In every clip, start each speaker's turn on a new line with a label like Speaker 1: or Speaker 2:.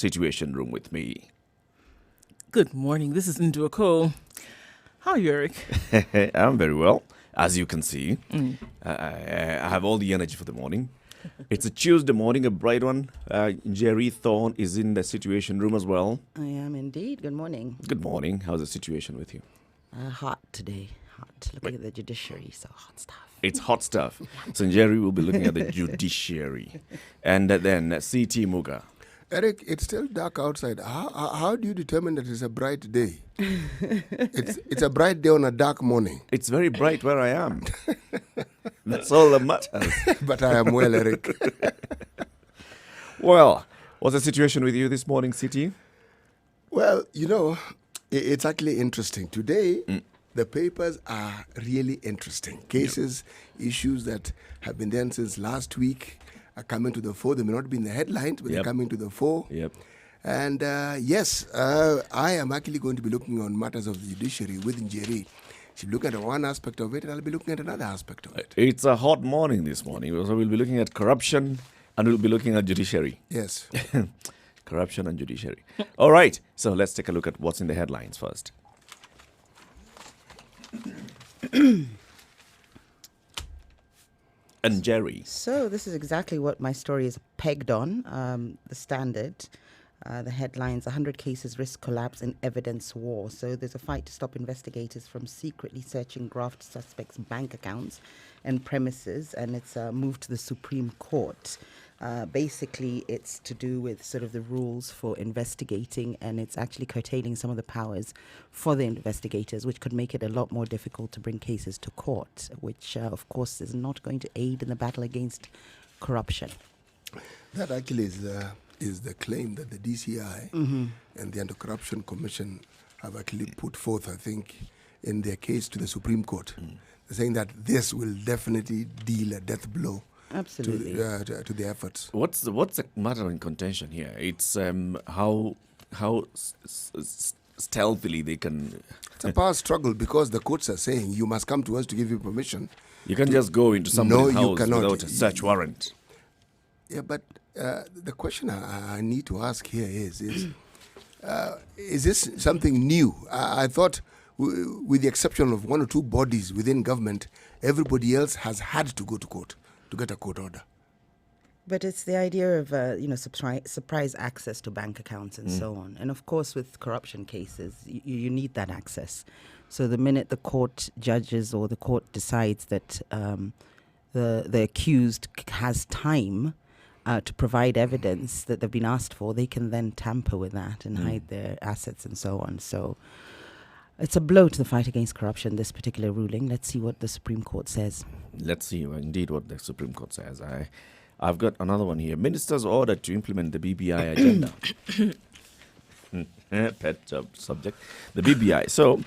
Speaker 1: Situation Room with me.
Speaker 2: Good morning. This is Nduoko. How are you, Eric?
Speaker 1: I'm very well, as you can see. I have all the energy for the morning. It's a Tuesday morning, a bright one. Jerry Thorne is in the Situation Room as well.
Speaker 3: I am indeed. Good morning.
Speaker 1: Good morning. How's the situation with you?
Speaker 3: Hot today. Hot. Looking at the judiciary, so hot stuff.
Speaker 1: It's hot stuff. So Jerry will be looking at the judiciary. And then C.T. Muga.
Speaker 4: Eric, it's still dark outside. How do you determine that it's a bright day? It's a bright day on a dark morning.
Speaker 1: It's very bright where I am. That's all that matters.
Speaker 4: But I am well, Eric.
Speaker 1: Well, what's the situation with you this morning, City?
Speaker 4: Well, it's actually interesting. Today, the papers are really interesting. Cases, issues that have been there since last week are coming to the fore. They may not be in the headlines, but they're coming to the fore.
Speaker 1: Yep.
Speaker 4: And yes, I am actually going to be looking on matters of the judiciary with Njeri. She'll look at one aspect of it, and I'll be looking at another aspect of it.
Speaker 1: It's a hot morning this morning. So we'll be looking at corruption and we'll be looking at judiciary.
Speaker 4: Yes.
Speaker 1: Corruption and judiciary. All right. So let's take a look at what's in the headlines first. And Jerry.
Speaker 3: So this is exactly what my story is pegged on. The Standard, the headlines, 100 cases risk collapse in evidence war. So there's a fight to stop investigators from secretly searching graft suspects' bank accounts and premises, and it's moved to the Supreme Court. Basically, it's to do with sort of the rules for investigating, and it's actually curtailing some of the powers for the investigators, which could make it a lot more difficult to bring cases to court, which, of course, is not going to aid in the battle against corruption.
Speaker 4: That actually is the claim that the DCI and the Anti-Corruption Commission have actually put forth, I think, in their case to the Supreme Court. They're saying that this will definitely deal a death blow.
Speaker 3: Absolutely.
Speaker 4: To the efforts.
Speaker 1: What's the matter in contention here? It's how stealthily they can.
Speaker 4: It's a power struggle because the courts are saying you must come to us to give you permission.
Speaker 1: You can't just go into somebody's house
Speaker 4: cannot.
Speaker 1: without a search warrant.
Speaker 4: Yeah, but the question I need to ask here is this something new? I thought, with the exception of one or two bodies within government, everybody else has had to go to court to get a court order.
Speaker 3: But it's the idea of, surprise access to bank accounts and so on. And of course, with corruption cases, you need that access. So the minute the court judges or the court decides that the accused has time to provide evidence that they've been asked for, they can then tamper with that and hide their assets and so on. So it's a blow to the fight against corruption, this particular ruling. Let's see what the Supreme Court says.
Speaker 1: Let's see indeed what the Supreme Court says. I've got another one here. Ministers ordered to implement the BBI agenda. Pet subject. The BBI. So,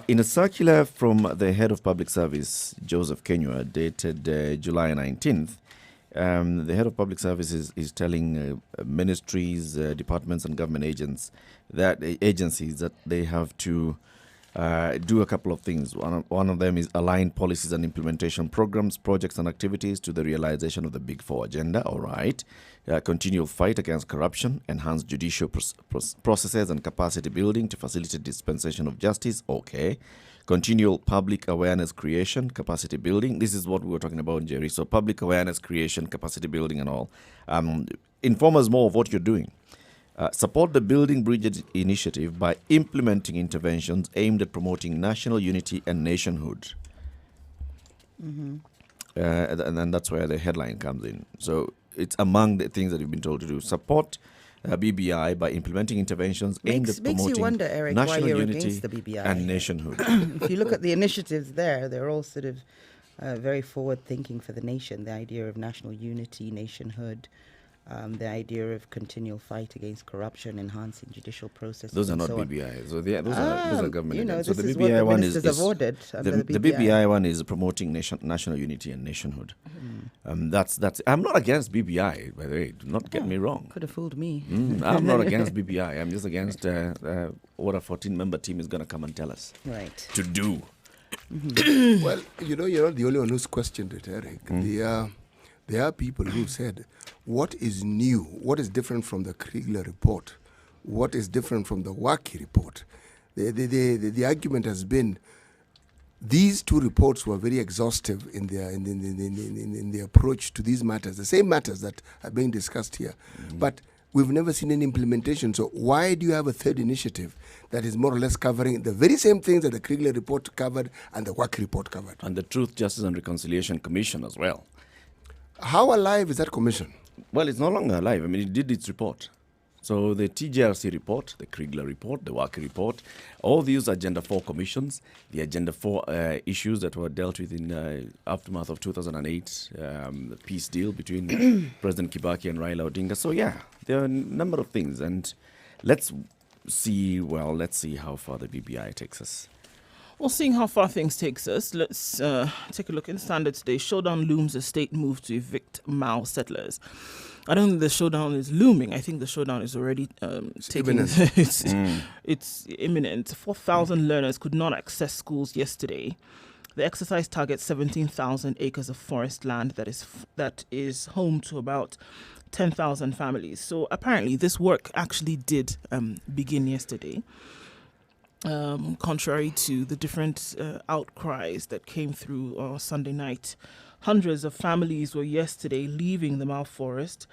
Speaker 1: in a circular from the head of public service, Joseph Kenyua, dated July 19th, the head of public services is telling ministries, departments and government agencies that they have to do a couple of things. One of them is align policies and implementation programs, projects and activities to the realization of the Big Four agenda. All right. Continual fight against corruption, enhance judicial processes and capacity building to facilitate dispensation of justice. Okay. Continual public awareness creation, capacity building. This is what we were talking about, Jerry. So public awareness creation, capacity building and all. Inform us more of what you're doing. Support the Building Bridges initiative by implementing interventions aimed at promoting national unity and nationhood. And then that's where the headline comes in. So it's among the things that you've been told to do. Support BBI by implementing interventions aimed at promoting
Speaker 3: makes you wonder, Eric,
Speaker 1: national
Speaker 3: why you're
Speaker 1: unity
Speaker 3: against the BBI.
Speaker 1: and nationhood.
Speaker 3: If you look at the initiatives there, they're all sort of very forward-thinking for the nation. The idea of national unity, nationhood, the idea of continual fight against corruption, enhancing judicial processes.
Speaker 1: Those are
Speaker 3: and
Speaker 1: not
Speaker 3: so on.
Speaker 1: BBI. So those are government.
Speaker 3: So
Speaker 1: the
Speaker 3: this
Speaker 1: BBI
Speaker 3: is what
Speaker 1: one
Speaker 3: the ministers have ordered under
Speaker 1: the BBI one is promoting national unity and nationhood. That's. I'm not against BBI, by the way. Do not get me wrong.
Speaker 3: Could have fooled me.
Speaker 1: I'm not against BBI. I'm just against what a 14-member team is going to come and tell us
Speaker 3: Right.
Speaker 1: to do.
Speaker 4: Well, you're not the only one who's questioned it, Eric. there are people who said, what is new? What is different from the Kriegler report? What is different from the Waki report? The argument has been these two reports were very exhaustive in their approach to these matters, the same matters that are being discussed here. But we've never seen any implementation. So why do you have a third initiative that is more or less covering the very same things that the Kriegler report covered and the WAC report covered?
Speaker 1: And the Truth, Justice and Reconciliation Commission as well.
Speaker 4: How alive is that commission?
Speaker 1: Well, it's no longer alive. I mean, it did its report. So the TJRC report, the Kriegler report, the WAC report, all these Agenda 4 commissions, the Agenda 4 issues that were dealt with in the aftermath of 2008, the peace deal between President Kibaki and Raila Odinga. So, yeah, there are a number of things. And let's see how far the BBI takes us.
Speaker 2: Well, seeing how far things takes us, let's take a look in Standard today. Showdown looms as state move to evict Mao settlers. I don't think the showdown is looming. I think the showdown is already taking. It's imminent. 4,000 learners could not access schools yesterday. The exercise targets 17,000 acres of forest land that is home to about 10,000 families. So apparently, this work actually did begin yesterday. Contrary to the different outcries that came through Sunday night. Hundreds of families were yesterday leaving the Mao Forest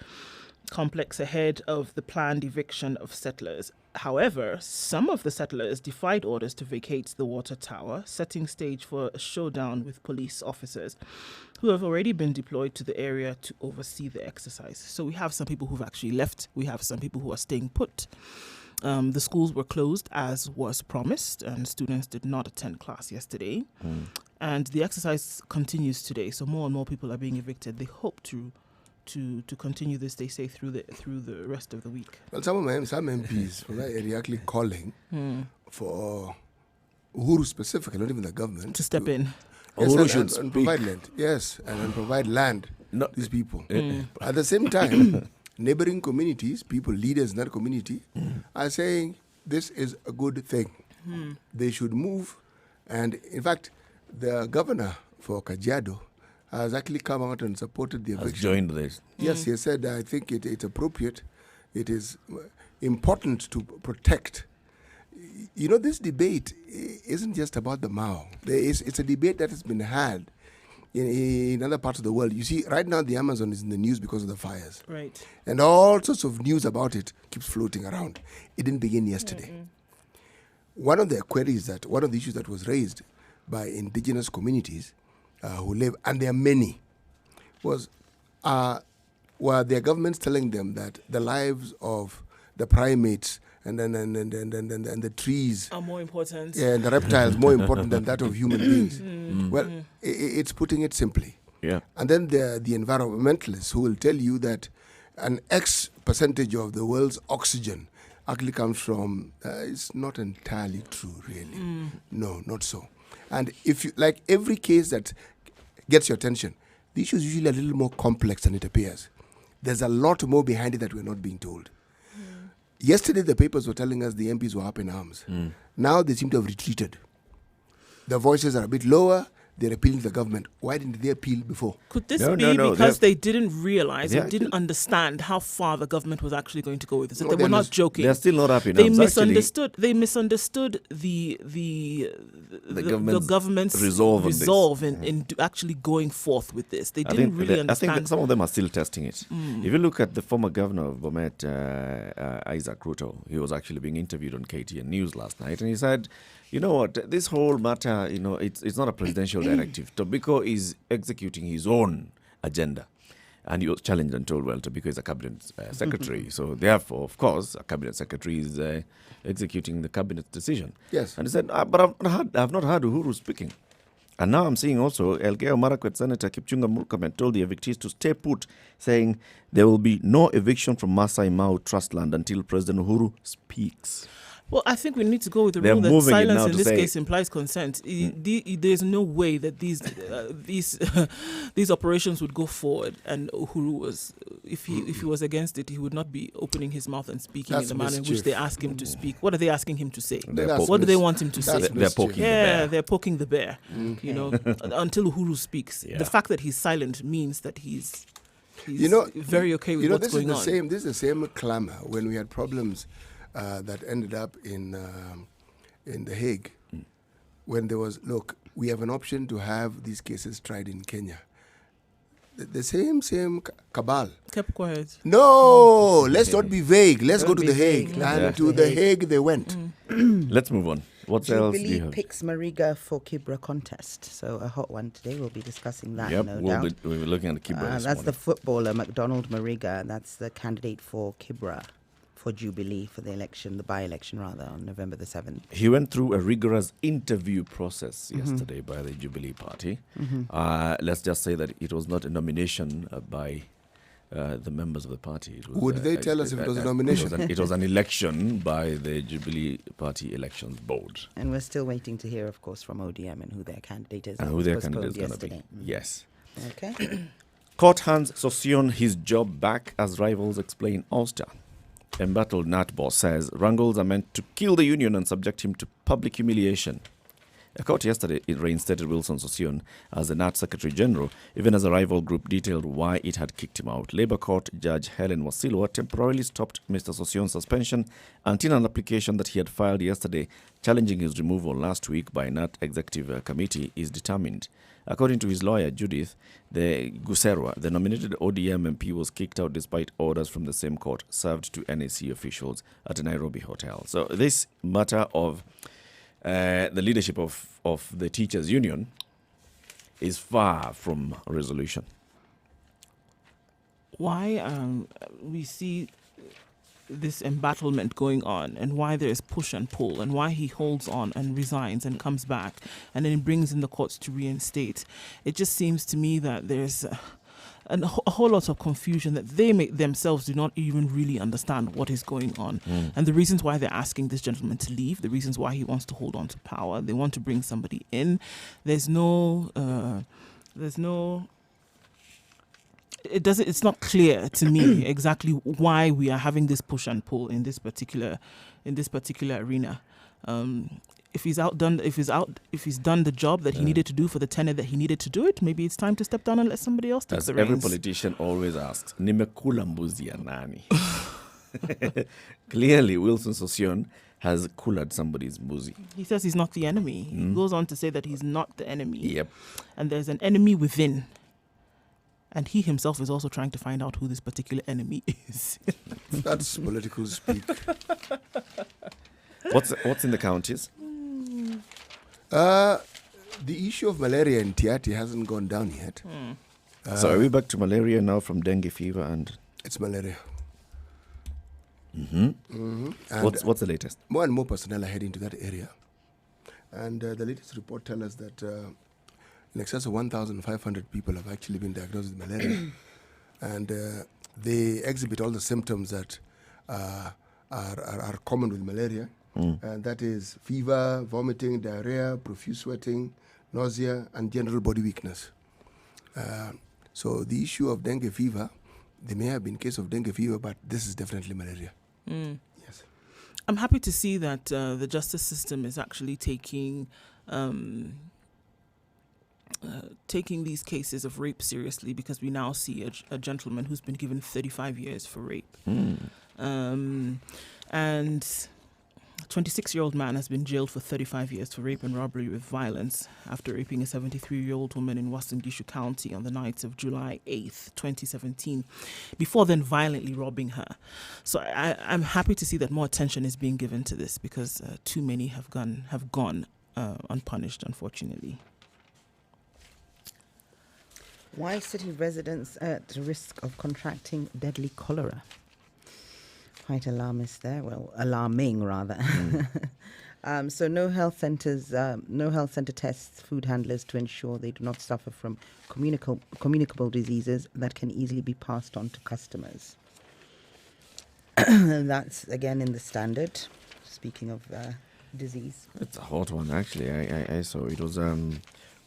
Speaker 2: complex ahead of the planned eviction of settlers. However, some of the settlers defied orders to vacate the water tower, setting stage for a showdown with police officers who have already been deployed to the area to oversee the exercise. So we have some people who've actually left. We have some people who are staying put. The schools were closed as was promised, and students did not attend class yesterday. And the exercise continues today, so more and more people are being evicted. They hope to continue this, they say, through the rest of the week.
Speaker 4: Well, some MPs from that area actually calling for Uhuru specifically, not even the government,
Speaker 2: to step in.
Speaker 4: Yes,
Speaker 1: Uhuru should
Speaker 4: and
Speaker 1: speak.
Speaker 4: provide land. Yes, and provide land
Speaker 1: No.
Speaker 4: to these people. At the same time, neighboring communities, people, leaders in that community, are saying this is a good thing. They should move. And in fact, the governor for Kajiado has actually come out and supported the
Speaker 1: Has
Speaker 4: eviction.
Speaker 1: joined this.
Speaker 4: Yes, he said, I think it's appropriate. It is important to protect. You know, this debate isn't just about the Mao. It's a debate that has been had in other parts of the world. You see, right now the Amazon is in the news because of the fires.
Speaker 2: Right.
Speaker 4: And all sorts of news about it keeps floating around. It didn't begin yesterday. One of the issues that was raised by indigenous communities who live, and there are many, were their governments telling them that the lives of the primates and the trees
Speaker 2: Are more important.
Speaker 4: and the reptiles more important than that of human beings. Well, it's putting it simply.
Speaker 1: Yeah.
Speaker 4: And then there are the environmentalists who will tell you that an X percentage of the world's oxygen actually comes from, it's not entirely true, really. No, not so. And if you, like every case that gets your attention, the issue is usually a little more complex than it appears. There's a lot more behind it that we're not being told. Yesterday, the papers were telling us the MPs were up in arms. Now they seem to have retreated. The voices are a bit lower. They're appealing to the government. Why didn't they appeal before?
Speaker 2: Could this
Speaker 1: No,
Speaker 2: be
Speaker 1: no, no,
Speaker 2: because they didn't realize or
Speaker 1: Yeah.
Speaker 2: didn't understand how far the government was actually going to go with this? That
Speaker 4: No,
Speaker 2: they were
Speaker 4: they're
Speaker 2: not joking.
Speaker 1: They're still not happy
Speaker 2: They
Speaker 1: now.
Speaker 2: misunderstood. They misunderstood the government's
Speaker 1: resolve on this.
Speaker 2: in actually going forth with this. They
Speaker 1: I
Speaker 2: didn't
Speaker 1: think,
Speaker 2: really
Speaker 1: I
Speaker 2: understand.
Speaker 1: think that some of them are still testing it. If you look at the former governor of Bomet, Isaac Ruto, he was actually being interviewed on KTN News last night, and he said, you know what, this whole matter, it's not a presidential directive. Tobacco is executing his own agenda. And he was challenged and told, well, Tobacco is a cabinet secretary. So therefore, of course, a cabinet secretary is executing the cabinet decision.
Speaker 4: Yes.
Speaker 1: And he said, but I've not heard Uhuru speaking. And now I'm seeing also Elgeyo Marakwet Senator Kipchumba Murkomen told the evictees to stay put, saying there will be no eviction from Masai Mau Trust Land until President Uhuru speaks.
Speaker 2: Well, I think we need to go with the
Speaker 1: They're
Speaker 2: rule that
Speaker 1: moving it now
Speaker 2: silence in
Speaker 1: to
Speaker 2: this
Speaker 1: say-
Speaker 2: case implies consent. There's no way that these these operations would go forward, and Uhuru was, if he was against it, he would not be opening his mouth and speaking
Speaker 4: That's
Speaker 2: in the manner in which
Speaker 4: mischief.
Speaker 2: they ask him to speak. What are they asking him to say?
Speaker 1: They're
Speaker 4: That's
Speaker 2: What do they
Speaker 4: mis-
Speaker 2: want him to say?
Speaker 4: that's
Speaker 1: They're poking the
Speaker 2: Yeah,
Speaker 1: bear.
Speaker 2: they're poking the bear. You know, until Uhuru speaks.
Speaker 1: Yeah.
Speaker 2: The fact that he's silent means that he's he's
Speaker 4: You know,
Speaker 2: very okay with what's
Speaker 4: this
Speaker 2: going
Speaker 4: is the
Speaker 2: on.
Speaker 4: same. This is the same clamor when we had problems that ended up in The Hague, when there was, look, we have an option to have these cases tried in Kenya. The same cabal.
Speaker 2: Kept quiet.
Speaker 4: No, let's not be vague. Let's go
Speaker 3: Don't
Speaker 4: to
Speaker 3: be
Speaker 4: The Hague.
Speaker 3: vague.
Speaker 4: And
Speaker 3: Let's
Speaker 4: to
Speaker 3: go to
Speaker 4: The
Speaker 3: The
Speaker 4: Hague they went.
Speaker 1: Let's move on. What else do you
Speaker 3: Jubilee
Speaker 1: have?
Speaker 3: picks Mariga for Kibra contest. So a hot one today. We'll be discussing that,
Speaker 1: Yep,
Speaker 3: no
Speaker 1: we'll
Speaker 3: doubt.
Speaker 1: be looking at Kibra this
Speaker 3: That's
Speaker 1: morning.
Speaker 3: the footballer, McDonald Mariga. That's the candidate for Kibra for Jubilee for the election, the by-election rather, on November the 7th.
Speaker 1: He went through a rigorous interview process yesterday by the Jubilee Party. Let's just say that it was not a nomination by the members of the party. It was,
Speaker 4: Would they tell us if it was a nomination?
Speaker 1: It was an election by the Jubilee Party Elections Board.
Speaker 3: And we're still waiting to hear, of course, from ODM and who their candidate is.
Speaker 1: And
Speaker 3: That
Speaker 1: who
Speaker 3: was
Speaker 1: their
Speaker 3: postponed
Speaker 1: candidate is going to be.
Speaker 3: yesterday.
Speaker 1: Yes.
Speaker 3: Okay.
Speaker 1: Court hands Sossion his job back as rivals explain Ulster. Embattled Nat Boss says wrangles are meant to kill the union and subject him to public humiliation. A court yesterday reinstated Wilson Sossion as the NAT Secretary General, even as a rival group detailed why it had kicked him out. Labour Court Judge Helen Wasilwa temporarily stopped Mr. Sosion's suspension until an application that he had filed yesterday challenging his removal last week by NAT Executive Committee is determined. According to his lawyer, Judith the Guserwa, the nominated ODM MP was kicked out despite orders from the same court served to NAC officials at a Nairobi hotel. So this matter of the leadership of the teachers' union is far from a resolution.
Speaker 2: Why we see this embattlement going on, and why there is push and pull, and why he holds on and resigns and comes back and then brings in the courts to reinstate. It just seems to me that there's a whole lot of confusion that they themselves do not even really understand what is going on. And the reasons why they're asking this gentleman to leave, the reasons why he wants to hold on to power, they want to bring somebody in. It's not clear to me exactly why we are having this push and pull in this particular arena. If he's done the job that he needed to do for the tenure that he needed to do it, maybe it's time to step down and let somebody else take
Speaker 1: As
Speaker 2: the
Speaker 1: every
Speaker 2: reins.
Speaker 1: politician always asks, nimekula mbuzi ya nani? Clearly, Wilson Sossion has cooled somebody's mbuzi.
Speaker 2: He says he's not the enemy. He goes on to say that he's not the enemy.
Speaker 1: Yep.
Speaker 2: And there's an enemy within. And he himself is also trying to find out who this particular enemy is.
Speaker 4: That's political speak.
Speaker 1: What's in the counties?
Speaker 4: The issue of malaria in Tiati hasn't gone down yet.
Speaker 1: So are we back to malaria now from dengue fever and
Speaker 4: It's malaria.
Speaker 1: Mhm.
Speaker 4: And
Speaker 1: what's the latest?
Speaker 4: more and more personnel are heading to that area. And the latest report tells us that in excess of 1,500 people have actually been diagnosed with malaria. And they exhibit all the symptoms that are common with malaria. And that is fever, vomiting, diarrhea, profuse sweating, nausea, and general body weakness. So the issue of dengue fever, there may have been case of dengue fever, but this is definitely malaria. Yes.
Speaker 2: I'm happy to see that the justice system is actually taking these cases of rape seriously, because we now see a gentleman who's been given 35 years for rape. And a 26-year-old man has been jailed for 35 years for rape and robbery with violence after raping a 73-year-old woman in Western Gishu County on the night of July 8th, 2017, before then violently robbing her. So I'm happy to see that more attention is being given to this, because too many have gone unpunished, unfortunately.
Speaker 3: Why city residents at risk of contracting deadly cholera? Quite alarmist there. Well, alarming rather. So no health center tests food handlers to ensure they do not suffer from communicable diseases that can easily be passed on to customers. That's again in the Standard. Speaking of disease.
Speaker 1: It's a hot one, actually. I saw it was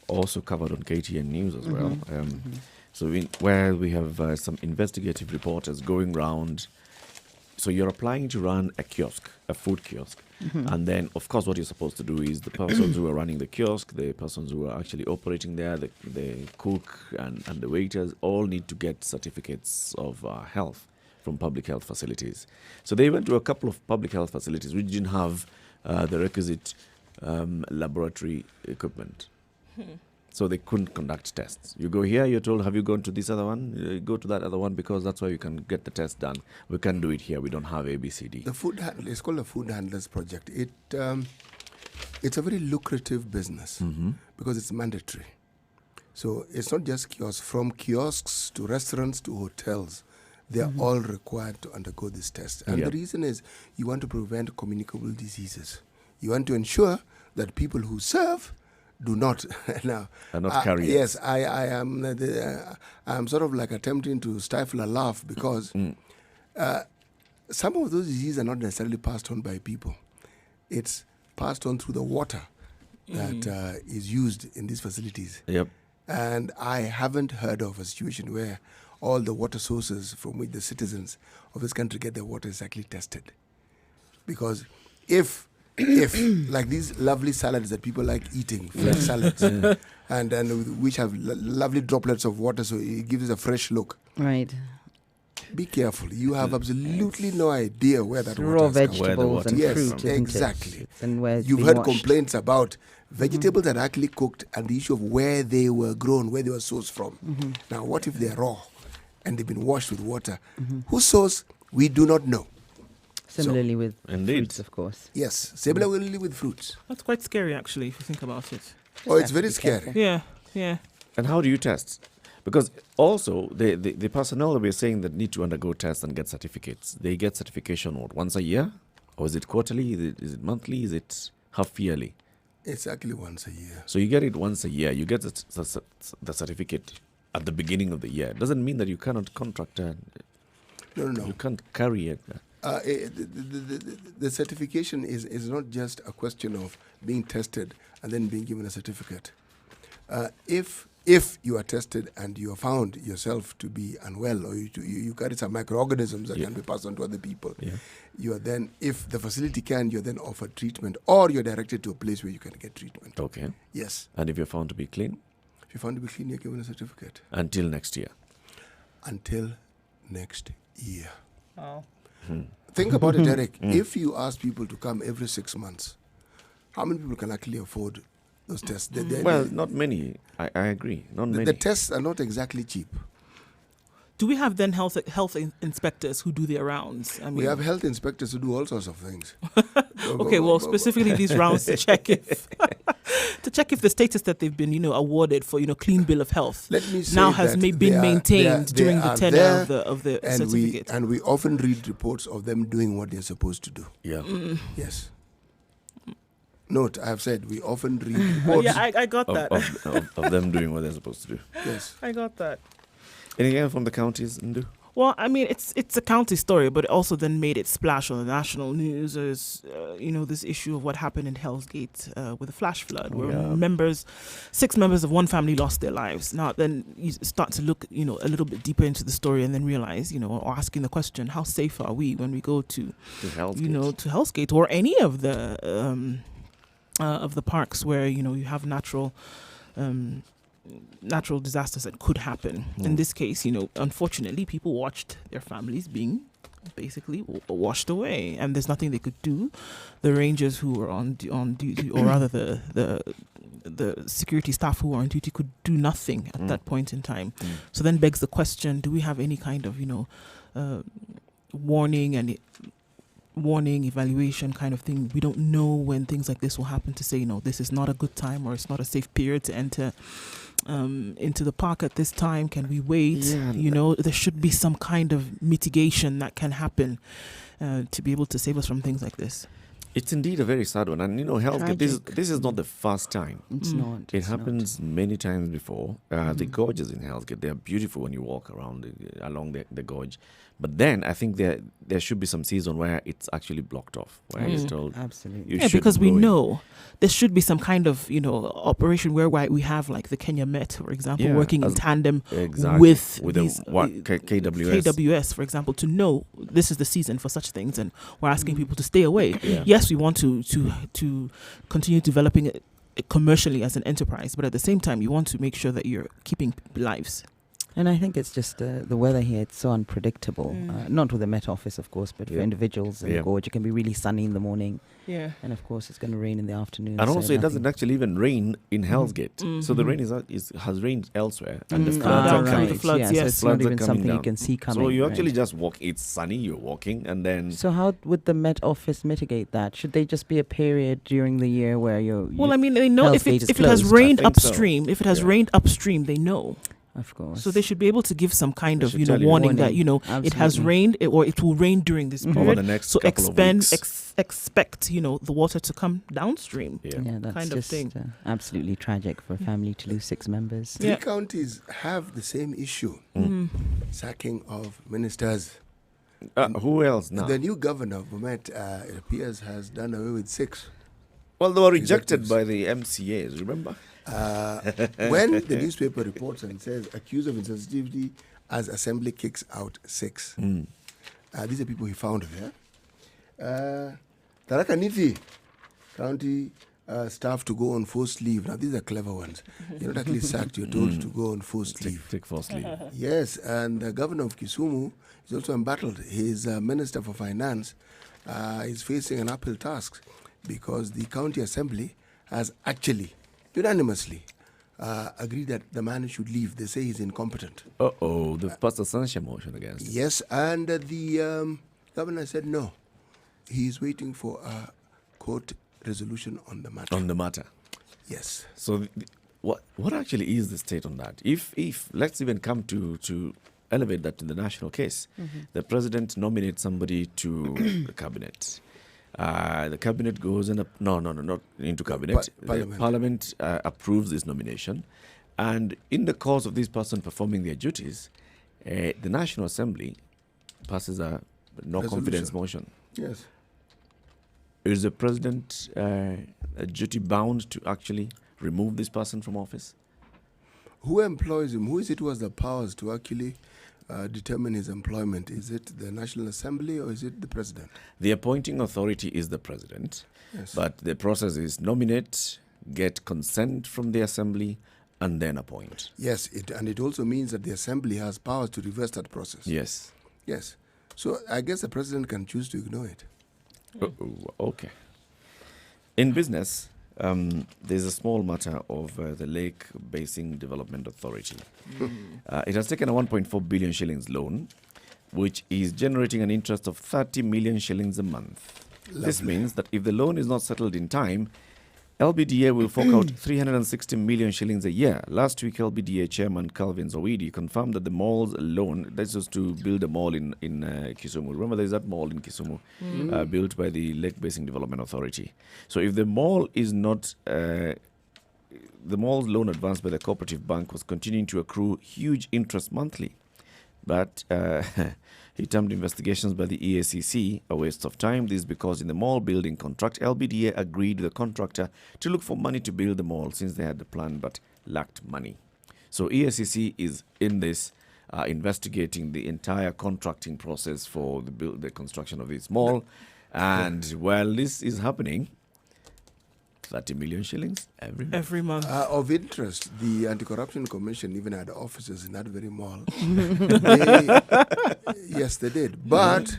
Speaker 1: also covered on KTN News as well. So where we have some investigative reporters going round So you're applying to run a kiosk, a food kiosk. And then, of course, what you're supposed to do is the persons who are running the kiosk, the persons who are actually operating there, the cook and the waiters all need to get certificates of health from public health facilities. So they went to a couple of public health facilities which didn't have the requisite laboratory equipment. So they couldn't conduct tests. You go here, you're told, have you gone to this other one? Go to that other one because that's where you can get the test done. We can't do it here. We don't have ABCD.
Speaker 4: It's called the Food Handlers Project. It's a very lucrative business because it's mandatory. So it's not just kiosks. From kiosks to restaurants to hotels, they are all required to undergo this test. And the reason is you want to prevent communicable diseases. You want to ensure that people who serve do not now.
Speaker 1: Are not carriers.
Speaker 4: Yes, I am. I'm sort of like attempting to stifle a laugh because some of those diseases are not necessarily passed on by people. It's passed on through the water that is used in these facilities.
Speaker 1: Yep.
Speaker 4: And I haven't heard of a situation where all the water sources from which the citizens of this country get their water is actually tested. Because if like these lovely salads that people like eating, fresh salads, and which have lovely droplets of water, so it gives us a fresh look.
Speaker 3: Right.
Speaker 4: Be careful. You have absolutely no idea where that
Speaker 3: Raw
Speaker 4: water is coming
Speaker 3: vegetables and
Speaker 4: Yes,
Speaker 3: fruit, isn't
Speaker 4: exactly.
Speaker 3: it? And where it's
Speaker 4: You've
Speaker 3: been
Speaker 4: heard
Speaker 3: washed.
Speaker 4: complaints about vegetables that are actually cooked and the issue of where they were grown, where they were sourced from. Now, what if they're raw and they've been washed with water? Whose source? We do not know.
Speaker 3: Similarly with
Speaker 1: Indeed.
Speaker 3: fruits, of course.
Speaker 4: Yes, similarly with fruits.
Speaker 2: That's quite scary, actually, if you think about it.
Speaker 4: Oh, it's very
Speaker 3: Have to be
Speaker 4: scary.
Speaker 3: careful.
Speaker 2: Yeah.
Speaker 1: And how do you test? Because also the personnel that we're saying that need to undergo tests and get certificates, they get certification once a year? Or is it quarterly? Is it monthly? Is it half yearly?
Speaker 4: It's actually once a year.
Speaker 1: So you get it once a year. You get the certificate at the beginning of the year. It doesn't mean that you cannot contract.
Speaker 4: No.
Speaker 1: You can't carry it.
Speaker 4: The certification is not just a question of being tested and then being given a certificate. If you are tested and you are found yourself to be unwell or you carry some microorganisms that can be passed on to other people, you are then, if the facility can, you're then offered treatment or you're directed to a place where you can get treatment.
Speaker 1: Okay.
Speaker 4: Yes.
Speaker 1: And if you're found to be clean?
Speaker 4: If you're found to be clean, you're given a certificate.
Speaker 1: Until next year.
Speaker 4: Until next year.
Speaker 2: Oh.
Speaker 4: Think about it, Derek. If you ask people to come every 6 months, how many people can actually afford those tests?
Speaker 1: Well, not many. I agree. Not many.
Speaker 4: The tests are not exactly cheap.
Speaker 2: Do we have then health inspectors who do their rounds? I mean,
Speaker 4: We have health inspectors who do all sorts of things.
Speaker 2: okay, well, specifically these rounds to check if the status that they've been, awarded for, clean bill of health
Speaker 4: Let me say
Speaker 2: now has
Speaker 4: that
Speaker 2: been
Speaker 4: they are-
Speaker 2: maintained
Speaker 4: they
Speaker 2: during the
Speaker 4: are
Speaker 2: tenure
Speaker 4: there,
Speaker 2: of the
Speaker 4: and
Speaker 2: certificate.
Speaker 4: we often read reports of them doing what they're supposed to do.
Speaker 1: Yeah.
Speaker 4: Yes. Note, I have said we often read reports.
Speaker 2: Yeah, I got that.
Speaker 1: Of them doing what they're supposed to do.
Speaker 4: Yes.
Speaker 2: I got that.
Speaker 1: Anything else from the counties, Ndu?
Speaker 2: Well, I mean, it's a county story, but it also then made it splash on the national news as, this issue of what happened in Hell's Gate with the flash flood, where 6 members of one family lost their lives. Now, then you start to look, a little bit deeper into the story and then realize, or asking the question, how safe are we when we go to
Speaker 1: Hell's Gate.
Speaker 2: to Hell's Gate or any of the parks where, you have natural disasters that could happen. In this case, unfortunately, people watched their families being basically washed away, and there's nothing they could do. The rangers who were on duty, or rather the security staff who were on duty, could do nothing at that point in time. So then begs the question: do we have any kind of warning evaluation kind of thing? We don't know when things like this will happen to say, this is not a good time or it's not a safe period to enter into the park at this time. Can we wait? There should be some kind of mitigation that can happen to be able to save us from things like this.
Speaker 1: It's indeed a very sad one. And, Hell's Gate, this is not the first time.
Speaker 3: It's not.
Speaker 1: It happens many times before. The gorges in Hell's Gate, they are beautiful when you walk around along the gorge. But then I think there should be some season where it's actually blocked off, where it's told
Speaker 3: Absolutely.
Speaker 1: you
Speaker 2: Yeah,
Speaker 1: should
Speaker 2: because we
Speaker 1: go in.
Speaker 2: know there should be some kind of, operation whereby we have like the Kenya Met, for example,
Speaker 1: Yeah,
Speaker 2: working in
Speaker 1: as-
Speaker 2: tandem
Speaker 1: Exactly.
Speaker 2: with
Speaker 1: the
Speaker 2: these,
Speaker 1: KWS.
Speaker 2: KWS, for example, to know this is the season for such things, and we're asking people to stay away.
Speaker 1: Yeah.
Speaker 2: Yes, we want to continue developing it commercially as an enterprise, but at the same time, you want to make sure that you're keeping lives.
Speaker 3: And I think it's just the weather here, it's so unpredictable. Not with the Met Office, of course, but for
Speaker 1: Yeah.
Speaker 3: individuals in
Speaker 1: Yeah.
Speaker 3: the gorge. It can be really sunny in the morning,
Speaker 2: Yeah.
Speaker 3: and of course it's going to rain in the afternoon.
Speaker 1: And
Speaker 3: so
Speaker 1: also, it doesn't
Speaker 3: nothing-
Speaker 1: actually even rain in Hell's Gate. So the
Speaker 2: Mhm.
Speaker 1: rain has rained elsewhere, and the
Speaker 2: Mm.
Speaker 1: floods
Speaker 2: Ah,
Speaker 1: are
Speaker 2: right.
Speaker 1: coming.
Speaker 2: The floods,
Speaker 3: yeah,
Speaker 2: yes.
Speaker 3: so it's
Speaker 1: Floods
Speaker 3: not
Speaker 1: are
Speaker 3: even
Speaker 1: coming
Speaker 3: something you
Speaker 1: down.
Speaker 3: can see coming.
Speaker 1: So you
Speaker 3: right.
Speaker 1: actually just walk. It's sunny. You're walking, and then
Speaker 3: So how would the Met Office mitigate that? Should they just be a period during the year where you're...
Speaker 2: Well, I mean, they know
Speaker 3: Hell's
Speaker 2: if
Speaker 3: Gate
Speaker 2: it
Speaker 3: is
Speaker 2: if it has
Speaker 3: closed.
Speaker 2: rained
Speaker 1: I think so.
Speaker 2: upstream, if it has
Speaker 1: Yeah.
Speaker 2: rained upstream, they know.
Speaker 3: Of course.
Speaker 2: So they should be able to give some kind
Speaker 1: They
Speaker 2: of,
Speaker 1: should tell you.
Speaker 2: warning that,
Speaker 3: Warning.
Speaker 2: it has
Speaker 3: Absolutely.
Speaker 2: rained or it will rain during this
Speaker 3: Mhm.
Speaker 2: period.
Speaker 1: over the next
Speaker 2: So
Speaker 1: couple of weeks.
Speaker 2: expect, the water to come downstream.
Speaker 1: yeah.
Speaker 3: Yeah, that's
Speaker 2: kind of
Speaker 3: just
Speaker 2: thing.
Speaker 3: Absolutely tragic for a family to lose 6 members.
Speaker 4: Three
Speaker 2: Yeah.
Speaker 4: counties have the same issue: sacking of ministers.
Speaker 1: Who else now?
Speaker 4: The new governor of Bomet, it appears, has done away with 6.
Speaker 1: Well, they were rejected
Speaker 4: Executives.
Speaker 1: by the MCAs. Remember?
Speaker 4: When the newspaper reports and says accused of insensitivity as assembly kicks out 6. These are people he found there. Tharaka Nithi County staff to go on forced leave. Now, these are clever ones. You're not actually sacked, you're told to go on forced leave.
Speaker 1: Take forced leave.
Speaker 4: Yes, and the governor of Kisumu is also embattled. His minister for finance is facing an uphill task because the county assembly has actually unanimously agreed that the man should leave. They say he's incompetent.
Speaker 1: They've passed a censure motion against him.
Speaker 4: Yes, and the governor said no. He's waiting for a court resolution on the matter.
Speaker 1: On the matter.
Speaker 4: Yes.
Speaker 1: So, what actually is the state on that? If let's even come to elevate that to the national case, the president nominates somebody to the cabinet. The cabinet goes and not into cabinet.
Speaker 4: Parliament.
Speaker 1: The parliament approves this nomination, and in the course of this person performing their duties, the National Assembly passes a no
Speaker 4: Resolution.
Speaker 1: confidence motion.
Speaker 4: Yes.
Speaker 1: Is the president duty bound to actually remove this person from office?
Speaker 4: Who employs him? Who is it who has the powers to actually determine his employment? Is it the National Assembly or is it the president?
Speaker 1: The appointing authority is the president,
Speaker 4: Yes.
Speaker 1: but the process is nominate, get consent from the assembly, and then appoint.
Speaker 4: Yes, and it also means that the assembly has powers to reverse that process.
Speaker 1: Yes.
Speaker 4: Yes. So I guess the president can choose to ignore it.
Speaker 1: Okay. In business, there's a small matter of the Lake Basin Development Authority. It has taken a 1.4 billion shillings loan, which is generating an interest of 30 million shillings a month. This
Speaker 4: Lovely.
Speaker 1: means that if the loan is not settled in time, LBDA will fork out 360 million shillings a year. Last week, LBDA chairman Calvin Zawidi confirmed that the mall's loan, this was to build a mall in Kisumu. Remember, there's that mall in Kisumu built by the Lake Basin Development Authority. So if the mall is not, the mall's loan advanced by the cooperative bank was continuing to accrue huge interest monthly. But he termed investigations by the EACC a waste of time. This is because in the mall building contract, LBDA agreed with the contractor to look for money to build the mall since they had the plan but lacked money. So EACC is in this investigating the entire contracting process for the construction of this mall. And while this is happening, 30 million shillings every month.
Speaker 2: Every month.
Speaker 4: Of interest, the Anti-Corruption Commission even had offices in that very mall. Yes, they did. But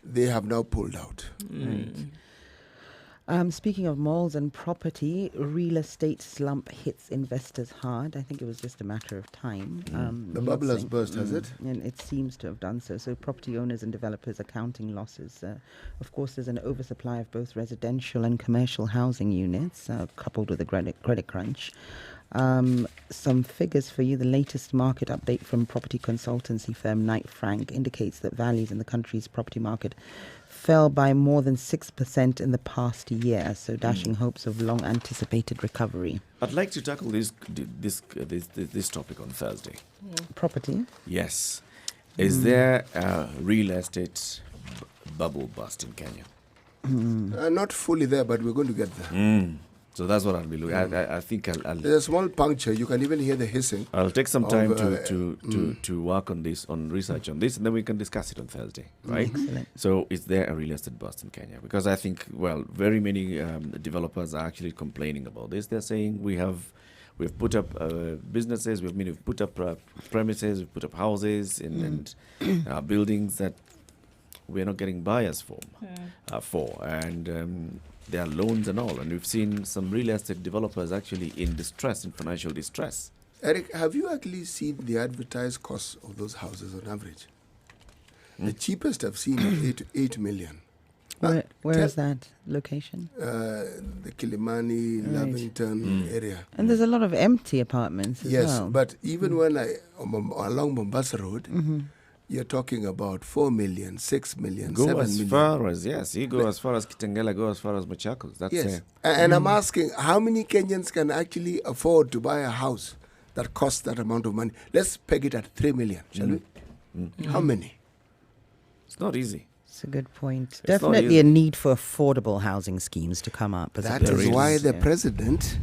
Speaker 4: they have now pulled out.
Speaker 3: Speaking of malls and property, real estate slump hits investors hard. I think it was just a matter of time.
Speaker 4: The bubble has
Speaker 3: Lots-
Speaker 4: burst, has it?
Speaker 3: And it seems to have done so. So property owners and developers are counting losses. Of course, there's an oversupply of both residential and commercial housing units, coupled with a credit crunch. Some figures for you. The latest market update from property consultancy firm Knight Frank indicates that values in the country's property market fell by more than 6% in the past year, so dashing hopes of long-anticipated recovery.
Speaker 1: I'd like to tackle this topic on Thursday.
Speaker 3: Property?
Speaker 1: Yes. Is there a real estate bubble bust in Kenya?
Speaker 4: Not fully there, but we're going to get there.
Speaker 1: So that's what I'll be looking. I think I'll
Speaker 4: There's a small puncture. You can even hear the hissing.
Speaker 1: I'll take some time
Speaker 4: of,
Speaker 1: to work on this, on research on this, and then we can discuss it on Thursday, right?
Speaker 3: Excellent.
Speaker 1: So, is there a real estate bust in Kenya? Because I think, well, very many developers are actually complaining about this. They're saying we've put up businesses, we've put up premises, we've put up houses and buildings that we're not getting buyers for, and there are loans and all. And we've seen some real estate developers actually in distress, in financial distress.
Speaker 4: Eric, have you actually seen the advertised costs of those houses on average? The cheapest I've seen is 8 million.
Speaker 3: Where is that location?
Speaker 4: The Kilimani,
Speaker 3: Right.
Speaker 4: Lavington area.
Speaker 3: And there's a lot of empty apartments as
Speaker 4: Yes,
Speaker 3: well.
Speaker 4: but even when along Mombasa Road, you're talking about 4 million, 6 million,
Speaker 1: Go
Speaker 4: 7
Speaker 1: as
Speaker 4: million.
Speaker 1: far as, yes, you go as far as Kitengela, go as far as Machakos. That's
Speaker 4: Yes. And I'm asking, how many Kenyans can actually afford to buy a house that costs that amount of money? Let's peg it at 3 million, shall we? How many?
Speaker 1: it's not easy.
Speaker 3: It's a good point.
Speaker 1: It's not
Speaker 3: Definitely
Speaker 1: easy.
Speaker 3: a need for affordable housing schemes to come up. As
Speaker 4: That is
Speaker 3: opposed
Speaker 4: why
Speaker 3: to-
Speaker 4: the
Speaker 3: yeah.
Speaker 4: president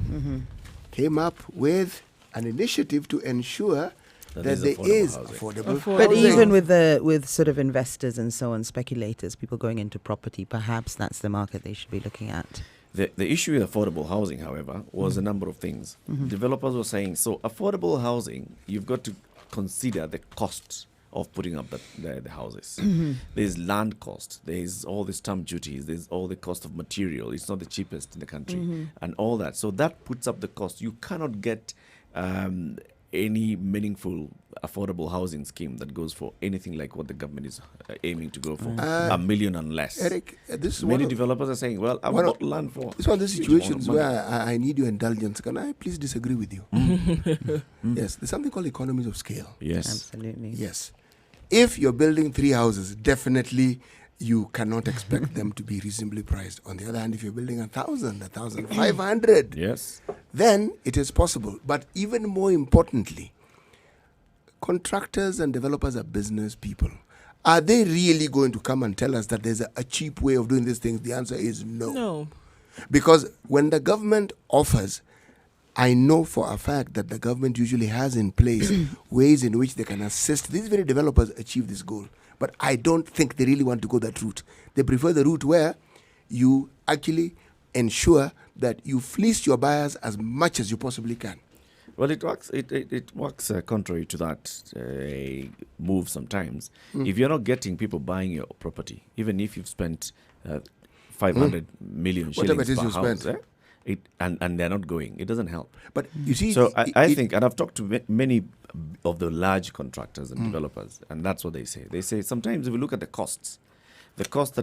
Speaker 4: came up with an initiative to ensure
Speaker 1: That
Speaker 4: that
Speaker 1: is
Speaker 4: there
Speaker 1: affordable
Speaker 4: is
Speaker 1: housing.
Speaker 4: affordable
Speaker 3: But
Speaker 4: housing.
Speaker 3: even with sort of investors and so on, speculators, people going into property, perhaps that's the market they should be looking at.
Speaker 1: The issue with affordable housing, however, was a number of things. Developers were saying, so affordable housing, you've got to consider the cost of putting up the houses. There's land cost, there's all the stamp duties, there's all the cost of material. It's not the cheapest in the country, and all that. So that puts up the cost. You cannot get any meaningful affordable housing scheme that goes for anything like what the government is aiming to go for, $1 million and less.
Speaker 4: Eric, this is
Speaker 1: Many
Speaker 4: one of,
Speaker 1: developers are saying, well, I've
Speaker 4: one of-
Speaker 1: bought land for...
Speaker 4: it's one of those
Speaker 1: huge amount of
Speaker 4: situations
Speaker 1: money.
Speaker 4: where I need your indulgence. Can I please disagree with you? Yes, there's something called economies of scale.
Speaker 1: Yes.
Speaker 3: Absolutely.
Speaker 4: Yes. If you're building 3 houses, definitely you cannot expect them to be reasonably priced. On the other hand, if you're building 1,000, 1,500,
Speaker 1: Yes.
Speaker 4: then it is possible. But even more importantly, contractors and developers are business people. Are they really going to come and tell us that there's a cheap way of doing these things? The answer is no.
Speaker 2: No.
Speaker 4: Because when the government offers, I know for a fact that the government usually has in place ways in which they can assist these very developers achieve this goal. But I don't think they really want to go that route. They prefer the route where you actually ensure that you fleece your buyers as much as you possibly can.
Speaker 1: Well, it works. It works contrary to that move sometimes. If you're not getting people buying your property, even if you've spent 500 million
Speaker 4: Whatever
Speaker 1: shillings
Speaker 4: it is
Speaker 1: per
Speaker 4: you
Speaker 1: house,
Speaker 4: spent.
Speaker 1: and they're not going, it doesn't help.
Speaker 4: But you see,
Speaker 1: So I think, and I've talked to many of the large contractors and developers, and that's what they say. They say sometimes if you look at the costs, cost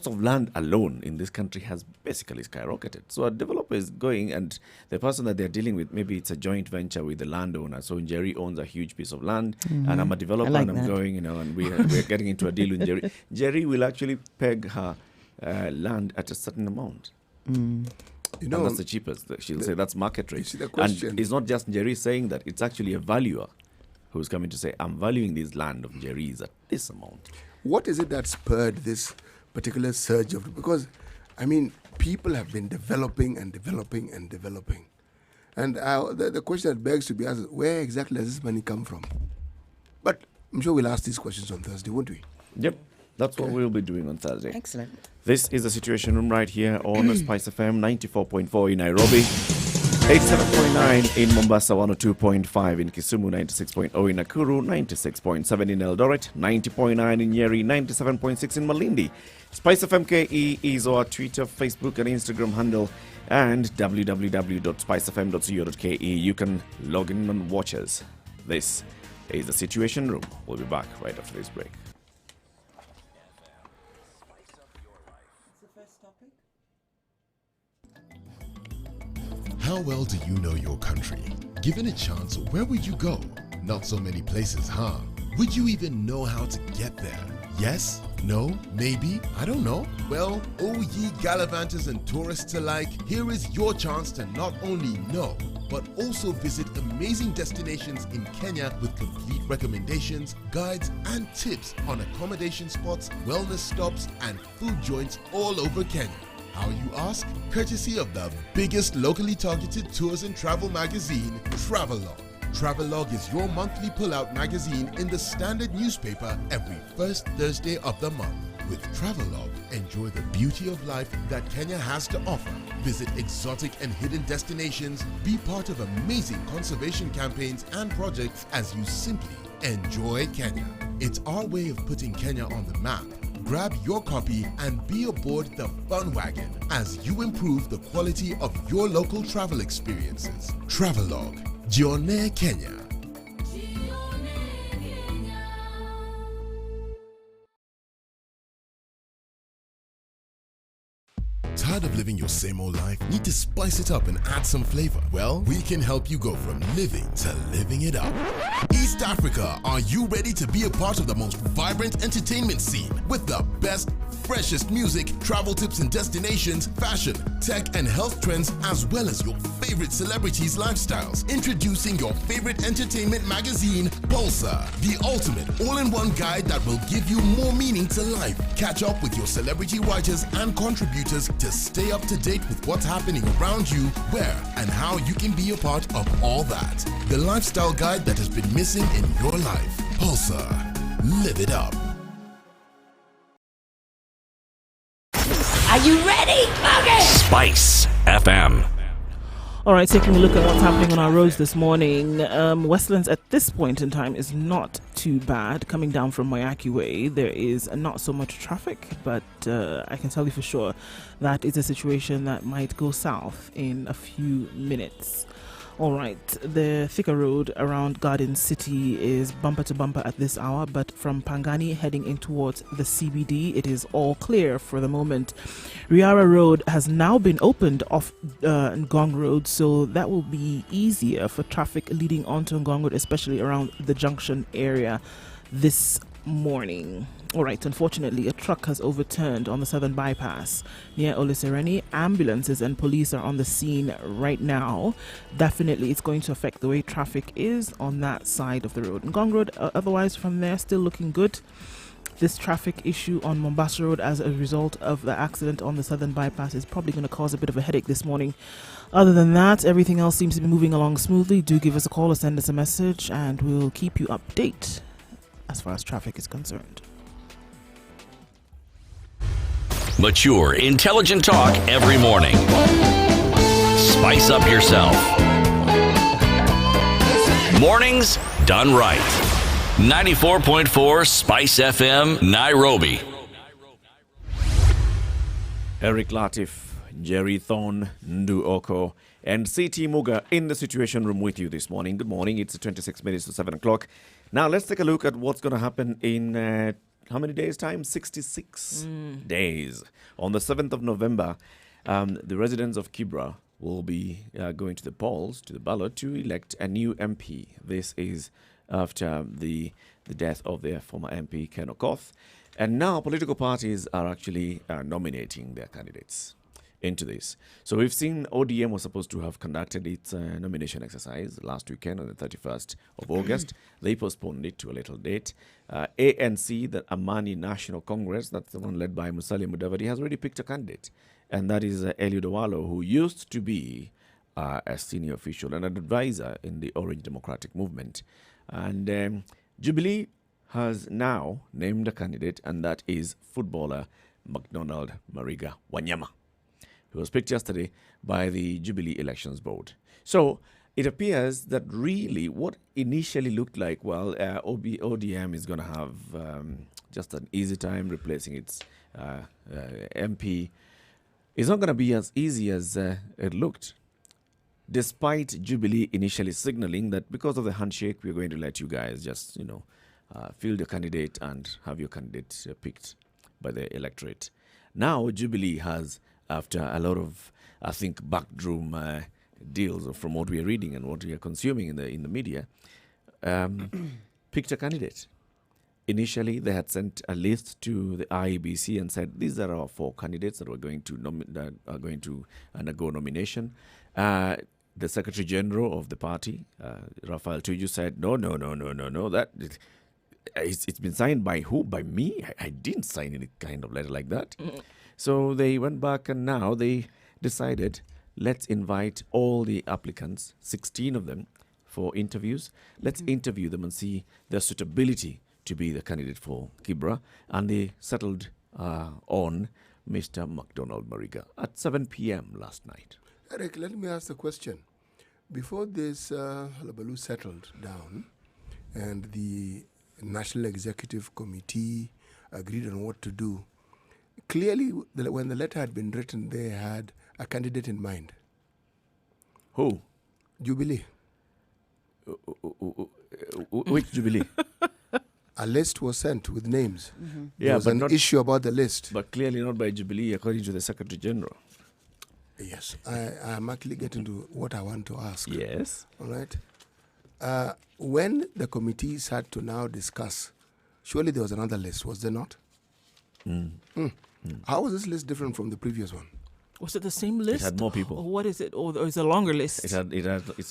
Speaker 1: of land alone in this country has basically skyrocketed. So a developer is going, and the person that they're dealing with, maybe it's a joint venture with the landowner. So Jerry owns a huge piece of land, and I'm a developer,
Speaker 3: like
Speaker 1: and I'm
Speaker 3: that.
Speaker 1: going, and we're getting into a deal with Jerry. Jerry will actually peg her land at a certain amount.
Speaker 4: you
Speaker 1: And
Speaker 4: know,
Speaker 1: that's the cheapest. She'll say that's market rate.
Speaker 4: see the question.
Speaker 1: And it's not just Jerry saying that, it's actually a valuer who's coming to say, I'm valuing this land of Jerry's at this amount.
Speaker 4: what is it that spurred this particular surge of? Because, I mean, people have been developing and developing and developing. And the question that begs to be asked is, where exactly does this money come from? But I'm sure we'll ask these questions on Thursday, won't we?
Speaker 1: Yep. That's what we'll be doing on Thursday.
Speaker 3: Excellent.
Speaker 1: This is the Situation Room right here on Spice FM 94.4 in Nairobi, 87.9 in Mombasa, 102.5 in Kisumu, 96.0 in Nakuru, 96.7 in Eldoret, 90.9 in Nyeri, 97.6 in Malindi. Spice FM KE is our Twitter, Facebook, and Instagram handle, and www.spicefm.co.ke. You can log in and watch us. This is the Situation Room. We'll be back right after this break.
Speaker 5: How well do you know your country? Given a chance, where would you go? Not so many places, huh? Would you even know how to get there? Yes? No? Maybe? I don't know. Well, oh ye gallivanters and tourists alike, here is your chance to not only know, but also visit amazing destinations in Kenya with complete recommendations, guides, and tips on accommodation spots, wellness stops, and food joints all over Kenya. How you ask? Courtesy of the biggest locally targeted tours and travel magazine, Travelog. Travelog is your monthly pull-out magazine in the Standard newspaper every first Thursday of the month. With Travelog, enjoy the beauty of life that Kenya has to offer. Visit exotic and hidden destinations, be part of amazing conservation campaigns and projects as you simply enjoy Kenya. It's our way of putting Kenya on the map. Grab your copy and be aboard the fun wagon as you improve the quality of your local travel experiences. Travelog, Jione Kenya. Tired of living your same old life? Need to spice it up and add some flavor? Well, we can help you go from living to living it up. East Africa, are you ready to be a part of the most vibrant entertainment scene with the best, freshest music, travel tips and destinations, fashion, tech and health trends, as well as your favorite celebrities' lifestyles? Introducing your favorite entertainment magazine, Pulsar, the ultimate all-in-one guide that will give you more meaning to life. Catch up with your celebrity writers and contributors to stay up to date with what's happening around you, where and how you can be a part of all that. The lifestyle guide that has been missing in your life. Pulsar. Live it up.
Speaker 6: Are you ready? Okay.
Speaker 7: Spice FM.
Speaker 2: All right, taking a look at what's happening on our roads this morning. Westlands at this point in time is not too bad. Coming down from Mayaki Way, there is not so much traffic, but I can tell you for sure that is a situation that might go south in a few minutes. All right, the Thika Road around Garden City is bumper to bumper at this hour, but from Pangani heading in towards the CBD, it is all clear for the moment. Riara Road has now been opened off Ngong Road, so that will be easier for traffic leading onto Ngong Road, especially around the junction area this morning. All right, unfortunately, a truck has overturned on the southern bypass near Olisereni. Ambulances and police are on the scene right now. Definitely, it's going to affect the way traffic is on that side of the road. Ngong Road, otherwise from there, still looking good. This traffic issue on Mombasa Road as a result of the accident on the southern bypass is probably going to cause a bit of a headache this morning. Other than that, everything else seems to be moving along smoothly. Do give us a call or send us a message, and we'll keep you updated as far as traffic is concerned.
Speaker 7: Mature, intelligent talk every morning. Spice up yourself. Mornings done right. 94.4 Spice FM, Nairobi.
Speaker 1: Eric Latif, Jerry Thorne, Ndu Oko, and CT Muga in the Situation Room with you this morning. Good morning. It's 26 minutes to 7 o'clock. Now, let's take a look at what's going to happen in how many days' time? 66 days. On the 7th of November, the residents of Kibra will be going to the polls, to the ballot, to elect a new MP. This is after the death of their former MP, Ken Okoth. And now political parties are actually nominating their candidates into this. So we've seen ODM was supposed to have conducted its nomination exercise last weekend on the 31st of August. They postponed it to a later date. ANC, the Amani National Congress, that's the one led by Musalia Mudavadi, has already picked a candidate. And that is Eliud Owalo, who used to be a senior official and an advisor in the Orange Democratic Movement. And Jubilee has now named a candidate, and that is footballer McDonald Mariga Wanyama, who was picked yesterday by the Jubilee Elections Board. So it appears that really what initially looked like, well, ODM is going to have just an easy time replacing its MP, is not going to be as easy as it looked. Despite Jubilee initially signaling that because of the handshake, we're going to let you guys just, field a candidate and have your candidate picked by the electorate. Now Jubilee has, after a lot of, I think, backroom deals from what we are reading and what we are consuming in the media, picked a candidate. initially they had sent a list to the IEBC and said these are our 4 candidates that were going to that are going to undergo nomination. The Secretary General of the party, Raphael Tuju, said no. That it's been signed by who? By me? I didn't sign any kind of letter like that. So they went back and now they decided, let's invite all the applicants, 16 of them, for interviews. Let's interview them and see their suitability to be the candidate for Kibra. And they settled on Mr. MacDonald Mariga at 7 p.m. last night.
Speaker 4: Eric, let me ask the question. Before this hullabaloo settled down and the National Executive Committee agreed on what to do, clearly when the letter had been written, they had a candidate in mind.
Speaker 1: Who?
Speaker 4: Jubilee.
Speaker 1: Which Jubilee?
Speaker 4: A list was sent with names. There
Speaker 1: Yeah,
Speaker 4: was
Speaker 1: but
Speaker 4: an issue about the list.
Speaker 1: But clearly not by Jubilee, according to the Secretary General.
Speaker 4: Yes, I am actually getting to what I want to ask.
Speaker 1: Yes.
Speaker 4: All right. When the committees had to now discuss, surely there was another list, was there not? How was this list different from the previous one?
Speaker 2: Was it the same list?
Speaker 1: It had more people.
Speaker 2: Or what is it? Or is it a longer list?
Speaker 1: It's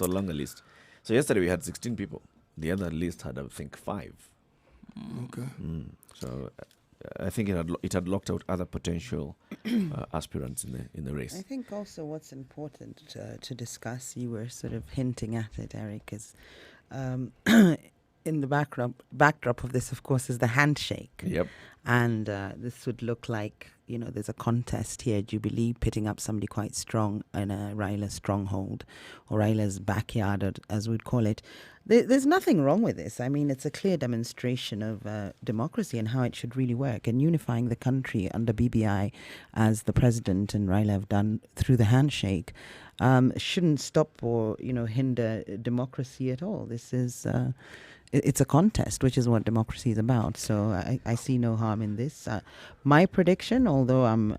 Speaker 1: a longer list. So yesterday we had 16 people. The other list had, I think, 5.
Speaker 4: Okay.
Speaker 1: So I think it had locked out other potential aspirants in the race.
Speaker 3: I think also what's important to discuss, you were sort of hinting at it, Eric, is in the backdrop of this, of course, is the handshake.
Speaker 1: Yep.
Speaker 3: And this would look like, there's a contest here, Jubilee pitting up somebody quite strong in a Raila stronghold, or Raila's backyard, as we'd call it. There's nothing wrong with this. I mean, it's a clear demonstration of democracy and how it should really work, and unifying the country under BBI, as the president and Raila have done through the handshake, shouldn't stop or hinder democracy at all. This is it's a contest, which is what democracy is about. So I see no harm in this. My prediction, although I'm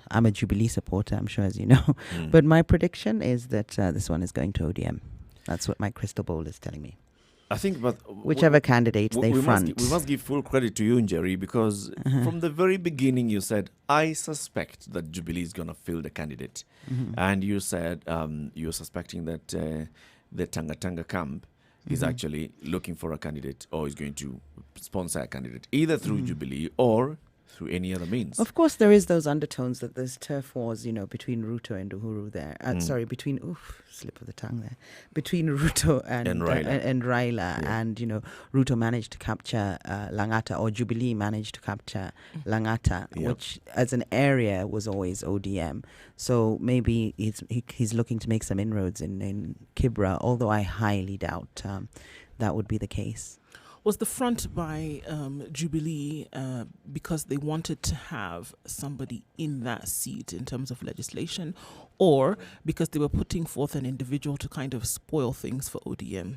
Speaker 3: a Jubilee supporter, I'm sure, as you know, but my prediction is that this one is going to ODM. That's what my crystal ball is telling me.
Speaker 1: I think, but
Speaker 3: whichever candidate they front.
Speaker 1: We must give full credit to you, Njeri, because from the very beginning you said, I suspect that Jubilee is going to field a candidate. And you said you're suspecting that the Tanga camp is actually looking for a candidate, or is going to sponsor a candidate, either through Jubilee or through any other means.
Speaker 3: Of course, there is those undertones that there's turf wars, between Ruto and Uhuru there. Slip of the tongue there. Between Ruto and Raila. And Ruto managed to capture Langata, or Jubilee managed to capture Langata, which as an area was always ODM. So maybe he's looking to make some inroads in Kibra, although I highly doubt that would be the case.
Speaker 2: Was the front by Jubilee because they wanted to have somebody in that seat in terms of legislation, or because they were putting forth an individual to kind of spoil things for ODM?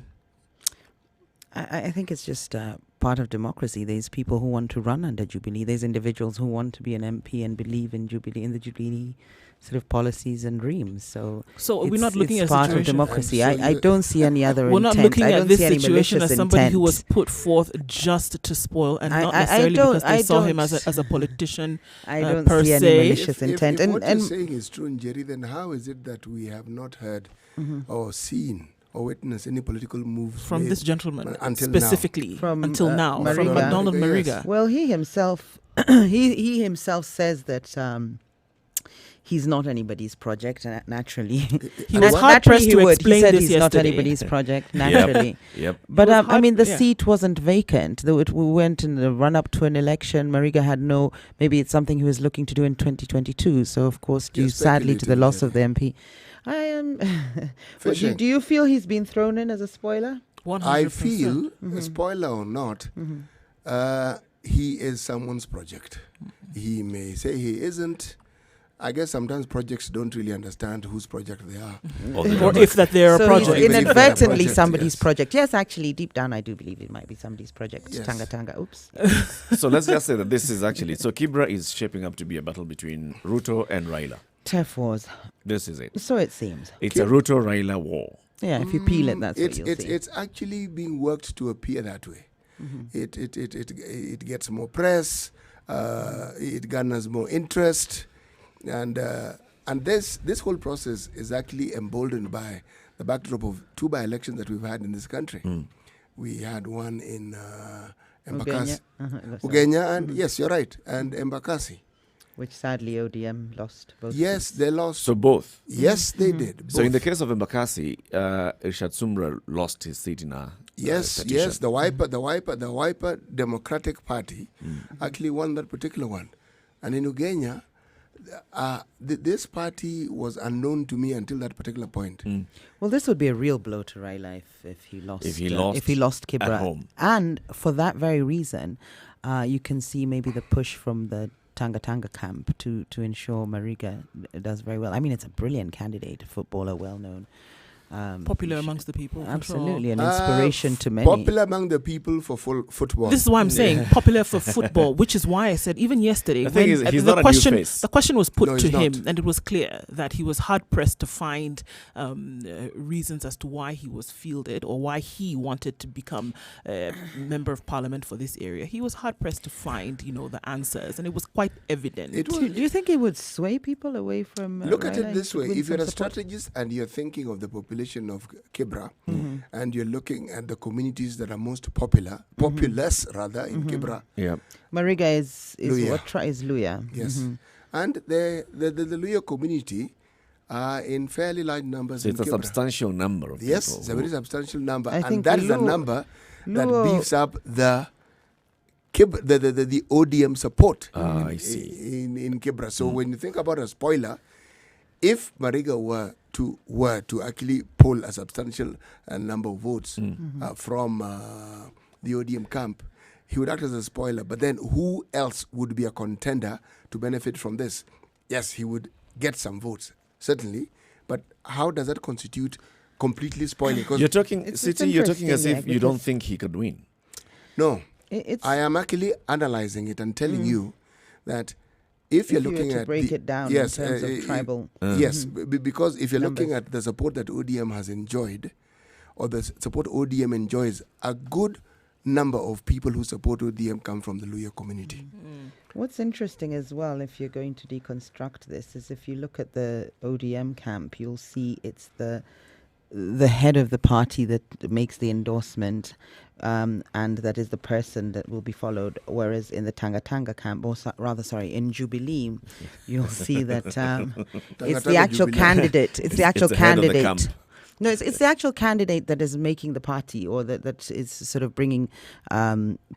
Speaker 3: I think it's just part of democracy. There's people who want to run under Jubilee. There's individuals who want to be an MP and believe in Jubilee, in the Jubilee sort of policies and dreams. So
Speaker 2: we're not looking at
Speaker 3: part
Speaker 2: situation.
Speaker 3: of democracy. I don't see any other
Speaker 2: We're
Speaker 3: intent.
Speaker 2: not looking at this
Speaker 3: situation
Speaker 2: situation as somebody
Speaker 3: intent.
Speaker 2: who was put forth just to spoil, and not necessarily because they saw him as a politician.
Speaker 3: I don't
Speaker 2: per
Speaker 3: see any
Speaker 2: se.
Speaker 3: malicious intent.
Speaker 4: If what you're saying is true, Njeri, then how is it that we have not heard or seen or witnessed any political moves
Speaker 2: from this gentleman
Speaker 4: until
Speaker 2: specifically
Speaker 3: From
Speaker 2: Mariga. From MacDonald Mariga?
Speaker 4: Yes.
Speaker 3: Well, he himself he himself says that he's not anybody's project, naturally.
Speaker 2: He was hard pressed to explain
Speaker 3: he said
Speaker 2: this
Speaker 3: he's
Speaker 2: yesterday.
Speaker 3: not anybody's project, naturally.
Speaker 1: Yep.
Speaker 3: But the
Speaker 2: yeah.
Speaker 3: seat wasn't vacant. Though we went in the run-up to an election. Mariga had maybe it's something he was looking to do in 2022. So, of course, due sadly to the loss of the MP. I am... do you feel he's been thrown in as a spoiler?
Speaker 2: 100%.
Speaker 4: I feel, spoiler or not, he is someone's project. He may say he isn't. I guess sometimes projects don't really understand whose project they are.
Speaker 2: Or if that they're a
Speaker 3: So
Speaker 2: project.
Speaker 3: he's inadvertently
Speaker 4: Project,
Speaker 3: somebody's
Speaker 4: yes.
Speaker 3: project. Yes, actually, deep down, I do believe it might be somebody's project.
Speaker 4: Yes.
Speaker 3: Tanga. Oops.
Speaker 1: So let's just say that this is actually... So Kibra is shaping up to be a battle between Ruto and Raila.
Speaker 3: Turf wars.
Speaker 1: This is it.
Speaker 3: So it seems.
Speaker 1: It's a Ruto-Raila war.
Speaker 3: Yeah, if you peel it, that's what you'll see.
Speaker 4: It's actually being worked to appear that way. it gets more press, it garners more interest, and this whole process is actually emboldened by the backdrop of 2 by-elections that we've had in this country. We had one in Embakasi, Ugenya, and yes, you're right, and Embakasi.
Speaker 3: Which sadly ODM lost both.
Speaker 4: Yes,
Speaker 3: seats.
Speaker 4: they lost.
Speaker 1: So both.
Speaker 4: Yes, they did.
Speaker 1: So in the
Speaker 4: both.
Speaker 1: case of Embakasi, Irshad Sumra lost his seat in a
Speaker 4: Yes,
Speaker 1: petition.
Speaker 4: yes, the Wiper Democratic Party actually won that particular one. And in Ugenya, this party was unknown to me until that particular point.
Speaker 3: Well, this would be a real blow to Raila if he lost.
Speaker 1: If he
Speaker 3: lost Kibra
Speaker 1: at home.
Speaker 3: And for that very reason, you can see maybe the push from the Tanga camp to ensure Mariga does very well. I mean, it's a brilliant candidate, a footballer, well known.
Speaker 2: Popular amongst the people. for
Speaker 3: Absolutely,
Speaker 2: sure.
Speaker 3: an inspiration to many.
Speaker 4: Popular among the people for football.
Speaker 2: This is why I'm saying popular for football, which is why I said even yesterday
Speaker 1: The thing
Speaker 2: when
Speaker 1: is, he's
Speaker 2: the
Speaker 1: not a new
Speaker 2: question
Speaker 1: face.
Speaker 2: the question was put
Speaker 4: No,
Speaker 2: to
Speaker 4: he's
Speaker 2: him,
Speaker 4: not.
Speaker 2: and it was clear that he was hard pressed to find reasons as to why he was fielded or why he wanted to become a member of parliament for this area. He was hard pressed to find, the answers, and it was quite evident.
Speaker 4: It was-
Speaker 3: Do you think it would sway people away from?
Speaker 4: Look at
Speaker 3: Raila
Speaker 4: it this
Speaker 3: and
Speaker 4: way.
Speaker 3: win
Speaker 4: If you're
Speaker 3: some
Speaker 4: a
Speaker 3: support?
Speaker 4: strategist and you're thinking of the population of Kibra, and you're looking at the communities that are most populous rather, in Kibra,
Speaker 1: Yeah.
Speaker 3: Mariga is
Speaker 4: Luya.
Speaker 3: what is Luya?
Speaker 4: yes. And the Luya community are in fairly large numbers
Speaker 1: So
Speaker 4: in
Speaker 1: it's a
Speaker 4: Kibra.
Speaker 1: substantial number of
Speaker 4: Yes,
Speaker 1: people.
Speaker 4: it's a very substantial number.
Speaker 3: I
Speaker 4: And
Speaker 3: think
Speaker 4: that is the
Speaker 3: Luo-
Speaker 4: number that
Speaker 3: Luo-
Speaker 4: beefs up the ODM support
Speaker 1: I see.
Speaker 4: in Kibra. So when you think about a spoiler, if Mariga were to actually poll a substantial number of votes from the ODM camp, he would act as a spoiler. But then who else would be a contender to benefit from this? Yes, he would get some votes, certainly. But how does that constitute completely spoiling? Because
Speaker 1: You're talking,
Speaker 3: It's
Speaker 1: City, you're talking as
Speaker 3: interesting,
Speaker 1: if you don't
Speaker 3: because-
Speaker 1: think he could win.
Speaker 4: no,
Speaker 3: It's
Speaker 4: I am actually analyzing it and telling you that if you're
Speaker 3: if you were
Speaker 4: looking
Speaker 3: to
Speaker 4: at
Speaker 3: break
Speaker 4: the-
Speaker 3: it down
Speaker 4: yes,
Speaker 3: in terms of tribal.
Speaker 4: yes, because if you're looking
Speaker 3: Numbers.
Speaker 4: at the support that ODM has enjoyed, or the support ODM enjoys, a good number of people who support ODM come from the Luya community.
Speaker 3: What's interesting as well, if you're going to deconstruct this, is if you look at the ODM camp, you'll see it's the head of the party that makes the endorsement, and that is the person that will be followed. Whereas in the Tanga camp, or in Jubilee, you'll see that it's the
Speaker 4: Tanga
Speaker 3: actual
Speaker 4: Jubilee.
Speaker 3: candidate. It's the actual
Speaker 1: the head of the
Speaker 3: candidate.
Speaker 1: camp.
Speaker 3: No, it's the actual candidate that is making the party, or that is sort of bringing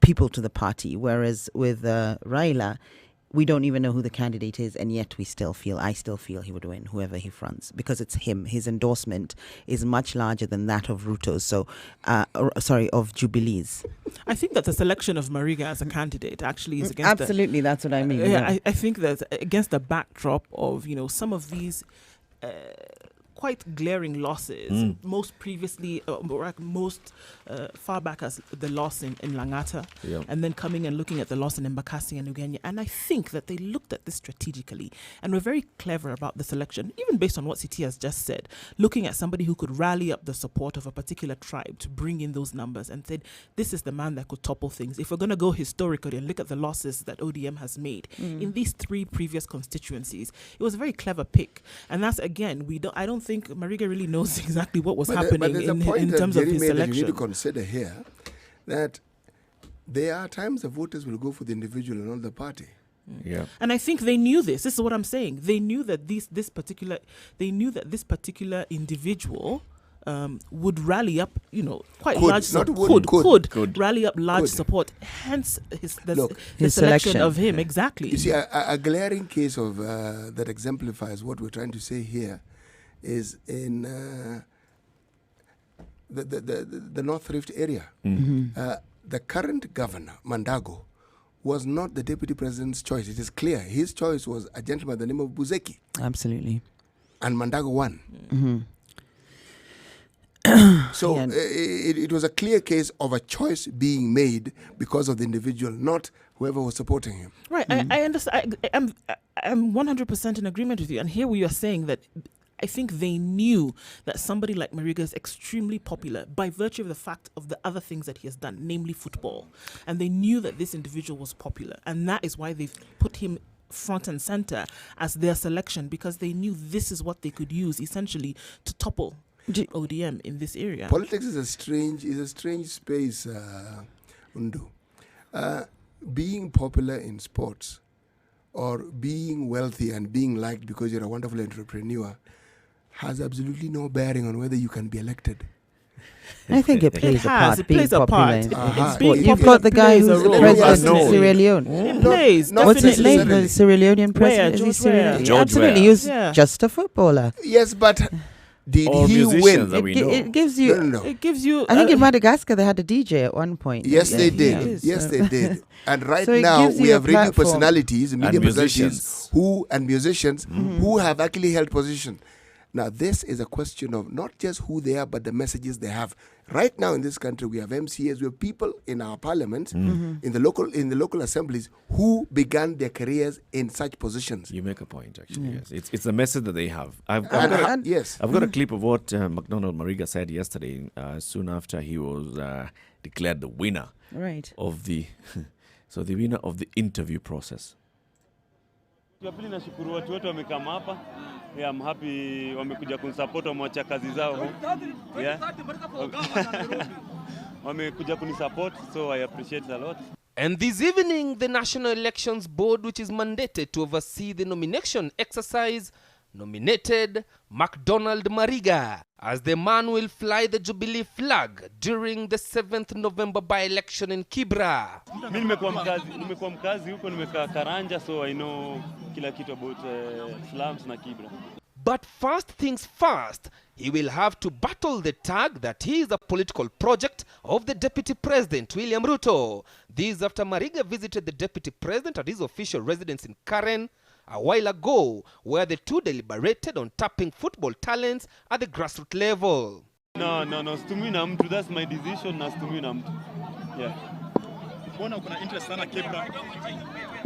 Speaker 3: people to the party. Whereas with Raila, we don't even know who the candidate is, and yet I still feel he would win, whoever he fronts, because it's him. His endorsement is much larger than that of Ruto's. So, of Jubilee's.
Speaker 2: I think that the selection of Mariga as a candidate actually is against
Speaker 3: Absolutely, that's what I mean.
Speaker 2: I think that against the backdrop of some of these quite glaring losses, most previously, most far back as the loss in Langata,
Speaker 1: Yeah.
Speaker 2: and then coming and looking at the loss in Embakasi and Ugenya. And I think that they looked at this strategically and were very clever about the selection, even based on what Siti has just said, looking at somebody who could rally up the support of a particular tribe to bring in those numbers and said, this is the man that could topple things. If we're going to go historically and look at the losses that ODM has made in these 3 previous constituencies, it was a very clever pick. And that's, again, I don't think Mariga really knows exactly what was happening
Speaker 4: but there's a
Speaker 2: in
Speaker 4: point that
Speaker 2: terms of
Speaker 4: Jerry
Speaker 2: his
Speaker 4: made that you
Speaker 2: selection.
Speaker 4: need to consider here, that there are times the voters will go for the individual and not the party.
Speaker 1: Yeah.
Speaker 2: And I think they knew this. This is what I'm saying. They knew that this particular individual would rally up, quite
Speaker 4: Could,
Speaker 2: large
Speaker 4: not
Speaker 2: support.
Speaker 4: would,
Speaker 2: Could rally up large
Speaker 4: Could.
Speaker 2: support. Hence the
Speaker 3: his
Speaker 2: selection
Speaker 3: selection.
Speaker 2: of him. Exactly.
Speaker 4: You see, a glaring case of that exemplifies what we're trying to say here is in the North Rift area. The current governor, Mandago, was not the deputy president's choice. It is clear. His choice was a gentleman by the name of Buzeki,
Speaker 3: Absolutely.
Speaker 4: and Mandago won. So
Speaker 3: Yeah.
Speaker 4: it was a clear case of a choice being made because of the individual, not whoever was supporting him.
Speaker 2: Right. I understand. I'm 100% in agreement with you. And here we are saying that I think they knew that somebody like Mariga is extremely popular by virtue of the fact of the other things that he has done, namely football. And they knew that this individual was popular. And that is why they've put him front and center as their selection, because they knew this is what they could use essentially to topple ODM in this area.
Speaker 4: Politics is a strange space, Undu. Being popular in sports or being wealthy and being liked because you're a wonderful entrepreneur has absolutely no bearing on whether you can be elected.
Speaker 3: I think it plays a part.
Speaker 2: It plays a part.
Speaker 3: In
Speaker 2: It's
Speaker 3: sport.
Speaker 2: being
Speaker 3: You've
Speaker 2: popular
Speaker 3: got the guy
Speaker 2: plays a
Speaker 3: who's the
Speaker 2: role.
Speaker 3: president of
Speaker 1: Yes,
Speaker 3: Sierra Leone.
Speaker 2: It plays.
Speaker 4: not
Speaker 3: What's his name?
Speaker 4: necessarily.
Speaker 3: The Sierra Leonean president? Is he
Speaker 2: George
Speaker 3: Sierra
Speaker 2: Weah.
Speaker 3: Leone?
Speaker 1: George
Speaker 3: Absolutely.
Speaker 1: Weah.
Speaker 3: He was
Speaker 2: Yeah.
Speaker 3: just a footballer.
Speaker 4: Yes, but did
Speaker 1: Or
Speaker 4: he
Speaker 1: musicians
Speaker 4: win?
Speaker 1: that we know.
Speaker 3: It gives you.
Speaker 4: No.
Speaker 2: It gives you.
Speaker 3: I think in Madagascar they had a DJ at one point.
Speaker 4: Yes, they
Speaker 3: Yeah,
Speaker 4: did.
Speaker 3: it is.
Speaker 4: Yes, they did. And right
Speaker 3: So it
Speaker 4: now
Speaker 3: gives
Speaker 4: we
Speaker 3: you a
Speaker 4: have radio
Speaker 3: platform.
Speaker 4: personalities, media
Speaker 1: And
Speaker 4: personalities
Speaker 1: musicians.
Speaker 4: who have actually held position. Now, this is a question of not just who they are, but the messages they have. Right now in this country, we have MCAs, we have people in our parliament, in the local assemblies, who began their careers in such positions.
Speaker 1: You make a point, actually. Yes, it's the message that they have. I've
Speaker 4: Yes.
Speaker 1: got a clip of what McDonald Mariga said yesterday, soon after he was declared the winner
Speaker 3: Right.
Speaker 1: of the the winner of the interview process.
Speaker 8: Ya pili nashukuru watu wote wamekama hapa. Yeah, I'm happy wamekuja kunisupport, wameacha kazi zao. Yeah. Wamekuja kunisupport, so I appreciate it a lot.
Speaker 9: And this evening, the National Elections Board, which is mandated to oversee the nomination exercise, nominated McDonald Mariga as the man will fly the Jubilee flag during the 7th November by-election in Kibra.
Speaker 8: Mimi nimekuwa mkazi huko, nimekaa Karanja, so I know kila kitu about slums na Kibra.
Speaker 9: But first things first, he will have to battle the tag that he is a political project of the Deputy President, William Ruto. This after Mariga visited the Deputy President at his official residence in Karen a while ago, where the two deliberated on tapping football talents at the grassroots level.
Speaker 8: No, situmii na mtu. That's my decision, na situmii na mtu. Yeah.
Speaker 10: Mbona uko na interest sana Kibra?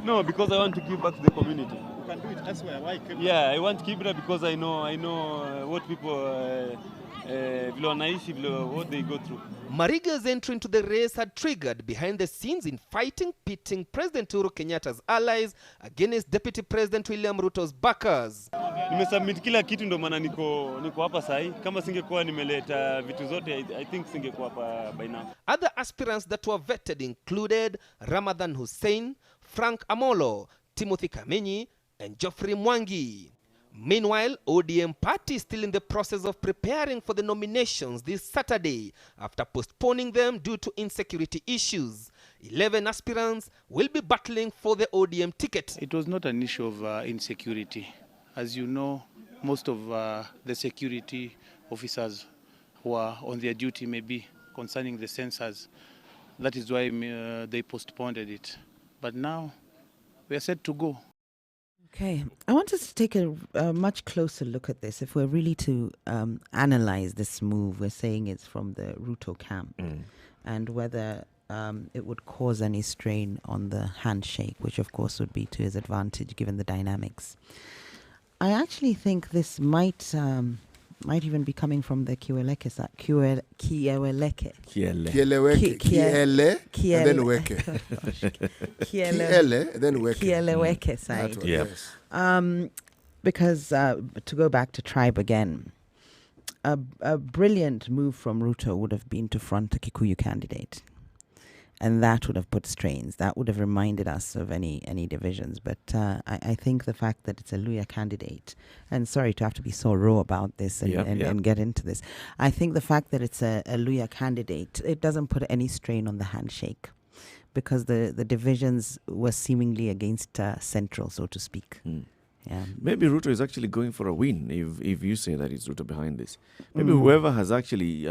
Speaker 8: No, because I want to give back to the community.
Speaker 10: You can do it elsewhere. Why Kibra?
Speaker 8: Yeah, I want Kibra because I know what people vile wanaishi, what they go through.
Speaker 9: Mariga's entry into the race had triggered behind the scenes in fighting, pitting President Uhuru Kenyatta's allies against Deputy President William Ruto's backers.
Speaker 8: Nimesubmit kila kitu, ndo maana niko hapa sahi. Kama singekuwa nimeleta vitu zote, I think singekuwa hapa by now.
Speaker 9: Other aspirants that were vetted included Ramadan Hussein, Frank Amolo, Timothy Kamenyi, and Geoffrey Mwangi. Meanwhile, ODM party is still in the process of preparing for the nominations this Saturday after postponing them due to insecurity issues. 11 aspirants will be battling for the ODM ticket.
Speaker 10: It was not an issue of insecurity. As you know, most of the security officers who are on their duty may be concerning the censors. That is why they postponed it. But now we are set to go.
Speaker 3: Okay, I want us to take a much closer look at this. If we're really to analyze this move, we're saying it's from the Ruto camp, and whether it would cause any strain on the handshake, which of course would be to his advantage given the dynamics. I actually think this might even be coming from the Kieleweke side. Kieleweke,
Speaker 4: and then Weke. Kiele, and then Weke.
Speaker 3: Kieleweke side.
Speaker 4: Yes.
Speaker 3: Because to go back to Tribe again, a brilliant move from Ruto would have been to front a Kikuyu candidate. And that would have put strains. That would have reminded us of any divisions. But I think the fact that it's a Luhya candidate, and sorry to have to be so raw about this and get into this, I think the fact that it's a Luhya candidate, it doesn't put any strain on the handshake, because the divisions were seemingly against Central, so to speak. Yeah.
Speaker 1: Maybe Ruto is actually going for a win if you say that it's Ruto behind this. Maybe whoever has actually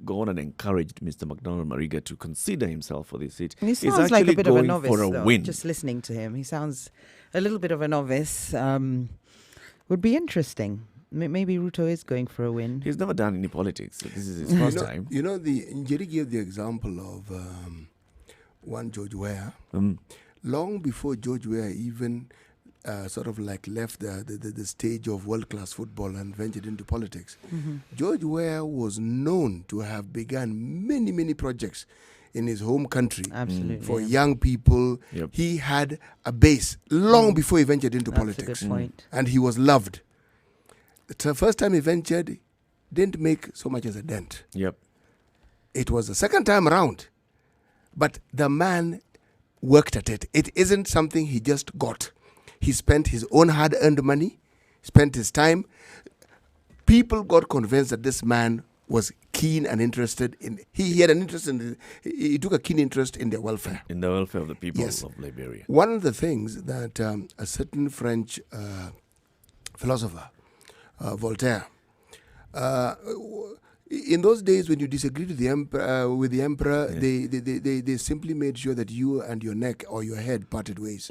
Speaker 1: gone and encouraged Mr. McDonald Mariga to consider himself for this seat
Speaker 3: He
Speaker 1: is
Speaker 3: sounds
Speaker 1: actually
Speaker 3: like a bit of a
Speaker 1: going
Speaker 3: novice,
Speaker 1: for a
Speaker 3: though,
Speaker 1: win.
Speaker 3: just listening to him. He sounds a little bit of a novice. Would be interesting. Maybe Ruto is going for a win.
Speaker 1: He's never done any politics. So this is his first time.
Speaker 4: You know, Njeri gave the example of one George Weah. Long before George Weah even sort of like left the stage of world-class football and ventured into politics, George Weah was known to have begun many projects in his home country for young people.
Speaker 1: Yep.
Speaker 4: He had a base long before he ventured into
Speaker 3: That's
Speaker 4: politics.
Speaker 3: a good point.
Speaker 4: And he was loved. The first time he ventured, didn't make so much as a dent.
Speaker 1: Yep.
Speaker 4: It was the second time around. But the man worked at it. It isn't something he just got. He spent his own hard-earned money, spent his time. People got convinced that this man was keen and interested in. He had an interest in. He took a keen interest in their welfare.
Speaker 1: In the welfare of the people
Speaker 4: Yes.
Speaker 1: of Liberia.
Speaker 4: One of the things that a certain French philosopher, Voltaire, in those days when you disagreed with the emperor, they simply made sure that you and your neck or your head parted ways.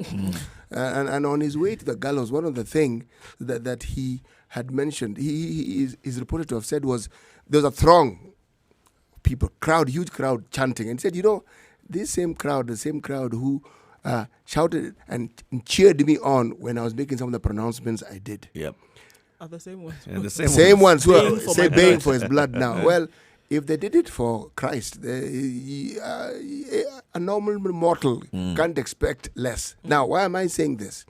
Speaker 4: And on his way to the gallows, one of the things that he had mentioned, he is reported to have said was, there was a throng, people, huge crowd chanting, and he said, this same crowd, the same crowd who shouted and cheered me on when I was making some of the pronouncements I did.
Speaker 1: Yep.
Speaker 2: Are the same ones.
Speaker 1: And the
Speaker 4: Same ones who
Speaker 2: Baying
Speaker 4: are
Speaker 2: for
Speaker 4: say
Speaker 2: my
Speaker 4: baying
Speaker 2: blood.
Speaker 4: for his blood now. Well, if they did it for Christ, a normal mortal can't expect less. Now, why am I saying this?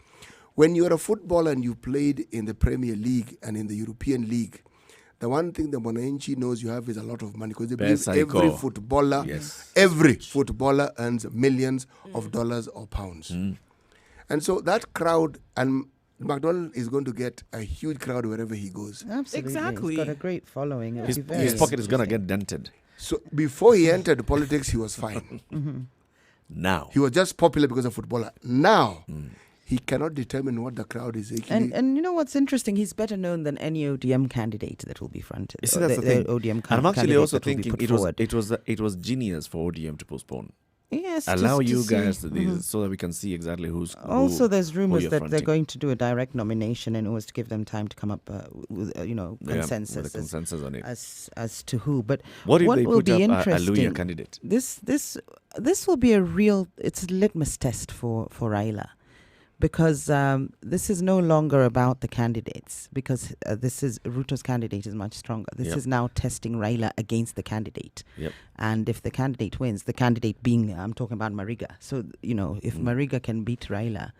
Speaker 4: When you're a footballer and you played in the Premier League and in the European League, the one thing the Monanchi knows you have is a lot of money, because they believe every footballer, earns millions of dollars or pounds. And so that crowd, and McDonald is going to get a huge crowd wherever he goes.
Speaker 3: Absolutely.
Speaker 2: Exactly.
Speaker 3: He's got a great following. It would
Speaker 1: His,
Speaker 3: be very
Speaker 1: his pocket is going to
Speaker 3: interesting.
Speaker 1: get dented.
Speaker 4: So before he entered politics, he was fine.
Speaker 1: Now.
Speaker 4: He was just popular because of footballer. Now, he cannot determine what the crowd is actually.
Speaker 3: And you know what's interesting? He's better known than any ODM candidate that will be fronted.
Speaker 1: You see, that's the thing.
Speaker 3: ODM
Speaker 1: And I'm actually
Speaker 3: candidate
Speaker 1: also
Speaker 3: that will be
Speaker 1: thinking
Speaker 3: put
Speaker 1: it was genius for ODM to postpone.
Speaker 3: Yes,
Speaker 1: Allow
Speaker 3: just to
Speaker 1: you
Speaker 3: see.
Speaker 1: guys to do this so that we can see exactly who's.
Speaker 3: Also, there's
Speaker 1: who
Speaker 3: rumors
Speaker 1: you're
Speaker 3: that they're
Speaker 1: fronting.
Speaker 3: going to do a direct nomination, and it was to give them time to come up with consensus,
Speaker 1: with a consensus on it.
Speaker 3: as to who. But
Speaker 1: What if they
Speaker 3: will
Speaker 1: put
Speaker 3: be
Speaker 1: up a
Speaker 3: interesting?
Speaker 1: Luya candidate?
Speaker 3: This will be a litmus test for Raila, because this is no longer about the candidates, because Ruto's candidate is much stronger. This is now testing Raila against the candidate.
Speaker 1: Yep.
Speaker 3: And if the candidate wins, the candidate being, I'm talking about Mariga. So, if Mariga can beat Raila.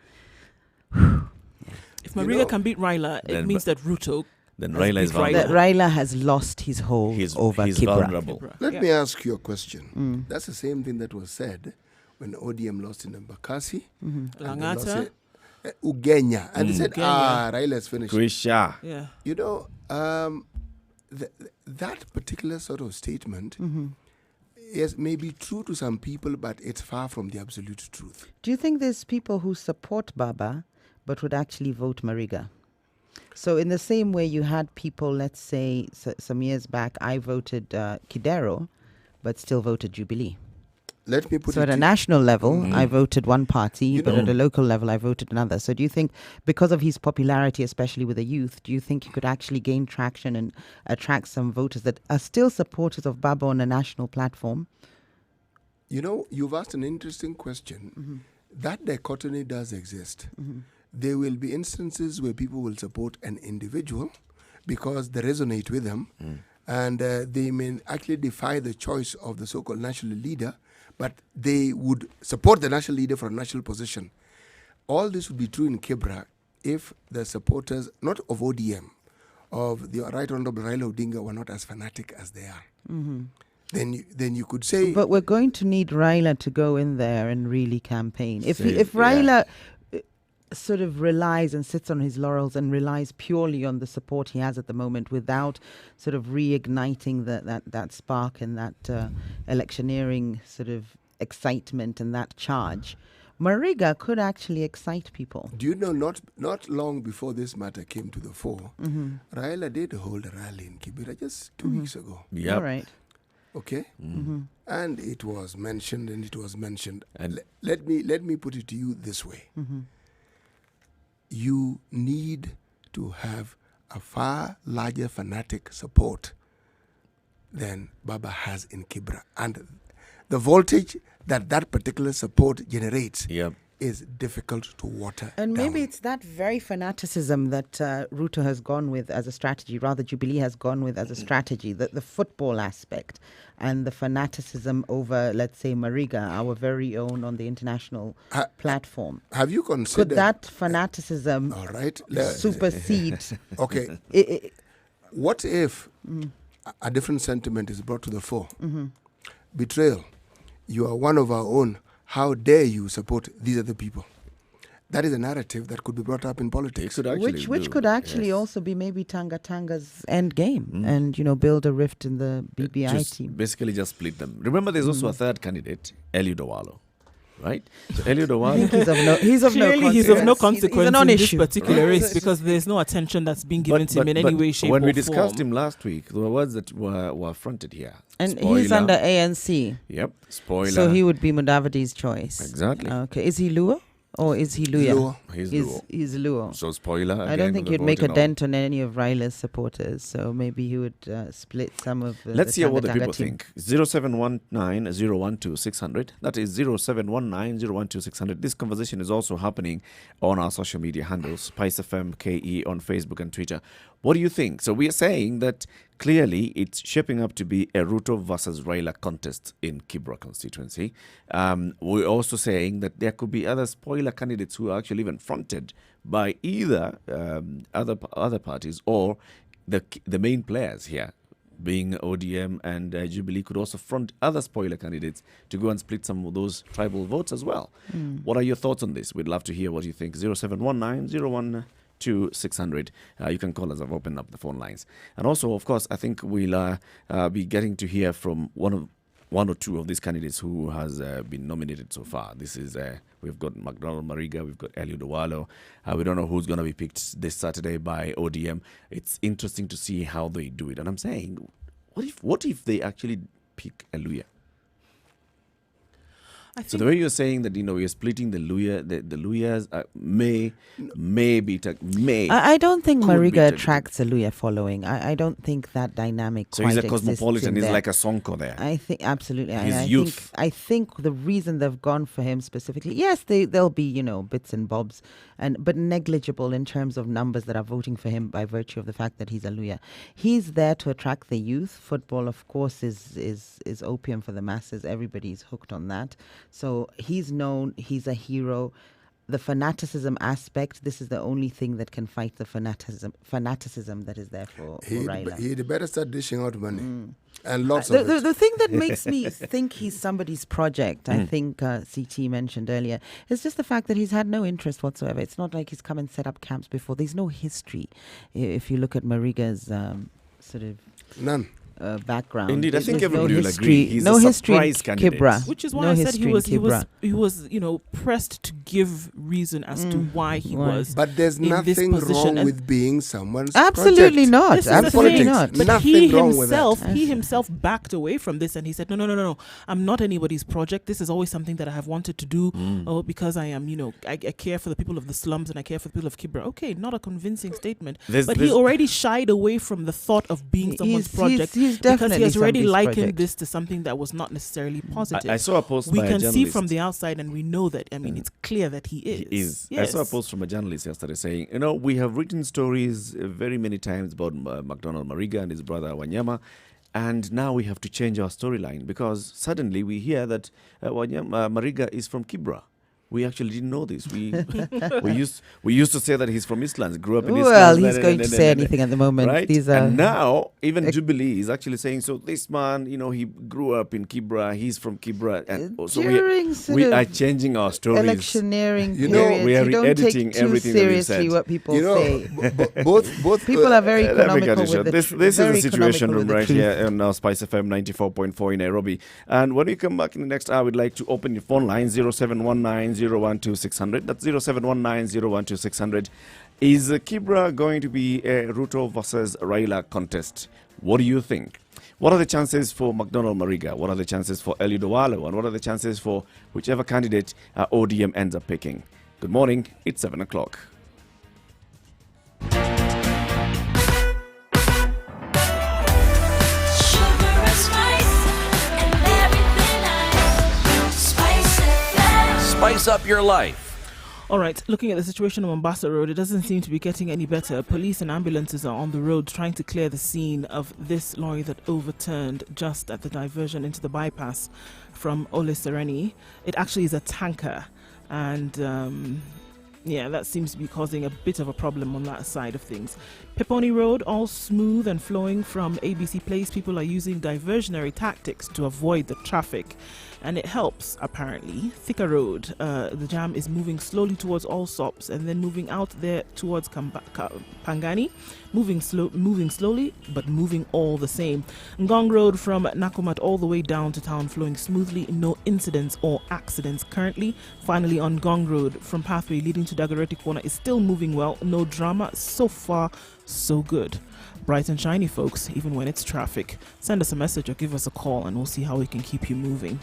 Speaker 2: If Mariga can beat Raila, it means that Ruto.
Speaker 1: Then
Speaker 2: has
Speaker 1: Raila is
Speaker 2: beat
Speaker 1: vulnerable.
Speaker 3: That Raila has lost his hold over
Speaker 1: he's
Speaker 3: Kibra.
Speaker 1: vulnerable.
Speaker 4: Let me ask you a question. That's the same thing that was said when ODM lost in Embakasi. And they lost
Speaker 2: Langata.
Speaker 4: Ugenya. And they said,
Speaker 2: Ugenya.
Speaker 4: Raila's finished.
Speaker 1: Grisha.
Speaker 2: Yeah.
Speaker 4: That particular sort of statement may be true to some people, but it's far from the absolute truth.
Speaker 3: Do you think there's people who support Baba but would actually vote Mariga? So in the same way you had people, let's say some years back, I voted Kidero, but still voted Jubilee.
Speaker 4: Let me put
Speaker 3: So
Speaker 4: it
Speaker 3: at a national level, I voted one party,
Speaker 4: You
Speaker 3: but
Speaker 4: know-
Speaker 3: at a local level, I voted another. So do you think, because of his popularity, especially with the youth, do you think he could actually gain traction and attract some voters that are still supporters of Baba on a national platform?
Speaker 4: You've asked an interesting question. That dichotomy does exist. There will be instances where people will support an individual because they resonate with them, and they may actually defy the choice of the so-called national leader, but they would support the national leader for a national position. All this would be true in Kibra if the supporters, not of ODM, of the Right Honorable Raila Odinga, were not as fanatic as they are. Then you could say...
Speaker 3: But we're going to need Raila to go in there and really campaign. If
Speaker 1: Say,
Speaker 3: Raila sort of relies and sits on his laurels and relies purely on the support he has at the moment without sort of reigniting that spark and that electioneering sort of excitement and that charge, Mariga could actually excite people.
Speaker 4: Do you know, not long before this matter came to the fore, Raila did hold a rally in Kibera just 2 weeks ago.
Speaker 1: Yep.
Speaker 3: All right.
Speaker 4: Okay? And it was mentioned and it was mentioned.
Speaker 1: And
Speaker 4: Let me put it to you this way. You need to have a far larger fanatic support than Baba has in Kibra. And the voltage that particular support generates
Speaker 1: Yep.
Speaker 4: is difficult to water
Speaker 3: And
Speaker 4: down.
Speaker 3: maybe it's that very fanaticism that Ruto has gone with as a strategy, rather Jubilee has gone with as a strategy, the football aspect and the fanaticism over, let's say, Mariga, our very own on the international platform.
Speaker 4: Have you considered...
Speaker 3: Could that fanaticism
Speaker 4: all right,
Speaker 3: supersede?
Speaker 4: Okay. What if a different sentiment is brought to the fore? Betrayal. You are one of our own. How dare you support these other people? That is a narrative that could be brought up in politics.
Speaker 3: Which could actually also be maybe Tanga's end game and, build a rift in the BBI team.
Speaker 1: Basically just split them. Remember, there's also a third candidate, Eliud Owalo. Right? So Eliud Owalo...
Speaker 2: He's of no consequence
Speaker 3: he's a
Speaker 2: in
Speaker 3: non-issue.
Speaker 2: this particular race because there's no attention that's being given to him in any way, shape, or form.
Speaker 1: When we discussed him last week, there were words that were fronted here.
Speaker 3: And
Speaker 1: Spoiler.
Speaker 3: he's under ANC.
Speaker 1: Yep. Spoiler.
Speaker 3: So he would be Mudavadi's choice.
Speaker 1: Exactly.
Speaker 3: Okay. Is he Luo or is he Luya?
Speaker 4: Luo.
Speaker 3: He's Luo.
Speaker 1: So spoiler.
Speaker 3: I don't think he'd make a dent on any of Raila's supporters. So maybe he would split some of the
Speaker 1: Let's hear what the
Speaker 3: Tanga
Speaker 1: people
Speaker 3: team.
Speaker 1: think. 0719-012-600. That is 0719-012-600. This conversation is also happening on our social media handles, Spice FM KE on Facebook and Twitter. What do you think? So we are saying that clearly it's shaping up to be a Ruto versus Raila contest in Kibra constituency. We're also saying that there could be other spoiler candidates who are actually even fronted by either other parties or the main players here, being ODM and Jubilee, could also front other spoiler candidates to go and split some of those tribal votes as well. What are your thoughts on this? We'd love to hear what you think. 0719-012-600. You can call us. I've opened up the phone lines. And also, of course, I think we'll be getting to hear from one or two of these candidates who has been nominated so far. This is we've got McDonald Mariga, we've got Eliud Owalo. We don't know who's going to be picked this Saturday by ODM. It's interesting to see how they do it. And I'm saying, what if they actually pick a Luya? So the way you're saying that, we're splitting the Luya, the Luyas may be...
Speaker 3: I don't think Mariga attracts a Luya following. I don't think that dynamic
Speaker 1: So
Speaker 3: quite
Speaker 1: he's a cosmopolitan. He's
Speaker 3: there.
Speaker 1: like a Sonko there.
Speaker 3: I think, absolutely.
Speaker 1: His youth.
Speaker 3: I think the reason they've gone for him specifically, yes, there'll be, bits and bobs, but negligible in terms of numbers that are voting for him by virtue of the fact that he's a Luya. He's there to attract the youth. Football, of course, is opium for the masses. Everybody's hooked on that. So he's known, he's a hero. The fanaticism aspect, this is the only thing that can fight the fanaticism that is there for Raila.
Speaker 4: He'd better start dishing out money. And lots of it.
Speaker 3: The thing that makes me think he's somebody's project, I think CT mentioned earlier, is just the fact that he's had no interest whatsoever. It's not like he's come and set up camps before. There's no history. If you look at Mariga's sort of...
Speaker 4: None.
Speaker 3: Background.
Speaker 1: Indeed, I think
Speaker 3: There's
Speaker 1: everybody
Speaker 3: no
Speaker 1: will
Speaker 3: history,
Speaker 1: agree. He's
Speaker 3: no
Speaker 1: a
Speaker 3: history in
Speaker 1: surprise candidate.
Speaker 3: Kibra.
Speaker 2: Which is why
Speaker 3: no
Speaker 2: I said he was pressed to give reason as to why he was.
Speaker 4: But there's
Speaker 2: in
Speaker 4: nothing
Speaker 2: this position.
Speaker 4: wrong with being someone's
Speaker 3: Absolutely
Speaker 4: project.
Speaker 3: not.
Speaker 2: This is
Speaker 3: Absolutely
Speaker 2: the thing.
Speaker 3: not.
Speaker 2: But
Speaker 4: Nothing wrong with that.
Speaker 2: he himself backed away from this and he said, no. I'm not anybody's project. This is always something that I have wanted to do because I am, I care for the people of the slums and I care for the people of Kibra. Okay, not a convincing statement. But he already shied away from the thought of being someone's project
Speaker 3: he's
Speaker 2: because he has already
Speaker 3: somebody's
Speaker 2: likened
Speaker 3: project.
Speaker 2: this to something that was not necessarily positive.
Speaker 1: I saw a post
Speaker 2: we
Speaker 1: by a
Speaker 2: can see
Speaker 1: journalist.
Speaker 2: from the outside and we know that, it's clear that he is.
Speaker 1: He is.
Speaker 2: Yes.
Speaker 1: I saw a post from a journalist yesterday saying, we have written stories very many times about McDonald Mariga and his brother Wanyama, and now we have to change our storyline because suddenly we hear that Mariga is from Kibra. We actually didn't know this. We used to say that he's from Eastlands, grew up in Eastlands.
Speaker 3: Well, he's going to say anything at the moment.
Speaker 1: Right?
Speaker 3: These are
Speaker 1: and now, even Jubilee is actually saying, so this man, he grew up in Kibra, he's from Kibra. And so we are changing our stories.
Speaker 3: Electioneering
Speaker 4: periods.
Speaker 1: We are
Speaker 3: you don't
Speaker 1: editing
Speaker 3: take too
Speaker 1: everything that we
Speaker 3: seriously
Speaker 1: said.
Speaker 3: what people say.
Speaker 4: both
Speaker 3: People are very economical with the
Speaker 1: This is the Situation Room right here on our Spice FM 94.4 in Nairobi. And when we come back in the next hour, we'd like to open your phone line 0719-012-600. That's 0719-012-600. Is Kibra going to be a Ruto versus Raila contest? What do you think? What are the chances for McDonald Mariga? What are the chances for Eliud Owalo? And what are the chances for whichever candidate ODM ends up picking? Good morning. It's 7 o'clock.
Speaker 7: Spice up your life
Speaker 2: All right, looking at the situation on Mombasa Road, it doesn't seem to be getting any better. Police and ambulances are on the road trying to clear the scene of this lorry that overturned just at the diversion into the bypass from Ole Sereni. It actually is a tanker, and that seems to be causing a bit of a problem on that side of things. Peponi Road, all smooth and flowing from ABC Place. People are using diversionary tactics to avoid the traffic, and it helps, apparently. Thika Road, the jam is moving slowly towards Allsops and then moving out there towards Pangani. Moving slowly, but moving all the same. Ngong Road from Nakumat all the way down to town, flowing smoothly. No incidents or accidents currently. Finally, on Ngong Road from pathway leading to Dagoretti Corner is still moving well. No drama. So far, so good. Bright and shiny, folks, even when it's traffic. Send us a message or give us a call and we'll see how we can keep you moving.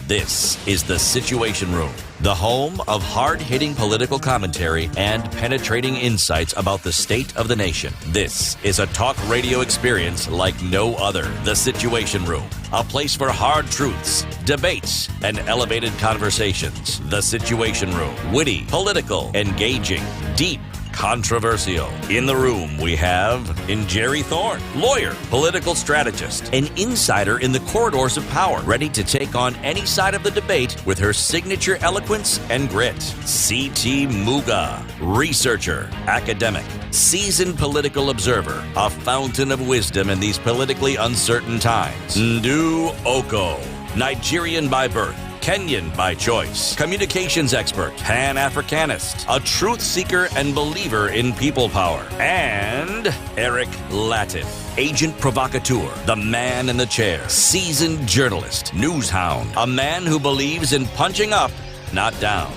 Speaker 7: This is The Situation Room, the home of hard-hitting political commentary and penetrating insights about the state of the nation. This is a talk radio experience like no other. The Situation Room, a place for hard truths, debates, and elevated conversations. The Situation Room, witty, political, engaging, deep, controversial. In the room, we have Jerry Thorne, lawyer, political strategist, an insider in the corridors of power, ready to take on any side of the debate with her signature eloquence and grit. C.T. Muga, researcher, academic, seasoned political observer, a fountain of wisdom in these politically uncertain times. Ndu Oko, Nigerian by birth, Kenyan by choice, communications expert, Pan-Africanist, a truth seeker and believer in people power, and Eric Latif, agent provocateur, the man in the chair, seasoned journalist, news hound, a man who believes in punching up, not down.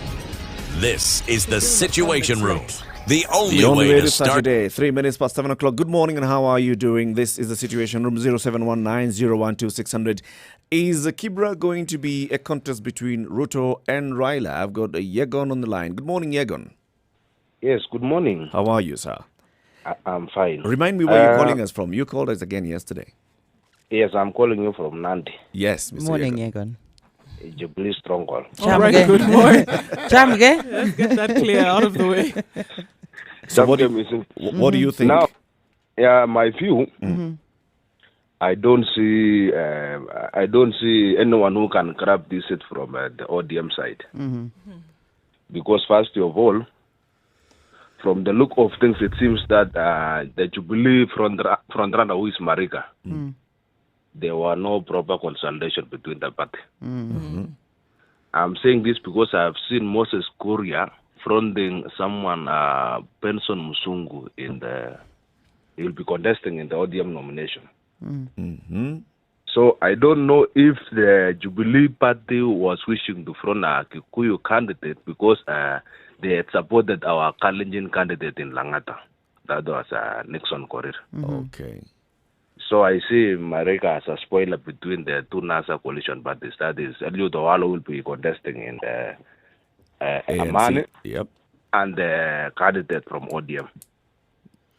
Speaker 7: This is The Situation Room. The only way to start
Speaker 1: your day. 3 minutes past 7 o'clock. Good morning, and how are you doing? This is The Situation Room. 0719-012-600. Is Kibra going to be a contest between Ruto and Raila? I've got Yegon on the line. Good morning, Yegon.
Speaker 11: Yes, good morning.
Speaker 1: How are you, sir?
Speaker 11: I'm fine.
Speaker 1: Remind me where you're calling us from. You called us again yesterday.
Speaker 11: Yes, I'm calling you from Nandi.
Speaker 1: Yes, Mr.
Speaker 3: Morning, Yegon.
Speaker 11: Jubilee Stronghold.
Speaker 2: All right, good morning.
Speaker 3: Chamge.
Speaker 2: Let's get that clear out of the way.
Speaker 1: So what do you think?
Speaker 11: Now, my view, I don't see anyone who can grab this seat from the ODM side. Because first of all, from the look of things, it seems that the Jubilee frontrunner, who is Mariga, there were no proper consultation between the party. I'm saying this because I have seen Moses Kuria fronting someone, Benson Musungu, he will be contesting in the ODM nomination. So I don't know if the Jubilee party was wishing to front a Kikuyu candidate because they had supported our Kalenjin candidate in Langata. That was Nixon Korir.
Speaker 1: Okay.
Speaker 11: So I see Marika as a spoiler between the two NASA coalition parties. That is, Eliud Owalo will be contesting in the Amani and the candidate from ODM.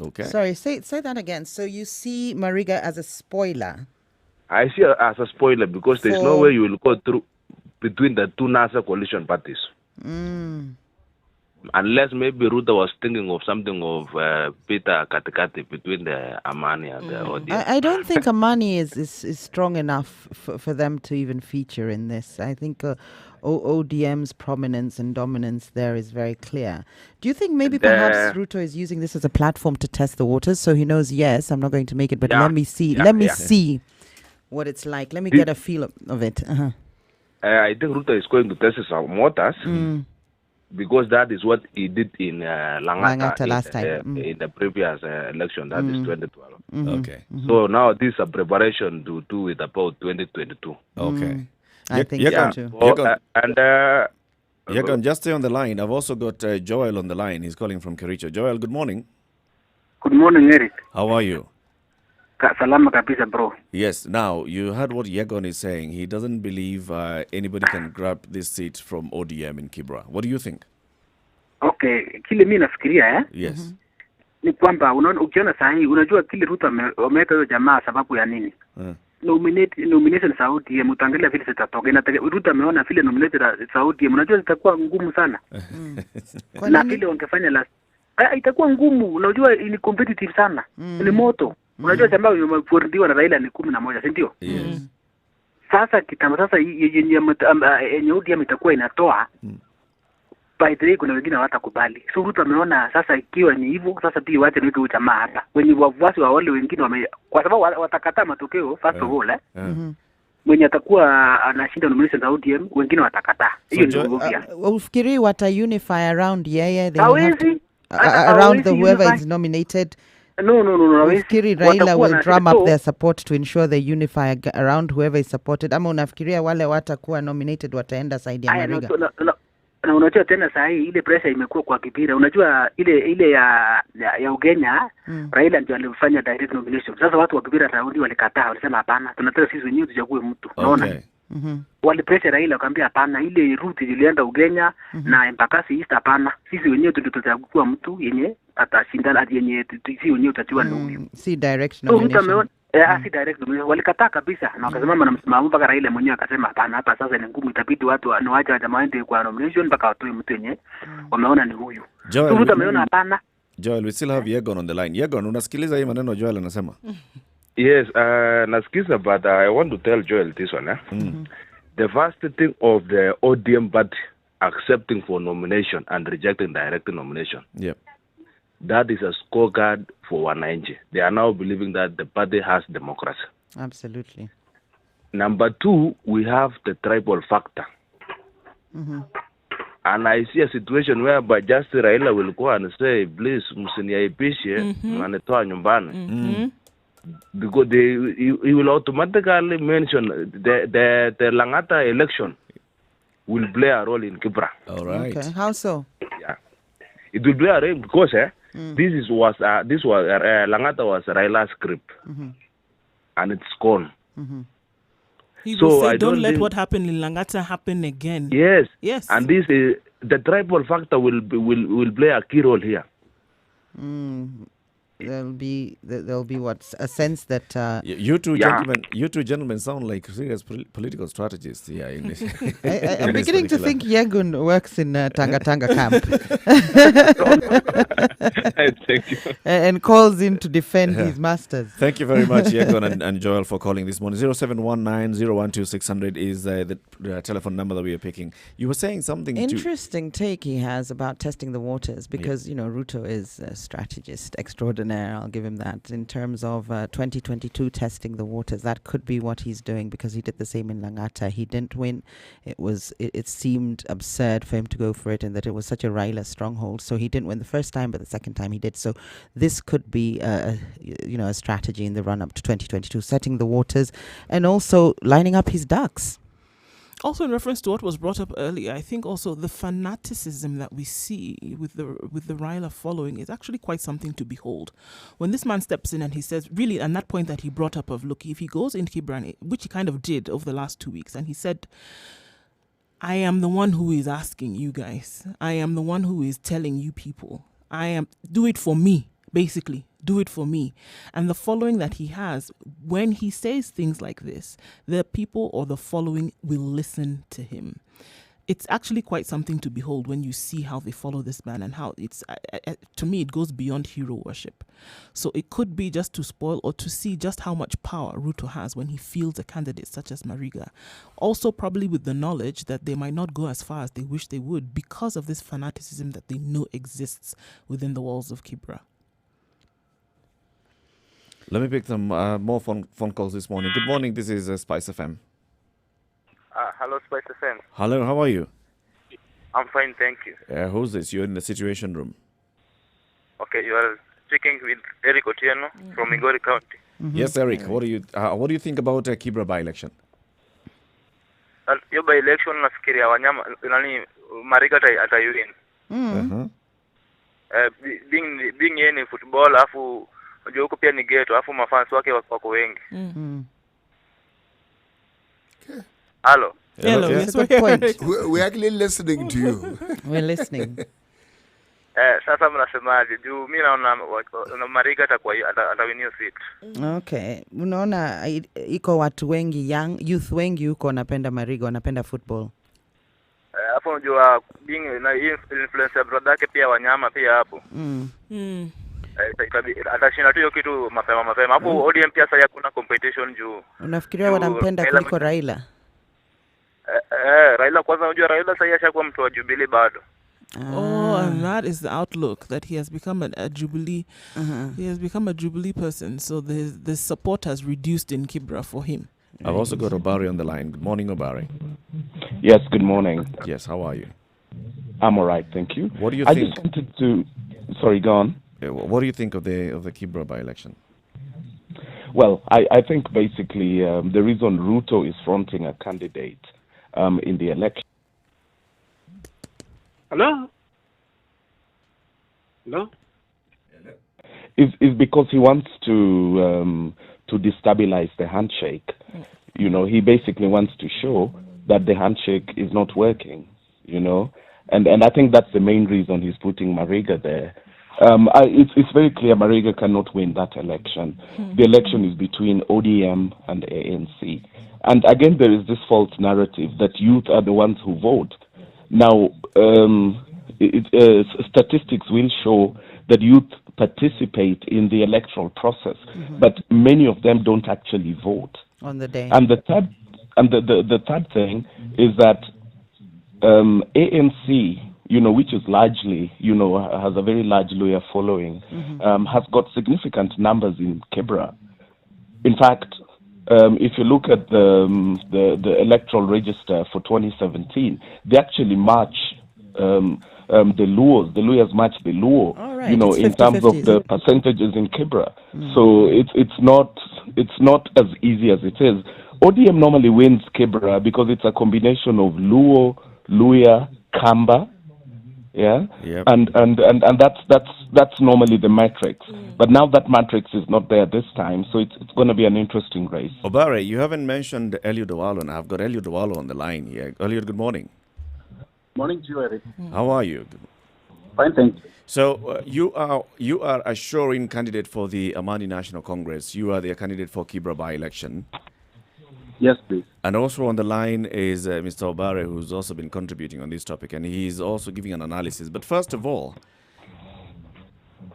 Speaker 1: Okay.
Speaker 3: Sorry, say that again. So you see Mariga as a spoiler?
Speaker 11: I see her as a spoiler because there's no way you will go through between the two NASA coalition parties. Unless maybe Ruto was thinking of something of Peter Katikati between the Amani and the ODM.
Speaker 3: I don't think Amani is strong enough for them to even feature in this. I think ODM's prominence and dominance there is very clear. Do you think maybe perhaps Ruto is using this as a platform to test the waters? So he knows, yes, I'm not going to make it, but let me see. Let me see what it's like. Let me get a feel of it.
Speaker 11: I think Ruto is going to test some waters. Because that is what he did in Langata
Speaker 3: last time.
Speaker 11: In the previous election, that is 2012.
Speaker 1: Okay.
Speaker 11: So now this is a preparation to do it about 2022.
Speaker 1: Okay.
Speaker 3: I think so too.
Speaker 1: Yegon, just stay on the line. I've also got Joel on the line. He's calling from Kericho. Joel, good morning.
Speaker 12: Good morning, Eric.
Speaker 1: How are you?
Speaker 12: Salama kabisa, bro.
Speaker 1: Yes. Now, you heard what Yegon is saying. He doesn't believe anybody can grab this seat from ODM in Kibra. What do you think?
Speaker 12: Okay, kile mimi nafikiria
Speaker 1: Yes.
Speaker 12: Ni kwamba ukiona sahi unajua kile Ruto ameweka hiyo jamaa sababu ya nini? nomination za ODM utaangalia vile zitatoka. Ruto ameona vile nomination za ODM unajua zitakuwa ngumu sana. Na vile wangefanya last itakuwa ngumu. Unajua ni competitive sana. Ni moto. Unajua jamaa wamefordiwa na Raila ni 11, si ndio?
Speaker 1: Yes.
Speaker 12: Sasa kitambo sasa yenye ODM itakuwa inatoa by the way kuna wengine hawatakubali. So Ruto ameona sasa ikiwa ni hivyo sasa pia waache niweke huyu jamaa hapa. Wenye wafuasi wa wale wengine kwa sababu watakataa matokeo first of all mwenye atakuwa anashinda nomination za ODM wengine watakataa. Hiyo ndio obvious.
Speaker 3: Ufikiri wata unify around yeye around the whoever is nominated.
Speaker 12: No.
Speaker 3: Ufikiri Raila will drum up their support to ensure they unify around whoever is supported, ama unafikiria wale watakuwa nominated wataenda side ya Mariga?
Speaker 12: Na unajua tena saa hii ile pressure imekuwa kwa Kibira. Unajua ile ya Ugenya Raila ndio alifanya direct nomination. Sasa watu wa Kibira raundi walikataa, walisema hapana, tunataka sisi wenyewe tuchague mtu. Unaona? Wali pressure Raila akamwambia hapana, ile route ilienda Ugenya na Embakasi East hapana. Sisi wenyewe ndio tutachagua mtu yenye atashindana hadi yenye sisi wenyewe tutachua ndio.
Speaker 3: Si direct nomination.
Speaker 12: Si direct nomination. Walikataa kabisa na wakasimama na msimamo mpaka Raila mwenyewe akasema hapana, hapa sasa ni ngumu, itabidi watu wanaacha jamaa waende kwa nomination mpaka watoe mtu yenye wameona ni huyu. Ruto ameona hapana.
Speaker 1: Joel, we still have Yegon on the line. Yegon, unasikiliza hii maneno Joel anasema?
Speaker 11: Yes, nasikiza, but I want to tell Joel this one. The first thing of the ODM party accepting for nomination and rejecting direct nomination.
Speaker 1: Yep.
Speaker 11: That is a scorecard for wananchi. They are now believing that the party has democracy.
Speaker 3: Absolutely.
Speaker 11: Number 2, we have the tribal factor. And I see a situation whereby just Raila will go and say, please, msiniaipishe, manetoa nyumbani. Because he will automatically mention the Langata election will play a role in Kibra.
Speaker 1: All right.
Speaker 3: Okay. How so?
Speaker 11: Yeah, it will play a role because this was Langata was Raila's script, and it's gone.
Speaker 2: He will say, don't let what happened in Langata happen again.
Speaker 11: Yes. And this is the tribal factor will play a key role here.
Speaker 3: There'll be what, a sense that
Speaker 1: you two gentlemen sound like serious political strategists here in this.
Speaker 3: I'm beginning to think Yegun works in Tanga camp.
Speaker 11: Thank you.
Speaker 3: And calls in to defend his masters.
Speaker 1: Thank you very much, Yegun and Joel, for calling this morning. 0719-012-600 is the telephone number that we are picking. You were saying something.
Speaker 3: Interesting take he has about testing the waters, because Ruto is a strategist extraordinaire. I'll give him that. In terms of 2022 testing the waters, that could be what he's doing, because he did the same in Langata. He didn't win. It seemed absurd for him to go for it, and that it was such a Raila stronghold. So he didn't win the first time, but the second time he did. So this could be a strategy in the run up to 2022, setting the waters and also lining up his ducks.
Speaker 2: Also, in reference to what was brought up earlier, I think also the fanaticism that we see with the Raila following is actually quite something to behold. When this man steps in and he says, really, and that point that he brought up of, look, if he goes into Kibra, which he kind of did over the last 2 weeks, and he said, I am the one who is asking you guys. I am the one who is telling you people. Do it for me, basically. Do it for me. And the following that he has, when he says things like this, the people or the following will listen to him. It's actually quite something to behold when you see how they follow this man, and how it's, to me, it goes beyond hero worship. So it could be just to spoil or to see just how much power Ruto has when he fields a candidate such as Mariga. Also probably with the knowledge that they might not go as far as they wish they would because of this fanaticism that they know exists within the walls of Kibra.
Speaker 1: Let me pick some more phone calls this morning. Good morning. This is Spice FM.
Speaker 13: Hello, Spice FM.
Speaker 1: Hello, how are you?
Speaker 13: I'm fine, thank you.
Speaker 1: Who's this? You're in the Situation Room.
Speaker 13: Okay, you are speaking with Eric Otieno from Migori County.
Speaker 1: Yes, Eric. What do you think about Kibra by-election?
Speaker 13: Your by-election, nafikiria wanyama Mariga atayuin. Being in football, afu unajua huko pia ni ghetto, afu mafans wake wako wengi. Hello.
Speaker 2: Hello.
Speaker 3: That's a good point.
Speaker 4: We're actually listening to you.
Speaker 3: We're listening.
Speaker 13: Sasa mnasemaje? Juu mimi naona Mariga atakuwa atawin hiyo seat.
Speaker 3: Okay. Unaona iko watu wengi youth wengi huko wanapenda Mariga, wanapenda football.
Speaker 13: Hapo unajua being na influencer brother yake pia Wanyama pia hapo. Atashinda tu hiyo kitu mapema. Hapo ODM pia sasa kuna competition juu.
Speaker 3: Unafikiria wanampenda kuliko Raila?
Speaker 13: Raila kwanza, unajua Raila sasa ashakuwa mtu wa Jubilee bado.
Speaker 2: And that is the outlook, that he has become a Jubilee. He has become a Jubilee person, so the support has reduced in Kibra for him.
Speaker 1: I've also got Obari on the line. Good morning, Obari.
Speaker 14: Yes, good morning.
Speaker 1: Yes, how are you?
Speaker 14: I'm all right, thank you.
Speaker 1: What do you
Speaker 14: I
Speaker 1: think?
Speaker 14: just wanted to... Sorry, go on.
Speaker 1: What do you think of the Kibra by-election?
Speaker 14: Well, I think basically the reason Ruto is fronting a candidate in the election...
Speaker 15: Hello?
Speaker 14: Is because he wants to destabilize the handshake. You know, he basically wants to show that the handshake is not working, you know. And I think that's the main reason he's putting Mariga there. It's very clear Mariga cannot win that election. The election is between ODM and ANC. And again, there is this false narrative that youth are the ones who vote. Now, statistics will show that youth participate in the electoral process, but many of them don't actually vote
Speaker 3: on the day.
Speaker 14: And the third thing is that ANC, you know, which is largely, you know, has a very large lawyer following, has got significant numbers in Kibra. In fact, if you look at the electoral register for 2017, they actually match the Luos march the Luo, right. You know, in terms of the percentages in Kibra. So it's not as easy as it is. ODM normally wins Kibra because it's a combination of Luo, Luya, Kamba, yeah,
Speaker 1: yep.
Speaker 14: and that's normally the matrix. But now that matrix is not there this time, so it's going to be an interesting race.
Speaker 1: Obare, you haven't mentioned Eliud Owalo, and I've got Eliud Owalo on the line here. Eliud, good morning.
Speaker 15: Morning to you, Eric.
Speaker 1: How are you?
Speaker 15: Fine, thank you.
Speaker 1: So you are a sure-in candidate for the Amani National Congress. You are the candidate for Kibra by-election.
Speaker 15: Yes, please.
Speaker 1: And also on the line is Mr. Obare, who's also been contributing on this topic, and he's also giving an analysis. But first of all,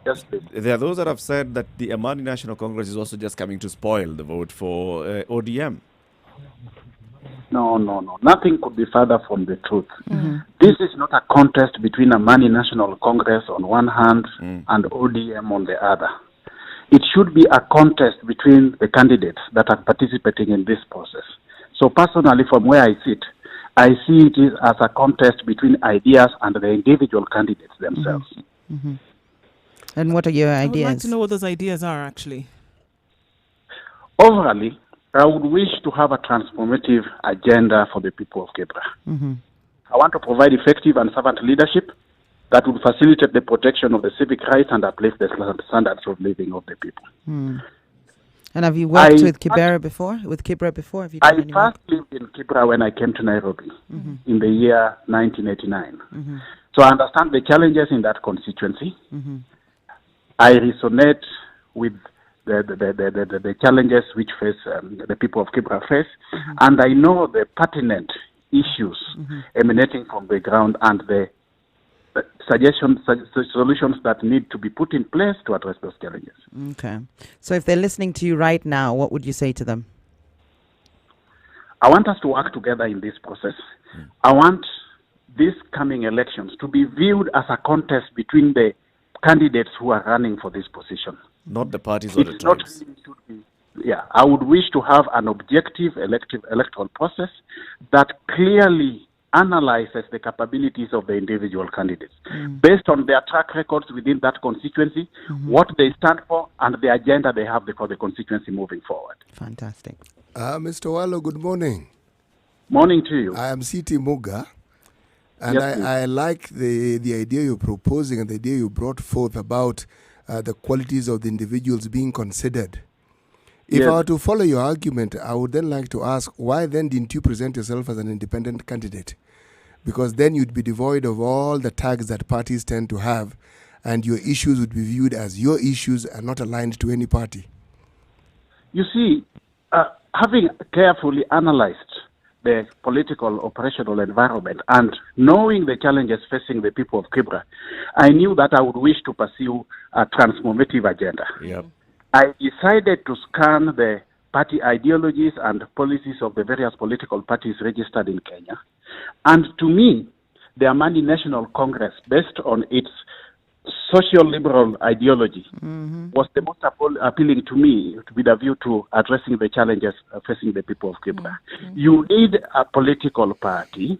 Speaker 15: yes, please.
Speaker 1: There are those that have said that the Amani National Congress is also just coming to spoil the vote for ODM.
Speaker 15: No. Nothing could be further from the truth. This is not a contest between Amani National Congress on one hand and ODM on the other. It should be a contest between the candidates that are participating in this process. So personally, from where I sit, I see it as a contest between ideas and the individual candidates themselves.
Speaker 3: And what are your ideas?
Speaker 2: I would like to know what those ideas are, actually.
Speaker 15: Overall, I would wish to have a transformative agenda for the people of Kibra. I want to provide effective and servant leadership that would facilitate the protection of the civic rights and uplift the standards of living of the people.
Speaker 3: And have you worked with Kibra before? Have you done
Speaker 15: first lived in Kibra when I came to Nairobi in the year 1989. So I understand the challenges in that constituency. I resonate with the challenges which face the people of Kibra face, and I know the pertinent issues emanating from the ground and the solutions that need to be put in place to address those challenges.
Speaker 3: Okay. So if they're listening to you right now, what would you say to them?
Speaker 15: I want us to work together in this process. I want these coming elections to be viewed as a contest between the candidates who are running for this position.
Speaker 1: Not the parties or the tribes.
Speaker 15: I would wish to have an objective electoral process that clearly analyzes the capabilities of the individual candidates based on their track records within that constituency, what they stand for, and the agenda they have for the constituency moving forward.
Speaker 3: Fantastic.
Speaker 4: Mr. Owalo, good morning.
Speaker 15: Morning to you.
Speaker 4: I am C.T. Muga, and
Speaker 15: Yes,
Speaker 4: I like the idea you're proposing and the idea you brought forth about the qualities of the individuals being considered. If I were to follow your argument, I would then like to ask, why then didn't you present yourself as an independent candidate? because then you'd be devoid of all the tags that parties tend to have, and your issues would be viewed as your issues and not aligned to any party.
Speaker 15: You see, having carefully analyzed the political operational environment and knowing the challenges facing the people of Kibra, I knew that I would wish to pursue a transformative agenda.
Speaker 1: Yep.
Speaker 15: I decided to scan the party ideologies and policies of the various political parties registered in Kenya. And to me, the Amani National Congress, based on its social liberal ideology, was the most appealing to me with a view to addressing the challenges facing the people of Kibra. You need a political party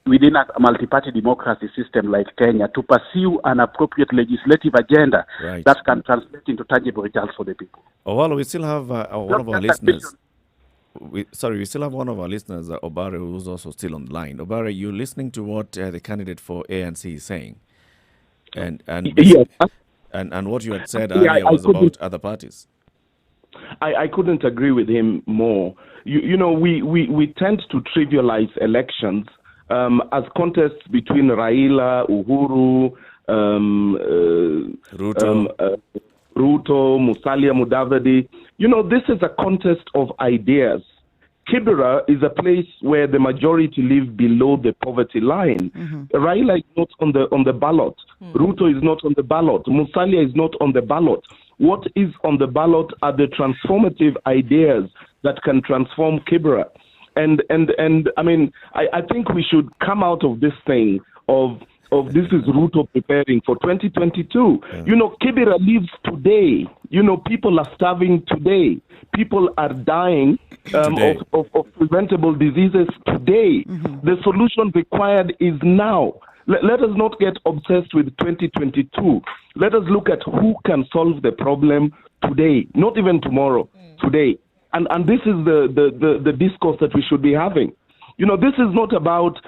Speaker 15: within a multi-party democracy system like Kenya to pursue an appropriate legislative agenda that can translate into tangible results for the people.
Speaker 1: Well, we still have one of our listeners. We still have one of our listeners, Obare, who's also still on the line. Obare, you're listening to what the candidate for ANC is saying, and
Speaker 14: yes.
Speaker 1: and what you had said earlier was about other parties.
Speaker 14: I couldn't agree with him more. You know, we tend to trivialize elections as contests between Raila, Uhuru, Ruto, Musalia Mudavadi. You know, this is a contest of ideas. Kibera is a place where the majority live below the poverty line. Raila is not on the ballot. Ruto is not on the ballot. Musalia is not on the ballot. What is on the ballot are the transformative ideas that can transform Kibera. And I mean, I think we should come out of this thing of this is Ruto preparing for 2022. You know, Kibera lives today. You know, people are starving today. People are dying of preventable diseases today. The solution required is now. Let us not get obsessed with 2022. Let us look at who can solve the problem today, not even tomorrow, today. And this is the discourse that we should be having. You know, this is not about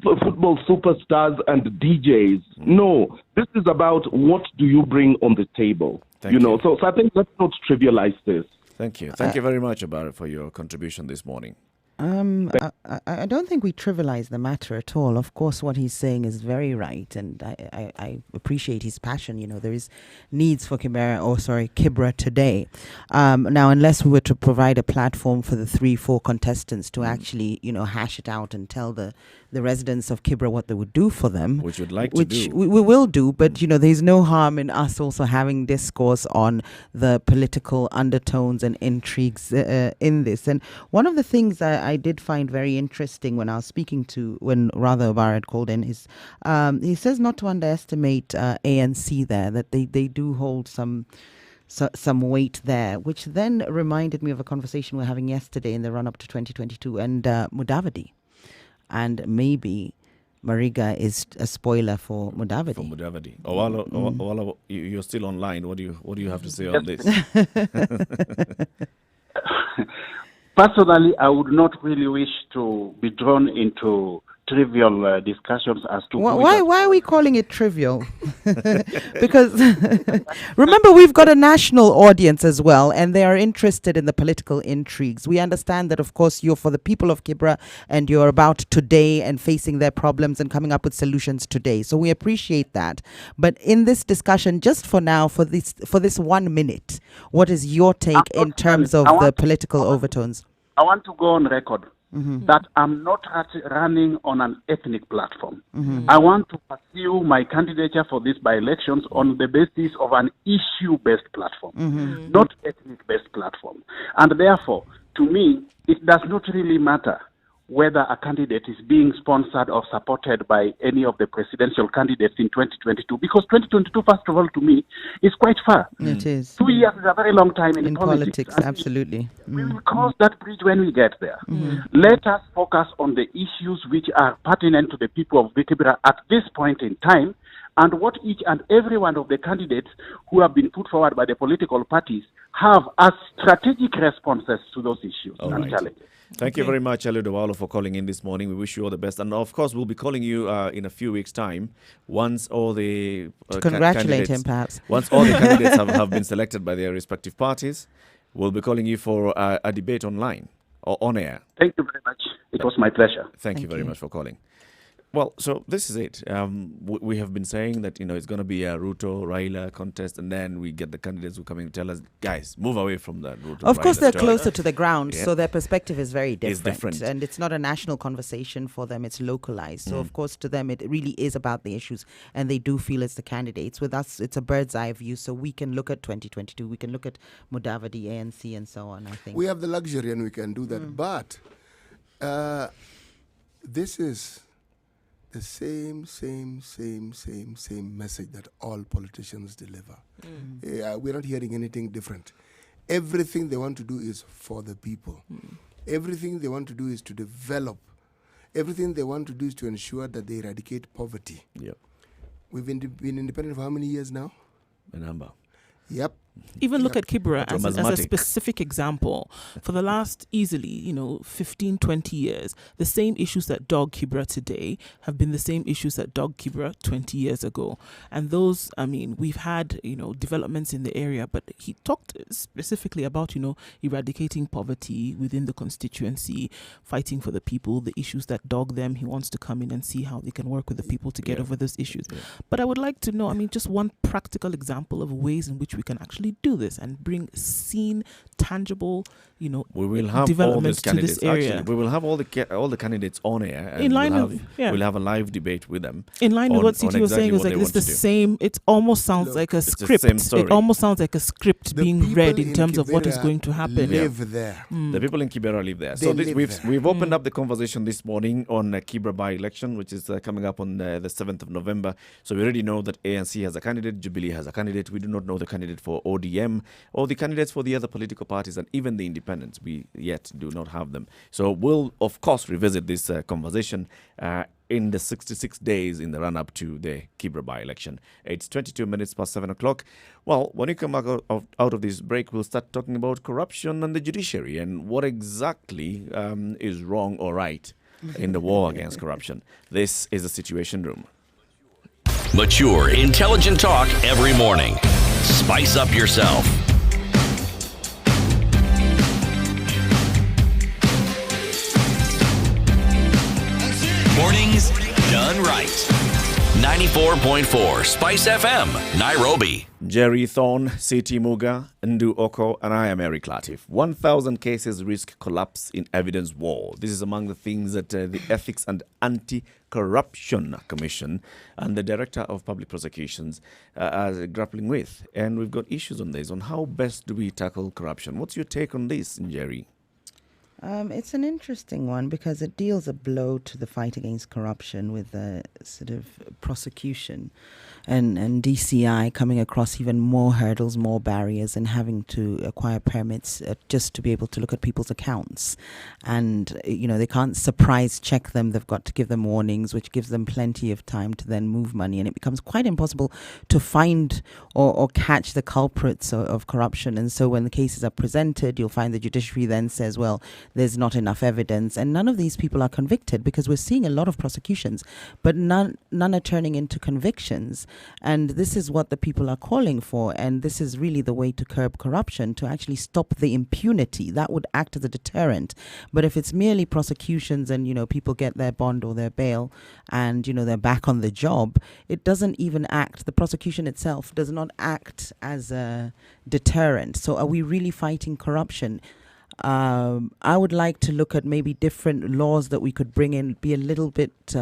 Speaker 14: football superstars and DJs. No, this is about what do you bring on the table. You know, so I think let's not trivialize this.
Speaker 1: Thank you. Thank you very much, Obare, for your contribution this morning.
Speaker 3: I don't think we trivialize the matter at all. Of course, what he's saying is very right, and I appreciate his passion. You know, there is needs for Kibra today. Now, unless we were to provide a platform for the 3-4 contestants to actually, you know, hash it out and tell the residents of Kibra what they would do for them,
Speaker 1: which we'd like to do.
Speaker 3: We will do, but you know, there's no harm in us also having discourse on the political undertones and intrigues in this. And one of the things I did find very interesting when I was speaking to, when rather Obare had called in, is he says not to underestimate ANC there, that they do hold some weight there, which then reminded me of a conversation we were having yesterday in the run-up to 2022 and Mudavadi. And maybe Mariga is a spoiler for Mudavadi.
Speaker 1: Owalo, you're still online. What do you have to say on this?
Speaker 15: Personally, I would not really wish to be drawn into trivial discussions as to
Speaker 3: why are we calling it trivial? Because remember, we've got a national audience as well, and they are interested in the political intrigues. We understand that, of course, you're for the people of Kibra and you're about today and facing their problems and coming up with solutions today. So we appreciate that. But in this discussion, just for now, for this 1 minute, what is your take in terms of the political overtones?
Speaker 15: I want to go on record that I'm not running on an ethnic platform. I want to pursue my candidature for these by-elections on the basis of an issue-based platform, not ethnic-based platform. And therefore, to me, it does not really matter whether a candidate is being sponsored or supported by any of the presidential candidates in 2022, because 2022, first of all, to me, is quite far.
Speaker 3: It is.
Speaker 15: 2 years is a very long time in
Speaker 3: politics. Absolutely.
Speaker 15: We will cross that bridge when we get there. Let us focus on the issues which are pertinent to the people of Kibra at this point in time, and what each and every one of the candidates who have been put forward by the political parties have as strategic responses to those issues and challenges.
Speaker 1: Thank you very much, Eliud Owalo, for calling in this morning. We wish you all the best. And of course, we'll be calling you in a few weeks' time once all the
Speaker 3: congratulate him, perhaps.
Speaker 1: Once all the candidates have been selected by their respective parties, we'll be calling you for a debate online or on air.
Speaker 15: Thank you very much. It was my pleasure.
Speaker 1: Thank you very much for calling. Well, so this is it. We have been saying that, it's going to be a Ruto Raila contest, and then we get the candidates who come in and tell us, guys, move away from that Ruto.
Speaker 3: Of course,
Speaker 1: Raila
Speaker 3: they're
Speaker 1: story.
Speaker 3: closer to the ground,
Speaker 1: Yeah.
Speaker 3: so their perspective is very
Speaker 1: It's
Speaker 3: different.
Speaker 1: different.
Speaker 3: And it's not a national conversation for them, it's localized. So,
Speaker 1: Mm.
Speaker 3: of course, to them, it really is about the issues, and they do feel it's the candidates. With us, it's a bird's eye view, so we can look at 2022, we can look at Mudavadi, ANC, and so on, I think.
Speaker 4: We have the luxury and we can do that. But this is the same message that all politicians deliver. We're not hearing anything different. Everything they want to do is for the people. Everything they want to do is to develop. Everything they want to do is to ensure that they eradicate poverty.
Speaker 1: Yep.
Speaker 4: We've been independent for how many years now?
Speaker 1: A number.
Speaker 4: Yep.
Speaker 2: Even look at Kibera as a
Speaker 1: Mathematic.
Speaker 2: specific example. For the last easily, 15, 20 years, the same issues that dog Kibera today have been the same issues that dog Kibera 20 years ago. And those, we've had, developments in the area, but he talked specifically about, eradicating poverty within the constituency, fighting for the people, the issues that dog them. He wants to come in and see how they can work with the people to get over those issues.
Speaker 1: Yeah.
Speaker 2: But I would like to know, just one practical example of ways in which we can actually do this and bring seen, tangible,
Speaker 1: We will have all
Speaker 2: developments
Speaker 1: these
Speaker 2: to
Speaker 1: candidates.
Speaker 2: this area.
Speaker 1: Actually, we will have all the candidates on air. And
Speaker 2: In line
Speaker 1: we'll
Speaker 2: with-
Speaker 1: have,
Speaker 2: yeah.
Speaker 1: we'll have a live debate with them.
Speaker 2: In line with
Speaker 1: on-
Speaker 2: what CT
Speaker 1: on
Speaker 2: was saying,
Speaker 1: exactly
Speaker 2: is
Speaker 1: what
Speaker 2: like
Speaker 1: they
Speaker 2: it's the
Speaker 1: want to do.
Speaker 2: same. It almost sounds
Speaker 4: Look,
Speaker 2: like a
Speaker 1: it's the
Speaker 2: script.
Speaker 1: same story.
Speaker 2: It almost sounds like a script
Speaker 4: The
Speaker 2: being
Speaker 4: people
Speaker 2: read in
Speaker 4: in
Speaker 2: terms of what is
Speaker 4: Kibera
Speaker 2: going to happen.
Speaker 4: live there.
Speaker 1: The people in Kibera live there.
Speaker 4: They
Speaker 1: So
Speaker 4: live
Speaker 1: we've
Speaker 4: there.
Speaker 1: we've opened up the conversation this morning on Kibera by-election, which is coming up on the 7th of November. So we already know that ANC has a candidate, Jubilee has a candidate. We do not know the candidate for ODM or the candidates for the other political parties, and even the independents. We yet do not have them. So we'll, of course, revisit this conversation in the 66 days in the run-up to the Kibera by-election. It's 22 minutes past 7 o'clock. Well, when we come back out of this break, we'll start talking about corruption and the judiciary and what exactly is wrong or right in the war against corruption. This is the Situation Room.
Speaker 7: Mature, intelligent talk every morning. Spice up yourself. Mornings done right. 94.4 Spice FM, Nairobi.
Speaker 1: Jerry Thorne, C.T. Muga, Ndu Oko, and I am Eric Latif. 1,000 cases risk collapse in evidence war. This is among the things that the Ethics and Anti-Corruption Commission and the Director of Public Prosecutions are grappling with. And we've got issues on this, on how best do we tackle corruption. What's your take on this, Jerry?
Speaker 3: It's an interesting one because it deals a blow to the fight against corruption with the sort of prosecution and DCI coming across even more hurdles, more barriers, and having to acquire permits just to be able to look at people's accounts. And, they can't surprise check them. They've got to give them warnings, which gives them plenty of time to then move money. And it becomes quite impossible to find or catch the culprits of corruption. And so when the cases are presented, you'll find the judiciary then says, well, there's not enough evidence, and none of these people are convicted because we're seeing a lot of prosecutions, but none are turning into convictions. And this is what the people are calling for, and this is really the way to curb corruption, to actually stop the impunity. That would act as a deterrent. But if it's merely prosecutions and, people get their bond or their bail and, they're back on the job, it doesn't even act, the prosecution itself does not act as a deterrent. So are we really fighting corruption? I would like to look at maybe different laws that we could bring in, be a little bit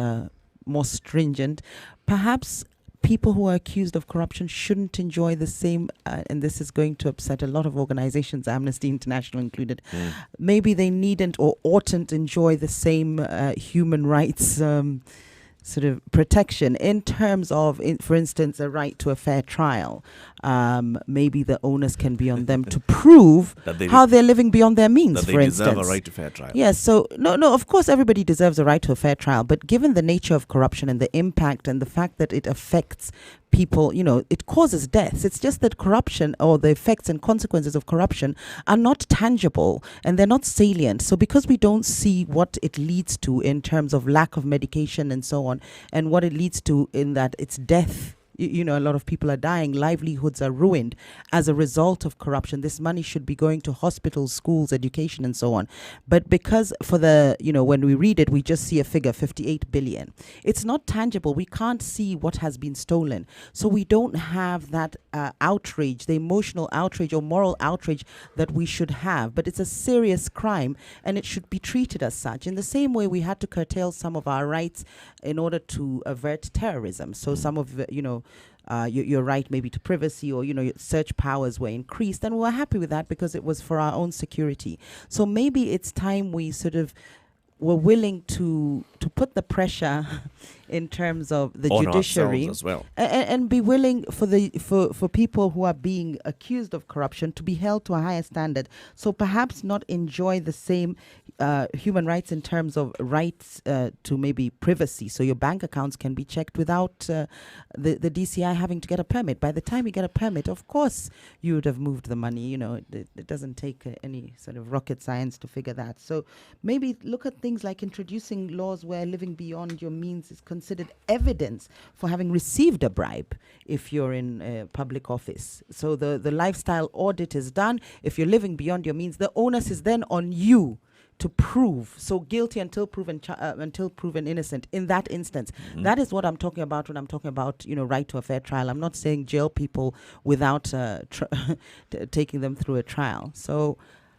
Speaker 3: more stringent. Perhaps people who are accused of corruption shouldn't enjoy the same, and this is going to upset a lot of organizations, Amnesty International included. Maybe they needn't or oughtn't enjoy the same human rights sort of protection in terms of, for instance, a right to a fair trial. Maybe the onus can be on them to prove how they're living beyond their means,
Speaker 1: that they
Speaker 3: for instance.
Speaker 1: deserve a right to fair trial.
Speaker 3: Yes, so, no, of course everybody deserves a right to a fair trial, but given the nature of corruption and the impact and the fact that it affects people, it causes deaths. It's just that corruption or the effects and consequences of corruption are not tangible and they're not salient. So because we don't see what it leads to in terms of lack of medication and so on, and what it leads to in that it's death a lot of people are dying, livelihoods are ruined as a result of corruption. This money should be going to hospitals, schools, education, and so on. But because when we read it, we just see a figure, 58 billion. It's not tangible. We can't see what has been stolen. So we don't have that outrage, the emotional outrage or moral outrage that we should have. But it's a serious crime, and it should be treated as such. In the same way, we had to curtail some of our rights in order to avert terrorism. So some of your right maybe to privacy or your search powers were increased, and we were happy with that because it was for our own security. So maybe it's time we sort of were willing to put the pressure in terms of the
Speaker 1: on
Speaker 3: judiciary
Speaker 1: as well.
Speaker 3: and be willing for people who are being accused of corruption to be held to a higher standard. So perhaps not enjoy the same human rights in terms of rights to maybe privacy. So your bank accounts can be checked without the DCI having to get a permit. By the time you get a permit, of course, you would have moved the money. It doesn't take any sort of rocket science to figure that. So maybe look at things like introducing laws where living beyond your means is considered evidence for having received a bribe if you're in public office. So the lifestyle audit is done. If you're living beyond your means, the onus is then on you to prove. So guilty until proven innocent in that instance. Mm-hmm. That is what I'm talking about when I'm talking about right to a fair trial. I'm not saying jail people without taking them through a trial. So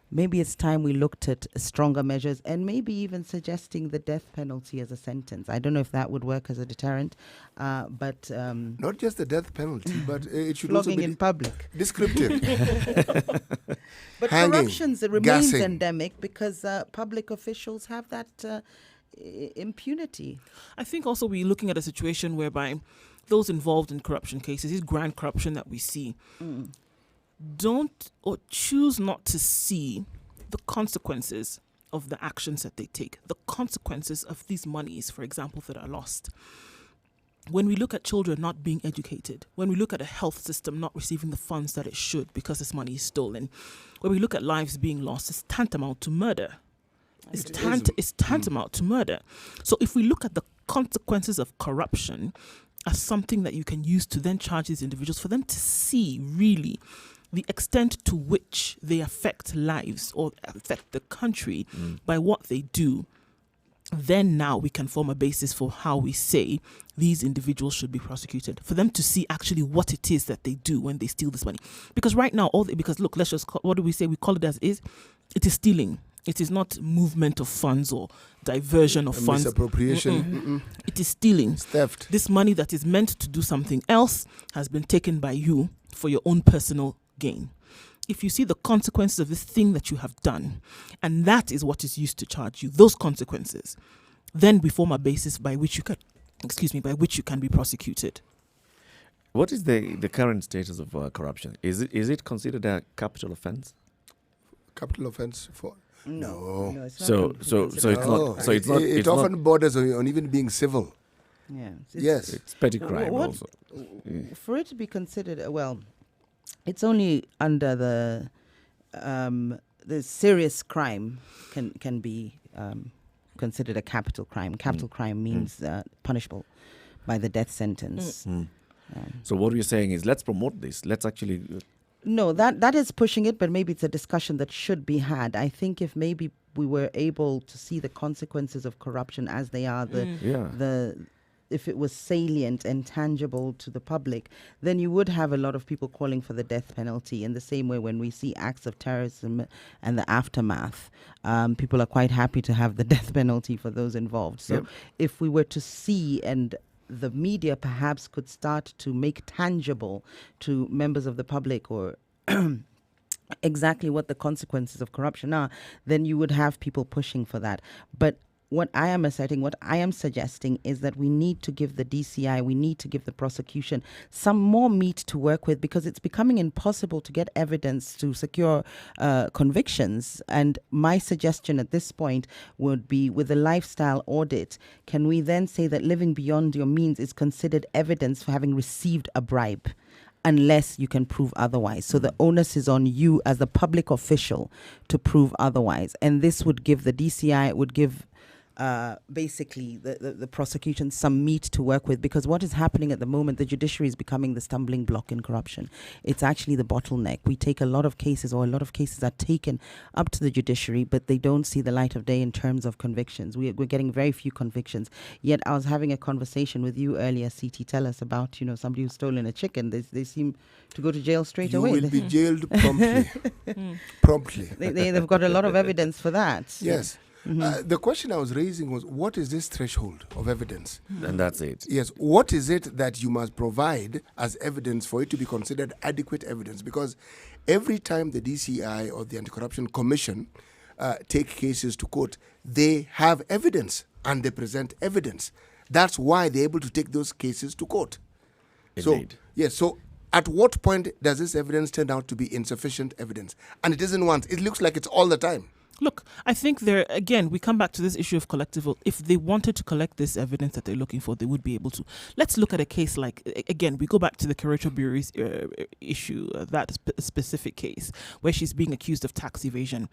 Speaker 3: maybe it's time we looked at stronger measures and maybe even suggesting the death penalty as a sentence. I don't know if that would work as a deterrent, but
Speaker 4: not just the death penalty, but it should also be
Speaker 3: in public,
Speaker 4: descriptive.
Speaker 3: But corruption remains endemic because public officials have that impunity.
Speaker 2: I think also we're looking at a situation whereby those involved in corruption cases, this grand corruption that we see, don't or choose not to see the consequences of the actions that they take, the consequences of these monies, for example, that are lost. When we look at children not being educated, when we look at a health system not receiving the funds that it should because this money is stolen, when we look at lives being lost, it's tantamount to murder. It's tantamount to murder. So if we look at the consequences of corruption as something that you can use to then charge these individuals, for them to see really the extent to which they affect lives or affect the country by what they do, then now we can form a basis for how we say these individuals should be prosecuted, for them to see actually what it is that they do when they steal this money. Because right now, look, let's just, what do we say? We call it as is. It is stealing. It is not movement of funds or diversion of funds.
Speaker 4: Misappropriation.
Speaker 2: It is stealing.
Speaker 4: It's theft.
Speaker 2: This money that is meant to do something else has been taken by you for your own personal gain. If you see the consequences of this thing that you have done, and that is what is used to charge you, those consequences, then we form a basis by which you can be prosecuted.
Speaker 1: What is the current status of corruption? Is it considered a capital offense?
Speaker 4: Capital offense for no.
Speaker 3: It's not
Speaker 4: It often borders on even being civil.
Speaker 3: Yeah.
Speaker 4: Yes.
Speaker 1: It's petty crime also.
Speaker 3: For it to be considered, it's only under the serious crime can be considered a capital crime. Capital crime means punishable by the death sentence.
Speaker 1: So what you're saying is, let's promote this. Let's actually...
Speaker 3: No, that is pushing it, but maybe it's a discussion that should be had. I think if maybe we were able to see the consequences of corruption as they are, if it was salient and tangible to the public, then you would have a lot of people calling for the death penalty. In the same way, when we see acts of terrorism and the aftermath, people are quite happy to have the death penalty for those involved. So if we were to see, and the media perhaps could start to make tangible to members of the public or exactly what the consequences of corruption are, then you would have people pushing for that. But what I am suggesting is that we need to give the DCI, we need to give the prosecution some more meat to work with, because it's becoming impossible to get evidence to secure convictions. And my suggestion at this point would be, with the lifestyle audit, can we then say that living beyond your means is considered evidence for having received a bribe, unless you can prove otherwise? So the onus is on you as the public official to prove otherwise. And this would give the DCI, it would give basically the prosecution some meat to work with, because what is happening at the moment, the judiciary is becoming the stumbling block in corruption. It's actually the bottleneck. We take a lot of cases, or a lot of cases are taken up to the judiciary, but they don't see the light of day in terms of convictions. We're getting very few convictions. Yet I was having a conversation with you earlier, CT. Tell us about, somebody who's stolen a chicken. They seem to go to jail straight away.
Speaker 4: You will be jailed promptly. Promptly.
Speaker 3: They've got a lot of evidence for that.
Speaker 4: Yes. The question I was raising was, what is this threshold of evidence?
Speaker 1: And that's it.
Speaker 4: Yes. What is it that you must provide as evidence for it to be considered adequate evidence? Because every time the DCI or the Anti-Corruption Commission take cases to court, they have evidence and they present evidence. That's why they're able to take those cases to court.
Speaker 1: Indeed.
Speaker 4: So, yes. So at what point does this evidence turn out to be insufficient evidence? And it isn't once. It looks like it's all the time.
Speaker 2: Look, I think we come back to this issue of collective. If they wanted to collect this evidence that they're looking for, they would be able to. Let's look at a case like, again, we go back to the Karachi Brewery's issue, that specific case, where she's being accused of tax evasion.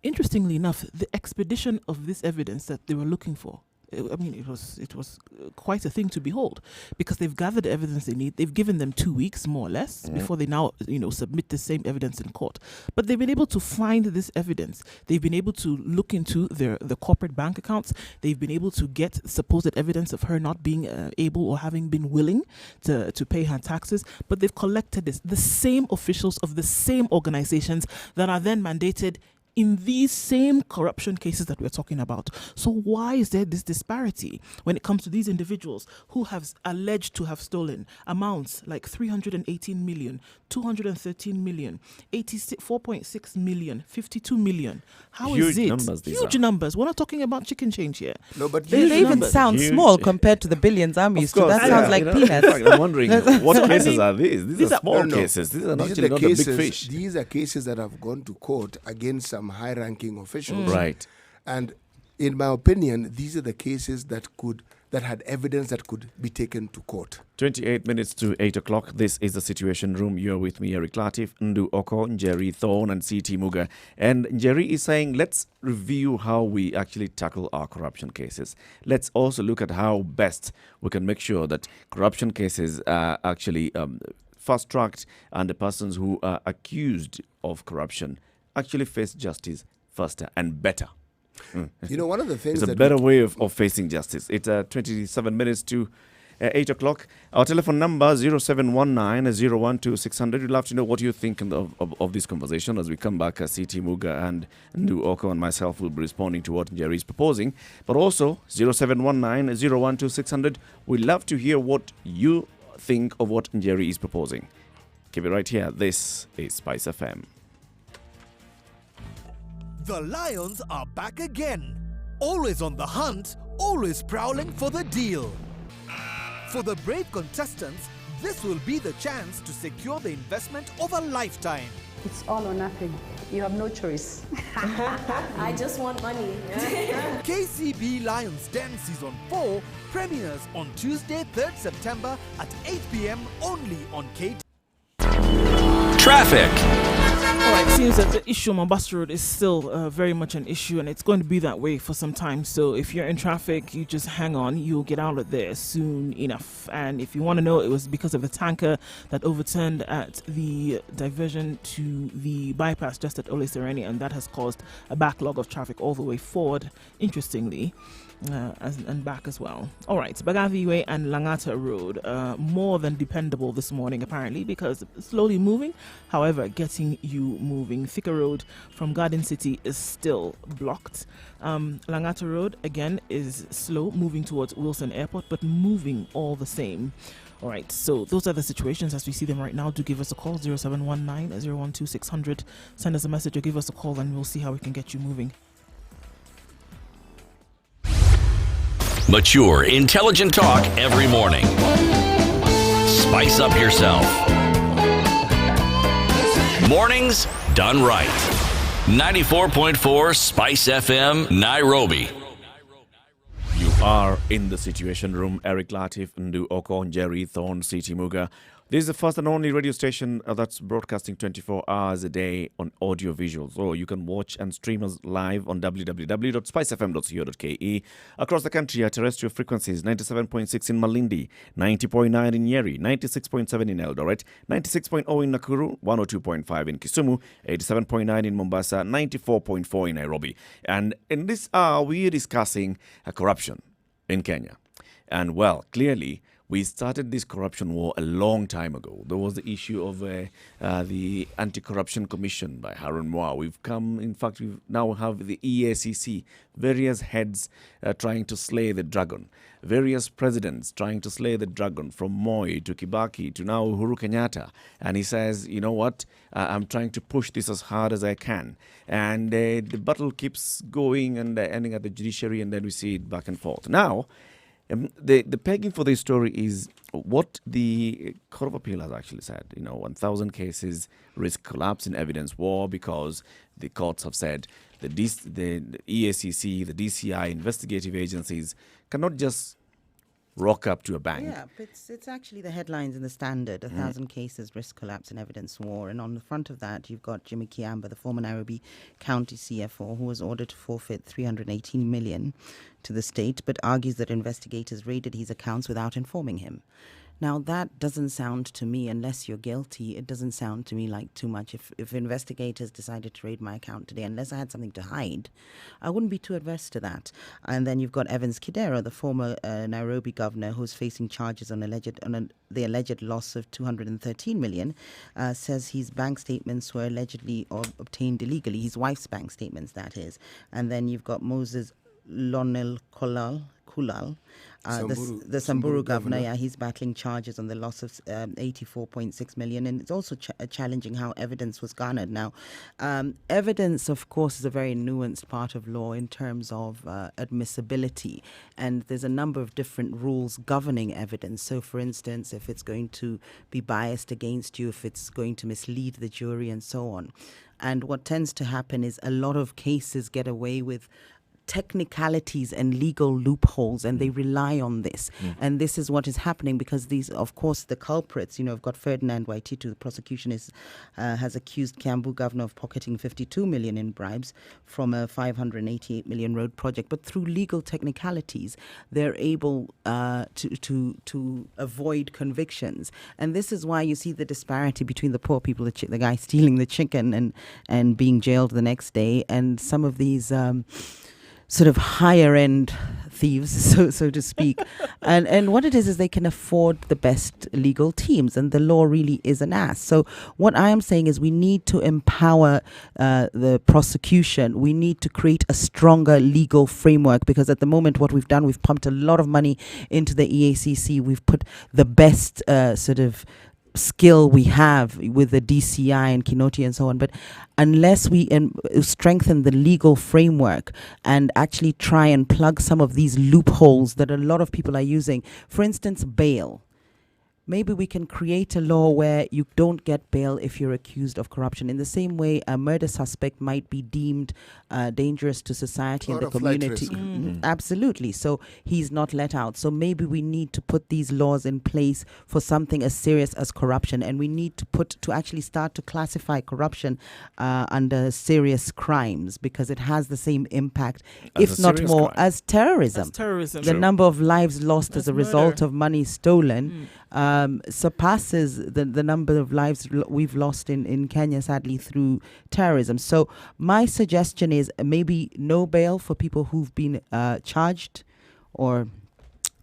Speaker 2: Interestingly enough, the expedition of this evidence that they were looking for, it was quite a thing to behold, because they've gathered the evidence they need. They've given them 2 weeks, more or less, before they now, submit the same evidence in court. But they've been able to find this evidence. They've been able to look into the corporate bank accounts. They've been able to get supposed evidence of her not being able or having been willing to pay her taxes. But they've collected this. The same officials of the same organizations that are then mandated in these same corruption cases that we're talking about. So why is there this disparity when it comes to these individuals who have alleged to have stolen amounts like 318 million, 213 million, 4.6 million, 52 million? How is it?
Speaker 1: Huge numbers.
Speaker 2: Huge numbers. We're not talking about chicken change here.
Speaker 4: No, but
Speaker 3: they even sound small compared to the billions I'm used to. That sounds like peanuts.
Speaker 1: I'm wondering, what cases are these? These are small cases. These are actually not the big fish.
Speaker 4: These are cases that have gone to court against some high-ranking officials.
Speaker 1: Right.
Speaker 4: And in my opinion, these are the cases that had evidence that could be taken to court.
Speaker 1: 28 minutes to 8 o'clock. This is the Situation Room. You're with me, Eric Latif, Ndu Oko, Njeri Thorne, and CT Muga. And Njeri is saying, let's review how we actually tackle our corruption cases. Let's also look at how best we can make sure that corruption cases are actually fast-tracked and the persons who are accused of corruption actually face justice faster and better.
Speaker 4: One of the things
Speaker 1: it's a better way of facing justice. It's 27 minutes to 8 o'clock. Our telephone number 0719-012-600. We'd love to know what you think of this conversation as we come back. CT Muga and Ndu Oko and myself will be responding to what Njeri is proposing. But also 0719-012-600. We'd love to hear what you think of what Njeri is proposing. Keep it right here. This is Spice FM.
Speaker 16: The Lions are back again. Always on the hunt, always prowling for the deal. For the brave contestants, this will be the chance to secure the investment of a lifetime.
Speaker 17: It's all or nothing. You have no choice.
Speaker 18: I just want money.
Speaker 16: KCB Lions Den Season 4 premieres on Tuesday, 3rd September at 8 p.m. only on KT.
Speaker 7: Traffic.
Speaker 2: All right, it seems that the issue on Mombasa Road is still very much an issue, and it's going to be that way for some time. So if you're in traffic, you just hang on. You'll get out of there soon enough. And if you want to know, it was because of the tanker that overturned at the diversion to the bypass just at Ole Sereni, and that has caused a backlog of traffic all the way forward, interestingly. And back as well. All right, Bagavi Way and Langata Road, more than dependable this morning apparently, because slowly moving, however, getting you moving. Thika Road from Garden City is still blocked. Langata Road again is slow, moving towards Wilson Airport, but moving all the same. All right, so those are the situations as we see them right now. Do give us a call, 0719-012-600. Send us a message or give us a call and we'll see how we can get you moving.
Speaker 7: Mature, intelligent talk every morning. Spice up yourself. Mornings done right. 94.4 Spice FM, Nairobi.
Speaker 1: You are in the Situation Room. Eric Latif, Ndu Oko, Njeri Thorne, CT Muga. This is the first and only radio station that's broadcasting 24 hours a day on audio visual. So you can watch and stream us live on www.spicefm.co.ke. Across the country at terrestrial frequencies 97.6 in Malindi, 90.9 in Nyeri, 96.7 in Eldoret, 96.0 in Nakuru, 102.5 in Kisumu, 87.9 in Mombasa, 94.4 in Nairobi. And in this hour, we are discussing corruption in Kenya. And well, clearly, we started this corruption war a long time ago. There was the issue of the Anti-Corruption Commission by Haron Moa. We now have the EACC, various heads trying to slay the dragon, various presidents trying to slay the dragon, from Moi to Kibaki to now Uhuru Kenyatta. And he says, you know what, I'm trying to push this as hard as I can. And the battle keeps going and ending at the judiciary, and then we see it back and forth. Now, the pegging for this story is what the Court of Appeal has actually said. 1,000 cases risk collapse in evidence war because the courts have said the EACC, the DCI, investigative agencies cannot just rock up to a bank.
Speaker 3: Yeah, but it's actually the headlines in the Standard, 1,000 cases risk collapse in evidence war. And on the front of that, you've got Jimmy Kiamba, the former Nairobi County CFO, who was ordered to forfeit 318 million to the state, but argues that investigators raided his accounts without informing him. Now, that doesn't sound to me, unless you're guilty, it doesn't sound to me like too much. If investigators decided to raid my account today, unless I had something to hide, I wouldn't be too adverse to that. And then you've got Evans Kidero, the former Nairobi governor, who's facing charges on the alleged loss of 213 million, says his bank statements were allegedly obtained illegally, his wife's bank statements, that is. And then you've got Moses Lonel Kulal, the Samburu governor. Yeah, he's battling charges on the loss of 84.6 million. And it's also challenging how evidence was garnered. Now, evidence, of course, is a very nuanced part of law in terms of admissibility. And there's a number of different rules governing evidence. So, for instance, if it's going to be biased against you, if it's going to mislead the jury, and so on. And what tends to happen is a lot of cases get away with technicalities and legal loopholes, and they rely on this. And this is what is happening because these, of course, the culprits, have got Ferdinand Waititu. The prosecution has accused Kiambu governor of pocketing 52 million in bribes from a 588 million road project. But through legal technicalities, they're able to avoid convictions. And this is why you see the disparity between the poor people, the guy stealing the chicken and being jailed the next day, and some of these sort of higher end thieves, so to speak. and what it is they can afford the best legal teams, and the law really is an ass. So what I am saying is we need to empower the prosecution. We need to create a stronger legal framework, because at the moment what we've done, we've pumped a lot of money into the EACC. We've put the best sort of skill we have with the DCI and Kinoti and so on, but unless we strengthen the legal framework and actually try and plug some of these loopholes that a lot of people are using, for instance, bail. Maybe we can create a law where you don't get bail if you're accused of corruption. In the same way, a murder suspect might be deemed dangerous to society and the community. Absolutely. So he's not let out. So maybe we need to put these laws in place for something as serious as corruption. And we need to actually start to classify corruption under serious crimes, because it has the same impact, if not more, as terrorism. The number of lives lost as a result of money stolen surpasses the number of lives we've lost in Kenya, sadly, through terrorism. So my suggestion is maybe no bail for people who've been charged or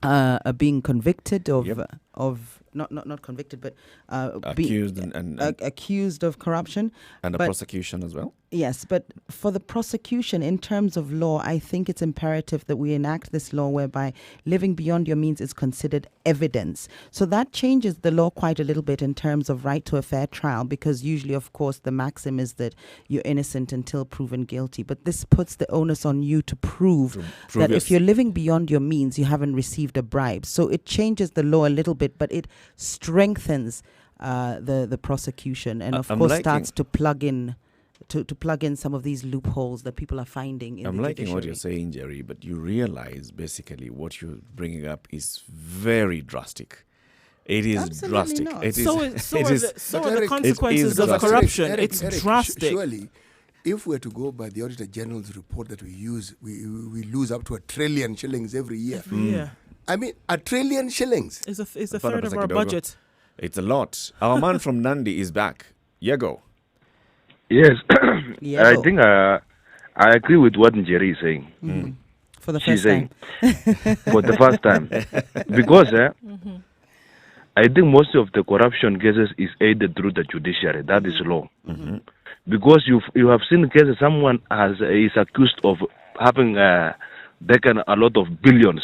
Speaker 3: are being convicted of not convicted, but
Speaker 1: accused and
Speaker 3: accused of corruption,
Speaker 1: and the prosecution as well.
Speaker 3: Yes, but for the prosecution, in terms of law, I think it's imperative that we enact this law whereby living beyond your means is considered evidence. So that changes the law quite a little bit in terms of right to a fair trial, because usually, of course, the maxim is that you're innocent until proven guilty. But this puts the onus on you to prove that if you're living beyond your means, you haven't received a bribe. So it changes the law a little bit, but it strengthens the prosecution, and of course starts to plug in some of these loopholes that people are finding in the judiciary. I'm
Speaker 1: liking what you're saying, Jerry, but you realize basically what you're bringing up is very drastic. It is
Speaker 3: Absolutely
Speaker 1: drastic.
Speaker 3: not.
Speaker 1: It is.
Speaker 2: So
Speaker 1: it
Speaker 2: are
Speaker 1: is.
Speaker 2: the consequences of
Speaker 1: drastic.
Speaker 2: corruption.
Speaker 4: Eric,
Speaker 2: It's
Speaker 4: Eric,
Speaker 2: drastic.
Speaker 4: Surely, if we're to go by the Auditor General's report that we use, we lose up to 1 trillion shillings every year. I mean, 1 trillion shillings.
Speaker 2: It's a third of our budget.
Speaker 1: It's a lot. Our man from Nandi is back. Yego.
Speaker 19: Yes.
Speaker 3: Yeah.
Speaker 19: I think I agree with what Njeri is saying.
Speaker 3: For the
Speaker 19: She's
Speaker 3: first time.
Speaker 19: saying. For the first time. Because I think most of the corruption cases is aided through the judiciary. That is law. Because you have seen cases someone is accused of having taken a lot of billions.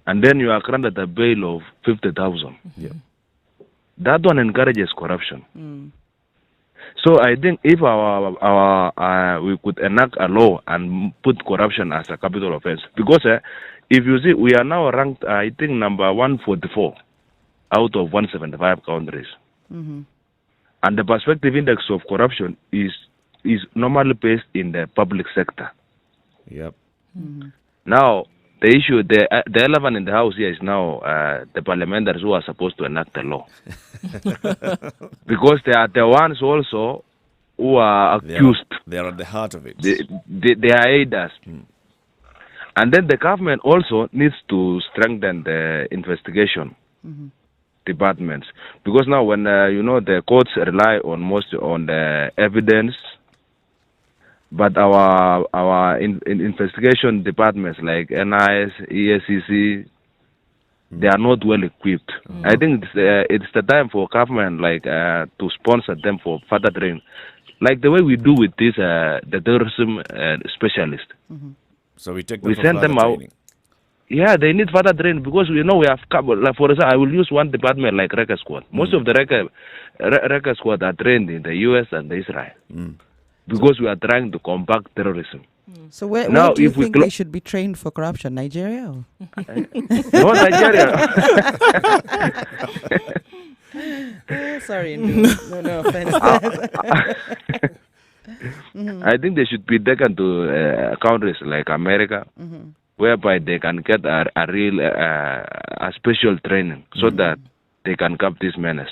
Speaker 19: And then you are granted a bail of 50,000.
Speaker 1: Yeah.
Speaker 19: That one encourages corruption. So I think if we could enact a law and put corruption as a capital offense, because if you see, we are now ranked, I think, number 144 out of 175 countries, and the perspective index of corruption is normally based in the public sector.
Speaker 1: Yep.
Speaker 19: Now the issue, the elephant in the house here is now the parliamentarians who are supposed to enact the law. Because they are the ones also who are accused.
Speaker 1: They are at the heart of it.
Speaker 19: They are aiders. And then the government also needs to strengthen the investigation departments. Because now when, the courts rely on the evidence, but our investigation departments like NIS, ESCC, they are not well equipped. I think it's the time for government to sponsor them for further training, like the way we do with this the terrorism specialist.
Speaker 1: So we take them
Speaker 19: we
Speaker 1: for
Speaker 19: send
Speaker 1: further
Speaker 19: them out.
Speaker 1: training.
Speaker 19: Yeah, they need further training because we know we have like, for example, I will use one department like Record Squad. Most of the Record Squad are trained in the US and Israel. Because we are trying to combat terrorism.
Speaker 3: So where
Speaker 19: Now,
Speaker 3: do you
Speaker 19: if we
Speaker 3: think they should be trained for corruption? Nigeria? Or?
Speaker 19: No, Nigeria.
Speaker 3: Sorry, no offense.
Speaker 19: I think they should be taken to countries like America, whereby they can get a real a special training so that they can cap this menace.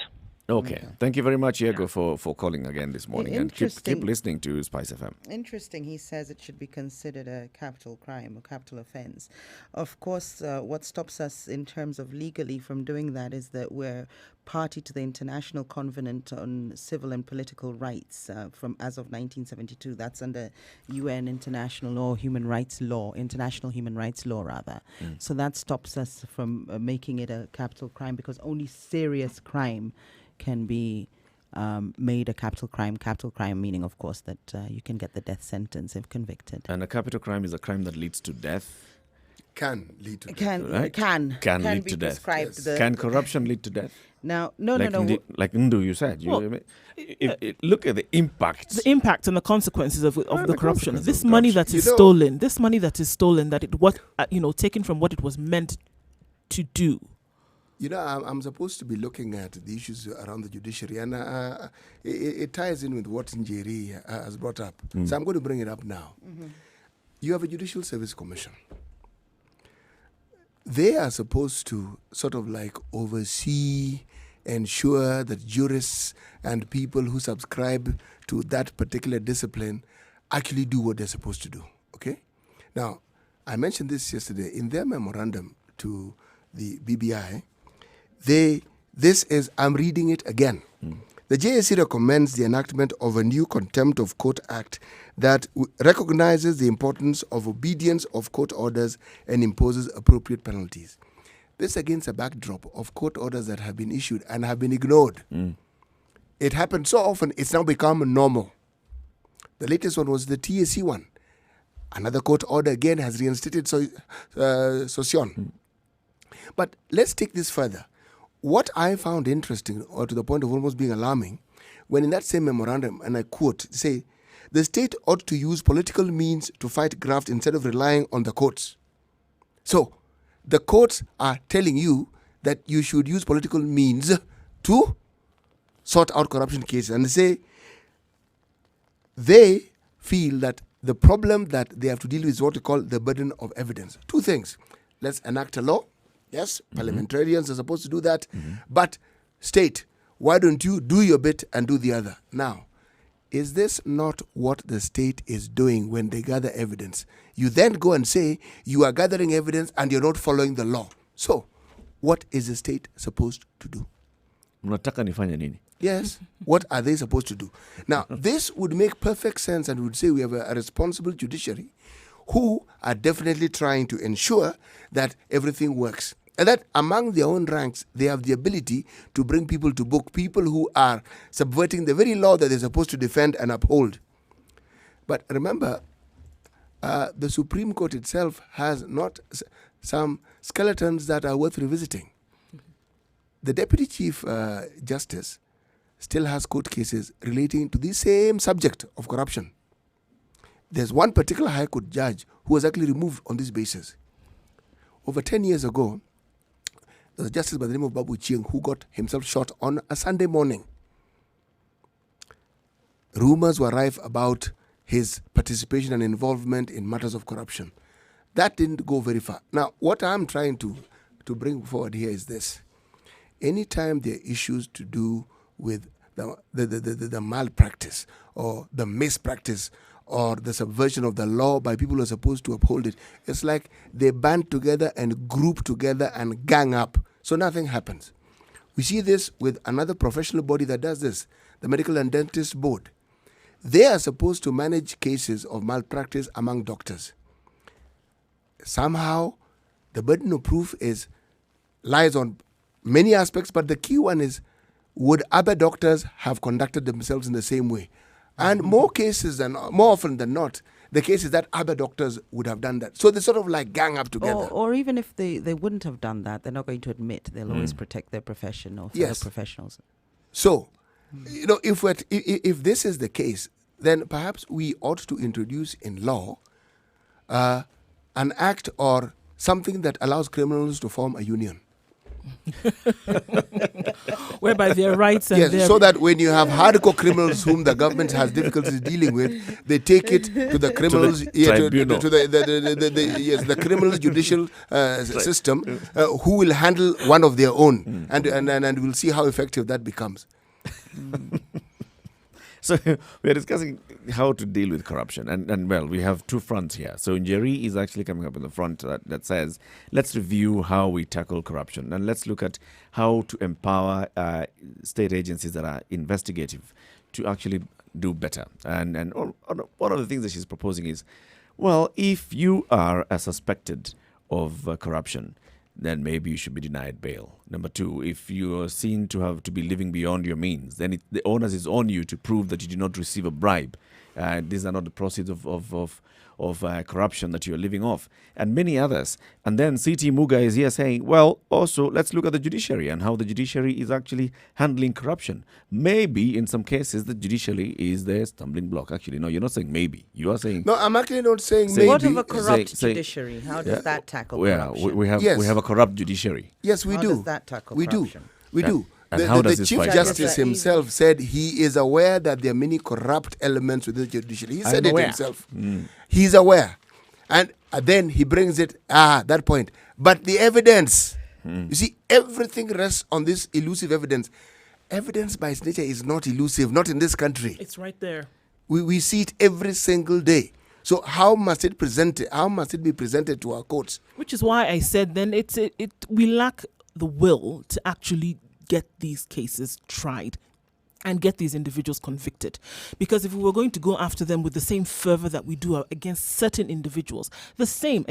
Speaker 1: Okay. Thank you very much, Diego, for calling again this morning. And keep listening to Spice FM.
Speaker 3: Interesting. He says it should be considered a capital crime or capital offense. Of course, what stops us in terms of legally from doing that is that we're party to the International Covenant on Civil and Political Rights from as of 1972. That's under UN International Law, International Human Rights Law, rather. So that stops us from making it a capital crime because only serious crime can be made a capital crime. Capital crime meaning, of course, that you can get the death sentence if convicted.
Speaker 1: And a capital crime is a crime that leads to death.
Speaker 4: Can lead to death.
Speaker 3: Can
Speaker 1: lead
Speaker 3: be
Speaker 1: to death.
Speaker 3: prescribed.
Speaker 1: Yes. Can corruption lead to death?
Speaker 3: Now, no.
Speaker 1: Like Ndu, you said. Look at the impact.
Speaker 2: The impact and the consequences of the corruption. This money that is stolen. This money that is stolen. Taken from what it was meant to do.
Speaker 4: I'm supposed to be looking at the issues around the judiciary, and it ties in with what Njeri has brought up. So I'm going to bring it up now. You have a Judicial Service Commission. They are supposed to sort of like oversee, ensure that jurists and people who subscribe to that particular discipline actually do what they're supposed to do. Okay? Now, I mentioned this yesterday. In their memorandum to the BBI, I'm reading it again. The JSC recommends the enactment of a new Contempt of Court Act that recognizes the importance of obedience of court orders and imposes appropriate penalties. This against a backdrop of court orders that have been issued and have been ignored. It happened so often, it's now become normal. The latest one was the TSC one. Another court order again has reinstated Sosyon. But let's take this further. What I found interesting, or to the point of almost being alarming, when in that same memorandum, and I quote, say, the state ought to use political means to fight graft instead of relying on the courts. So, the courts are telling you that you should use political means to sort out corruption cases. And they say they feel that the problem that they have to deal with is what we call the burden of evidence. Two things. Let's enact a law Yes, parliamentarians are supposed to do that. But state, why don't you do your bit and do the other? Now, is this not what the state is doing when they gather evidence? You then go and say you are gathering evidence and you're not following the law. So, what is the state supposed to do?
Speaker 1: Mnataka nifanye nini?
Speaker 4: Yes, what are they supposed to do? Now, this would make perfect sense and would say we have a responsible judiciary who are definitely trying to ensure that everything works. And that among their own ranks, they have the ability to bring people to book, people who are subverting the very law that they're supposed to defend and uphold. But remember, the Supreme Court itself has not some skeletons that are worth revisiting. The Deputy Chief Justice still has court cases relating to the same subject of corruption. There's one particular High Court judge who was actually removed on this basis. Over 10 years ago, there was a justice by the name of Babu Chieng who got himself shot on a Sunday morning. Rumors were rife about his participation and involvement in matters of corruption. That didn't go very far. Now, what I'm trying to bring forward here is this. Anytime there are issues to do with the malpractice or the mispractice or the subversion of the law by people who are supposed to uphold it, it's like they band together and group together and gang up, so nothing happens. We see this with another professional body that does this, the Medical and Dentist Board. They are supposed to manage cases of malpractice among doctors. Somehow, the burden of proof lies on many aspects, but the key one is, would other doctors have conducted themselves in the same way? And more often than not, the case is that other doctors would have done that. So they sort of like gang up together.
Speaker 3: Or even if they wouldn't have done that, they're not going to admit. They'll always protect their profession or fellow professionals.
Speaker 4: So, if this is the case, then perhaps we ought to introduce in law an act or something that allows criminals to form a union.
Speaker 2: Whereby their rights and
Speaker 4: yes, so that when you have hardcore criminals whom the government has difficulties dealing with, they take it to the criminals the criminal judicial system, who will handle one of their own, and we'll see how effective that becomes.
Speaker 1: So we are discussing how to deal with corruption. And well, we have two fronts here. So Njeri is actually coming up in the front that says, let's review how we tackle corruption. And let's look at how to empower state agencies that are investigative to actually do better. And one of the things that she's proposing is, well, if you are suspected of corruption, then maybe you should be denied bail. Number two, if you are seen to be living beyond your means, then the onus is on you to prove that you did not receive a bribe. These are not the proceeds of corruption that you are living off, and many others. And then C.T. Muga is here saying, well, also let's look at the judiciary and how the judiciary is actually handling corruption. Maybe in some cases the judiciary is the stumbling block. Actually, no, you're not saying maybe. You are saying...
Speaker 4: No, I'm actually not saying maybe.
Speaker 3: What of a corrupt judiciary? How does that tackle corruption?
Speaker 1: We have a corrupt judiciary.
Speaker 4: Yes, we do.
Speaker 3: How does that tackle corruption?
Speaker 4: We do.
Speaker 1: And how does
Speaker 4: the Chief Justice himself said he is aware that there are many corrupt elements within the judiciary. He said it himself. He's aware. And then he brings it, that point. But the evidence, you see, everything rests on this elusive evidence. Evidence by its nature is not elusive, not in this country.
Speaker 2: It's right there.
Speaker 4: We see it every single day. So how must it be presented to our courts?
Speaker 2: Which is why I said then we lack the will to actually get these cases tried and get these individuals convicted. Because if we were going to go after them with the same fervor that we do against certain individuals, the same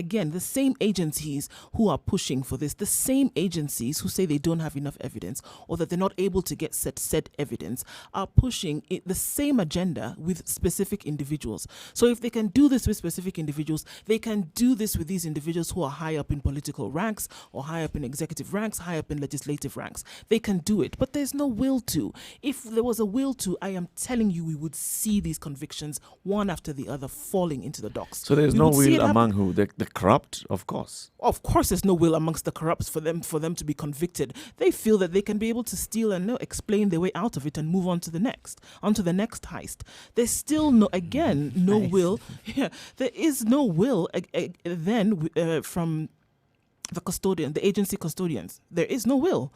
Speaker 2: agencies who are pushing for this, the same agencies who say they don't have enough evidence or that they're not able to get said evidence, are pushing the same agenda with specific individuals. So if they can do this with specific individuals, they can do this with these individuals who are high up in political ranks or high up in executive ranks, high up in legislative ranks. They can do it, but there's no will to. If there was a will to, I am telling you, we would see these convictions one after the other falling into the docks.
Speaker 1: So there's no will among who? The corrupt, of course.
Speaker 2: Of course there's no will amongst the corrupts for them to be convicted. They feel that they can be able to steal and explain their way out of it and move on to the next heist. There's still no will. Yeah, there is no will then from the agency custodians. There is no will.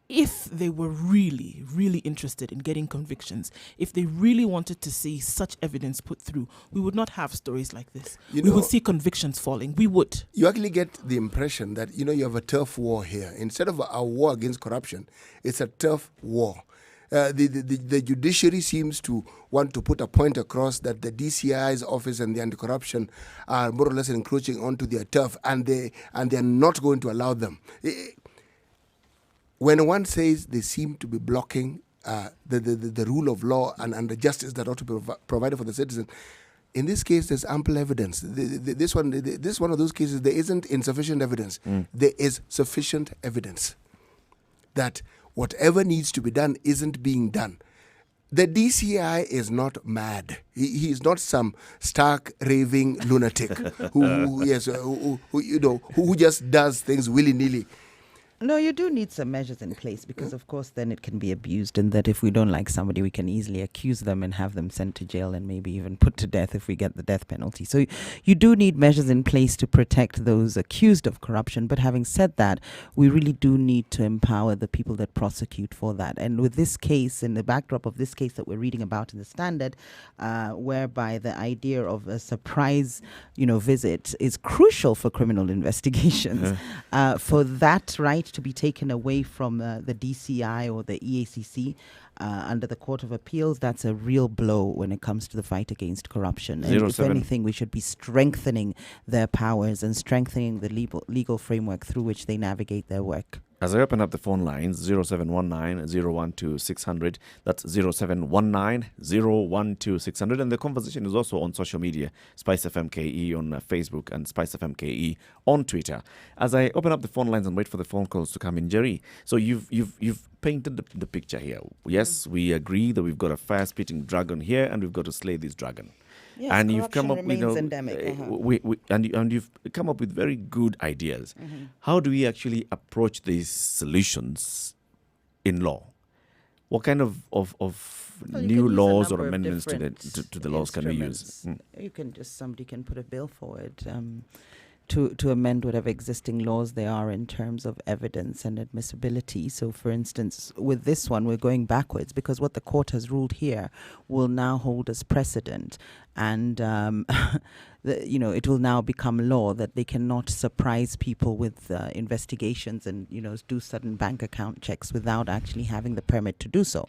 Speaker 2: If they were really, really interested in getting convictions, if they really wanted to see such evidence put through, we would not have stories like this. We would see convictions falling. We would.
Speaker 4: You actually get the impression that, you have a turf war here. Instead of a war against corruption, it's a turf war. The judiciary seems to want to put a point across that the DCI's office and the anti-corruption are more or less encroaching onto their turf, and they are not going to allow them. When one says they seem to be blocking the rule of law and the justice that ought to be provided for the citizen, in this case, there's ample evidence. This one of those cases, there isn't insufficient evidence. There is sufficient evidence that whatever needs to be done isn't being done. The DCI is not mad. He is not some stark raving lunatic who just does things willy-nilly.
Speaker 3: No, you do need some measures in place because, of course, then it can be abused, and that if we don't like somebody, we can easily accuse them and have them sent to jail and maybe even put to death if we get the death penalty. So you do need measures in place to protect those accused of corruption. But having said that, we really do need to empower the people that prosecute for that. And with this case, in the backdrop of this case that we're reading about in the Standard, whereby the idea of a surprise, visit is crucial for criminal investigations, for that right to be taken away from the DCI or the EACC under the Court of Appeals, that's a real blow when it comes to the fight against corruption. And if anything, we should be strengthening their powers and strengthening the legal framework through which they navigate their work.
Speaker 1: As I open up the phone lines, 0719-012-600. That's 0719-012-600. And the conversation is also on social media, Spice FM KE on Facebook and Spice FM KE on Twitter. As I open up the phone lines and wait for the phone calls to come in, Jerry, so you've painted the picture here. Yes, we agree that we've got a fire-spitting dragon here and we've got to slay this dragon.
Speaker 3: Yes,
Speaker 1: and you've come up with
Speaker 3: endemic.
Speaker 1: and you've come up with very good ideas. How do we actually approach these solutions in law? What kind of new laws or amendments to the laws can we use?
Speaker 3: Somebody can put a bill forward to amend whatever existing laws there are in terms of evidence and admissibility. So, for instance, with this one, we're going backwards because what the court has ruled here will now hold as precedent. And, it will now become law that they cannot surprise people with investigations and, do sudden bank account checks without actually having the permit to do so.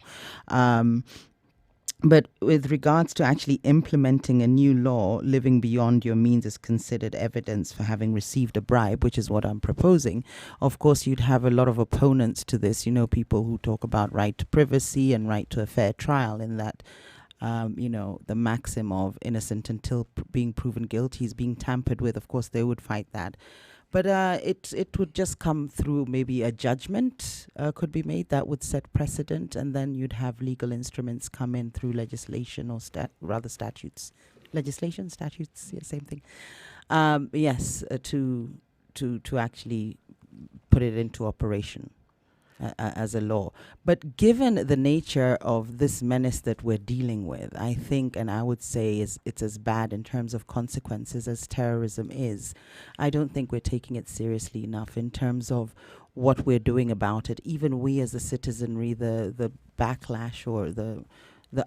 Speaker 3: But with regards to actually implementing a new law, living beyond your means is considered evidence for having received a bribe, which is what I'm proposing. Of course, you'd have a lot of opponents to this, people who talk about right to privacy and right to a fair trial, in that, the maxim of innocent until being proven guilty is being tampered with. Of course, they would fight that. But it would just come through maybe a judgment could be made that would set precedent, and then you'd have legal instruments come in through legislation or statutes. Legislation, statutes, yeah, same thing. To actually put it into operation as a law. But given the nature of this menace that we're dealing with, I think, and I would say it's as bad in terms of consequences as terrorism is. I don't think we're taking it seriously enough in terms of what we're doing about it. Even we as a citizenry, the backlash or the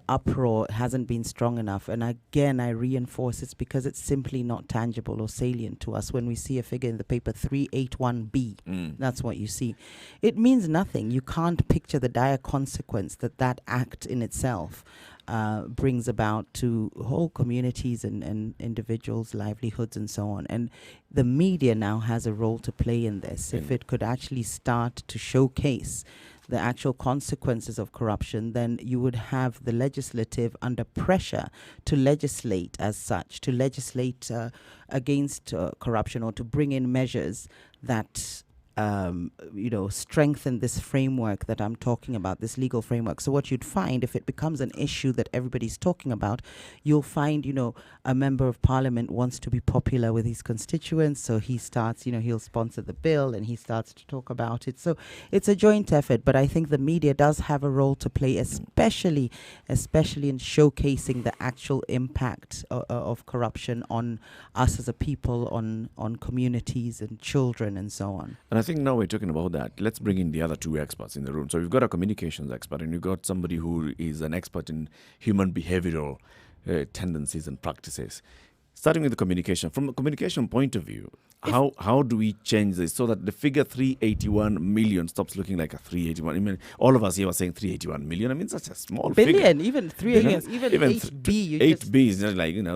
Speaker 3: uproar hasn't been strong enough. And again, I reinforce it's because it's simply not tangible or salient to us. When we see a figure in the paper, 381B, that's what you see. It means nothing. You can't picture the dire consequence that act in itself brings about to whole communities and individuals' livelihoods and so on. And the media now has a role to play in this. If it could actually start to showcase the actual consequences of corruption, then you would have the legislative under pressure to legislate as such, to legislate against corruption, or to bring in measures that strengthen this framework that I'm talking about, this legal framework. So what you'd find, if it becomes an issue that everybody's talking about, you'll find, a member of parliament wants to be popular with his constituents. So he starts, he'll sponsor the bill and he starts to talk about it. So it's a joint effort. But I think the media does have a role to play, especially in showcasing the actual impact of corruption on us as a people, on communities and children and so on.
Speaker 1: And I think now we're talking about that. Let's bring in the other two experts in the room. So we've got a communications expert and you've got somebody who is an expert in human behavioral tendencies and practices. Starting with the communication, from a communication point of view, how do we change this so that the figure 381 million stops looking like a 381? I mean, all of us here are saying 381 million. I mean, such a small
Speaker 3: billion,
Speaker 1: figure.
Speaker 3: Even 3 billion, even 8B.
Speaker 1: 8B is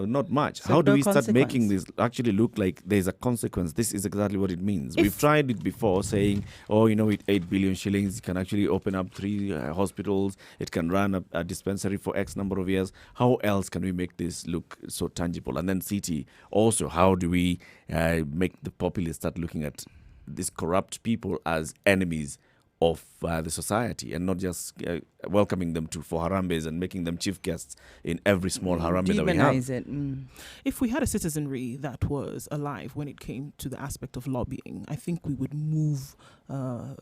Speaker 1: not much. So how do we start making this actually look like there's a consequence? This is exactly what it means. We've tried it before, saying, with 8 billion shillings, you can actually open up 3 hospitals. It can run a dispensary for X number of years. How else can we make this look so tangible? And then CT, also, how do we make the populace start looking at these corrupt people as enemies of the society and not just welcoming them for Harambes and making them chief guests in every small Harambe that we have.
Speaker 3: It.
Speaker 2: If we had a citizenry that was alive when it came to the aspect of lobbying, I think we would move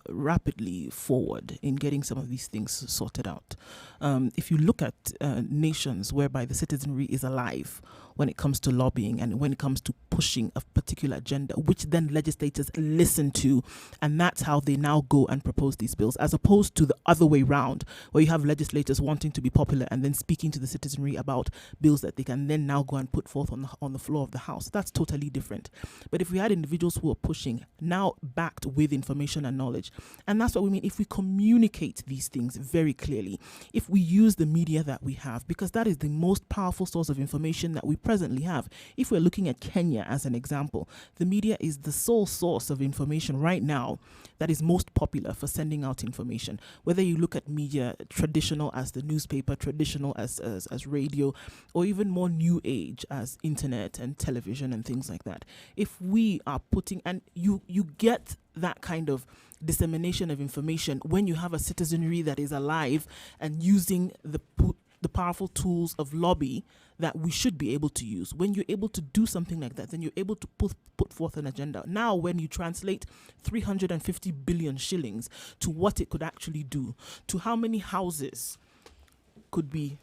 Speaker 2: rapidly forward in getting some of these things sorted out. If you look at nations whereby the citizenry is alive when it comes to lobbying and when it comes to pushing a particular agenda, which then legislators listen to, and that's how they now go and propose these bills, as opposed to the other way round, where you have legislators wanting to be popular and then speaking to the citizenry about bills that they can then now go and put forth on the floor of the House. That's totally different. But if we had individuals who are pushing, now backed with information and knowledge, and that's what we mean if we communicate these things very clearly, if we use the media that we have, because that is the most powerful source of information that we presently have. If we're looking at Kenya as an example, the media is the sole source of information right now that is most popular for sending out information. Whether you look at media, traditional as the newspaper, traditional as radio, or even more new age as internet and television and things like that. If we are putting, and you get that kind of dissemination of information when you have a citizenry that is alive and using the powerful tools of lobby that we should be able to use. When you're able to do something like that, then you're able to put forth an agenda. Now, when you translate 350 billion shillings to what it could actually do, to how many houses could be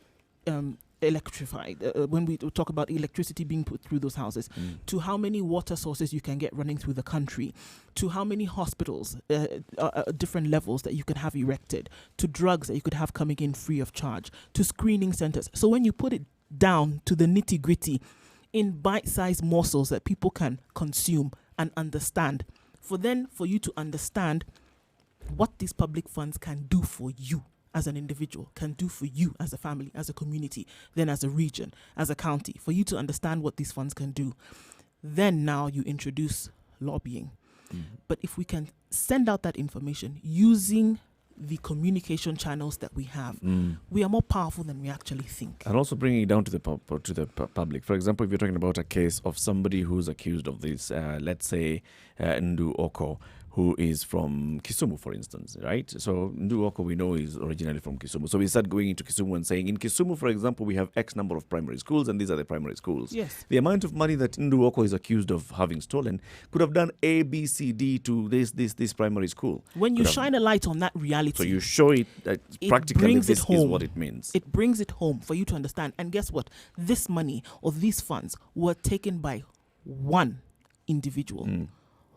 Speaker 2: electrified, when we talk about electricity being put through those houses, to how many water sources you can get running through the country, to how many hospitals, different levels that you could have erected, to drugs that you could have coming in free of charge, to screening centers. So when you put it down to the nitty-gritty in bite-sized morsels that people can consume and understand, for you to understand what these public funds can do for you as an individual, can do for you as a family, as a community, then as a region, as a county, for you to understand what these funds can do, then now you introduce lobbying. But if we can send out that information using the communication channels that we have, we are more powerful than we actually think.
Speaker 1: And also bringing it down to the public. For example, if you're talking about a case of somebody who's accused of this, let's say Ndu Oko, who is from Kisumu, for instance, right? So Ndu Oko, we know, is originally from Kisumu. So we start going into Kisumu and saying, in Kisumu, for example, we have X number of primary schools, and these are the primary schools.
Speaker 2: Yes.
Speaker 1: The amount of money that Ndu Oko is accused of having stolen could have done A, B, C, D to this primary school.
Speaker 2: When you shine a light on that reality,
Speaker 1: so you show it that practically this is what it means.
Speaker 2: It brings it home for you to understand. And guess what? This money or these funds were taken by one individual.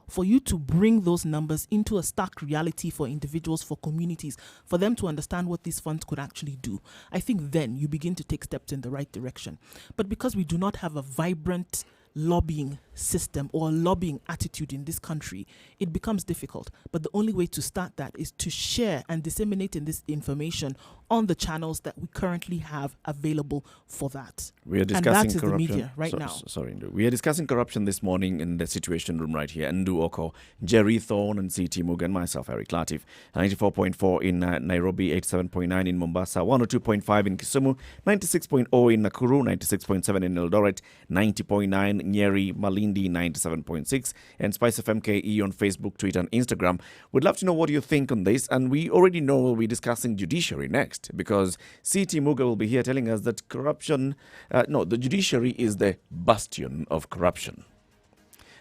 Speaker 2: For you to bring those numbers into a stark reality for individuals, for communities, for them to understand what these funds could actually do, I think then you begin to take steps in the right direction. But because we do not have a vibrant lobbying system or lobbying attitude in this country, it becomes difficult. But the only way to start that is to share and disseminate this information on the channels that we currently have available for that.
Speaker 1: We are discussing
Speaker 2: and that is
Speaker 1: corruption.
Speaker 2: the media right now.
Speaker 1: Sorry, Ndu. We are discussing corruption this morning in the Situation Room right here. Ndu Oko, Jerry Thorne, and CT Mugan, myself, Eric Latif. 94.4 in Nairobi, 87.9 in Mombasa, 102.5 in Kisumu, 96.0 in Nakuru, 96.7 in Eldoret, 90.9 Nyeri, Malindi 97.6, and Spice FM KE on Facebook, Twitter, and Instagram. We'd love to know what you think on this, and we already know we'll be discussing judiciary next, because CT Muga will be here telling us that the judiciary is the bastion of corruption.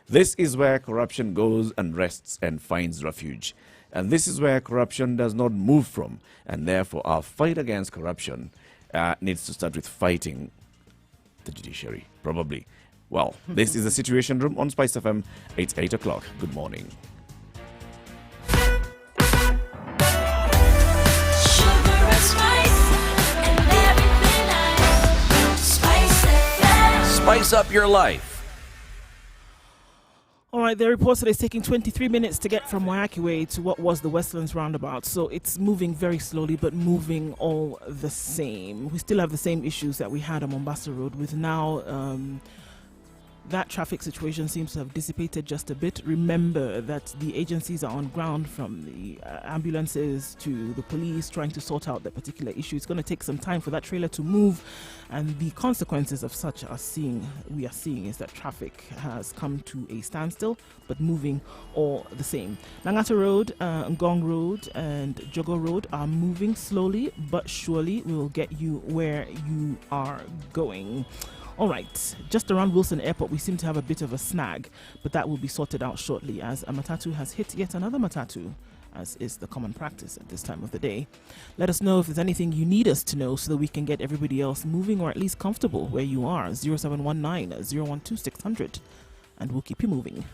Speaker 1: This is where corruption goes and rests and finds refuge. And this is where corruption does not move from. And therefore, our fight against corruption needs to start with fighting the judiciary, probably. Well, this is the Situation Room on Spice FM. It's 8 o'clock. Good morning.
Speaker 7: Spice up your life.
Speaker 2: All right, the report said it's taking 23 minutes to get from Wayaki Way to what was the Westlands roundabout. So it's moving very slowly, but moving all the same. We still have the same issues that we had on Mombasa Road, with now that traffic situation seems to have dissipated just a bit. Remember that the agencies are on ground, from the ambulances to the police, trying to sort out that particular issue. It's going to take some time for that trailer to move, and the consequences of such we are seeing is that traffic has come to a standstill, but moving all the same. Langata Road, Ngong Road, and Jogo Road are moving slowly, but surely. We will get you where you are going. All right, just around Wilson Airport, we seem to have a bit of a snag, but that will be sorted out shortly, as a matatu has hit yet another matatu, as is the common practice at this time of the day. Let us know if there's anything you need us to know so that we can get everybody else moving, or at least comfortable where you are. 0719 012 600, and we'll keep you moving.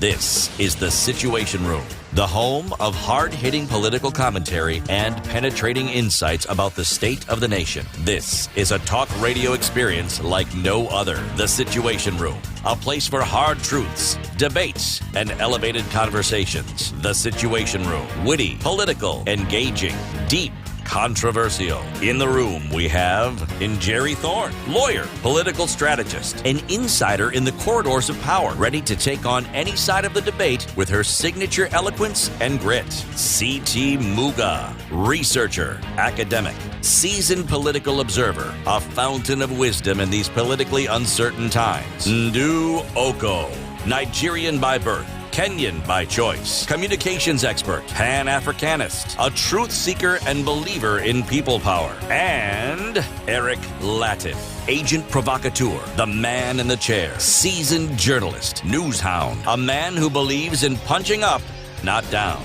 Speaker 7: This is the Situation Room, the home of hard-hitting political commentary and penetrating insights about the state of the nation. This is a talk radio experience like no other. The Situation Room, a place for hard truths, debates, and elevated conversations. The Situation Room, witty, political, engaging, deep, controversial. In the room, we have Jerry Thorne, lawyer, political strategist, an insider in the corridors of power, ready to take on any side of the debate with her signature eloquence and grit. CT Muga, researcher, academic, seasoned political observer, a fountain of wisdom in these politically uncertain times. Ndu Oko, Nigerian by birth, Kenyan by choice, communications expert, Pan-Africanist, a truth seeker and believer in people power, and Eric Latif, agent provocateur, the man in the chair, seasoned journalist, news hound, a man who believes in punching up, not down.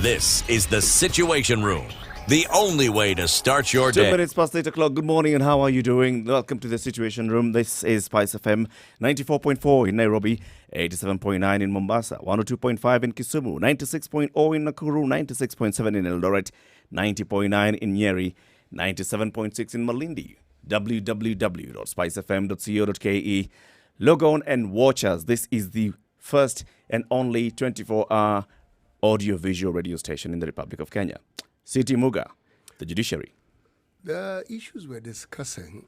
Speaker 7: This is the Situation Room, the only way to start your day.
Speaker 1: 2 minutes past 8 o'clock. Good morning, and how are you doing? Welcome to the Situation Room. This is Spice FM, 94.4 in Nairobi, 87.9 in Mombasa, 102.5 in Kisumu, 96.0 in Nakuru, 96.7 in Eldoret, 90.9 in Nyeri, 97.6 in Malindi. www.spicefm.co.ke. Log on and watch us. This is the first and only 24-hour audio-visual radio station in the Republic of Kenya. CT Muga, the judiciary.
Speaker 4: The issues we're discussing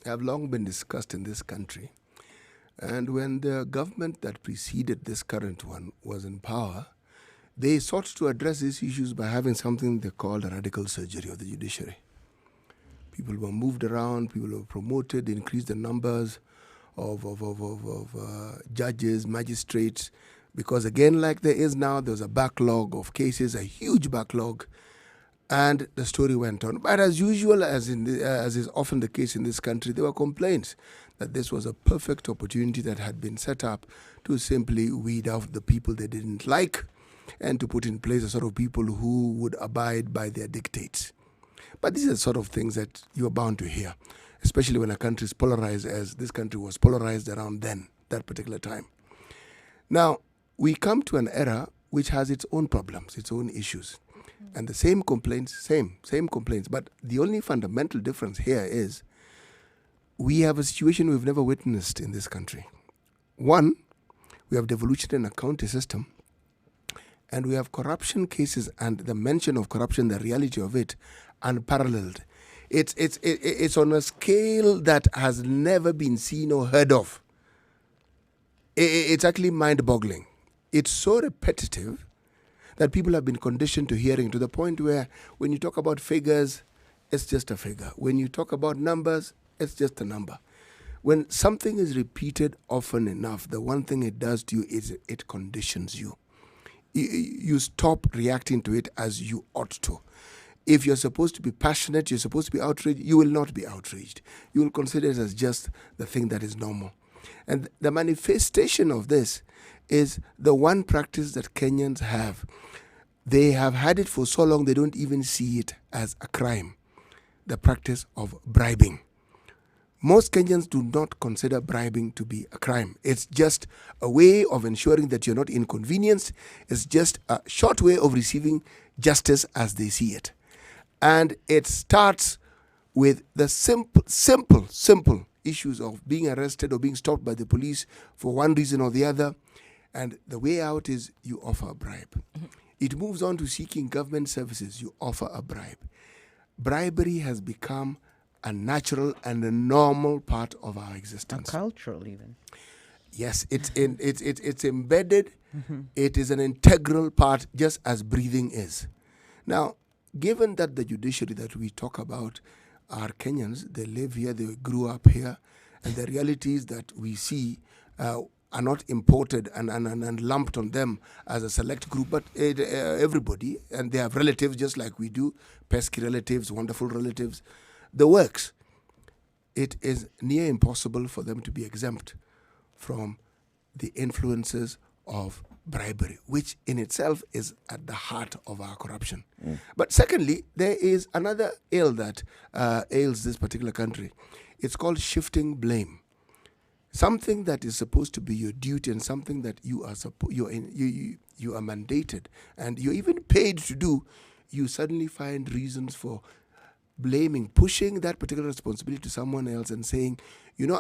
Speaker 4: have long been discussed in this country. And when the government that preceded this current one was in power, they sought to address these issues by having something they called a radical surgery of the judiciary. People were moved around, people were promoted, they increased the numbers of judges, magistrates, because again, like there is now, there was a backlog of cases, a huge backlog, and the story went on. But as usual, as is often the case in this country, there were complaints that this was a perfect opportunity that had been set up to simply weed out the people they didn't like and to put in place a sort of people who would abide by their dictates. But these are the sort of things that you are bound to hear, especially when a country is polarized, as this country was polarized around then, that particular time. Now, we come to an era which has its own problems, its own issues. And the same complaints, same complaints. But the only fundamental difference here is we have a situation we've never witnessed in this country. One, we have devolution in a county system, and we have corruption cases and the mention of corruption, the reality of it, unparalleled. It's on a scale that has never been seen or heard of. It's actually mind-boggling. It's so repetitive that people have been conditioned to hearing, to the point where when you talk about figures, it's just a figure. When you talk about numbers, it's just a number. When something is repeated often enough, the one thing it does to you is it conditions you. You stop reacting to it as you ought to. If you're supposed to be passionate, you're supposed to be outraged, you will not be outraged. You will consider it as just the thing that is normal. And the manifestation of this is the one practice that Kenyans have. They have had it for so long they don't even see it as a crime. The practice of bribing. Most Kenyans do not consider bribing to be a crime. It's just a way of ensuring that you're not inconvenienced. It's just a short way of receiving justice as they see it. And it starts with the simple issues of being arrested or being stopped by the police for one reason or the other. And the way out is you offer a bribe. Mm-hmm. It moves on to seeking government services. You offer a bribe. Bribery has become a natural and a normal part of our existence.
Speaker 3: A cultural even.
Speaker 4: Yes, it's embedded. Mm-hmm. It is an integral part, just as breathing is. Now, given that the judiciary that we talk about are Kenyans, they live here, they grew up here, and the realities that we see are not imported and lumped on them as a select group, but everybody, and they have relatives just like we do, pesky relatives, wonderful relatives, the works. It is near impossible for them to be exempt from the influences of bribery, which in itself is at the heart of our corruption. Mm. But secondly, there is another ill that ails this particular country. It's called shifting blame. Something that is supposed to be your duty and something that you are you are mandated and you're even paid to do, you suddenly find reasons for blaming, pushing that particular responsibility to someone else and saying,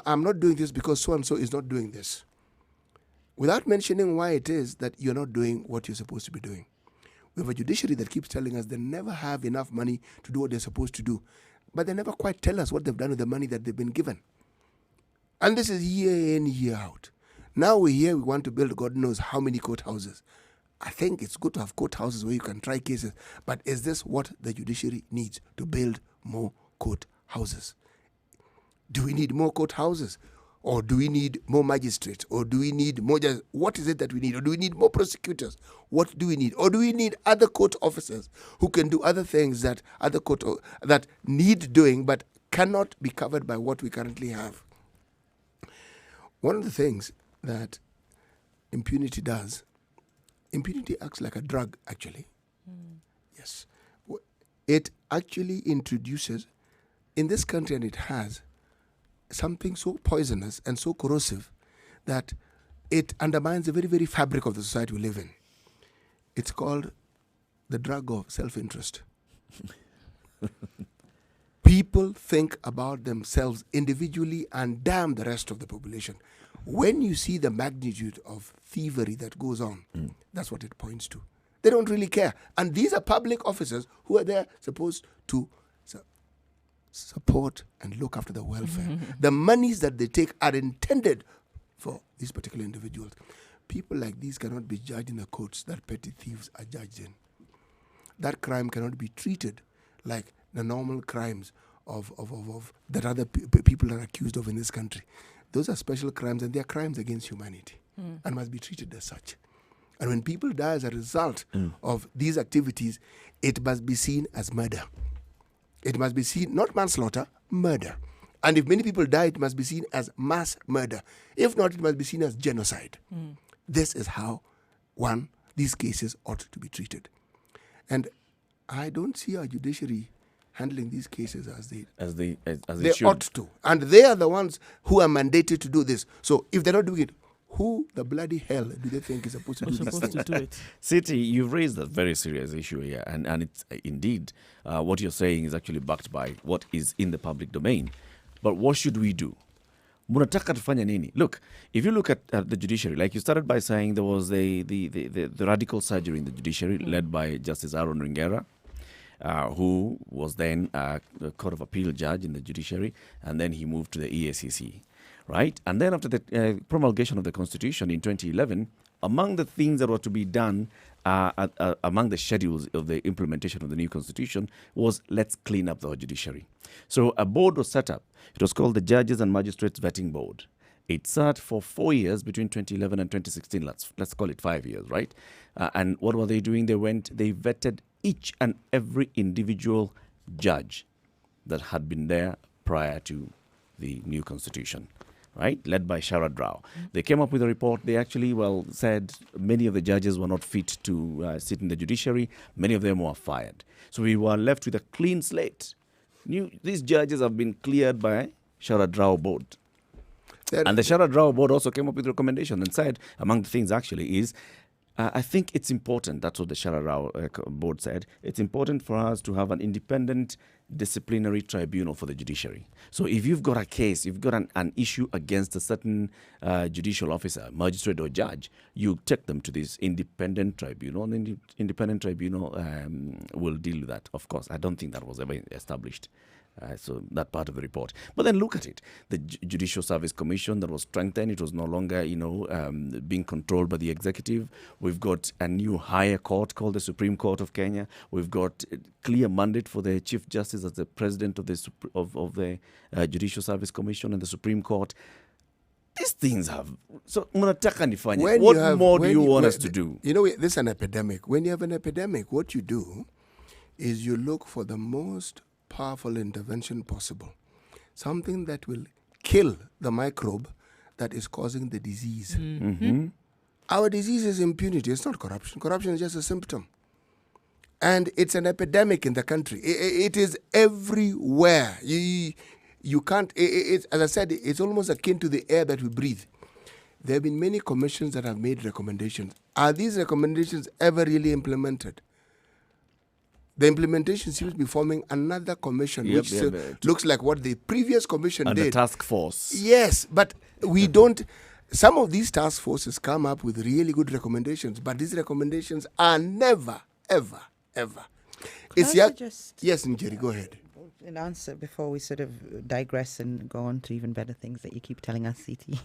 Speaker 4: I'm not doing this because so-and-so is not doing this. Without mentioning why it is that you're not doing what you're supposed to be doing. We have a judiciary that keeps telling us they never have enough money to do what they're supposed to do. But they never quite tell us what they've done with the money that they've been given. And this is year in, year out. Now we're here, we want to build God knows how many courthouses. I think it's good to have courthouses where you can try cases. But is this what the judiciary needs to build more courthouses? Do we need more courthouses? Or do we need more magistrates? Or do we need more judges? What is it that we need? Or do we need more prosecutors? What do we need? Or do we need other court officers who can do other things that that need doing but cannot be covered by what we currently have? One of the things that impunity does, impunity acts like a drug, actually. Mm. Yes. It actually introduces, in this country, and it has, something so poisonous and so corrosive that it undermines the very, very fabric of the society we live in. It's called the drug of self-interest. People think about themselves individually and damn the rest of the population. When you see the magnitude of thievery that goes on, that's what it points to. They don't really care. And these are public officers who are there supposed to support and look after the welfare. The monies that they take are intended for these particular individuals. People like these cannot be judged in the courts that petty thieves are judged in. That crime cannot be treated like the normal crimes of that other people are accused of in this country. Those are special crimes, and they are crimes against humanity and must be treated as such. And when people die as a result of these activities, it must be seen as murder. It must be seen, not manslaughter, murder. And if many people die, it must be seen as mass murder. If not, it must be seen as genocide. This is how, these cases ought to be treated. And I don't see our judiciary handling these cases as they
Speaker 1: should.
Speaker 4: Ought to. And they are the ones who are mandated to do this. So if they're not doing it, who the bloody hell do they think is supposed to do this?
Speaker 1: City, you've raised a very serious issue here, and it's indeed what you're saying is actually backed by what is in the public domain. But what should we do? Munataka tufanya nini? Look, if you look at the judiciary, like you started by saying there was the radical surgery in the judiciary led by Justice Aaron Ringera, who was then a Court of Appeal judge in the judiciary, and then he moved to the EACC. Right? And then after the promulgation of the Constitution in 2011, among the things that were to be done among the schedules of the implementation of the new constitution was let's clean up the judiciary. So a board was set up. It was called the Judges and Magistrates Vetting Board. It sat for 4 years between 2011 and 2016. Let's call it 5 years, right? And what were they doing? They vetted each and every individual judge that had been there prior to the new constitution, right? Led by Sharad Rao. They came up with a report. They actually, said many of the judges were not fit to sit in the judiciary. Many of them were fired. So we were left with a clean slate. These judges have been cleared by Sharad Rao board. And the Sharad Rao board also came up with recommendations and said, among the things actually is, I think it's important, that's what the Sharad Rao board said, it's important for us to have an independent disciplinary tribunal for the judiciary. So if you've got a case, you've got an issue against a certain judicial officer, magistrate or judge, you take them to this independent tribunal, and the independent tribunal will deal with that. Of course, I don't think that was ever established. So that part of the report. But then look at it. The Judicial Service Commission that was strengthened, it was no longer, being controlled by the executive. We've got a new higher court called the Supreme Court of Kenya. We've got a clear mandate for the Chief Justice as the president of the Judicial Service Commission and the Supreme Court. These things have... So, what more do you want us to do?
Speaker 4: This is an epidemic. When you have an epidemic, what you do is you look for the most powerful intervention possible. Something that will kill the microbe that is causing the disease.
Speaker 1: Mm-hmm.
Speaker 4: Our disease is impunity. It's not corruption. Corruption is just a symptom. And it's an epidemic in the country. It is everywhere. You can't... as I said, it's almost akin to the air that we breathe. There have been many commissions that have made recommendations. Are these recommendations ever really implemented? The implementation seems to be forming another commission, which looks like what the previous commission did.
Speaker 1: And the task force.
Speaker 4: Yes, but we don't... Some of these task forces come up with really good recommendations, but these recommendations are never, ever, ever. Yes, Njeri, go ahead.
Speaker 3: An answer before we sort of digress and go on to even better things that you keep telling us, CT.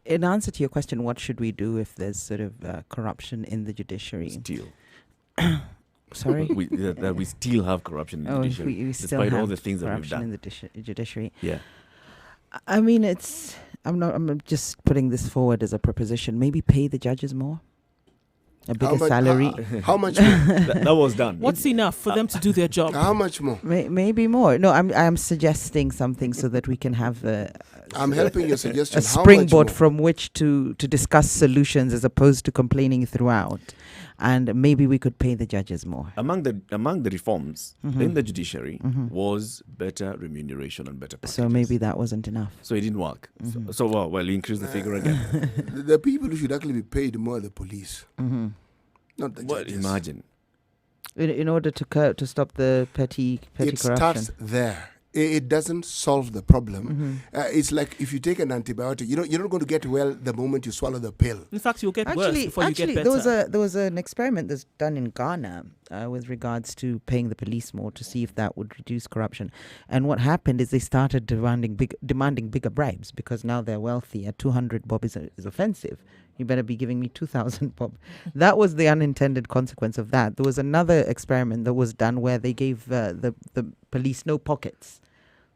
Speaker 3: In answer to your question, what should we do if there's sort of corruption in the judiciary?
Speaker 1: Still.
Speaker 3: Sorry?
Speaker 1: we still have corruption in the judiciary,
Speaker 3: we still
Speaker 1: despite
Speaker 3: have
Speaker 1: all the things that we've done.
Speaker 3: in the judiciary.
Speaker 1: Yeah.
Speaker 3: I mean, I'm just putting this forward as a proposition. Maybe pay the judges more. A bigger salary.
Speaker 4: How much more?
Speaker 1: that was done.
Speaker 2: What's enough for them to do their job?
Speaker 4: How much more?
Speaker 3: Maybe more. No, I'm suggesting something so that we can have
Speaker 4: I'm helping your suggestion.
Speaker 3: A springboard from which to discuss solutions as opposed to complaining throughout. And maybe we could pay the judges more.
Speaker 1: Among the reforms in the judiciary was better remuneration and better packages.
Speaker 3: So maybe that wasn't enough.
Speaker 1: So it didn't work. So you increase the figure again.
Speaker 4: The people who should actually be paid more are the police, not the judges.
Speaker 1: Imagine.
Speaker 3: In order to stop the petty corruption.
Speaker 4: It starts there. It doesn't solve the problem. It's like if you take an antibiotic, you're not going to get well the moment you swallow the pill.
Speaker 2: In fact, you'll get worse before you get
Speaker 3: better. There was an experiment that's done in Ghana with regards to paying the police more to see if that would reduce corruption. And what happened is they started demanding bigger bribes because now they're wealthy. At 200 bob is offensive. You better be giving me 2,000 bob. That was the unintended consequence of that. There was another experiment that was done where they gave the police no pockets.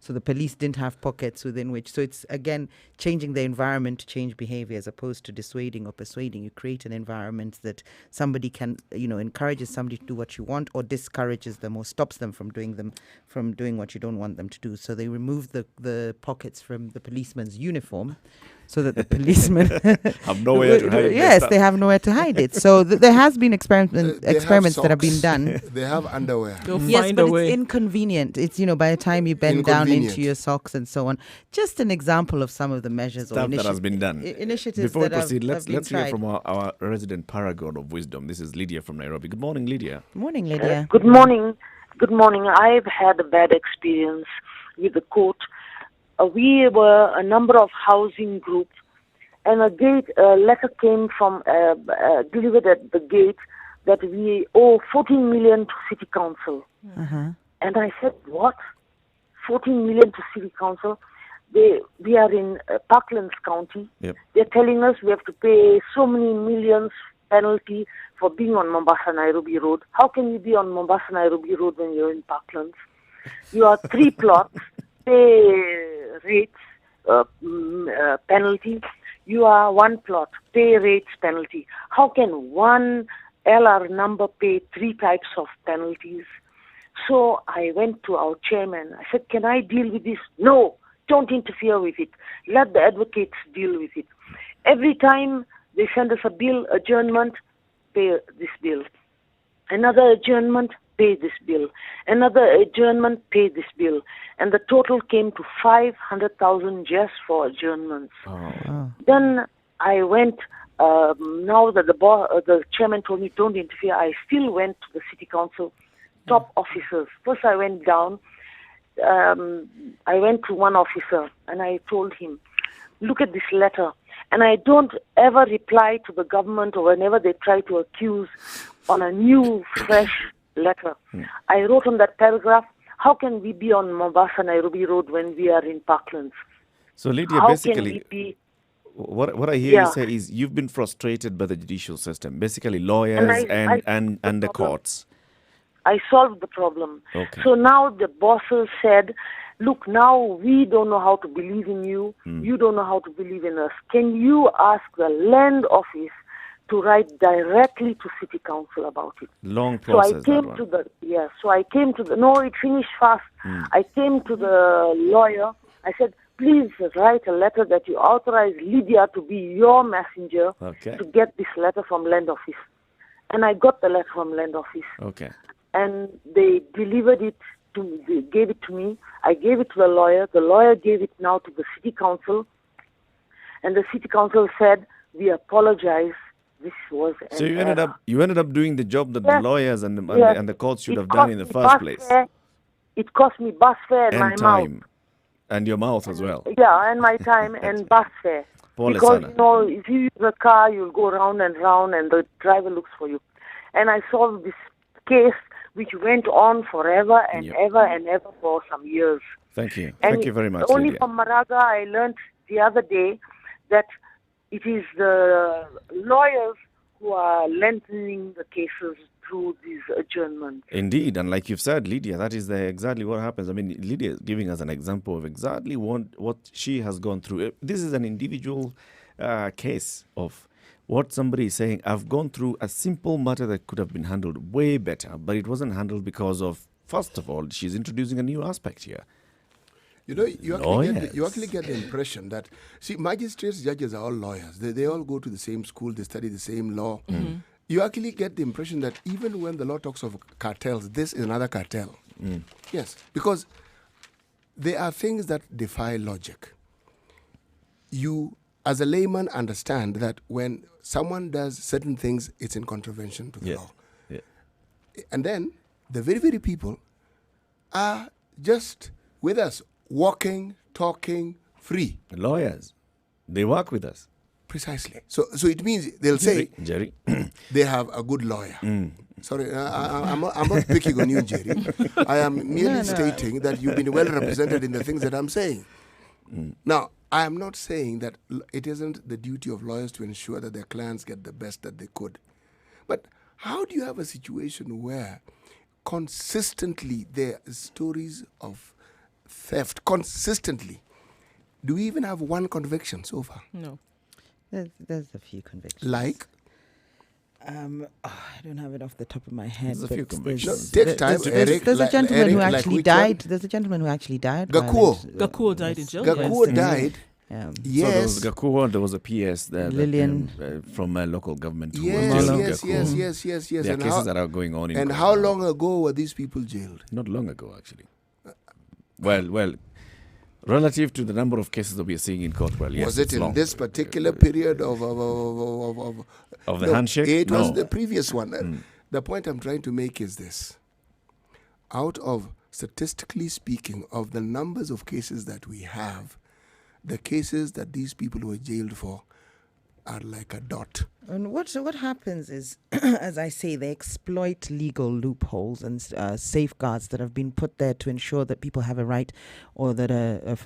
Speaker 3: So the police didn't have pockets within which. So it's, again, changing the environment to change behavior as opposed to dissuading or persuading. You create an environment that somebody can, encourages somebody to do what you want or discourages them or stops them from doing what you don't want them to do. So they remove the pockets from the policeman's uniform so that the policemen
Speaker 1: have nowhere to hide it.
Speaker 3: Yes, they have nowhere to hide it. So there has been experiments that have been done.
Speaker 4: They have underwear.
Speaker 3: Yes, but it's inconvenient. It's, by the time you bend down into your socks and so on. Just an example of some of the measures
Speaker 1: or initiatives that has been done.
Speaker 3: Initiatives
Speaker 1: Before we
Speaker 3: that
Speaker 1: proceed, let's hear
Speaker 3: tried.
Speaker 1: from our resident paragon of wisdom. This is Lydia from Nairobi. Good morning, Lydia.
Speaker 3: Good morning, Lydia.
Speaker 20: Good morning. Good morning. I've had a bad experience with the court. We were a number of housing groups, and a letter came from delivered at the gate that we owe 14 million to City Council. And I said, what? 14 million to City Council? We are in Parklands County.
Speaker 1: Yep.
Speaker 20: They're telling us we have to pay so many millions penalty for being on Mombasa-Nairobi Road. How can you be on Mombasa-Nairobi Road when you're in Parklands? You are 3 plots, pay rates, penalty. You are 1 plot, pay rates, penalty. How can one LR number pay 3 types of penalties? So I went to our chairman. I said, can I deal with this? No, don't interfere with it. Let the advocates deal with it. Every time they send us a bill, adjournment, pay this bill. Another adjournment, pay this bill. Another adjournment, pay this bill. And the total came to 500,000 just for adjournments. Then I went, now that the chairman told me don't interfere, I still went to the city council, top officers. First I went down, I went to one officer and I told him, look at this letter. And I don't ever reply to the government or whenever they try to accuse on a new, fresh letter. I wrote on that paragraph, how can we be on Mombasa-Nairobi Road when we are in Parklands?
Speaker 1: So Lydia,
Speaker 20: How
Speaker 1: basically,
Speaker 20: can we be...
Speaker 1: what I hear you say is you've been frustrated by the judicial system, basically lawyers and the courts.
Speaker 20: I solved the problem.
Speaker 1: Okay.
Speaker 20: So now the bosses said, look, now we don't know how to believe in you. You don't know how to believe in us. Can you ask the land office to write directly to city council about it?
Speaker 1: Long process.
Speaker 20: So I came no, it finished fast. I came to the lawyer. I said, please write a letter that you authorize Lydia to be your messenger to get this letter from land office. And I got the letter from land office.
Speaker 1: Okay.
Speaker 20: And they delivered it to me. They gave it to me. I gave it to the lawyer. The lawyer gave it now to the city council. And the city council said, we apologize. This was an
Speaker 1: So you ended up doing the job that the lawyers and the courts should have
Speaker 20: cost
Speaker 1: done in the
Speaker 20: me
Speaker 1: first
Speaker 20: bus
Speaker 1: place.
Speaker 20: fare. It cost me bus fare and my
Speaker 1: time.
Speaker 20: mouth.
Speaker 1: And your mouth as well.
Speaker 20: Yeah, and my time and bus fare.
Speaker 1: Pole
Speaker 20: Because,
Speaker 1: sana.
Speaker 20: if you use a car, you'll go round and round and the driver looks for you. And I solved this case which went on forever and ever and ever for some years.
Speaker 1: Thank you.
Speaker 20: And
Speaker 1: Thank you very much,
Speaker 20: only
Speaker 1: Lydia.
Speaker 20: from Maraga, I learned the other day that it is the lawyers who are lengthening the cases through these adjournments.
Speaker 1: Indeed, and like you've said, Lydia, that is exactly what happens. I mean, Lydia is giving us an example of exactly what she has gone through. This is an individual case of what somebody is saying. I've gone through a simple matter that could have been handled way better, but it wasn't handled because of, first of all, she's introducing a new aspect here.
Speaker 4: You know, you actually get the impression that, see, magistrates, judges are all lawyers. They all go to the same school, they study the same law. You actually get the impression that even when the law talks of cartels, this is another cartel. Yes, because there are things that defy logic. You, as a layman, understand that when someone does certain things, it's in contravention to the law.
Speaker 1: Yeah.
Speaker 4: And then the very, very people are just with us, walking, talking, free.
Speaker 1: Lawyers, they work with us.
Speaker 4: Precisely. So it means they'll say
Speaker 1: Jerry,
Speaker 4: they have a good lawyer. Sorry, I'm not picking on you, Jerry. I am merely stating that you've been well represented in the things that I'm saying. Now, I am not saying that it isn't the duty of lawyers to ensure that their clients get the best that they could. But how do you have a situation where consistently there are stories of theft? Consistently. Do we even have one conviction so far?
Speaker 2: No.
Speaker 3: There's a few convictions.
Speaker 4: Like?
Speaker 3: I don't have it off the top of my head.
Speaker 1: There's a few convictions.
Speaker 4: Take time, Eric.
Speaker 3: There's a gentleman who actually died.
Speaker 4: One?
Speaker 3: There's a gentleman who actually died.
Speaker 2: Gakuo died in jail.
Speaker 4: Gakuo died.
Speaker 1: Yes. So there was Gakuo, there was a PS there,
Speaker 3: Lillian
Speaker 1: from a local government.
Speaker 4: Yes.
Speaker 1: There are cases that are going on in
Speaker 4: And
Speaker 1: court
Speaker 4: how
Speaker 1: now.
Speaker 4: long ago were these people jailed?
Speaker 1: Not long ago, actually. Well, relative to the number of cases that we are seeing in court, well, yes.
Speaker 4: Was it in this particular period of
Speaker 1: the handshake?
Speaker 4: It was the previous one. The point I'm trying to make is this. Out of, statistically speaking, of the numbers of cases that we have, the cases that these people were jailed for are like a dot.
Speaker 3: And what happens is, as I say, they exploit legal loopholes and safeguards that have been put there to ensure that people have a right, or that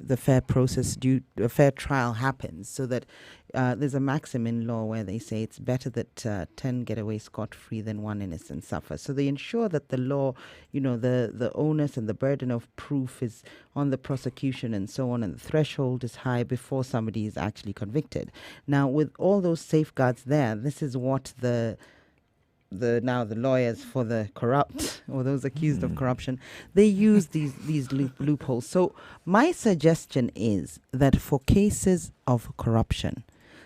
Speaker 3: the fair process, a fair trial happens, so that there's a maxim in law where they say it's better that 10 get away scot-free than one innocent suffers. So they ensure that the law, the onus and the burden of proof is on the prosecution and so on, and the threshold is high before somebody is actually convicted. Now, with all those safeguards there, this is what the lawyers for the corrupt or those accused of corruption, they use these loopholes. So my suggestion is that for cases of corruption,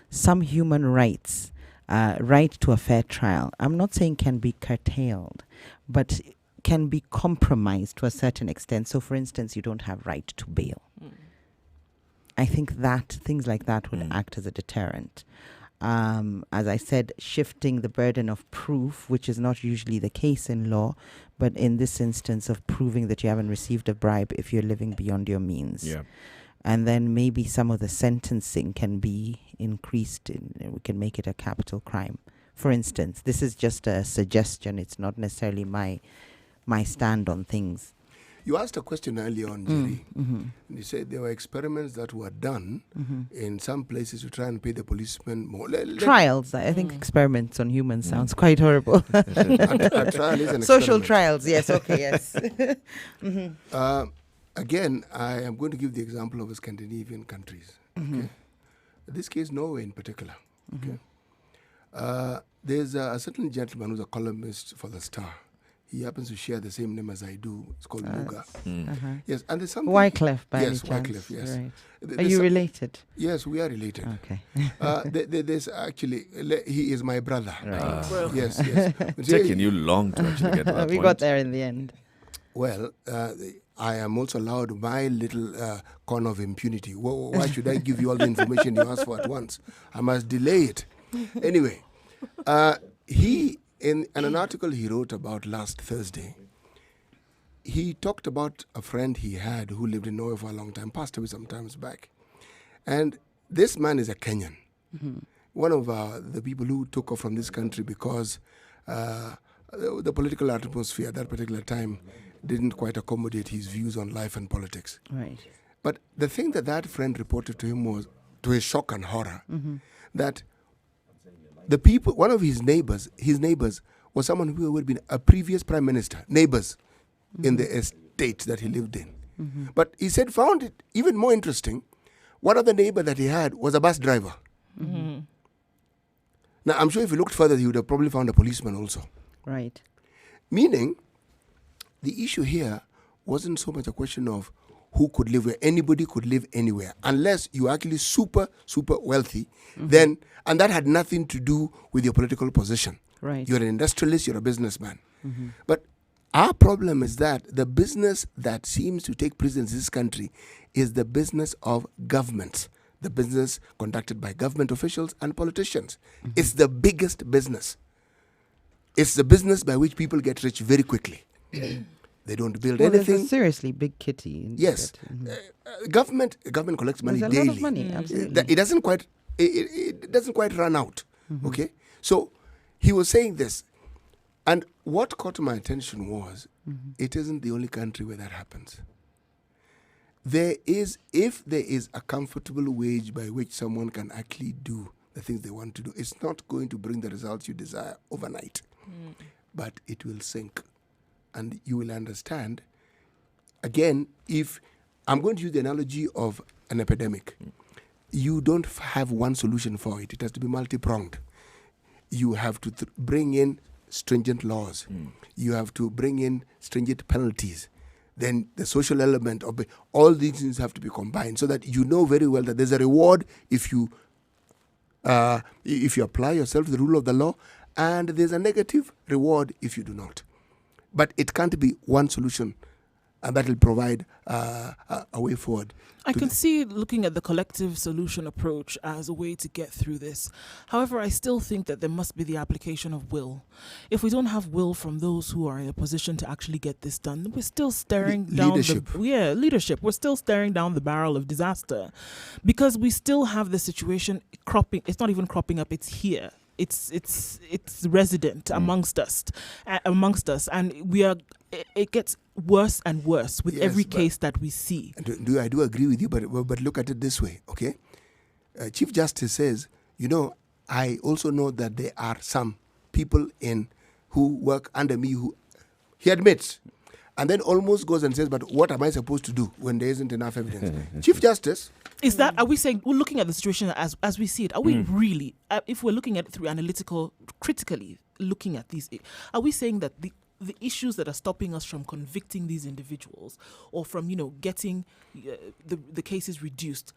Speaker 3: some human rights, right to a fair trial, I'm not saying can be curtailed, but can be compromised to a certain extent. So for instance, you don't have right to bail. I think that things like that would act as a deterrent. As I said, shifting the burden of proof, which is not usually the case in law, but in this instance of proving that you haven't received a bribe if you're living beyond your means.
Speaker 1: Yeah.
Speaker 3: And then maybe some of the sentencing can be increased. We can make it a capital crime. For instance, this is just a suggestion. It's not necessarily my stand on things.
Speaker 4: You asked a question earlier on, Jerry. And you said there were experiments that were done in some places to try and pay the policemen more.
Speaker 3: Trials. I think experiments on humans sounds quite horrible.
Speaker 4: A trial is an
Speaker 3: social
Speaker 4: experiment.
Speaker 3: trials. Yes. Okay. Yes.
Speaker 4: Again, I am going to give the example of Scandinavian countries. Okay? In this case, Norway in particular. Okay? There's a certain gentleman who's a columnist for The Star. He happens to share the same name as I do. It's called Luga. Yes, and there's something.
Speaker 3: Wycliffe, by any
Speaker 4: yes,
Speaker 3: chance.
Speaker 4: Wycliffe. Yes.
Speaker 3: Right.
Speaker 4: There's
Speaker 3: Are you related?
Speaker 4: Yes, we are related.
Speaker 3: Okay.
Speaker 4: There's actually he is my brother.
Speaker 3: Right.
Speaker 4: Yes.
Speaker 1: It's taken you long to actually get to that
Speaker 3: We
Speaker 1: point.
Speaker 3: got there in the end.
Speaker 4: Well, I am also allowed my little corner of impunity. Why should I give you all the information you ask for at once? I must delay it. Anyway, in an article he wrote about last Thursday, he talked about a friend he had who lived in Norway for a long time, passed away some time back. And this man is a Kenyan. One of the people who took off from this country because the political atmosphere at that particular time didn't quite accommodate his views on life and politics.
Speaker 3: Right.
Speaker 4: But the thing that friend reported to him was, to his shock and horror, that the people, one of his neighbors was someone who had been a previous prime minister, neighbors in the estate that he lived in. But he said, found it even more interesting, one of the neighbors that he had was a bus driver. Now, I'm sure if he looked further, he would have probably found a policeman also.
Speaker 3: Right.
Speaker 4: Meaning, the issue here wasn't so much a question of who could live where. Anybody could live anywhere, unless you're actually super, super wealthy. Then, and that had nothing to do with your political position.
Speaker 3: Right.
Speaker 4: You're an industrialist, you're a businessman. But our problem is that the business that seems to take precedence in this country is the business of governments, the business conducted by government officials and politicians. It's the biggest business. It's the business by which people get rich very quickly. They don't build anything.
Speaker 3: There's a seriously big kitty.
Speaker 4: Yes. Government collects money
Speaker 3: There's a
Speaker 4: daily.
Speaker 3: lot of money, absolutely.
Speaker 4: It doesn't quite run out. Okay? So he was saying this. And what caught my attention was, it isn't the only country where that happens. If there is a comfortable wage by which someone can actually do the things they want to do, it's not going to bring the results you desire overnight. But it will sink. And you will understand, again, if I'm going to use the analogy of an epidemic, you don't have one solution for it. It has to be multi-pronged. You have to bring in stringent laws. You have to bring in stringent penalties. Then the social element of all these things have to be combined so that you know very well that there's a reward if you apply yourself to the rule of the law, and there's a negative reward if you do not. But it can't be one solution, and that will provide a way forward.
Speaker 2: I can see looking at the collective solution approach as a way to get through this. However, I still think that there must be the application of will. If we don't have will from those who are in a position to actually get this done, we're still staring down leadership. We're still staring down the barrel of disaster, because we still have the situation cropping. It's not even cropping up. It's here. It's resident amongst us, and we are. It gets worse and worse with every case that we see.
Speaker 4: I do agree with you, but look at it this way, okay? Chief Justice says, I also know that there are some people who work under me who he admits, and then almost goes and says, but what am I supposed to do when there isn't enough evidence? Chief Justice.
Speaker 2: Is that, are we saying, we're looking at the situation as we see it, are we really, if we're looking at it through critically looking at these, are we saying that the issues that are stopping us from convicting these individuals or from, getting the cases reduced,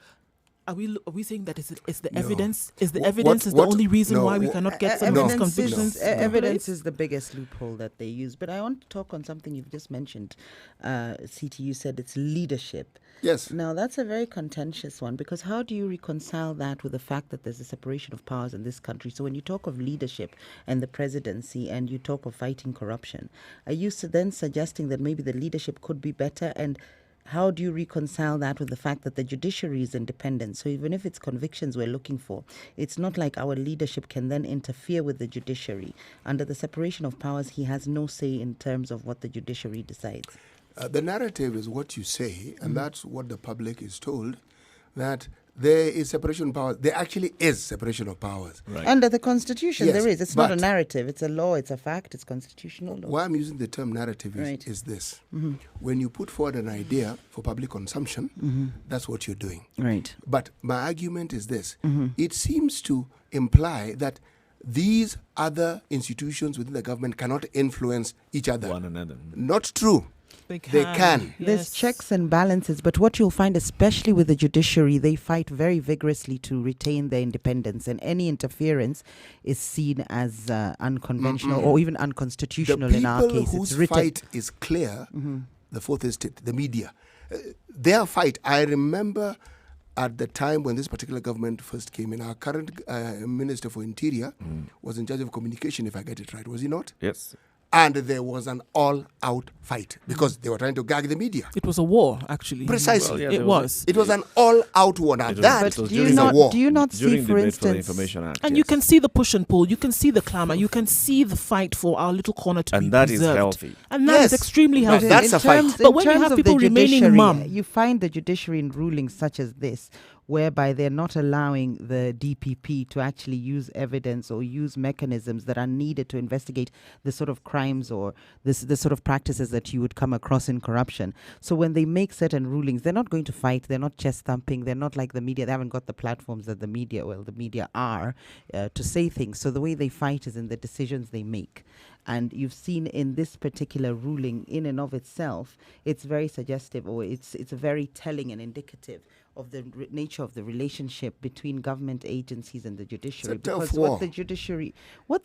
Speaker 2: are we saying that it's the evidence? Is the evidence the only reason why we cannot get some of these convictions?
Speaker 3: Evidence is the biggest loophole that they use. But I want to talk on something you've just mentioned. CT, you said it's leadership.
Speaker 4: Yes.
Speaker 3: Now, that's a very contentious one, because how do you reconcile that with the fact that there's a separation of powers in this country? So when you talk of leadership and the presidency and you talk of fighting corruption, are you then suggesting that maybe the leadership could be better? And how do you reconcile that with the fact that the judiciary is independent? So even if it's convictions we're looking for, it's not like our leadership can then interfere with the judiciary. Under the separation of powers, he has no say in terms of what the judiciary decides.
Speaker 4: The narrative is what you say, and that's what the public is told, that there is separation of powers. There actually is separation of powers.
Speaker 3: Right. Under the Constitution,
Speaker 4: yes,
Speaker 3: there is. It's not a narrative. It's a law. It's a fact. It's constitutional law.
Speaker 4: Why I'm using the term narrative is this. Mm-hmm. When you put forward an idea for public consumption, that's what you're doing.
Speaker 3: Right.
Speaker 4: But my argument is this. It seems to imply that these other institutions within the government cannot influence each other.
Speaker 1: One another.
Speaker 4: Not true. They can.
Speaker 3: Yes. There's checks and balances, but what you'll find, especially with the judiciary, they fight very vigorously to retain their independence, and any interference is seen as unconventional or even unconstitutional in our case.
Speaker 4: The people whose fight is clear, the fourth estate, the media. Their fight, I remember at the time when this particular government first came in, our current Minister for Interior was in charge of communication, if I get it right, was he not?
Speaker 1: Yes.
Speaker 4: And there was an all-out fight because they were trying to gag the media.
Speaker 2: It was a war, actually.
Speaker 4: Precisely.
Speaker 2: Well, yeah, it was.
Speaker 4: It was an all-out war. Now that
Speaker 3: do you not see, for instance,
Speaker 2: and you can see the push and pull, you can see the clamor, you can see the fight for our little corner to be preserved.
Speaker 1: And that is healthy.
Speaker 2: And that is extremely healthy.
Speaker 4: That's a fight.
Speaker 2: But when you have people remaining mum,
Speaker 3: you find the judiciary in rulings such as this, whereby they're not allowing the DPP to actually use evidence or use mechanisms that are needed to investigate the sort of crimes or the sort of practices that you would come across in corruption. So when they make certain rulings, they're not going to fight, they're not chest thumping, they're not like the media, they haven't got the platforms that the media are to say things. So the way they fight is in the decisions they make. And you've seen in this particular ruling, in and of itself, it's very suggestive, or it's very telling and indicative of the nature of the relationship between government agencies and the judiciary. Because what the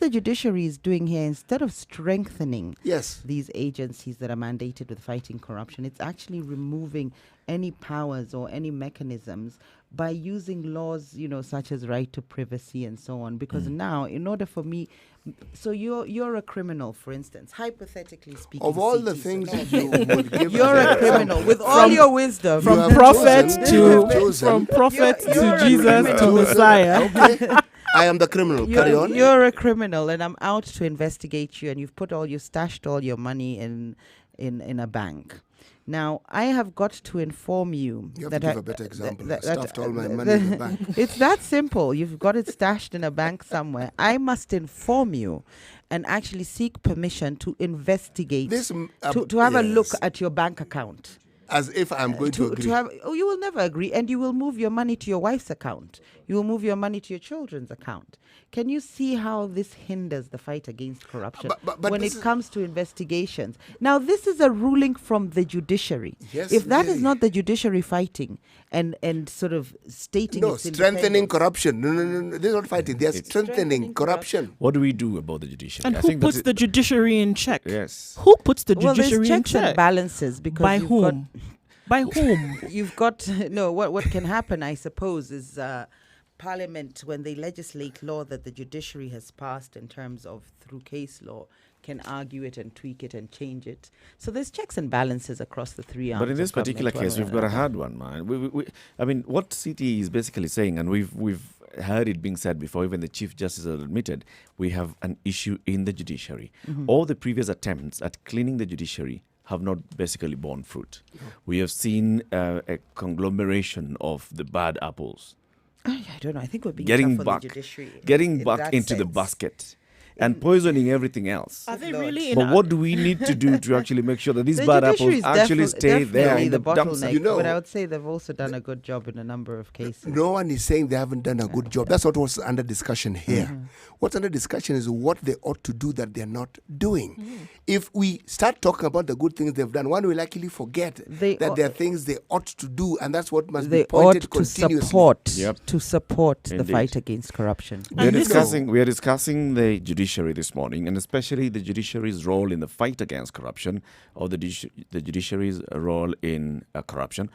Speaker 3: judiciary is doing here, instead of strengthening these agencies that are mandated with fighting corruption, it's actually removing any powers or any mechanisms by using laws, such as right to privacy and so on. Because now, in order for me, so you're a criminal, for instance, hypothetically speaking.
Speaker 4: Of all the things you would give,
Speaker 3: you're a criminal with all your wisdom,
Speaker 2: from prophet to Jesus to Messiah.
Speaker 4: Okay. I am the criminal. Carry on.
Speaker 3: You're a criminal, and I'm out to investigate you. And you've stashed all your money in a bank. Now, I have got to inform you.
Speaker 4: You have to give a better example. I stuffed all my money in the bank.
Speaker 3: It's that simple. You've got it stashed in a bank somewhere. I must inform you and actually seek permission to investigate, to have a look at your bank account.
Speaker 4: As if I'm going to agree.
Speaker 3: You will never agree, and you will move your money to your wife's account. You will move your money to your children's account. Can you see how this hinders the fight against corruption
Speaker 4: but
Speaker 3: when it comes to investigations? Now, this is a ruling from the judiciary.
Speaker 4: Yes,
Speaker 3: if that is not the judiciary fighting and sort of stating its
Speaker 4: strengthening corruption. No. They're not fighting. They're strengthening corruption.
Speaker 1: What do we do about the judiciary?
Speaker 2: And who puts the judiciary in check?
Speaker 1: Yes.
Speaker 2: Who puts the judiciary in check?
Speaker 3: Well, there's checks and balances. Because
Speaker 2: by whom? By whom?
Speaker 3: You've got what can happen, I suppose, is Parliament, when they legislate law that the judiciary has passed in terms of through case law, can argue it and tweak it and change it. So there's checks and balances across the three arms.
Speaker 1: But in this particular case, we've got a hard one, man. I mean, what CT is basically saying, and we've heard it being said before, even the Chief Justice has admitted, we have an issue in the judiciary. All the previous attempts at cleaning the judiciary have not basically borne fruit. We have seen a conglomeration of the bad apples
Speaker 3: I don't know. I think we're being
Speaker 1: getting
Speaker 3: tough on
Speaker 1: back,
Speaker 3: the judiciary.
Speaker 1: getting
Speaker 3: in
Speaker 1: back
Speaker 3: that
Speaker 1: into the
Speaker 3: sense.
Speaker 1: basket. And poisoning everything else.
Speaker 2: Are they really?
Speaker 1: But what do we need to do to actually make sure that these
Speaker 3: The
Speaker 1: bad
Speaker 3: judiciary
Speaker 1: apples
Speaker 3: is
Speaker 1: actually stay there
Speaker 3: definitely
Speaker 1: in the dump
Speaker 3: bottleneck.
Speaker 1: site?
Speaker 4: You know,
Speaker 3: but I would say they've also done a good job in a number of cases.
Speaker 4: No one is saying they haven't done a good job. That's what was under discussion here. What's under discussion is what they ought to do that they're not doing. If we start talking about the good things they've done, one will actually forget that there are things they ought to do, and that's what must be
Speaker 3: They
Speaker 4: pointed
Speaker 3: ought to
Speaker 4: continuously.
Speaker 3: support the
Speaker 1: Indeed.
Speaker 3: fight against corruption.
Speaker 1: We are discussing the judiciary this morning, and especially the judiciary's role in the fight against corruption, or the judiciary's role in corruption.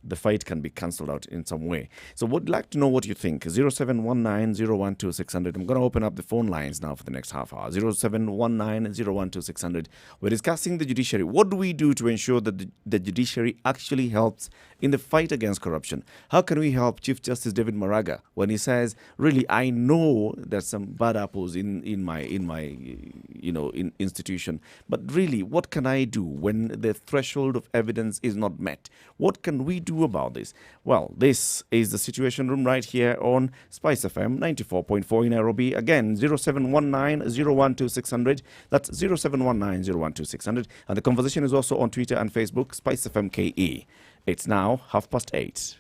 Speaker 1: The fight can be cancelled out in some way. So would like to know what you think. 0719-012-600. I'm going to open up the phone lines now for the next half hour. 0719-012-600. We're discussing the judiciary. What do we do to ensure that the judiciary actually helps in the fight against corruption? How can we help Chief Justice David Maraga when he says, really, I know there's some bad apples in my institution, but really, what can I do when the threshold of evidence is not met? What can we do about this? Well, this is the Situation Room right here on Spice FM 94.4 in Nairobi. Again, 0719-012-600. That's 0719-012-600. And the conversation is also on Twitter and Facebook, Spice FM KE. It's now 8:30.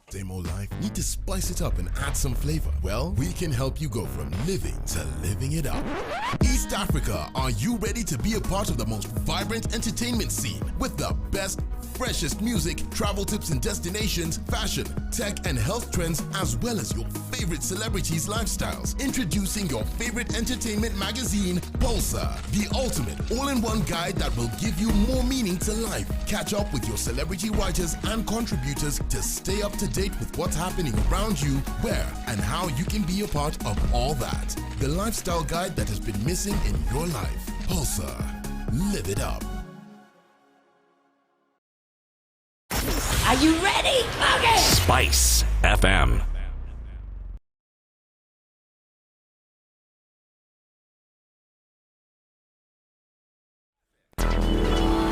Speaker 5: Same old life? Need to spice it up and add some flavor? Well, we can help you go from living to living it up. East Africa, are you ready to be a part of the most vibrant entertainment scene with the best, freshest music, travel tips and destinations, fashion, tech and health trends, as well as your favorite celebrities' lifestyles? Introducing your favorite entertainment magazine, Pulsar, the ultimate all-in-one guide that will give you more meaning to life. Catch up with your celebrity writers and contributors to stay up to date with what's happening around you, where and how you can be a part of all that. The lifestyle guide that has been missing in your life. Pulsar. Live it up.
Speaker 6: Are you ready? Okay.
Speaker 7: Spice FM.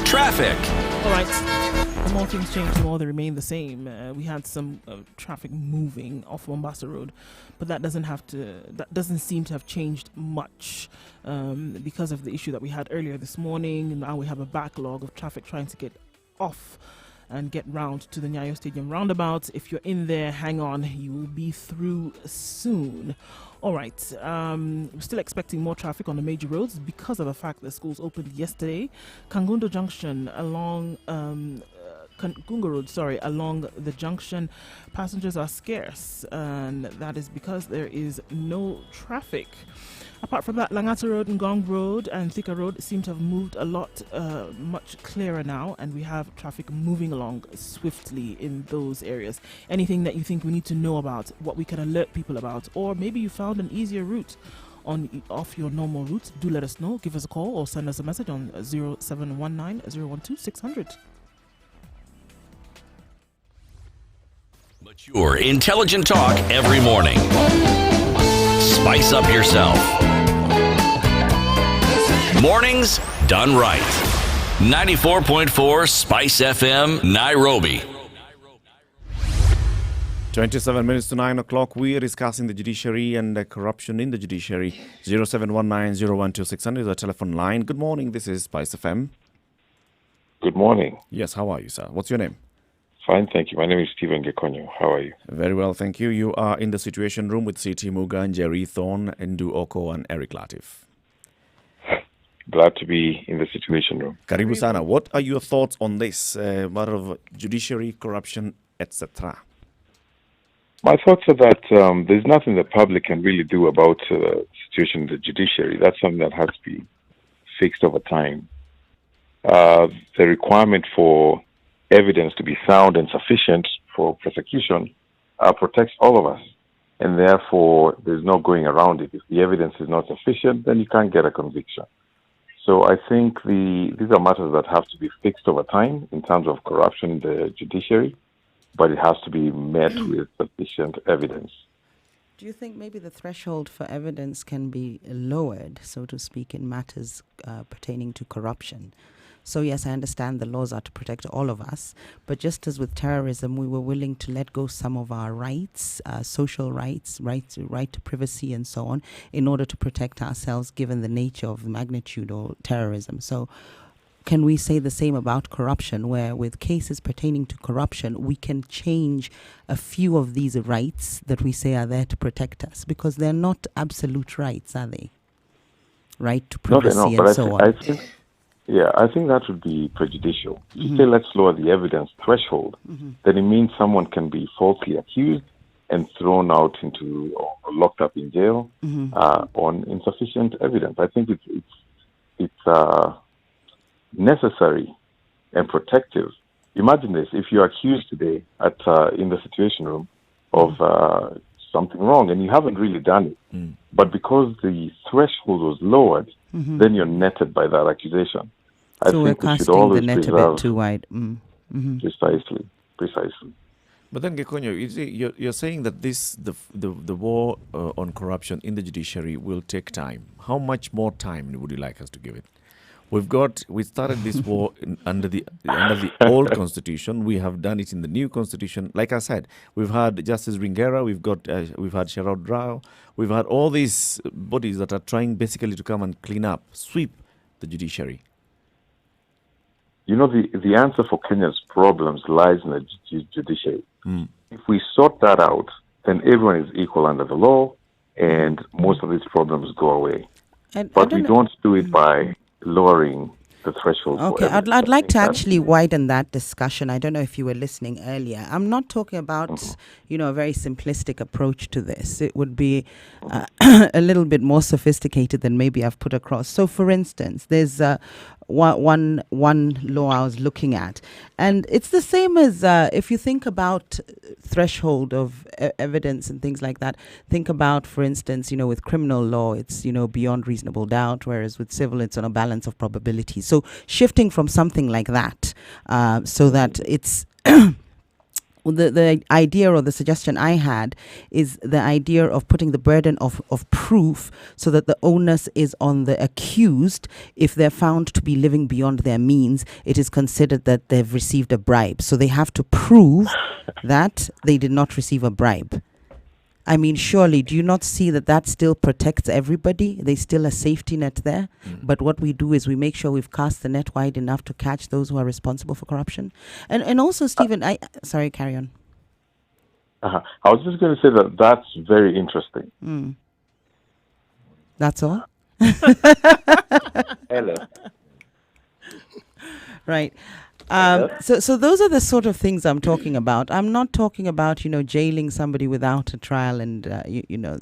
Speaker 7: Traffic.
Speaker 2: All right. The more things change, the more they remain the same. We had some traffic moving off Mombasa Road, but that doesn't seem to have changed much because of the issue that we had earlier this morning. Now we have a backlog of traffic trying to get off and get round to the Nyayo Stadium roundabout. If you're in there, hang on, you will be through soon. All right, we're still expecting more traffic on the major roads because of the fact that schools opened yesterday. Kangundo Junction along Gunga Road, along the junction, passengers are scarce, and that is because there is no traffic. Apart from that, Langata Road, Ngong Road and Thika Road seem to have moved a lot much clearer now, and we have traffic moving along swiftly in those areas. Anything that you think we need to know about, what we can alert people about, or maybe you found an easier route off your normal route, do let us know. Give us a call or send us a message on 0719-012-600.
Speaker 7: Mature, intelligent talk every morning. Spice up yourself. Mornings done right. 94.4 Spice FM, Nairobi.
Speaker 1: 27 minutes to 9 o'clock. We are discussing the judiciary and corruption in the judiciary. 0719-012-600 is our telephone line. Good morning. This is Spice FM.
Speaker 21: Good morning.
Speaker 1: Yes, how are you, sir? What's your name?
Speaker 21: Fine, thank you. My name is Stephen Gekonyo. How are you?
Speaker 1: Very well, thank you. You are in the Situation Room with C.T. Muga, Jerry Thorne, Ndu Oko, and Eric Latif.
Speaker 21: Glad to be in the Situation Room.
Speaker 1: Karibu sana. What are your thoughts on this matter of judiciary, corruption, etc.?
Speaker 21: My thoughts are that there's nothing the public can really do about the situation in the judiciary. That's something that has to be fixed over time. The requirement for evidence to be sound and sufficient for prosecution protects all of us. And therefore, there's no going around it. If the evidence is not sufficient, then you can't get a conviction. So I think these are matters that have to be fixed over time in terms of corruption in the judiciary, but it has to be met with sufficient evidence.
Speaker 3: Do you think maybe the threshold for evidence can be lowered, so to speak, in matters pertaining to corruption? So yes, I understand the laws are to protect all of us, but just as with terrorism, we were willing to let go some of our rights, social rights, right to privacy and so on, in order to protect ourselves given the nature of the magnitude of terrorism. So can we say the same about corruption, where with cases pertaining to corruption, we can change a few of these rights that we say are there to protect us? Because they're not absolute rights, are they? Right to privacy and so on.
Speaker 21: I think that would be prejudicial. If you say let's lower the evidence threshold, then it means someone can be falsely accused and thrown out into or locked up in jail on insufficient evidence. I think it's necessary and protective. Imagine this: if you're accused today in the Situation Room of something wrong and you haven't really done it, but because the threshold was lowered, then you're netted by that accusation.
Speaker 3: So we're casting the net a bit too wide.
Speaker 21: Precisely.
Speaker 1: But then, Gekonyo, you see, you're saying that the war on corruption in the judiciary will take time. How much more time would you like us to give it? We started this war under the old constitution. We have done it in the new constitution. Like I said, we've had Justice Ringera, we've had Sherrod Rao, we've had all these bodies that are trying basically to come and clean up, sweep the judiciary.
Speaker 21: You know, the answer for Kenya's problems lies in the judiciary. If we sort that out, then everyone is equal under the law, and most of these problems go away. But we don't do it by lowering the threshold.
Speaker 3: Okay, I'd like to actually widen that discussion. I don't know if you were listening earlier. I'm not talking about, a very simplistic approach to this. It would be a little bit more sophisticated than maybe I've put across. So, for instance, there's one law I was looking at, and it's the same as if you think about threshold of evidence and things like that. Think about, for instance, with criminal law, it's beyond reasonable doubt, whereas with civil, it's on a balance of probability. So shifting from something like that, so that it's the idea or the suggestion I had is the idea of putting the burden of proof so that the onus is on the accused. If they're found to be living beyond their means, it is considered that they've received a bribe. So they have to prove that they did not receive a bribe. I mean, surely, do you not see that still protects everybody? There's still a safety net there. But what we do is we make sure we've cast the net wide enough to catch those who are responsible for corruption. And also, Stephen, sorry, carry on.
Speaker 21: I was just going to say that's very interesting.
Speaker 3: That's all?
Speaker 21: Hello.
Speaker 3: Right. So those are the sort of things I'm talking about. I'm not talking about, jailing somebody without a trial, and,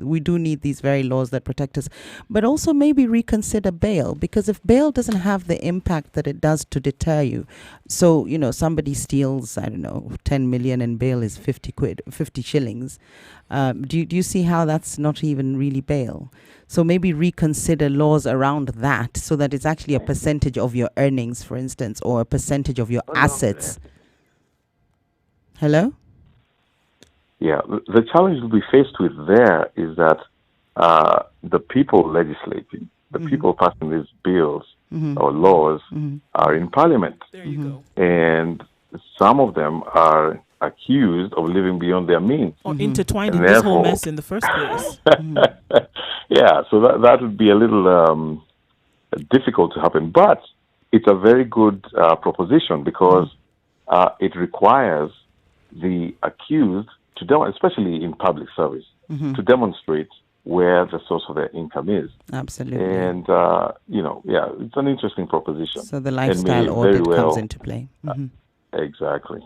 Speaker 3: we do need these very laws that protect us, but also maybe reconsider bail, because if bail doesn't have the impact that it does to deter you, so, somebody steals, 10 million and bail is 50 shillings. Do you see how that's not even really bail? So maybe reconsider laws around that so that it's actually a percentage of your earnings, for instance, or a percentage of your assets. Hello?
Speaker 21: Yeah, the challenge we'll be faced with there is that the people legislating, the people passing these bills or laws are in parliament.
Speaker 2: There you go.
Speaker 21: And some of them are accused of living beyond their means.
Speaker 2: Or intertwined in this whole mess in the first place.
Speaker 21: Yeah, so that would be a little difficult to happen. But it's a very good proposition because it requires the accused to especially in public service, to demonstrate where the source of their income is.
Speaker 3: Absolutely.
Speaker 21: And, it's an interesting proposition.
Speaker 3: So the lifestyle audit comes into play.
Speaker 21: Exactly.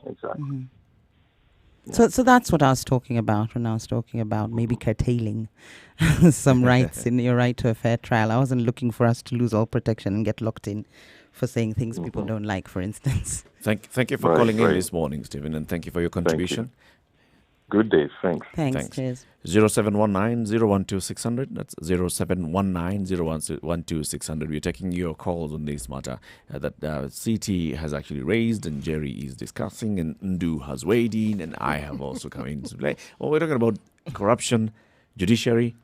Speaker 3: So that's what I was talking about when I was talking about maybe curtailing some rights in your right to a fair trial. I wasn't looking for us to lose all protection and get locked in for saying things people don't like, for instance.
Speaker 1: Thank you for calling in this morning, Stephen, and thank you for your contribution.
Speaker 21: Good day. Thanks.
Speaker 3: Cheers.
Speaker 1: 0719-012-600. That's 0719-012-600. We're taking your calls on this matter that CT has actually raised, and Jerry is discussing, and Ndu has weighed in, and I have also come into play. Well, we're talking about corruption, judiciary.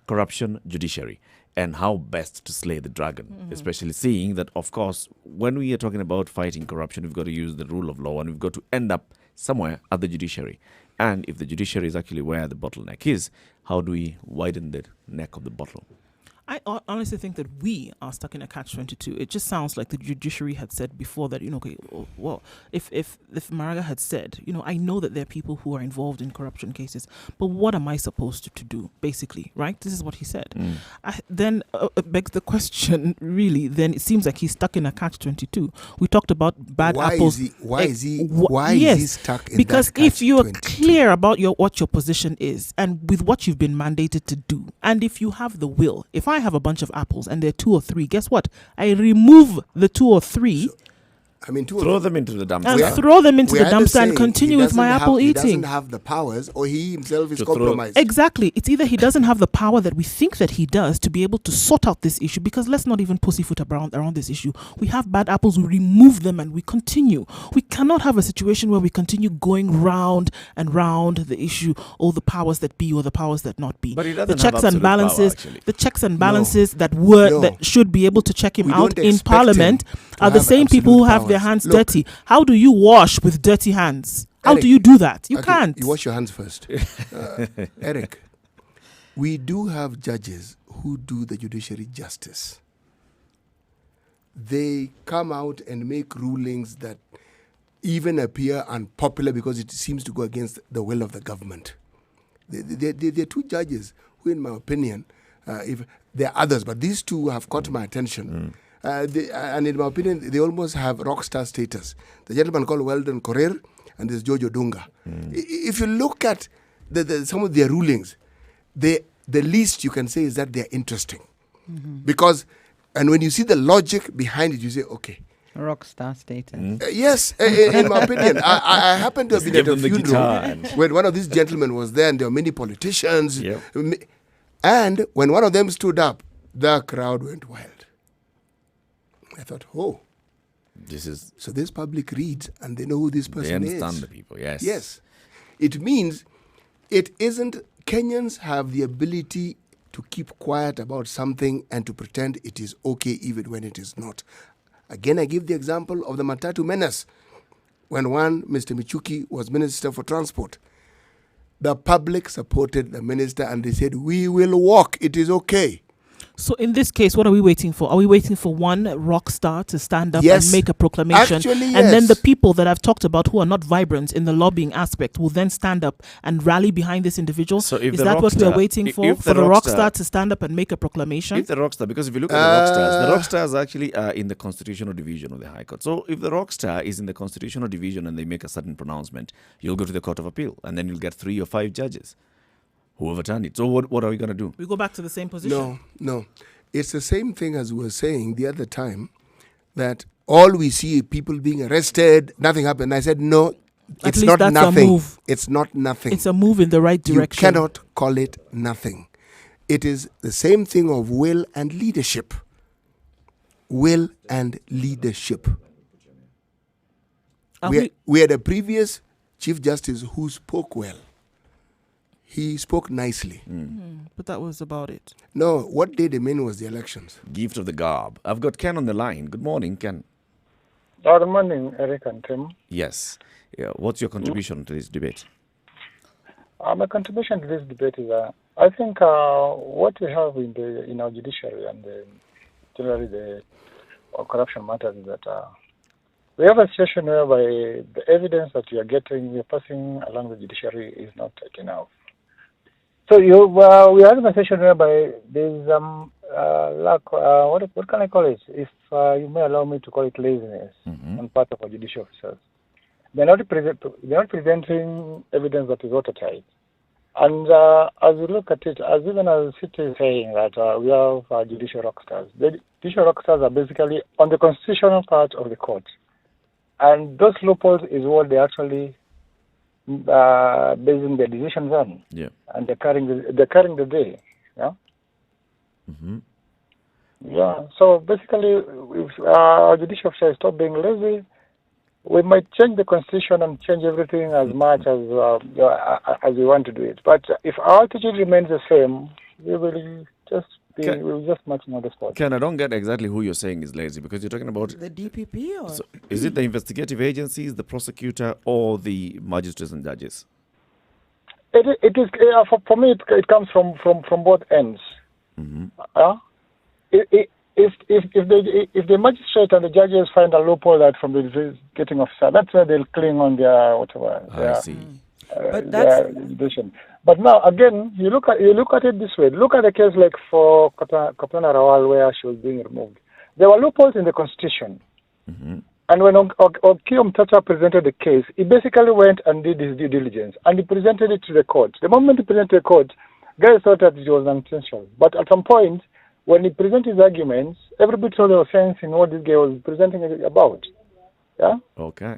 Speaker 1: and how best to slay the dragon, especially seeing that, of course, when we are talking about fighting corruption, we've got to use the rule of law and we've got to end up somewhere at the judiciary. And if the judiciary is actually where the bottleneck is, how do we widen the neck of the bottle?
Speaker 2: I honestly think that we are stuck in a catch-22. It just sounds like the judiciary had said before that, okay, well, if Maraga had said, I know that there are people who are involved in corruption cases, but what am I supposed to do, basically, right? This is what he said. Then it begs the question, really, then it seems like he's stuck in a catch-22. We talked about bad apples.
Speaker 4: Why is he stuck in
Speaker 2: because
Speaker 4: that
Speaker 2: if you are
Speaker 4: catch-22?
Speaker 2: clear about what your position is and with what you've been mandated to do, and if you have the will, if I have a bunch of apples and there are 2 or 3, guess what? I remove the 2 or 3.
Speaker 1: Throw them into the dumpster.
Speaker 2: And throw them into the dumpster and continue with my apple eating.
Speaker 4: He doesn't have the powers, or he himself is compromised.
Speaker 2: Exactly. It's either he doesn't have the power that we think that he does to be able to sort out this issue, because let's not even pussyfoot around this issue. We have bad apples, we remove them and we continue. We cannot have a situation where we continue going round and round the issue, or the powers that be or the powers that not be.
Speaker 1: But he doesn't
Speaker 2: the checks
Speaker 1: have
Speaker 2: and balances,
Speaker 1: power, actually.
Speaker 2: the checks and balances that should be able to check him out in Parliament are the same people who have their hands dirty. How do you wash with dirty hands? How do you do that? You can't.
Speaker 4: You wash your hands first. Eric, we do have judges who do the judiciary justice. They come out and make rulings that even appear unpopular because it seems to go against the will of the government. There are 2 judges who, in my opinion, if there are others, but these 2 have caught my attention. And in my opinion, they almost have rock star status. The gentleman called Weldon Korir and there's Jojo Dunga. If you look at some of their rulings, the least you can say is that they're interesting. Because, and when you see the logic behind it, you say, okay.
Speaker 3: Rock star status.
Speaker 4: Yes, in my opinion. I happen to have been at a funeral when one of these gentlemen was there and there were many politicians.
Speaker 1: Yep.
Speaker 4: And when one of them stood up, the crowd went wild. I thought, so this public reads and they know who this person is.
Speaker 1: They understand the people, yes.
Speaker 4: Yes. It means it isn't, Kenyans have the ability to keep quiet about something and to pretend it is okay even when it is not. Again, I give the example of the Matatu menace. When one, Mr. Michuki, was Minister for Transport, the public supported the minister and they said, we will walk, it is okay.
Speaker 2: So in this case, what are we waiting for? Are we waiting for one rock star to stand up and make a proclamation?
Speaker 4: Actually, yes.
Speaker 2: And then the people that I've talked about who are not vibrant in the lobbying aspect will then stand up and rally behind this individual?
Speaker 1: So if
Speaker 2: is
Speaker 1: the
Speaker 2: that
Speaker 1: rock
Speaker 2: what
Speaker 1: star,
Speaker 2: we're waiting for? For the rock star to stand up and make a proclamation?
Speaker 1: If the rock star, because if you look at the rock stars actually are in the constitutional division of the High Court. So if the rock star is in the constitutional division and they make a certain pronouncement, you'll go to the Court of Appeal and then you'll get 3 or 5 judges who overturn it. So what are we going to do?
Speaker 2: We go back to the same position?
Speaker 4: No. It's the same thing as we were saying the other time, that all we see people being arrested, nothing happened. I said, no, it's not nothing. It's not nothing.
Speaker 2: It's a move in the right direction.
Speaker 4: You cannot call it nothing. It is the same thing of will and leadership. Will and leadership. We had a previous Chief Justice who spoke well. He spoke nicely.
Speaker 2: But that was about it.
Speaker 4: No, what did remain was the elections.
Speaker 1: Gift of the garb. I've got Ken on the line. Good morning, Ken.
Speaker 8: Good morning, Eric and Tim.
Speaker 1: Yes. Yeah. What's your contribution to this debate?
Speaker 8: My contribution to this debate is, I think what we have in our judiciary and generally the corruption matters is that we have a situation whereby the evidence that we are passing along the judiciary is not enough. So we have a situation whereby there is lack. What can I call it? If you may allow me to call it laziness on part of our judicial officers. They're not presenting evidence that is watertight. And as we look at it, as even as City is saying that we have judicial rock stars. The judicial rock stars are basically on the constitutional part of the court, and those loopholes is what they actually basing their decisions on.
Speaker 1: Yeah.
Speaker 8: And they're carrying the day. Yeah. Yeah. So basically, if our judicial officers stop being lazy, we might change the constitution and change everything as much as we want to do it. But if our attitude remains the same, we will just We were just marching on the spot.
Speaker 1: Ken, I don't get exactly who you're saying is lazy, because you're talking about...
Speaker 3: The DPP? Or?
Speaker 1: So is it the investigative agencies, the prosecutor, or the magistrates and judges?
Speaker 8: It is for me. It comes from both ends. If the magistrate and the judges find a loophole that from the investigating officer, that's where they'll cling on their whatever.
Speaker 1: I see.
Speaker 8: But that's decision. But now again, you look at it this way. Look at the case like for Kaptana Rawal, where she was being removed. There were loopholes in the constitution. And when Okiya Mtata presented the case, he basically went and did his due diligence, and he presented it to the court. The moment he presented to the court, guys thought that it was unintentional. But at some point, when he presented his arguments, everybody saw there was sense in what this guy was presenting it about. Yeah?
Speaker 1: Okay.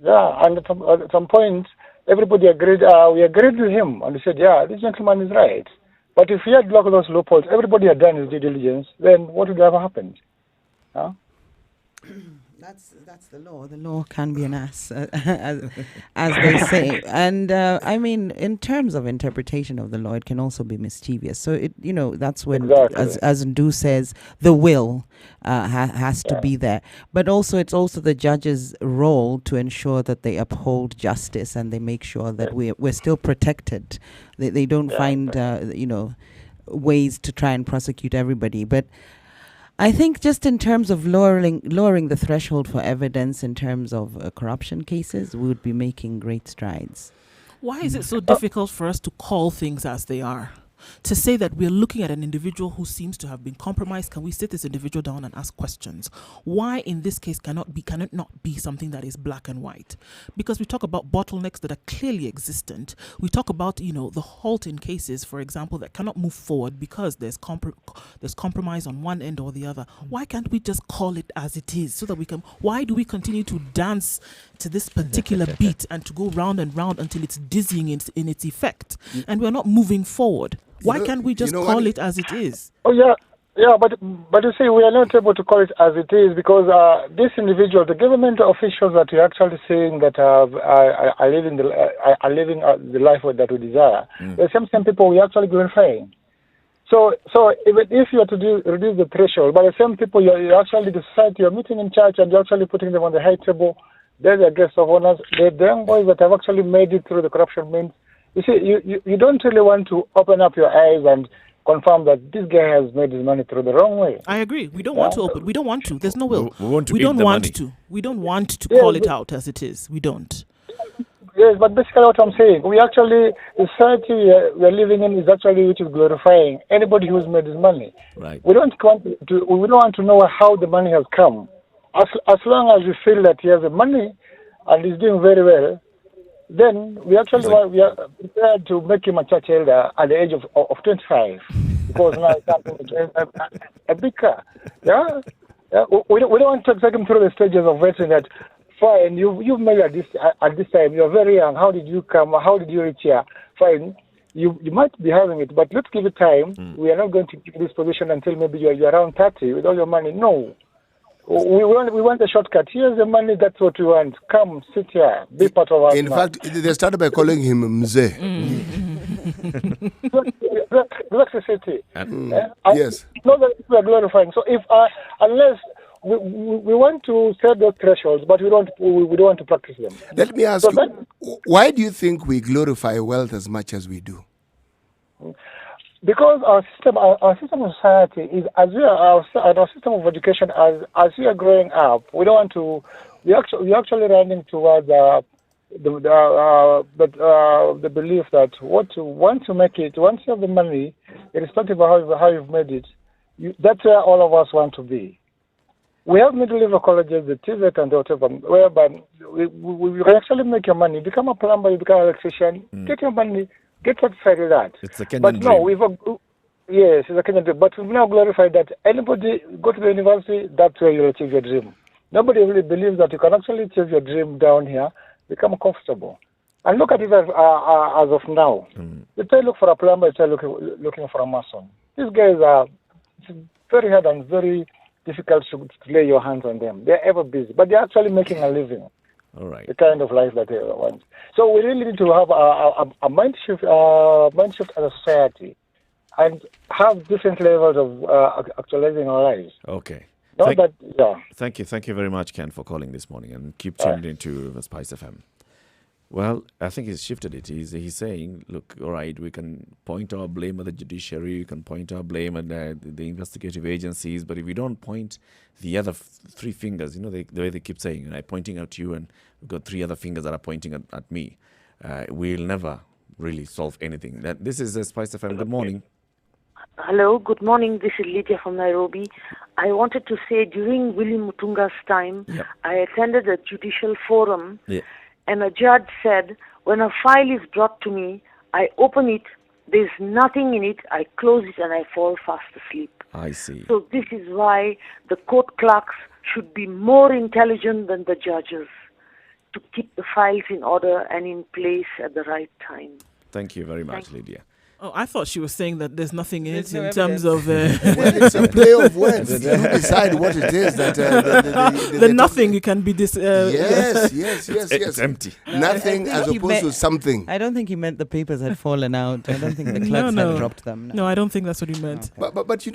Speaker 8: Yeah, and at some point, everybody agreed, we agreed with him, and he said, yeah, this gentleman is right. But if he had blocked those loopholes, everybody had done his due diligence, then what would have happened? Huh?
Speaker 3: That's the law. The law can be an ass, as they say. And I mean, in terms of interpretation of the law, it can also be mischievous. So that's when, as Ndu says, the will has to be there. But also, it's also the judge's role to ensure that they uphold justice and they make sure that we're still protected. They don't find ways to try and prosecute everybody, but. I think just in terms of lowering the threshold for evidence in terms of corruption cases, we would be making great strides.
Speaker 2: Why is it so difficult for us to call things as they are? To say that we're looking at an individual who seems to have been compromised, can we sit this individual down and ask questions? Why in this case can it not be something that is black and white? Because we talk about bottlenecks that are clearly existent. We talk about, the halt in cases, for example, that cannot move forward because there's compromise on one end or the other. Why can't we just call it as it is so that we can? Why do we continue to dance to this particular beat and to go round and round until it's dizzying in its effect, and we're not moving forward? Why can't we just call it as it is?
Speaker 8: Oh yeah, but you see, we are not able to call it as it is because this individual, the government officials that you're actually saying that are living the life that we desire, the same people we actually glorifying. So even if you are to reduce the threshold, but the same people you actually the society you're meeting in church and you're actually putting them on the high table, they're the guests of honors. They're the young boys that have actually made it through the corruption means. You see, you don't really want to open up your eyes and confirm that this guy has made his money through the wrong way.
Speaker 2: I agree. We don't want to open. We don't want to. There's no will.
Speaker 1: We don't want
Speaker 2: to. We don't want to call it out as it is. We don't.
Speaker 8: Yes, but basically what I'm saying, the society we are living in is actually which is glorifying anybody who's made his money.
Speaker 1: Right.
Speaker 8: We don't want to know how the money has come. As long as we feel that he has the money and he's doing very well, then we are prepared to make him a church elder at the age of 25 because now it's a big car. Yeah? We don't want to take him through the stages of vetting that. Fine, you've made at this time. You're very young. How did you come? How did you reach here? Fine, you might be having it, but let's give it time. We are not going to give this position until maybe you're around 30 with all your money. No. We want a shortcut. Here's the money. That's what we want. Come, sit here. Be part of us.
Speaker 4: In fact, they started by calling him Mzee.
Speaker 8: Electricity.
Speaker 4: Yes.
Speaker 8: Not that we are glorifying. So if unless we want to set those thresholds, but we don't want to practice them.
Speaker 4: Let me ask you, why do you think we glorify wealth as much as we do?
Speaker 8: Because our system of society is our system of education as we are growing up, we don't want to. We actually running towards the belief that once you make it, once you have the money, irrespective of how you've made it, that's where all of us want to be. We have middle-level colleges, the TVET and the whatever, whereby we actually make your money, become a plumber, you become an electrician, get your money, get satisfied with that.
Speaker 1: It's a Kenyan
Speaker 8: but no,
Speaker 1: dream.
Speaker 8: Yes, it's a Kenyan dream. But we've now glorified that anybody go to the university, that's where you'll achieve your dream. Nobody really believes that you can actually achieve your dream down here, become comfortable. And look at it as of now. You try to look for a plumber, you try looking for a mason. These guys are very hard and very difficult to lay your hands on them. They're ever busy, but they're actually making a living.
Speaker 1: All right.
Speaker 8: The kind of life that they want. So we really need to have a mind shift as a society and have different levels of actualizing our lives.
Speaker 1: Okay.
Speaker 8: Not that, yeah.
Speaker 1: Thank you very much, Ken, for calling this morning, and keep tuned into the Spice FM. Well, I think he's shifted it. He's saying, look, all right, we can point our blame at the judiciary, we can point our blame at the investigative agencies, but if we don't point the other three fingers, the way they keep saying, pointing at you, and we've got three other fingers that are pointing at me, we'll never really solve anything. This is Spice FM. Good morning.
Speaker 20: Hello, good morning. This is Lydia from Nairobi. I wanted to say during Willie Mutunga's time, I attended a judicial forum, and a judge said, when a file is brought to me, I open it, there's nothing in it, I close it, and I fall fast asleep.
Speaker 1: I see.
Speaker 20: So this is why the court clerks should be more intelligent than the judges to keep the files in order and in place at the right time.
Speaker 1: Thank you very much, Lydia.
Speaker 2: Oh, I thought she was saying that there's nothing in
Speaker 4: There's
Speaker 2: it
Speaker 4: no
Speaker 2: in terms of...
Speaker 4: well, it's a play of words. You decide what it is that...
Speaker 2: the nothing can be this...
Speaker 4: yes.
Speaker 1: It's empty.
Speaker 4: Nothing as opposed to something.
Speaker 3: I don't think he meant the papers had fallen out. I don't think the clerks had dropped them.
Speaker 2: No, I don't think that's what he meant.
Speaker 4: Okay. But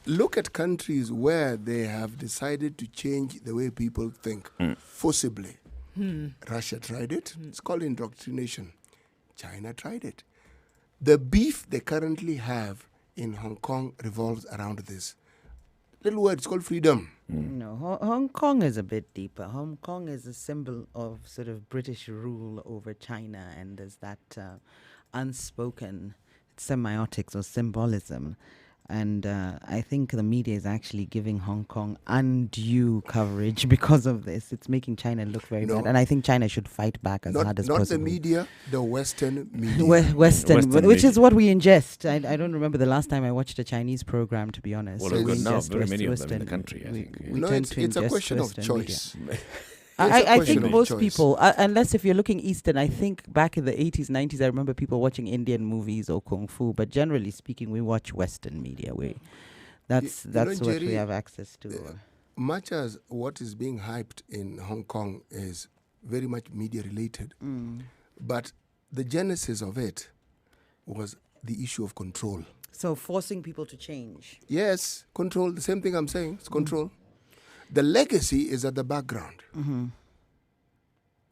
Speaker 4: look at countries where they have decided to change the way people think forcibly. Russia tried it. It's called indoctrination. China tried it. The beef they currently have in Hong Kong revolves around this little word. It's called freedom.
Speaker 3: No, Hong Kong is a bit deeper. Hong Kong is a symbol of sort of British rule over China, and there's that unspoken semiotics or symbolism. And I think the media is actually giving Hong Kong undue coverage because of this. It's making China look very bad. And I think China should fight back as hard as possible.
Speaker 4: Not the media, the Western media.
Speaker 3: Western which is what we ingest. I don't remember the last time I watched a Chinese program, to be honest.
Speaker 1: Well, we've got now very many of them in the country, I think.
Speaker 4: It's a question of choice.
Speaker 3: I think most people, unless if you're looking Eastern, I think back in the 80s, 90s, I remember people watching Indian movies or Kung Fu, but generally speaking, we watch Western media. That's what we have access to.
Speaker 4: Much as what is being hyped in Hong Kong is very much media related, but the genesis of it was the issue of control.
Speaker 3: So forcing people to change.
Speaker 4: Yes, control, the same thing I'm saying, it's control. The legacy is at the background.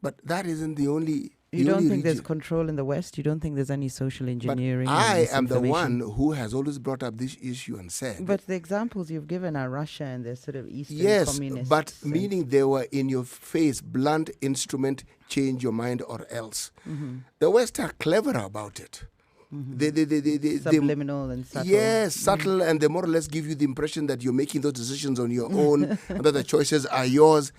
Speaker 4: But that isn't the only...
Speaker 3: You don't think there's control in the West? You don't think there's any social engineering?
Speaker 4: But I am the one who has always brought up this issue and said...
Speaker 3: But the examples you've given are Russia and the sort of Eastern communists.
Speaker 4: Yes, but meaning they were in your face, blunt instrument, change your mind or else. The West are clever about it.
Speaker 3: Subliminal and subtle.
Speaker 4: Yes, subtle, and they more or less give you the impression that you're making those decisions on your own, and that the choices are yours.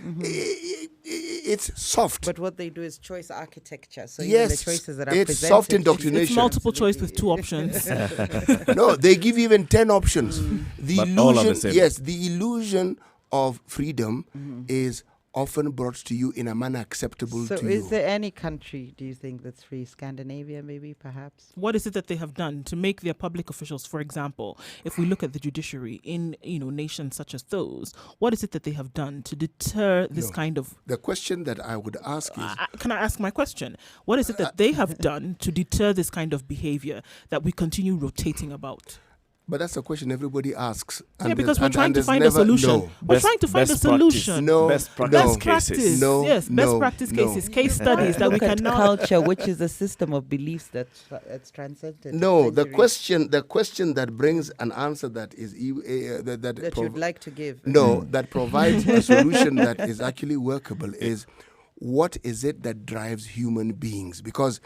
Speaker 4: It's soft.
Speaker 3: But what they do is choice architecture. So
Speaker 4: yes,
Speaker 3: the choices that are
Speaker 4: it's
Speaker 3: presented,
Speaker 4: soft indoctrination.
Speaker 2: It's multiple choice with 2 options.
Speaker 4: No, they give even 10 options. The
Speaker 1: but
Speaker 4: illusion,
Speaker 1: all are the same.
Speaker 4: Yes, the illusion of freedom is often brought to you in a manner acceptable to you.
Speaker 3: So is there any country, do you think, that's free? Scandinavia, maybe, perhaps?
Speaker 2: What is it that they have done to make their public officials, for example, if we look at the judiciary in nations such as those, what is it that they have done to deter this kind of...
Speaker 4: The question that I would ask is...
Speaker 2: can I ask my question? What is it that they have done to deter this kind of behavior that we continue rotating about?
Speaker 4: But that's a question everybody asks.
Speaker 2: Because we're trying to find a solution. We're trying to find a solution.
Speaker 1: Best practice cases.
Speaker 2: Yes, best practice cases, case studies that we cannot...
Speaker 3: culture, which is a system of beliefs that's transcended.
Speaker 4: No, the question that brings an answer that is... that
Speaker 3: you'd like to give.
Speaker 4: No, that provides a solution that is actually workable is... What is it that drives human beings? Because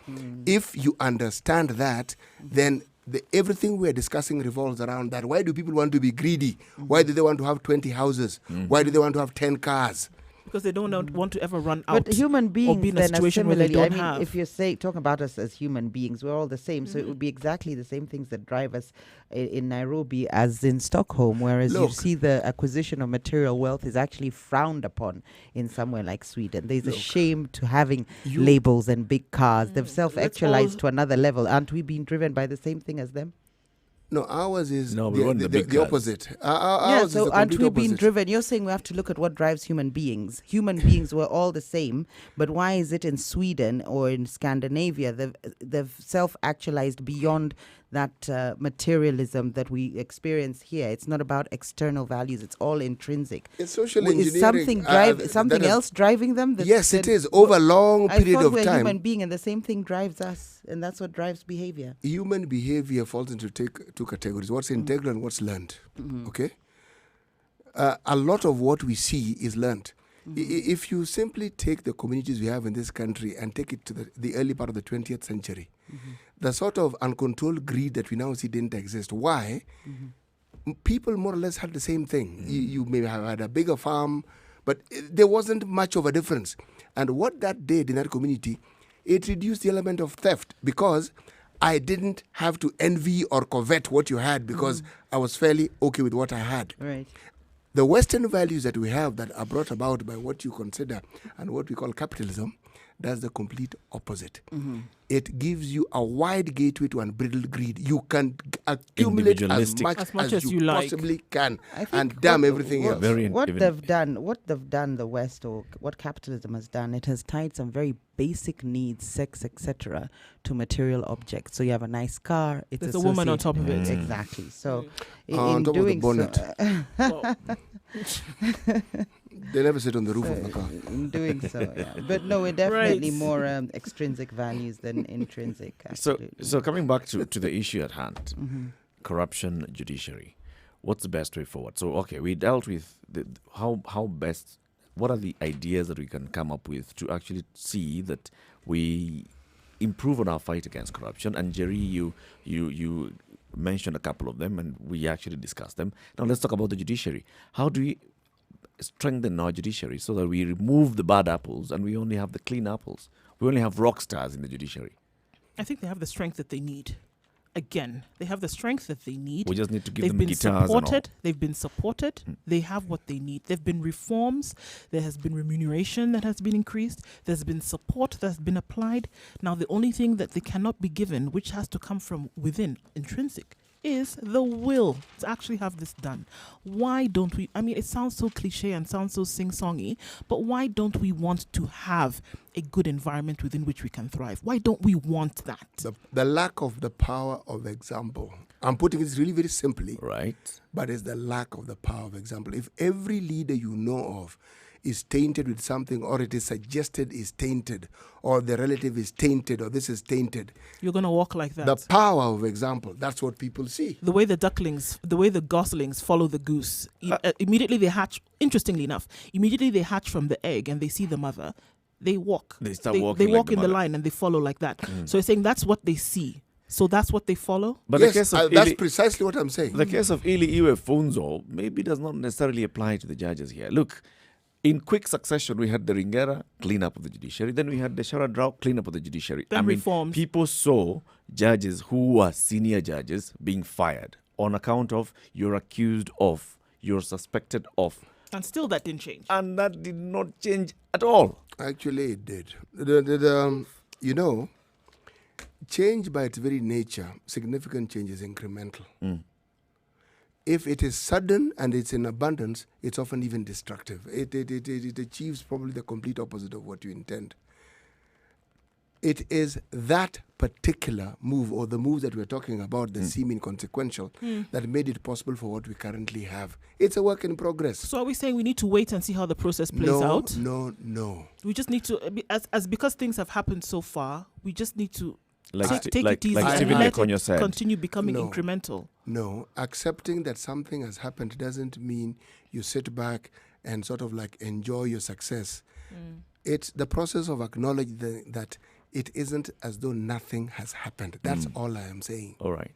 Speaker 4: if you understand that, then... everything we're discussing revolves around that. Why do people want to be greedy? Why do they want to have 20 houses? Why do they want to have 10 cars?
Speaker 2: Because they don't want to ever run out.
Speaker 3: But human beings
Speaker 2: or be in a situation where they don't have.
Speaker 3: If you talk about us as human beings, we're all the same. So it would be exactly the same things that drive us in Nairobi as in Stockholm, whereas you see the acquisition of material wealth is actually frowned upon in somewhere like Sweden. There's a shame to having labels and big cars. They've self-actualized to another level. Aren't we being driven by the same thing as them?
Speaker 4: No, ours is
Speaker 1: the
Speaker 4: opposite.
Speaker 3: So aren't we being driven? You're saying we have to look at what drives human beings. Human beings were all the same, but why is it in Sweden or in Scandinavia they've self-actualized beyond that materialism that we experience here. It's not about external values. It's all intrinsic.
Speaker 4: It's social
Speaker 3: Is
Speaker 4: engineering.
Speaker 3: something else driving them?
Speaker 4: Yes, it is. Over a long period
Speaker 3: I thought
Speaker 4: of
Speaker 3: we're
Speaker 4: time.
Speaker 3: human being, and the same thing drives us, and that's what drives behavior.
Speaker 4: Human behavior falls into two categories: what's integral and what's learned. Okay. A lot of what we see is learned. If you simply take the communities we have in this country and take it to the early part of the 20th century, the sort of uncontrolled greed that we now see didn't exist. Why? People more or less had the same thing. You may have had a bigger farm, but there wasn't much of a difference. And what that did in that community, it reduced the element of theft, because I didn't have to envy or covet what you had, because I was fairly okay with what I had.
Speaker 3: Right.
Speaker 4: The Western values that we have that are brought about by what you consider and what we call capitalism does the complete opposite. It gives you a wide gateway to unbridled greed. You can accumulate as much as you possibly can and damn everything else.
Speaker 3: What they've done, the West, or what capitalism has done, it has tied some very basic needs, sex, etc., to material objects. So you have a nice car.
Speaker 2: There's a woman on top of it.
Speaker 3: Exactly. So
Speaker 4: on top
Speaker 3: doing
Speaker 4: of the bonnet. They never sit on the roof of the car.
Speaker 3: In doing so, yeah. But no, we're definitely more extrinsic values than intrinsic.
Speaker 1: So coming back to the issue at hand, corruption, judiciary, what's the best way forward? So, okay, we dealt with how best, what are the ideas that we can come up with to actually see that we improve on our fight against corruption? And Jerry, you mentioned a couple of them, and we actually discussed them. Now let's talk about the judiciary. How do we strengthen our judiciary so that we remove the bad apples and we only have the clean apples? We only have rock stars in the judiciary.
Speaker 2: I think they have the strength that they need. Again, they have the strength that they need.
Speaker 1: We just need to give
Speaker 2: They've
Speaker 1: them
Speaker 2: been
Speaker 1: guitars
Speaker 2: supported.
Speaker 1: and all.
Speaker 2: They've been supported. They have what they need. There have been reforms. There has been remuneration that has been increased. There's been support that has been applied. Now, the only thing that they cannot be given, which has to come from within, intrinsic, is the will to actually have this done. Why don't we? I mean, it sounds so cliche and sounds so sing-songy, but why don't we want to have a good environment within which we can thrive? Why don't we want that?
Speaker 4: The lack of the power of example. I'm putting it really very simply.
Speaker 1: Right.
Speaker 4: But it's the lack of the power of example. If every leader you know of is tainted with something, or it is suggested is tainted, or the relative is tainted, or this is tainted,
Speaker 2: you're going to walk like that.
Speaker 4: The power of example, that's what people see.
Speaker 2: The way the goslings follow the goose. Immediately they hatch, interestingly enough, they hatch from the egg and they see the mother, they walk.
Speaker 1: They start walking.
Speaker 2: They walk in the line and they follow like that. So it's saying that's what they see. So that's what they follow?
Speaker 1: But
Speaker 4: yes,
Speaker 1: the case of
Speaker 4: that's precisely what I'm saying.
Speaker 1: The case of Ili Iwe Funzo maybe does not necessarily apply to the judges here. Look, in quick succession, we had the Ringera clean up of the judiciary. Then we had the Sharadrao clean up of the judiciary.
Speaker 2: Then reforms.
Speaker 1: People saw judges who were senior judges being fired on account of you're accused of, you're suspected of.
Speaker 2: And still that didn't change.
Speaker 1: And that did not change at all.
Speaker 4: Actually, it did. Change by its very nature, significant change is incremental. If it is sudden and it's in abundance, it's often even destructive. It achieves probably the complete opposite of what you intend. It is that particular move, or the moves that we're talking about, that seem inconsequential, that made it possible for what we currently have. It's a work in progress.
Speaker 2: So are we saying we need to wait and see how the process plays out?
Speaker 4: No.
Speaker 2: We just need to, as because things have happened so far, we just need to take it easy
Speaker 1: like
Speaker 2: and let
Speaker 1: Stephen
Speaker 2: it continue becoming incremental.
Speaker 4: No, accepting that something has happened doesn't mean you sit back and sort of like enjoy your success. It's the process of acknowledging that it isn't as though nothing has happened. That's all I am saying.
Speaker 1: All right.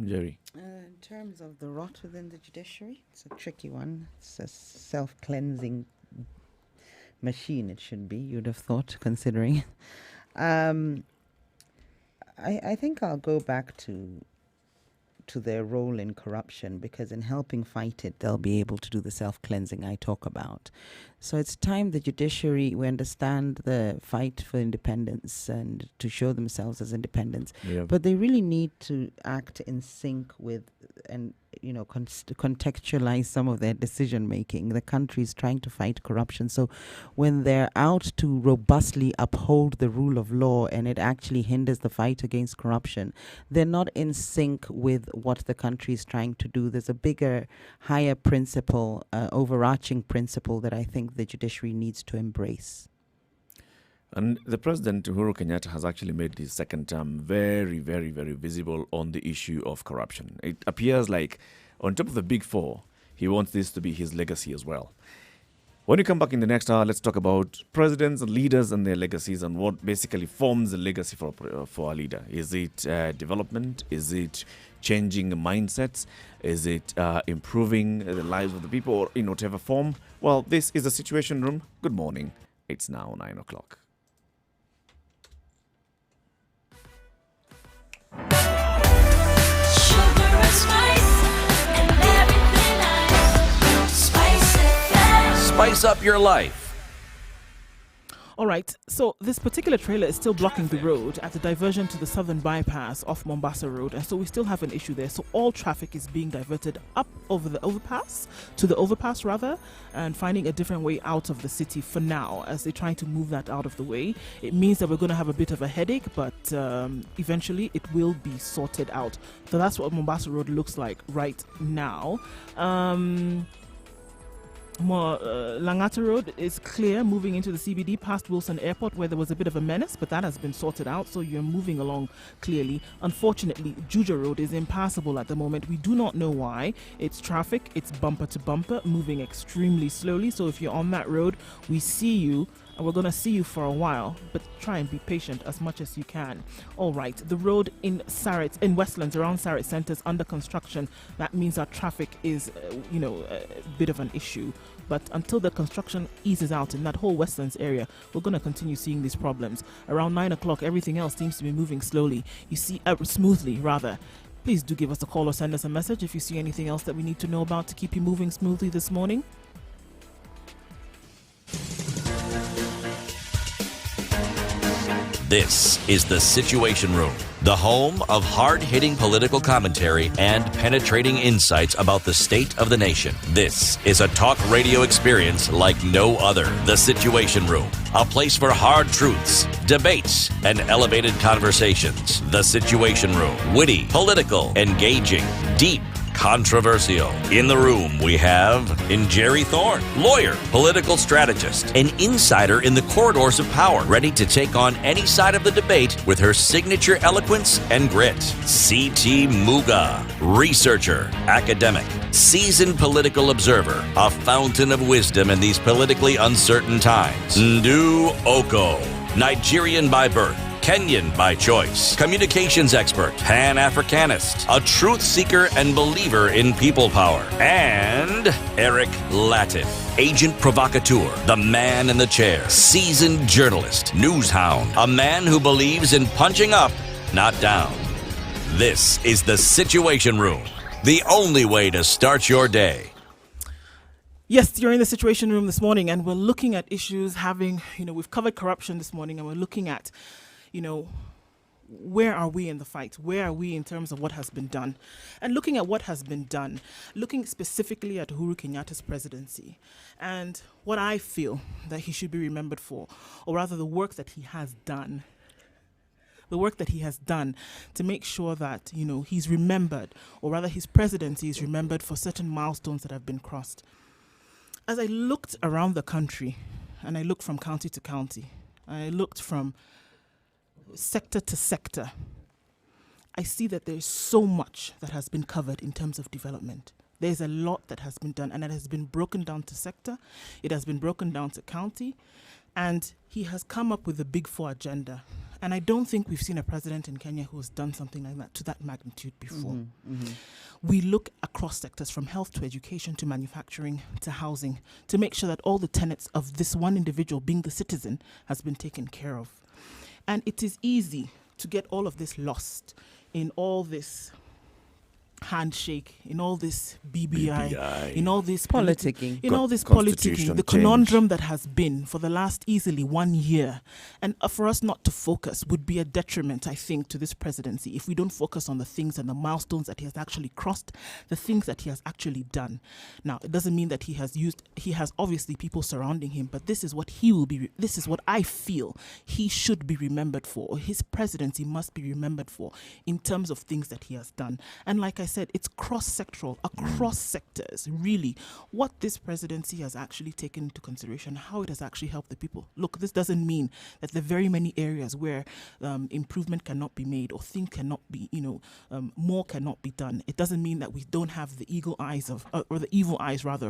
Speaker 1: Jerry?
Speaker 3: In terms of the rot within the judiciary, it's a tricky one. It's a self-cleansing machine, it should be, you'd have thought, considering. I think I'll go back to their role in corruption, because in helping fight it, they'll be able to do the self-cleansing I talk about. So it's time the judiciary, we understand the fight for independence and to show themselves as independents, but they really need to act in sync with and contextualize some of their decision making. The country is trying to fight corruption. So when they're out to robustly uphold the rule of law and it actually hinders the fight against corruption, they're not in sync with what the country is trying to do. There's a bigger, higher principle, overarching principle that I think the judiciary needs to embrace.
Speaker 1: And the President, Uhuru Kenyatta, has actually made his second term very, very, very visible on the issue of corruption. It appears like, on top of the big four, he wants this to be his legacy as well. When we come back in the next hour, let's talk about presidents and leaders and their legacies and what basically forms a legacy for a leader. Is it development? Is it changing mindsets? Is it improving the lives of the people, or in whatever form? Well, this is the Situation Room. Good morning. It's now 9 o'clock.
Speaker 7: Spice up your life.
Speaker 2: All right, so this particular trailer is still blocking the road at the diversion to the southern bypass off Mombasa Road, and so we still have an issue there. So all traffic is being diverted up over the overpass, and finding a different way out of the city for now as they're trying to move that out of the way. It means that we're going to have a bit of a headache, but eventually it will be sorted out. So that's what Mombasa Road looks like right now. Langata Road is clear moving into the CBD past Wilson Airport, where there was a bit of a menace, but that has been sorted out, so you're moving along clearly. Unfortunately, Juja Road is impassable at the moment. We do not know why. It's traffic, it's bumper to bumper, moving extremely slowly. So if you're on that road, we see you, and we're going to see you for a while, but try and be patient as much as you can. All right, the road in Sarit, in Westlands, around Sarit Centre, is under construction. That means our traffic is, a bit of an issue. But until the construction eases out in that whole Westlands area, we're going to continue seeing these problems. Around 9 o'clock, everything else seems to be moving smoothly, rather. Please do give us a call or send us a message if you see anything else that we need to know about to keep you moving smoothly this morning.
Speaker 7: This is the Situation Room, the home of hard-hitting political commentary and penetrating insights about the state of the nation. This is a talk radio experience like no other. The Situation Room, a place for hard truths, debates, and elevated conversations. The Situation Room, witty, political, engaging, deep, controversial. In the room, we have Jerry Thorne, lawyer, political strategist, an insider in the corridors of power, ready to take on any side of the debate with her signature eloquence and grit. C.T. Muga, researcher, academic, seasoned political observer, a fountain of wisdom in these politically uncertain times. Ndu Oko, Nigerian by birth, Kenyan by choice, communications expert, Pan-Africanist, a truth seeker and believer in people power, and Eric Latin, agent provocateur, the man in the chair, seasoned journalist, news hound, a man who believes in punching up, not down. This is the Situation Room, the only way to start your day.
Speaker 2: Yes, you're in the Situation Room this morning, and we're looking at issues we've covered corruption this morning, and we're looking at where are we in the fight? Where are we in terms of what has been done? And looking at what has been done, looking specifically at Uhuru Kenyatta's presidency and what I feel that he should be remembered for, or rather the work that he has done. The work that he has done to make sure that, he's remembered, or rather his presidency is remembered for certain milestones that have been crossed. As I looked around the country, and I looked from county to county, I looked from sector to sector, I see that there's so much that has been covered in terms of development. There's a lot that has been done, and it has been broken down to sector, it has been broken down to county, and he has come up with a Big Four agenda. And I don't think we've seen a president in Kenya who has done something like that to that magnitude before. We look across sectors, from health to education to manufacturing to housing, to make sure that all the tenets of this one individual, being the citizen, has been taken care of. And it is easy to get all of this lost in all this handshake, in all this BBI, in all this
Speaker 3: politicking,
Speaker 2: in all this politicking, the conundrum that has been for the last easily 1 year, and for us not to focus would be a detriment, I think, to this presidency if we don't focus on the things and the milestones that he has actually crossed, the things that he has actually done. Now, it doesn't mean that he has obviously people surrounding him, but this is what this is what I feel he should be remembered for, or his presidency must be remembered for, in terms of things that he has done. And like I said, it's cross-sectoral, across sectors, really, what this presidency has actually taken into consideration, how it has actually helped the people. Look, this doesn't mean that the very many areas where improvement cannot be made, or things cannot be, more cannot be done. It doesn't mean that we don't have the evil eyes of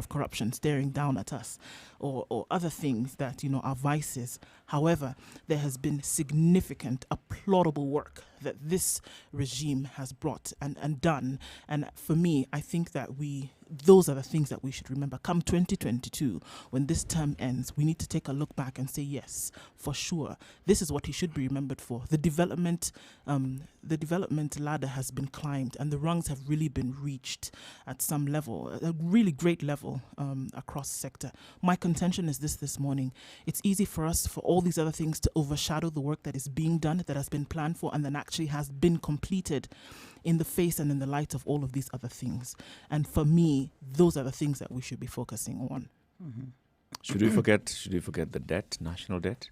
Speaker 2: corruption staring down at us, or other things that, are vices. However, there has been significant, applaudable work that this regime has brought and done. And for me, I think that those are the things that we should remember. Come 2022, when this term ends, we need to take a look back and say, yes, for sure, this is what he should be remembered for. The development ladder has been climbed, and the rungs have really been reached at some level, a really great level across sector. My contention is this morning. It's easy for us, for all these other things, to overshadow the work that is being done, that has been planned for, and then actually has been completed in the face and in the light of all of these other things. And for me, those are the things that we should be focusing on.
Speaker 1: Mm-hmm. Should we forget the debt, national debt?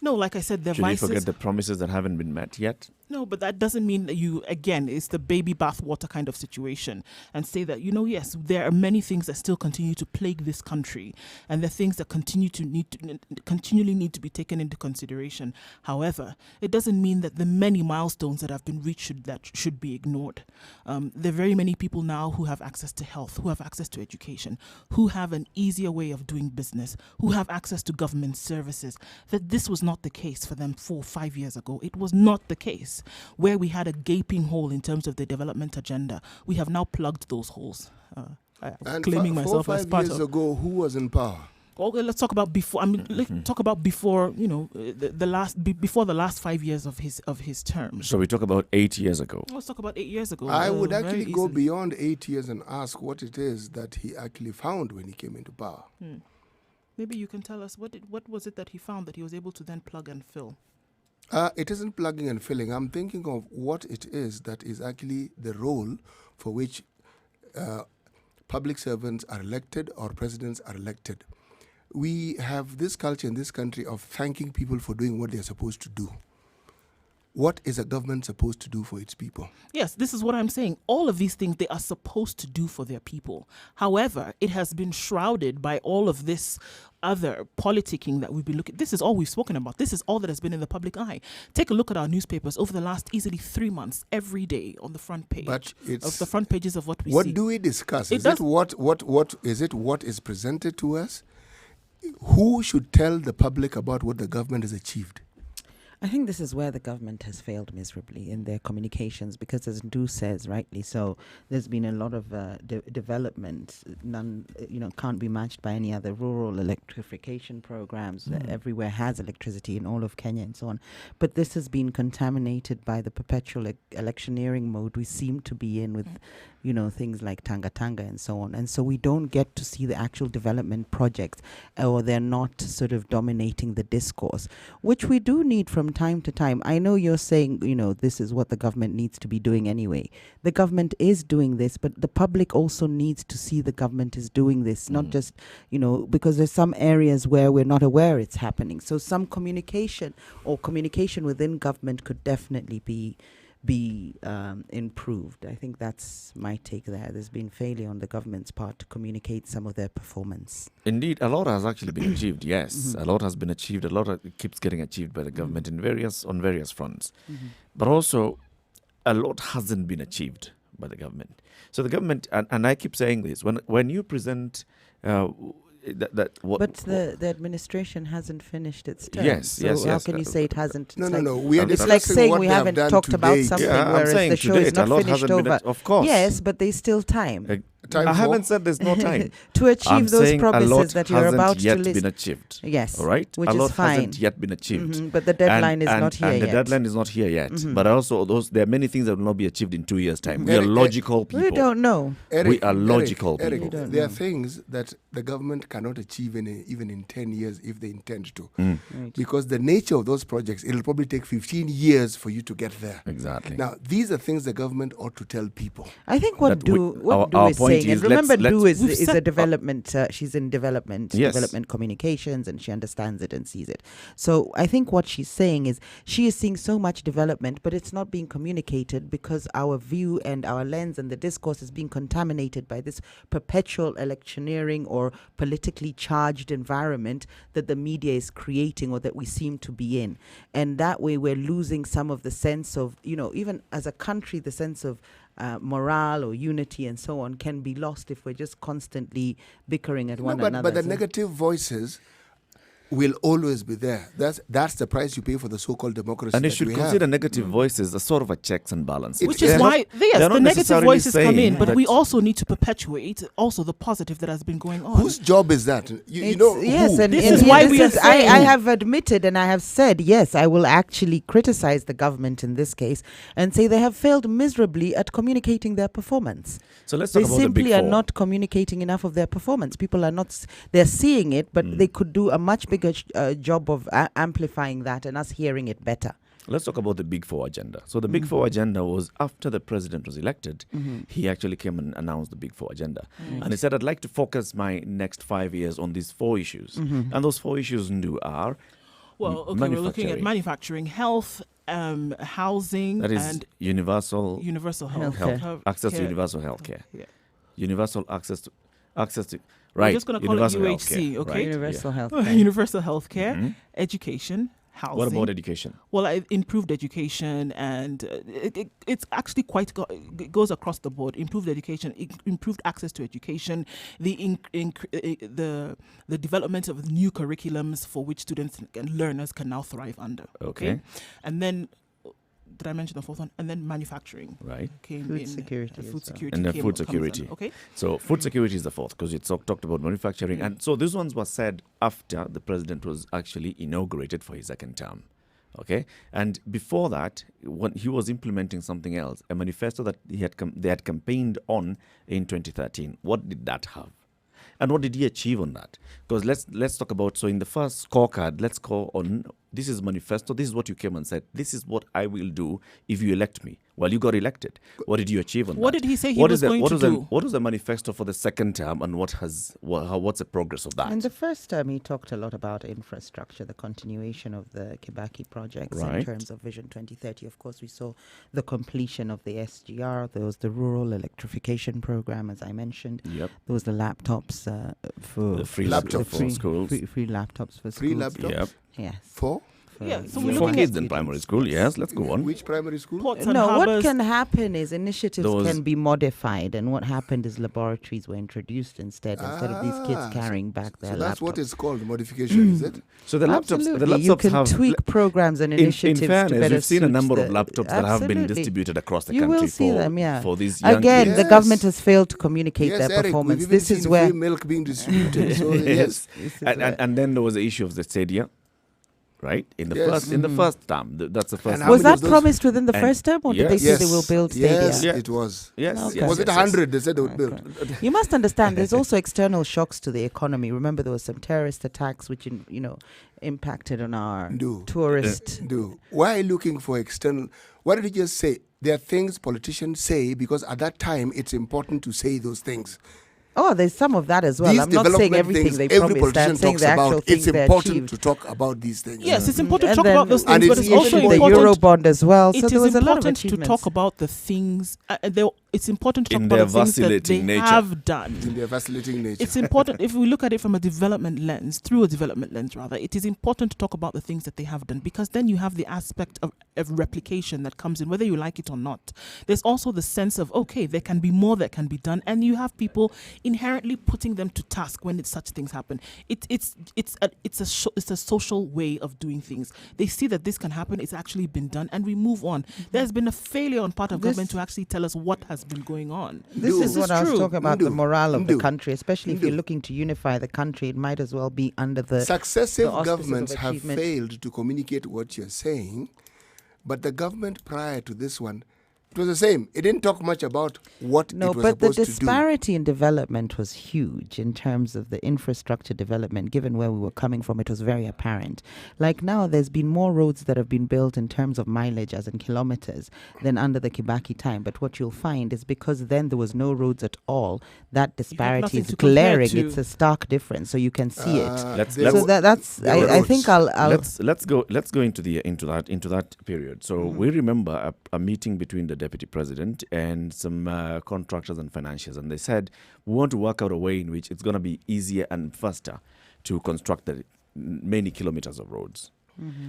Speaker 2: No, like I said,
Speaker 1: Should we forget the promises that haven't been met yet?
Speaker 2: No, but that doesn't mean that it's the baby bathwater kind of situation, and say that, yes, there are many things that still continue to plague this country, and the things that continually need to be taken into consideration. However, it doesn't mean that the many milestones that have been reached should be ignored. There are very many people now who have access to health, who have access to education, who have an easier way of doing business, who have access to government services. That this was not the case for them 4 or 5 years ago. It was not the case. Where we had a gaping hole in terms of the development agenda, we have now plugged those holes.
Speaker 4: And
Speaker 2: claiming myself as part of.
Speaker 4: 4 or 5 years ago, who was in power?
Speaker 2: Okay, let's talk about before. Let's talk about before. Before the last 5 years of his term.
Speaker 1: So we talk about 8 years ago.
Speaker 2: Let's talk about 8 years ago.
Speaker 4: I would actually go beyond 8 years and ask what it is that he actually found when he came into power.
Speaker 2: Maybe you can tell us what was it that he found that he was able to then plug and fill.
Speaker 4: It isn't plugging and filling. I'm thinking of what it is that is actually the role for which public servants are elected or presidents are elected. We have this culture in this country of thanking people for doing what they're supposed to do. What is a government supposed to do for its people?
Speaker 2: Yes, this is what I'm saying. All of these things they are supposed to do for their people. However, it has been shrouded by all of this other politicking that we've been looking. This is all we've spoken about. This is all that has been in the public eye. Take a look at our newspapers over the last easily 3 months, every day on the front page of the front pages of what we see.
Speaker 4: What do we discuss? Is it what is presented to us? Who should tell the public about what the government has achieved?
Speaker 3: I think this is where the government has failed miserably in their communications, because as Ndu says rightly so, there's been a lot of development, none can't be matched by any other. Rural electrification programs everywhere has electricity in all of Kenya and so on, but this has been contaminated by the perpetual electioneering mode we seem to be in with things like Tanga Tanga and so on, and so we don't get to see the actual development projects, or they're not sort of dominating the discourse, which we do need from time to time. I know you're saying, this is what the government needs to be doing anyway. The government is doing this, but the public also needs to see the government is doing this, not just, because there's some areas where we're not aware it's happening. So some communication within government could definitely be improved. I think that's my take there. There's been failure on the government's part to communicate some of their performance.
Speaker 1: Indeed, a lot has actually been achieved, yes. A lot has been achieved. A lot keeps getting achieved by the government on various fronts. But also, a lot hasn't been achieved by the government. So the government, and I keep saying this, when you present...
Speaker 3: the administration hasn't finished its term.
Speaker 1: Yes.
Speaker 3: How can you say it hasn't?
Speaker 4: No. We are
Speaker 3: it's like saying we haven't talked about something,
Speaker 1: yeah,
Speaker 3: whereas the show is not finished over.
Speaker 1: Of course.
Speaker 3: Yes, but there's still time.
Speaker 4: time
Speaker 1: I
Speaker 4: for?
Speaker 1: haven't said there's no time.
Speaker 3: To achieve
Speaker 1: I'm
Speaker 3: those
Speaker 1: saying
Speaker 3: promises
Speaker 1: a lot
Speaker 3: that you're
Speaker 1: hasn't
Speaker 3: about to
Speaker 1: yet
Speaker 3: list.
Speaker 1: been achieved.
Speaker 3: Yes,
Speaker 1: All right.
Speaker 3: which
Speaker 1: a
Speaker 3: is
Speaker 1: lot
Speaker 3: fine.
Speaker 1: hasn't yet been achieved.
Speaker 3: But the deadline is not here
Speaker 1: and
Speaker 3: yet.
Speaker 1: the deadline is not here yet. But also there are many things that will not be achieved in 2 years' time. We are
Speaker 4: Eric,
Speaker 1: logical people.
Speaker 3: We don't know.
Speaker 1: We are logical
Speaker 4: Eric,
Speaker 1: people.
Speaker 4: there are things that the government cannot achieve even in 10 years if they intend to.
Speaker 3: Right.
Speaker 4: Because the nature of those projects, it'll probably take 15 years for you to get there.
Speaker 1: Exactly.
Speaker 4: Now, these are things the government ought to tell people.
Speaker 3: I think what Du is saying, and remember Du is a development, she's in development,
Speaker 1: Yes.
Speaker 3: development communications, and she understands it and sees it. So I think what she's saying is she is seeing so much development, but it's not being communicated because our view and our lens and the discourse is being contaminated by this perpetual electioneering or politically charged environment that the media is creating or that we seem to be in. And that way we're losing some of the sense of, even as a country, the sense of morale or unity and so on can be lost if we're just constantly bickering at one another.
Speaker 4: But the negative voices will always be there. That's the price you pay for the so-called democracy.
Speaker 1: And you
Speaker 4: that
Speaker 1: should
Speaker 4: we
Speaker 1: consider
Speaker 4: have.
Speaker 1: negative voices as sort of a checks and balances.
Speaker 2: Which is why, yes, the negative voices come in, but we also need to perpetuate also the positive that has been going on.
Speaker 4: Whose job is that? You know,
Speaker 3: yes,
Speaker 4: who?
Speaker 3: and
Speaker 2: This is why we are saying-
Speaker 3: I have admitted and I have said, yes, I will actually criticize the government in this case and say they have failed miserably at communicating their performance.
Speaker 1: So let's
Speaker 3: They
Speaker 1: talk about the
Speaker 3: simply
Speaker 1: Big
Speaker 3: are
Speaker 1: Four.
Speaker 3: not communicating enough of their performance. People are not, they're seeing it, but they could do a much bigger job of amplifying that and us hearing it better.
Speaker 1: Let's talk about the Big Four agenda. So the Big Four agenda was after the president was elected, he actually came and announced the Big Four agenda. And he said, I'd like to focus my next 5 years on these 4 issues. And those 4 issues are
Speaker 2: Well, okay, we're looking at manufacturing, health, housing,
Speaker 1: that is
Speaker 2: and
Speaker 1: universal
Speaker 2: health.
Speaker 1: access to
Speaker 2: care.
Speaker 1: universal health care.
Speaker 2: Yeah.
Speaker 1: Universal access to
Speaker 2: We're
Speaker 1: right.
Speaker 2: just going to call it
Speaker 1: universal
Speaker 2: UHC,
Speaker 1: healthcare,
Speaker 2: okay?
Speaker 1: right,
Speaker 3: Universal
Speaker 1: yeah.
Speaker 3: health care.
Speaker 2: Universal health care, education, housing.
Speaker 1: What about education?
Speaker 2: Well, improved education, and it's actually it goes across the board. Improved education, improved access to education, the development of new curriculums for which students and learners can now thrive under.
Speaker 1: Okay.
Speaker 2: And then, did I mention the fourth one? And then manufacturing.
Speaker 1: Right.
Speaker 2: Came
Speaker 3: Food
Speaker 2: in.
Speaker 3: security
Speaker 2: Food
Speaker 3: as
Speaker 2: security.
Speaker 1: And then
Speaker 2: came-
Speaker 1: food
Speaker 2: comes
Speaker 1: security.
Speaker 2: under, okay.
Speaker 1: So food security is the fourth because you talked about manufacturing. And so these ones were said after the president was actually inaugurated for his second term. Okay. And before that, when he was implementing something else, a manifesto that they had campaigned on in 2013. What did that have? And what did he achieve on that? Because let's talk about, so in the first scorecard, let's go on, this is manifesto, this is what you came and said, this is what I will do if you elect me. Well, you got elected. What did you achieve on that?
Speaker 2: What did he say he was going to do?
Speaker 1: What was the manifesto for the second term and what's the progress of that?
Speaker 3: In the first term, he talked a lot about infrastructure, the continuation of the Kibaki projects in
Speaker 1: Right.
Speaker 3: terms of Vision 2030. Of course, we saw the completion of the SGR. There was the rural electrification program, as I mentioned.
Speaker 1: Yep.
Speaker 3: There was the laptops for
Speaker 1: The free
Speaker 4: laptops
Speaker 1: for schools.
Speaker 3: Free laptops for
Speaker 4: Free
Speaker 3: schools.
Speaker 4: laptops?
Speaker 1: Yep.
Speaker 3: Yes.
Speaker 4: For?
Speaker 2: Yeah, so
Speaker 3: For
Speaker 2: we're
Speaker 1: For
Speaker 2: looking
Speaker 1: kids
Speaker 2: at
Speaker 1: in primary school, yes. Let's go on.
Speaker 4: Which primary school?
Speaker 2: ports and
Speaker 3: No, what
Speaker 2: harbors.
Speaker 3: can happen is initiatives
Speaker 1: Those-
Speaker 3: can be modified, and what happened is laboratories were introduced instead of these kids carrying back their
Speaker 4: So that's
Speaker 3: laptops.
Speaker 4: what it's called, modification, is it?
Speaker 1: So the laptops,
Speaker 3: Absolutely. You can tweak programs and initiatives
Speaker 1: in
Speaker 3: to
Speaker 1: fairness,
Speaker 3: better
Speaker 1: we've seen a
Speaker 3: suit
Speaker 1: number
Speaker 3: the-
Speaker 1: of laptops that have been
Speaker 3: Absolutely.
Speaker 1: distributed across the
Speaker 3: You
Speaker 1: country
Speaker 3: will see
Speaker 1: for,
Speaker 3: them, yeah.
Speaker 1: for these young
Speaker 3: Again,
Speaker 1: kids.
Speaker 3: the government has failed to communicate
Speaker 4: Yes,
Speaker 3: their
Speaker 4: Eric,
Speaker 3: performance.
Speaker 4: we've even
Speaker 3: This is
Speaker 4: seen
Speaker 3: where
Speaker 4: free milk being distributed. So yes.
Speaker 1: And then there was the issue of the stadia, right? In the
Speaker 4: Yes.
Speaker 1: first term, that's the first.
Speaker 4: And how
Speaker 3: was
Speaker 4: many
Speaker 3: that
Speaker 4: of those-
Speaker 3: promised within the
Speaker 1: And-
Speaker 3: first term, or did they say they will build stadia?
Speaker 4: Yes,
Speaker 1: Yeah.
Speaker 4: it was.
Speaker 1: Yes,
Speaker 3: Okay.
Speaker 1: yes,
Speaker 4: Was it
Speaker 1: yes,
Speaker 4: 100 they said they would build?
Speaker 3: You must understand, there's also external shocks to the economy. Remember, there was some terrorist attacks which, impacted on our tourist.
Speaker 4: Why are you looking for external? Why did you just say there are things politicians say because at that time it's important to say those things?
Speaker 3: Oh, there's some of that as well.
Speaker 4: These
Speaker 3: I'm not saying
Speaker 4: development
Speaker 3: everything
Speaker 4: things
Speaker 3: they
Speaker 4: every
Speaker 3: promised. I'm
Speaker 4: politician
Speaker 3: saying
Speaker 4: talks
Speaker 3: the actual
Speaker 4: about.
Speaker 3: things
Speaker 4: It's
Speaker 3: they
Speaker 4: important
Speaker 3: achieved.
Speaker 4: to talk about these things.
Speaker 2: Yes, it's important to
Speaker 3: And
Speaker 2: talk
Speaker 3: then
Speaker 2: about those
Speaker 4: And
Speaker 2: things, but
Speaker 4: it's
Speaker 2: it's also
Speaker 4: issued
Speaker 3: the
Speaker 2: important.
Speaker 3: Eurobond as well.
Speaker 2: It
Speaker 3: So
Speaker 2: is
Speaker 3: there was a lot of
Speaker 2: important to
Speaker 3: achievements.
Speaker 2: talk about the things. It's important to talk
Speaker 1: In
Speaker 2: about
Speaker 1: their
Speaker 2: the things that they
Speaker 1: vacillating nature.
Speaker 2: have done.
Speaker 4: In their vacillating nature.
Speaker 2: It's important if we look at it from a development lens, through a development lens rather. It is important to talk about the things that they have done because then you have the aspect of replication that comes in, whether you like it or not. There's also the sense of okay, there can be more that can be done, and you have people inherently putting them to task when such things happen. It's a social way of doing things. They see that this can happen. It's actually been done, and we move on. There's been a failure on part of government to actually tell us what has has been going on.
Speaker 3: This is what I was talking about, the morale of the
Speaker 4: Ndu.
Speaker 3: country, especially if you're looking to unify the country. It might as well be under the
Speaker 4: Successive
Speaker 3: the auspices of
Speaker 4: governments have
Speaker 3: achievement.
Speaker 4: failed to communicate what you're saying, but the government prior to this one, it was the same. It didn't talk much about what
Speaker 3: No,
Speaker 4: it was
Speaker 3: but the
Speaker 4: supposed to do.
Speaker 3: disparity in development was huge in terms of the infrastructure development. Given where we were coming from, it was very apparent. Like now, there's been more roads that have been built in terms of mileage, as in kilometers, than under the Kibaki time. But what you'll find is because then there was no roads at all, that disparity
Speaker 2: nothing
Speaker 3: is
Speaker 2: to compare
Speaker 3: glaring.
Speaker 2: to.
Speaker 3: It's a stark difference, so you can see it.
Speaker 1: Let's
Speaker 3: that's. I think I'll.
Speaker 1: Let's go into that period. So we remember a meeting between the deputy president and some contractors and financiers, and they said we want to work out a way in which it's going to be easier and faster to construct the many kilometers of roads.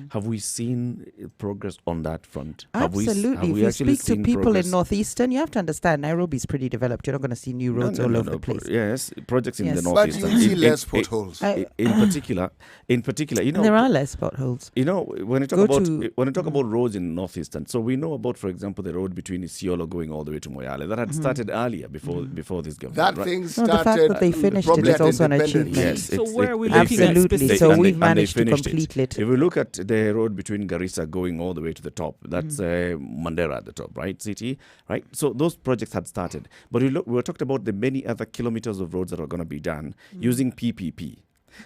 Speaker 1: Have we seen progress on that front?
Speaker 3: Absolutely. If you speak to people in Northeastern, you have to understand Nairobi is pretty developed. You're not going to see new roads all over the place.
Speaker 1: Yes, projects in the
Speaker 4: But
Speaker 1: Northeastern.
Speaker 4: you see less potholes.
Speaker 1: In particular, you know,
Speaker 3: there are less potholes.
Speaker 1: You know, when you talk about roads in Northeastern, so we know about, for example, the road between Isiolo going all the way to Moyale that had started earlier before this government.
Speaker 4: That
Speaker 1: right?
Speaker 4: thing
Speaker 3: No,
Speaker 4: started.
Speaker 3: the fact that they finished it
Speaker 4: probably
Speaker 3: is
Speaker 4: at
Speaker 3: also an
Speaker 4: independence.
Speaker 3: achievement.
Speaker 1: Yes,
Speaker 2: So
Speaker 1: it's-
Speaker 2: where
Speaker 1: it-
Speaker 2: are we
Speaker 1: they-
Speaker 2: looking at
Speaker 3: Absolutely.
Speaker 2: specifically?
Speaker 3: So
Speaker 1: and
Speaker 3: we've
Speaker 1: they
Speaker 3: managed to
Speaker 1: finished
Speaker 3: complete it.
Speaker 1: If we look at the road between Garissa going all the way to the top, that's Mandera at the top, right? City, right? So those projects had started. But we were talking about the many other kilometers of roads that are going to be done using PPP.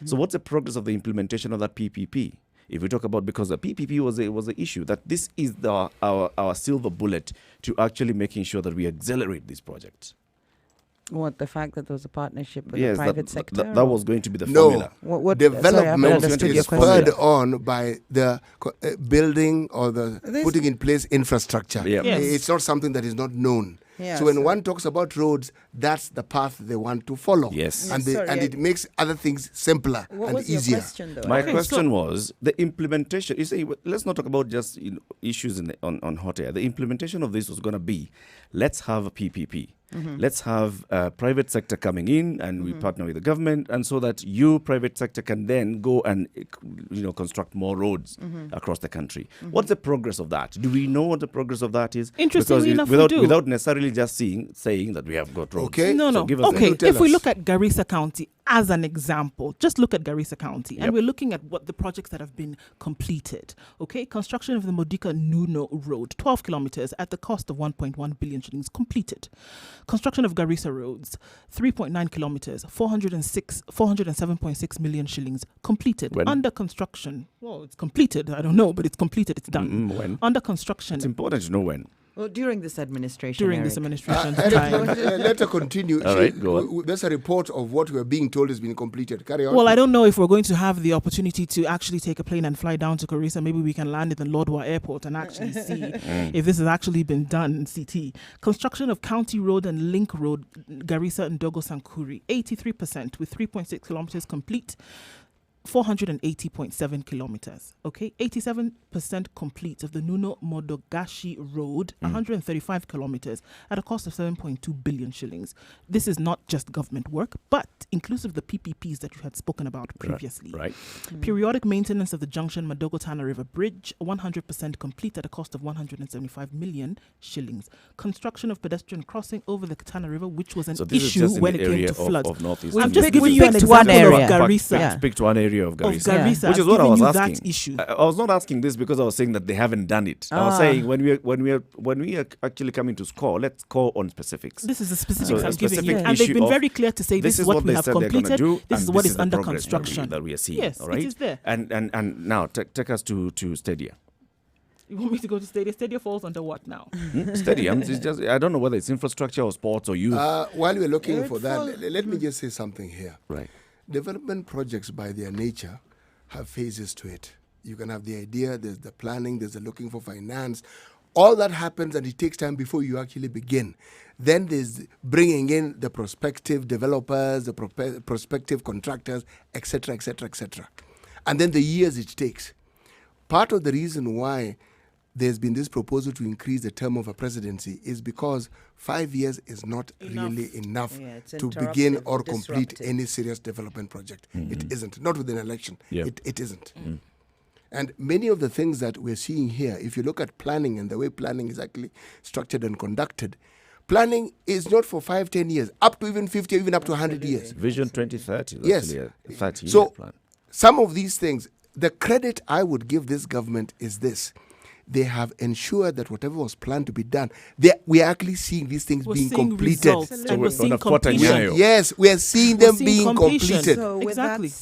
Speaker 1: So what's the progress of the implementation of that PPP? If we talk about, because the PPP was the issue, that this is our silver bullet to actually making sure that we accelerate these projects.
Speaker 3: What, the fact that there was a partnership with
Speaker 1: Yes,
Speaker 3: the private sector?
Speaker 1: that was going to be the
Speaker 4: No,
Speaker 1: formula.
Speaker 3: What
Speaker 4: development
Speaker 3: sorry,
Speaker 4: is spurred on by the building or the putting in place infrastructure.
Speaker 1: Yeah.
Speaker 2: Yes.
Speaker 4: It's not something that is not known.
Speaker 3: Yeah,
Speaker 4: so when
Speaker 3: so-
Speaker 4: one talks about roads, that's the path they want to follow.
Speaker 1: Yes.
Speaker 4: and
Speaker 3: Sorry,
Speaker 4: it makes other things simpler
Speaker 3: What
Speaker 4: and
Speaker 3: was your
Speaker 4: easier.
Speaker 3: question, though?
Speaker 1: My
Speaker 2: Okay,
Speaker 1: question
Speaker 2: so-
Speaker 1: was the implementation. You see, let's not talk about just issues on hot air. The implementation of this was going to be, let's have a PPP. Let's have private sector coming in, and we partner with the government, and so that you private sector can then go and construct more roads across the country. What's the progress of that? Do we know what the progress of that is?
Speaker 2: Interestingly enough, we
Speaker 1: without
Speaker 2: do.
Speaker 1: without necessarily just saying that we have got roads.
Speaker 4: Okay.
Speaker 2: No,
Speaker 1: So
Speaker 2: no.
Speaker 1: give us
Speaker 2: Okay,
Speaker 4: tell
Speaker 2: if we
Speaker 4: us.
Speaker 2: look at Garissa County as an example, just look at Garissa County, and
Speaker 1: Yep.
Speaker 2: we're looking at what the projects that have been completed. Okay, construction of the Modica Nuno Road, 12 kilometers at the cost of 1.1 billion shillings, completed. Construction of Garissa roads, 3.9 kilometers, 407.6 million shillings, completed.
Speaker 1: When?
Speaker 2: Under construction. Well, it's completed. I don't know, but it's completed. It's done.
Speaker 1: When?
Speaker 2: Under construction.
Speaker 1: It's important to know when.
Speaker 3: Well, during this administration.
Speaker 2: During this
Speaker 3: Eric.
Speaker 2: administration
Speaker 4: Eric,
Speaker 2: time.
Speaker 4: let her continue.
Speaker 1: All right, go on.
Speaker 4: There's a report of what we're being told has been completed. Carry on.
Speaker 2: Well, I don't know if we're going to have the opportunity to actually take a plane and fly down to Garissa. Maybe we can land at the Lodwar Airport and actually see if this has actually been done in CT. Construction of County Road and Link Road, Garissa and Dogo Sankuri, 83% with 3.6 kilometers complete. 480.7 kilometers. Okay, 87% complete of the Nuno Modogashi Road, 135 kilometers at a cost of 7.2 billion shillings. This is not just government work, but inclusive of the PPPs that you had spoken about previously.
Speaker 1: Right.
Speaker 2: Periodic maintenance of the junction Madogo Tana River Bridge, 100% complete at a cost of 175 million shillings. Construction of pedestrian crossing over the Tana River, which was an
Speaker 1: So this is
Speaker 2: issue
Speaker 1: just in
Speaker 2: when
Speaker 1: the
Speaker 2: it came
Speaker 1: area
Speaker 2: to floods.
Speaker 1: of Northeast.
Speaker 2: I'm just giving
Speaker 3: we
Speaker 2: you an
Speaker 3: picked one
Speaker 2: example
Speaker 3: area.
Speaker 2: of Garissa.
Speaker 3: Yeah.
Speaker 1: Speak to one area of Garissa.
Speaker 2: Garissa.
Speaker 1: Which is
Speaker 2: I've
Speaker 1: what I
Speaker 2: given
Speaker 1: was
Speaker 2: you
Speaker 1: asking.
Speaker 2: that issue.
Speaker 1: I was not asking this because I was saying that they haven't done it. I was saying when we are actually coming to score, let's score on specifics.
Speaker 2: This is the specifics
Speaker 1: So
Speaker 2: I'm
Speaker 1: a
Speaker 2: giving you.
Speaker 1: specific
Speaker 2: And they've
Speaker 1: issue
Speaker 2: been
Speaker 1: of
Speaker 2: very clear to say this is what we
Speaker 1: they
Speaker 2: have
Speaker 1: said they're gonna
Speaker 2: completed,
Speaker 1: do,
Speaker 2: this is
Speaker 1: and
Speaker 2: what is
Speaker 1: the
Speaker 2: under
Speaker 1: progress
Speaker 2: construction.
Speaker 1: that we are seeing.
Speaker 2: Yes,
Speaker 1: all right?
Speaker 2: it is there.
Speaker 1: And now take us to Stadia.
Speaker 2: You want me to go to Stadia? Stadia falls under what now?
Speaker 1: Stadiums is just, I don't know whether it's infrastructure or sports or youth.
Speaker 4: While we're looking for that, let me just say something here.
Speaker 1: Right.
Speaker 4: Development projects, by their nature, have phases to it. You can have the idea, there's the planning, there's the looking for finance. All that happens, and it takes time before you actually begin. Then there's bringing in the prospective developers, the prospective contractors, etc., etc., etc. And then the years it takes. Part of the reason why there's been this proposal to increase the term of a presidency is because 5 years is not really enough to begin or complete any serious development project. It isn't. Not with an election. It isn't. And many of the things that we're seeing here, if you look at planning and the way planning is actually structured and conducted, Planning is not for 5-10 years, up to even 50, even up to 100 years.
Speaker 1: Vision 2030 is
Speaker 4: Yes.
Speaker 1: actually a 30-year
Speaker 4: So
Speaker 1: plan.
Speaker 4: some of these things, the credit I would give this government is this. They have ensured that whatever was planned to be done, we are actually seeing these things
Speaker 2: We're
Speaker 4: being
Speaker 2: seeing
Speaker 4: completed.
Speaker 2: results, and we're seeing completion.
Speaker 4: Yes, we are seeing
Speaker 2: We're
Speaker 4: them
Speaker 2: seeing
Speaker 4: being
Speaker 2: completion.
Speaker 4: completed.
Speaker 3: So
Speaker 2: Exactly.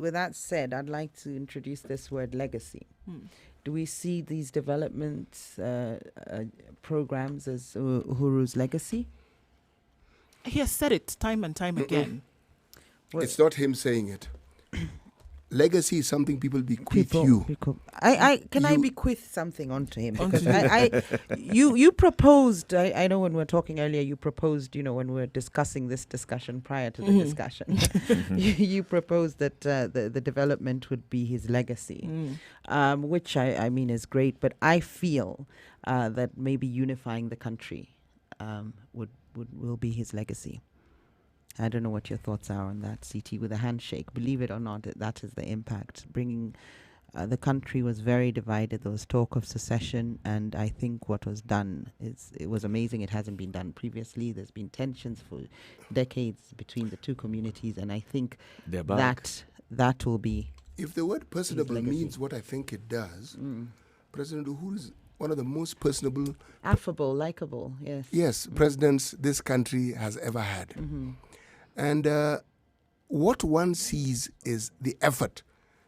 Speaker 3: with that said, I'd like to introduce this word legacy. Do we see these development programs as Uhuru's legacy?
Speaker 2: He has said it time and time again.
Speaker 4: It's not him saying it. Legacy is something people bequeath you.
Speaker 3: I bequeath something onto him because you proposed. I know when we were talking earlier, you proposed. When we were discussing this discussion prior to the discussion, you proposed that the development would be his legacy, which I mean is great. But I feel that maybe unifying the country will be his legacy. I don't know what your thoughts are on that, CT, with a handshake. Believe it or not, that is the impact. Bringing the country was very divided. There was talk of secession, and I think what was done it was amazing. It hasn't been done previously. There's been tensions for decades between the two communities, and I think that will be.
Speaker 4: If the word personable means what I think it does, President Uhuru is one of the most personable,
Speaker 3: affable, likable,
Speaker 4: yes, presidents this country has ever had. And what one sees is the effort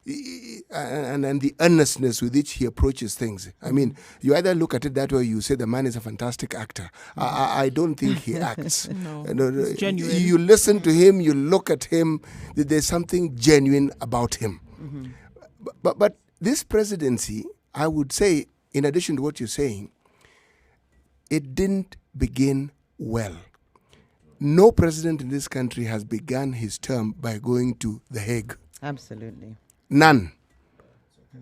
Speaker 4: and the earnestness with which he approaches things. I mean, you either look at it that way or you say the man is a fantastic actor. I don't think he acts.
Speaker 2: No, it's genuine.
Speaker 4: You listen to him, you look at him, there's something genuine about him. But this presidency, I would say, in addition to what you're saying, it didn't begin well. No president in this country has begun his term by going to The Hague.
Speaker 3: Absolutely.
Speaker 4: None.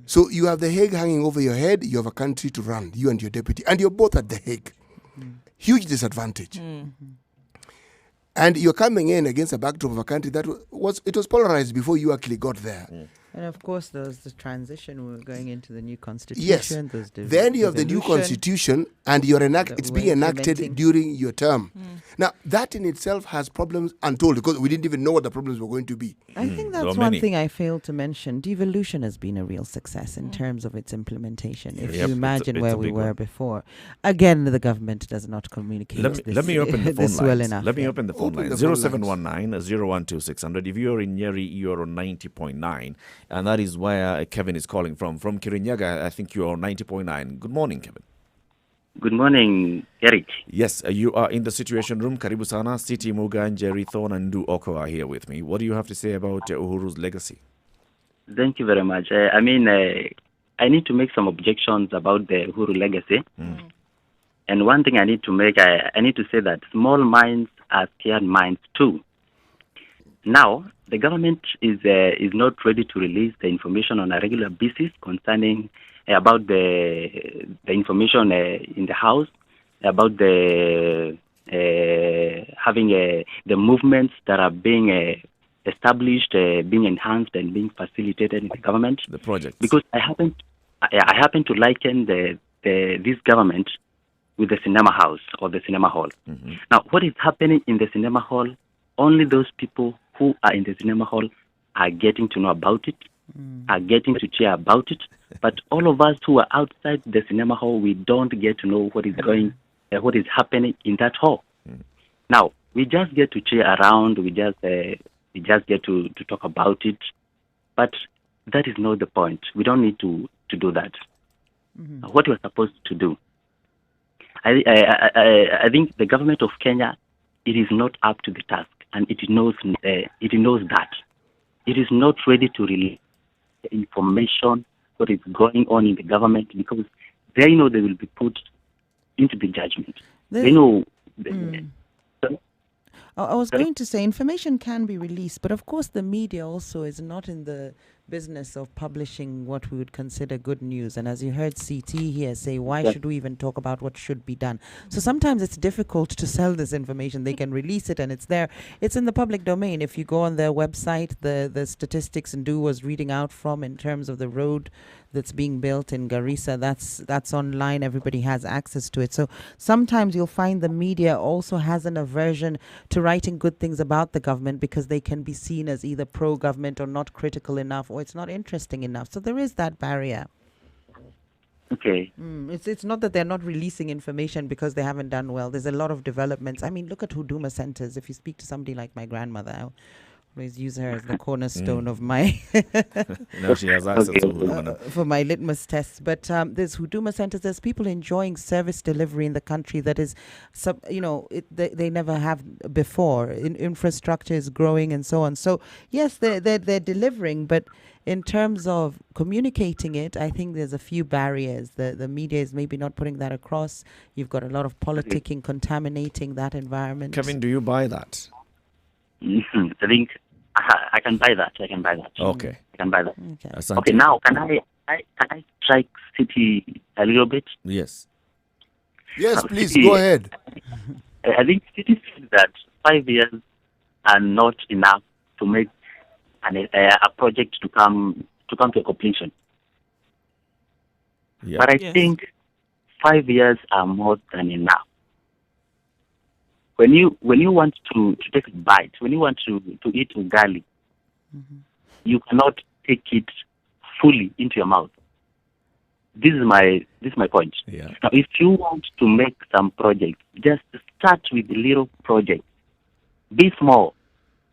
Speaker 4: So you have The Hague hanging over your head, you have a country to run, you and your deputy, and you're both at The Hague. Huge disadvantage. And you're coming in against a backdrop of a country that was polarized before you actually got there.
Speaker 3: And of course, there's the transition. We're going into the new constitution.
Speaker 4: Yes. Then you have the new constitution, and it's being enacted during your term. Now, that in itself has problems untold because we didn't even know what the problems were going to be.
Speaker 3: I think that's one thing I failed to mention. Devolution has been a real success in terms of its implementation. If you imagine where we were before. Again, the government does not communicate
Speaker 1: Let me open the phone lines.
Speaker 3: well enough.
Speaker 1: Let me open the phone lines. 0719-012-600. If you're in Nyeri, you're on 90.9. And that is where Kevin is calling from. From Kirinyaga, I think you're on 90.9. Good morning, Kevin.
Speaker 9: Good morning, Eric.
Speaker 1: Yes, you are in the Situation Room. Karibu sana. Siti Muga, Jerry Thorne, and Du Oko are here with me. What do you have to say about Uhuru's legacy?
Speaker 9: Thank you very much. I need to make some objections about the Uhuru legacy. And one thing I need to make, I need to say that small minds are scared minds too. Now, the government is not ready to release the information on a regular basis concerning about the information in the house, about the having the movements that are being established, being enhanced, and being facilitated in the government.
Speaker 1: The project.
Speaker 9: Because I happen to liken this government with the cinema house or the cinema hall. Now, what is happening in the cinema hall? Only those people who are in the cinema hall are getting to know about it, are getting to cheer about it. But all of us who are outside the cinema hall, we don't get to know what is happening in that hall. Now, we just get to cheer around. We just get to talk about it. But that is not the point. We don't need to do that. What we're supposed to do, I think the government of Kenya, it is not up to the task. And it knows that. It is not ready to release information, what is going on in the government, because they know they will be put into the judgment. They know.
Speaker 3: I was going to say information can be released, but of course the media also is not in the business of publishing what we would consider good news. And as you heard CT here say, why
Speaker 9: Yes.
Speaker 3: should we even talk about what should be done? So sometimes it's difficult to sell this information. They can release it and it's there. It's in the public domain. If you go on their website, the statistics Ndu was reading out from in terms of the road that's being built in Garissa, that's online. Everybody has access to it. So sometimes you'll find the media also has an aversion to writing good things about the government because they can be seen as either pro-government or not critical enough, or it's not interesting enough. So there is that barrier.
Speaker 9: Okay.
Speaker 3: It's not that they're not releasing information because they haven't done well. There's a lot of developments. I mean, look at Huduma centers. If you speak to somebody like my grandmother, I always use her as the cornerstone of my
Speaker 1: Now she has access to Huduma.
Speaker 3: for my litmus tests. But there's Huduma centers. There's people enjoying service delivery in the country that is, they never have before. Infrastructure is growing and so on. So yes, they're delivering, but in terms of communicating it, I think there's a few barriers. The media is maybe not putting that across. You've got a lot of politicking contaminating that environment.
Speaker 1: Kevin, do you buy that?
Speaker 9: I think I can buy that.
Speaker 1: Okay.
Speaker 9: I can buy that.
Speaker 1: Asante.
Speaker 9: Okay, now can I strike City a little bit?
Speaker 1: Yes.
Speaker 4: Yes, please,
Speaker 9: City,
Speaker 4: go ahead.
Speaker 9: I think City said that 5 years are not enough to make a project to come to completion.
Speaker 1: Yeah.
Speaker 9: But I think 5 years are more than enough. When you want to take a bite, when you want to eat ugali, you cannot take it fully into your mouth. This is my point.
Speaker 1: Yeah.
Speaker 9: Now, if you want to make some project, just start with a little project. Be small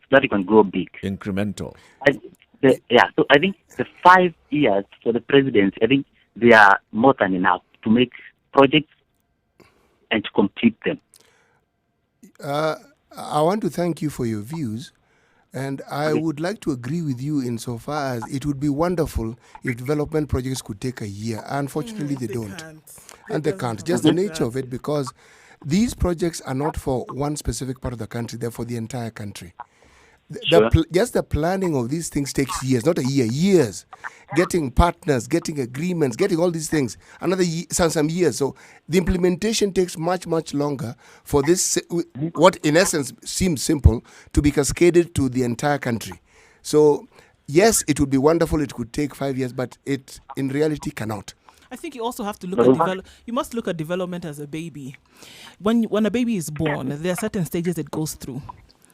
Speaker 9: so that you can grow big.
Speaker 1: Incremental.
Speaker 9: So I think the 5 years for the presidency, I think they are more than enough to make projects and to complete them.
Speaker 4: I want to thank you for your views, and I would like to agree with you insofar as it would be wonderful if development projects could take a year. Unfortunately, they don't. And they can't. Just the nature of it, because these projects are not for one specific part of the country, they're for the entire country. Just the planning of these things takes years, not a year, years. Getting partners, getting agreements, getting all these things, another some years. So the implementation takes much, much longer for this, what in essence seems simple, to be cascaded to the entire country. So yes, it would be wonderful, it could take 5 years, but it in reality cannot.
Speaker 2: I think you also have to look at you must look at development as a baby. When a baby is born, there are certain stages it goes through.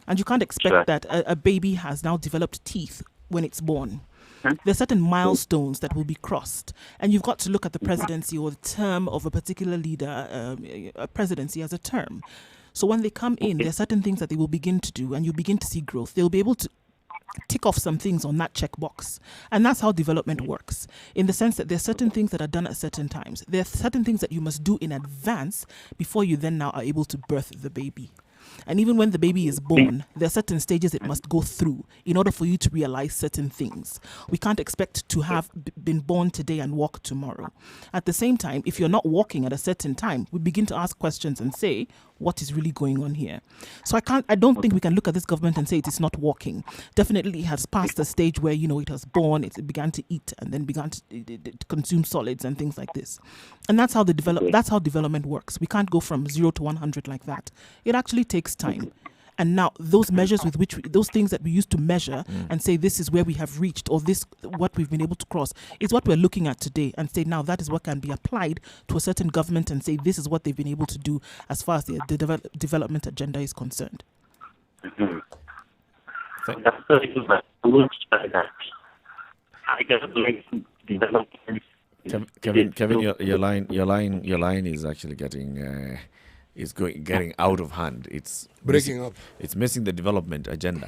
Speaker 2: And you can't expect that a baby has now developed teeth when it's born. There are certain milestones that will be crossed. And you've got to look at the presidency or the term of a particular leader, a presidency as a term. So when they come in, there are certain things that they will begin to do, and you begin to see growth. They'll be able to tick off some things on that checkbox. And that's how development works, in the sense that there are certain things that are done at certain times. There are certain things that you must do in advance before you then now are able to birth the baby. And even when the baby is born, there are certain stages it must go through in order for you to realize certain things. We can't expect to have been born today and walk tomorrow. At the same time, if you're not walking at a certain time, we begin to ask questions and say, what is really going on here? So I don't think we can look at this government and say it is not working. Definitely it has passed the stage where, it was born, it began to eat and then began to consume solids and things like this. And that's how development works. We can't go from 0 to 100 like that. It actually takes time. And now those measures those things that we used to measure and say this is where we have reached, or this what we've been able to cross, is what we're looking at today, and say now that is what can be applied to a certain government and say this is what they've been able to do as far as the development agenda is concerned.
Speaker 1: Kevin, your line is actually getting getting out of hand. It's
Speaker 4: breaking up.
Speaker 1: It's missing the development agenda.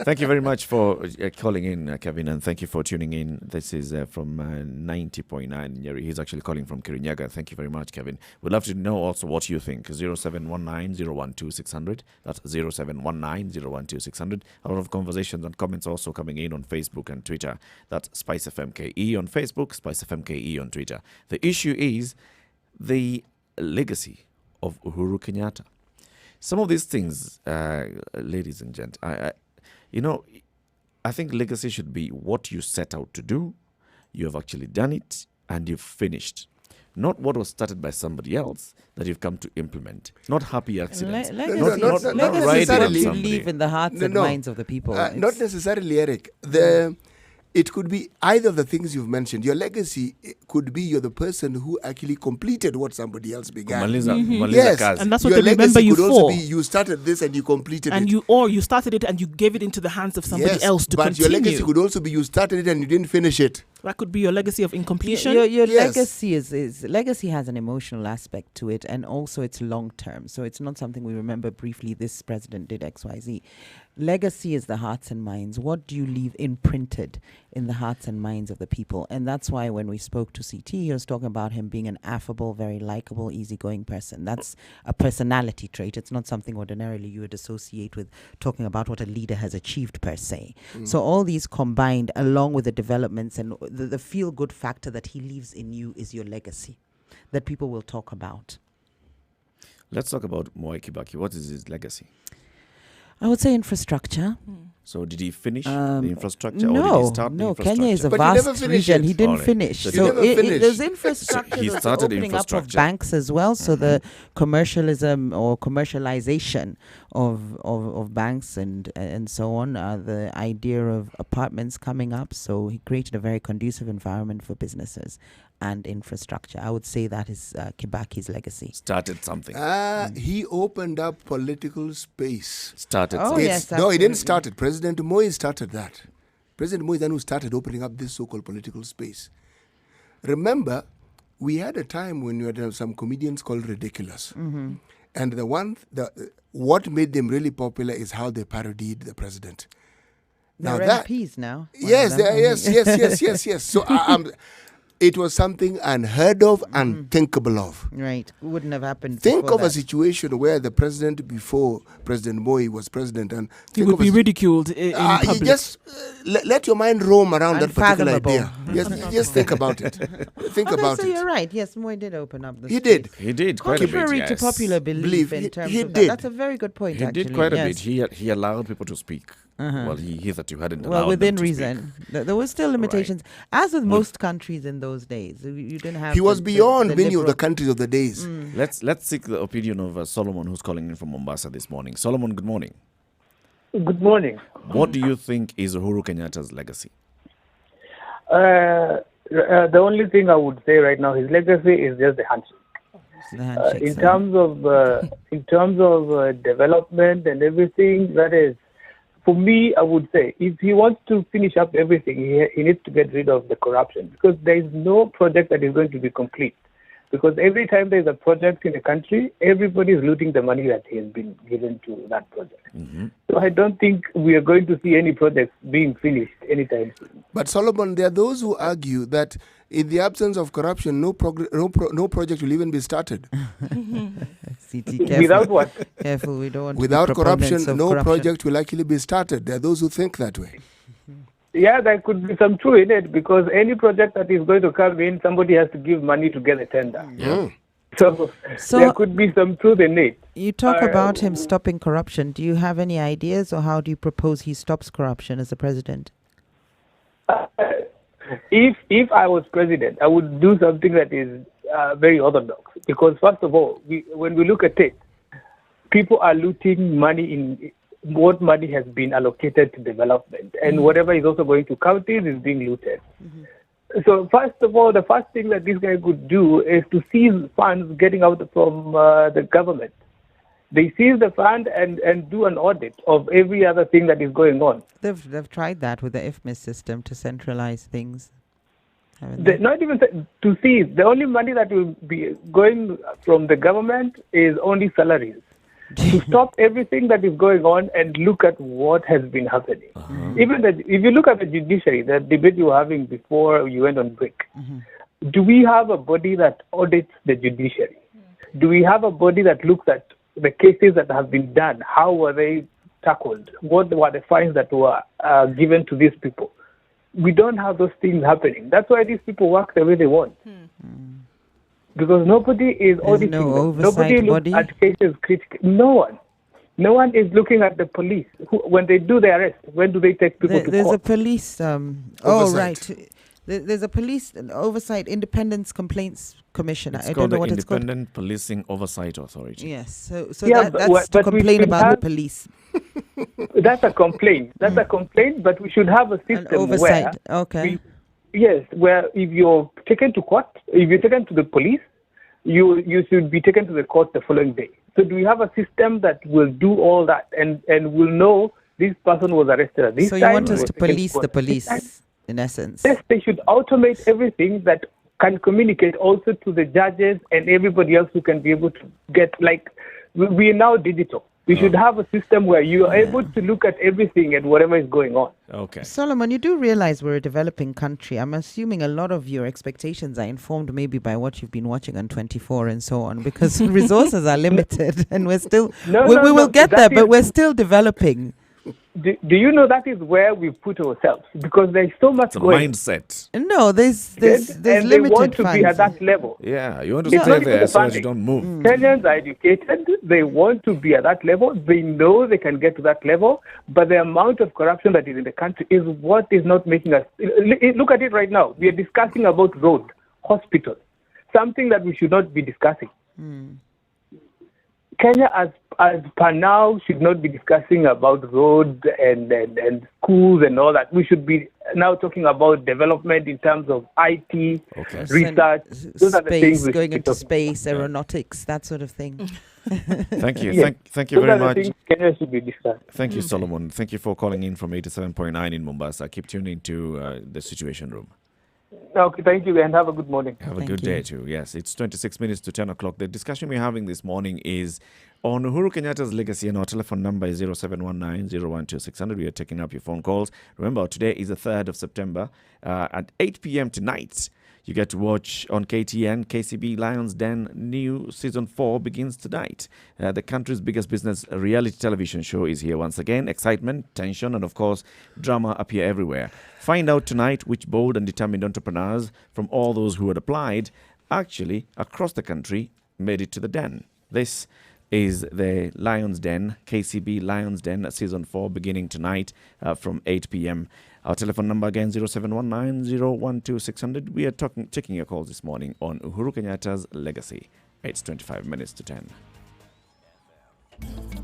Speaker 1: Thank you very much for calling in, Kevin, and thank you for tuning in. This is from 90.9 Nyeri. He's actually calling from Kirinyaga. Thank you very much, Kevin. We'd love to know also what you think. 0719-012-600. That's 0719-012-600. A lot of conversations and comments also coming in on Facebook and Twitter. That's Spice FM KE on Facebook, Spice FM KE on Twitter. The issue is the legacy of Uhuru Kenyatta. Some of these things, ladies and gents, I I think legacy should be what you set out to do, you have actually done it, and you've finished. Not what was started by somebody else that you've come to implement. Not happy accidents.
Speaker 3: Legacy,
Speaker 1: not
Speaker 3: legacy
Speaker 1: riding
Speaker 3: is
Speaker 1: on
Speaker 3: what you
Speaker 1: somebody.
Speaker 3: leave in the hearts and minds of the people.
Speaker 4: Not necessarily, Eric. It could be either of the things you've mentioned. Your legacy could be you're the person who actually completed what somebody else began. Yes,
Speaker 2: and that's what
Speaker 4: your
Speaker 2: they remember
Speaker 4: legacy
Speaker 2: you
Speaker 4: could also
Speaker 2: for.
Speaker 4: be you started this and you completed
Speaker 2: And
Speaker 4: it.
Speaker 2: you started it and you gave it into the hands of somebody
Speaker 4: Yes,
Speaker 2: else to
Speaker 4: but
Speaker 2: continue.
Speaker 4: your legacy could also be you started it and you didn't finish it.
Speaker 2: That could be your legacy of incompletion.
Speaker 3: Your
Speaker 4: Yes.
Speaker 3: legacy is legacy has an emotional aspect to it, and also it's long term. So it's not something we remember briefly. This president did XYZ. Legacy is the hearts and minds. What do you leave imprinted in the hearts and minds of the people? And that's why when we spoke to CT, he was talking about him being an affable, very likable, easygoing person. That's a personality trait. It's not something ordinarily you would associate with talking about what a leader has achieved per se. So all these combined, along with the developments and the feel-good factor that he leaves in you, is your legacy that people will talk about.
Speaker 1: Let's talk about Mwai Kibaki. What is his legacy?
Speaker 3: I would say infrastructure.
Speaker 1: So did he finish the infrastructure? Or did he
Speaker 3: No,
Speaker 1: start the
Speaker 3: no.
Speaker 1: infrastructure?
Speaker 3: Kenya is a
Speaker 4: But he never
Speaker 3: vast
Speaker 4: finished
Speaker 3: region.
Speaker 4: it.
Speaker 3: He didn't
Speaker 1: Alright.
Speaker 3: finish.
Speaker 1: So he
Speaker 3: So
Speaker 4: never finished.
Speaker 3: there's infrastructure.
Speaker 1: He
Speaker 3: there's
Speaker 1: started
Speaker 3: the opening up of
Speaker 1: infrastructure.
Speaker 3: banks as well. So the commercialism or commercialization of banks and so on. The idea of apartments coming up. So he created a very conducive environment for businesses and infrastructure. I would say that is Kibaki's legacy.
Speaker 1: Started something.
Speaker 4: He opened up political space.
Speaker 1: Started
Speaker 3: Oh,
Speaker 1: something.
Speaker 3: yes,
Speaker 4: No, he didn't
Speaker 3: absolutely.
Speaker 4: start it. President Moi started that. President Moi is the one who started opening up this so-called political space. Remember, we had a time when you had some comedians called ridiculous. And what made them really popular is how they parodied the president.
Speaker 3: They're
Speaker 4: that-
Speaker 3: MPs now.
Speaker 4: Yes, yes. So it was something unheard of, unthinkable of.
Speaker 3: Right. Wouldn't have happened.
Speaker 4: Think
Speaker 3: before
Speaker 4: of a
Speaker 3: that.
Speaker 4: situation where the president before President Moi was president, and
Speaker 2: He
Speaker 4: think
Speaker 2: would
Speaker 4: of a
Speaker 2: be
Speaker 4: si-
Speaker 2: ridiculed in
Speaker 4: you
Speaker 2: public.
Speaker 4: just let your mind roam around that particular
Speaker 3: Unfathomable.
Speaker 4: idea. Just think about it. Think about
Speaker 3: so
Speaker 4: it.
Speaker 3: you're right. Yes, Moi did open up the
Speaker 4: He
Speaker 3: space.
Speaker 4: did.
Speaker 1: He did quite a bit.
Speaker 3: Contrary to
Speaker 1: Yes.
Speaker 3: popular belief in terms
Speaker 4: he
Speaker 3: of
Speaker 4: did.
Speaker 3: that. That's a very good point,
Speaker 1: He
Speaker 3: actually.
Speaker 1: did quite a
Speaker 3: yes.
Speaker 1: bit. He allowed people to speak. Well, he hitherto hadn't allowed
Speaker 3: Well, within
Speaker 1: them to
Speaker 3: reason. There were still limitations. As with most countries in those days, you didn't have.
Speaker 4: He was beyond many of the
Speaker 3: liberal-
Speaker 4: countries of the days.
Speaker 1: Let's seek the opinion of Solomon, who's calling in from Mombasa this morning. Solomon, good morning.
Speaker 10: Good morning.
Speaker 1: What do you think is Uhuru Kenyatta's legacy?
Speaker 10: The only thing I would say right now, his legacy is just the handshake. In terms of development and everything, that is, for me, I would say, if he wants to finish up everything, he needs to get rid of the corruption, because there is no project that is going to be complete. Because every time there is a project in a country, everybody is looting the money that has been given to that project. So I don't think we are going to see any projects being finished anytime soon.
Speaker 4: But Solomon, there are those who argue that in the absence of corruption, no project will even be started.
Speaker 3: CT, careful.
Speaker 10: Without what?
Speaker 3: Careful, we don't want
Speaker 4: Without
Speaker 3: to be proponents
Speaker 4: corruption,
Speaker 3: of
Speaker 4: no
Speaker 3: corruption.
Speaker 4: project will actually be started. There are those who think that way.
Speaker 10: Yeah, there could be some truth in it, because any project that is going to come in, somebody has to give money to get a tender. So there could be some truth in it.
Speaker 3: You talk about him stopping corruption. Do you have any ideas, or how do you propose he stops corruption as the president?
Speaker 10: If I was president, I would do something that is very orthodox. Because first of all, when we look at it, people are looting money in what money has been allocated to development, and whatever is also going to counties is being looted. So first of all, the first thing that this guy could do is to seize funds getting out from the government. They seize the fund and do an audit of every other thing that is going on.
Speaker 3: They've tried that with the IFMIS system to centralize things. haven't they?
Speaker 10: Not even to seize. The only money that will be going from the government is only salaries. To stop everything that is going on and look at what has been happening. Even if you look at the judiciary, the debate you were having before you went on break, do we have a body that audits the judiciary? Do we have a body that looks at the cases that have been done? How were they tackled? What were the fines that were given to these people? We don't have those things happening. That's why these people work the way they want. Because nobody is auditing them. Nobody looks at cases critically. No one. No one is looking at the police. When they do the arrest, when do they take people to
Speaker 3: There's
Speaker 10: court?
Speaker 3: a police.
Speaker 10: Oversight.
Speaker 3: Right. There's a police oversight, independence complaints commission.
Speaker 1: It's
Speaker 3: I
Speaker 1: called
Speaker 3: don't know
Speaker 1: the
Speaker 3: what it's called.
Speaker 1: Independent Policing Oversight Authority.
Speaker 3: Yes. So
Speaker 10: Yeah,
Speaker 3: that's to
Speaker 10: but we
Speaker 3: complain
Speaker 10: should
Speaker 3: about the
Speaker 10: have-
Speaker 3: police.
Speaker 10: That's a complaint. That's a complaint, but we should have a system
Speaker 3: oversight.
Speaker 10: where
Speaker 3: Okay.
Speaker 10: where if you're taken to court, if you're taken to the police, you should be taken to the court the following day. So do we have a system that will do all that and will know this person was arrested at this
Speaker 3: So
Speaker 10: time?
Speaker 3: you want us
Speaker 10: was
Speaker 3: to
Speaker 10: taken
Speaker 3: police
Speaker 10: court
Speaker 3: the
Speaker 10: at this time?
Speaker 3: police, in essence?
Speaker 10: Yes, they should automate everything that can communicate also to the judges and everybody else who can be able to get, like, we are now digital. We should have a system where you are able to look at everything and whatever is going on.
Speaker 1: Okay.
Speaker 3: Solomon, you do realize we're a developing country. I'm assuming a lot of your expectations are informed maybe by what you've been watching on 24 and so on, because resources are limited and we're still, we will get there, but we're still developing.
Speaker 10: Do you know that is where we put ourselves? Because there's so much
Speaker 1: It's a
Speaker 10: going.
Speaker 1: mindset.
Speaker 3: No, there's
Speaker 10: and
Speaker 3: limited
Speaker 10: they want to
Speaker 3: funds.
Speaker 10: be at that level.
Speaker 1: Yeah, you want to
Speaker 10: It's
Speaker 1: stay
Speaker 10: not even
Speaker 1: there
Speaker 10: the
Speaker 1: so that you
Speaker 10: funding.
Speaker 1: don't move.
Speaker 10: Kenyans are educated. They want to be at that level. They know they can get to that level. But the amount of corruption that is in the country is what is not making us. Look at it right now. We are discussing about road, hospitals, something that we should not be discussing. Kenya, as per now, should not be discussing about roads and schools and all that. We should be now talking about development in terms of IT, research. Those are the things
Speaker 3: Space,
Speaker 10: we
Speaker 3: going
Speaker 10: should be
Speaker 3: into
Speaker 10: talking
Speaker 3: space, aeronautics, that sort of thing.
Speaker 1: Thank you.
Speaker 10: Yes.
Speaker 1: Thank you
Speaker 10: Those
Speaker 1: very
Speaker 10: are the
Speaker 1: much.
Speaker 10: things Kenya should be discussed.
Speaker 1: Thank you, Solomon. Thank you for calling in from 87.9 in Mombasa. Keep tuning to the Situation Room.
Speaker 10: Okay, thank you and have a good morning.
Speaker 1: Have a good day too. Yes, it's 26 minutes to 10 o'clock. The discussion we're having this morning is on Uhuru Kenyatta's legacy, and our telephone number is 0719-012-600. We are taking up your phone calls. Remember, today is the 3rd of September. At 8 p.m. tonight, you get to watch on KTN, KCB Lions Den new season 4 begins tonight. The country's biggest business reality television show is here once again. Excitement, tension, and of course, drama appear everywhere. Find out tonight which bold and determined entrepreneurs from all those who had applied actually across the country made it to the den. This is the Lions Den, KCB Lions Den, season 4 beginning tonight from 8 p.m. Our telephone number again, 0719-012-600. We are taking your calls this morning on Uhuru Kenyatta's legacy. It's 25 minutes to 10.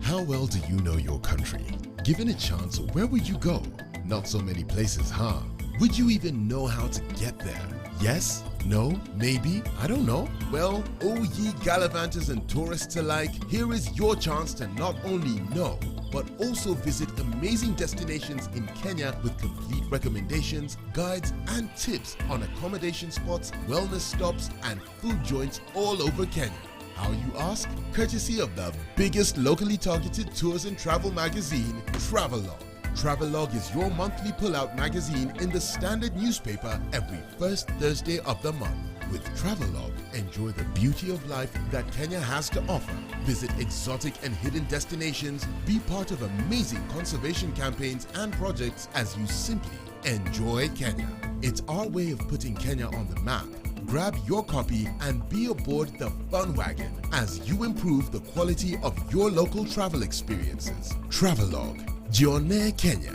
Speaker 5: How well do you know your country? Given a chance, where would you go? Not so many places, huh? Would you even know how to get there? Yes? No? Maybe? I don't know. Well, oh ye gallivanters and tourists alike, here is your chance to not only know, but also visit amazing destinations in Kenya with complete recommendations, guides, and tips on accommodation spots, wellness stops, and food joints all over Kenya. How, you ask? Courtesy of the biggest locally targeted tours and travel magazine, Travelog. Travelog is your monthly pull-out magazine in the Standard newspaper every first Thursday of the month. With Travelog, enjoy the beauty of life that Kenya has to offer. Visit exotic and hidden destinations, be part of amazing conservation campaigns and projects as you simply enjoy Kenya. It's our way of putting Kenya on the map. Grab your copy and be aboard the fun wagon as you improve the quality of your local travel experiences. Travelog, Jione Kenya.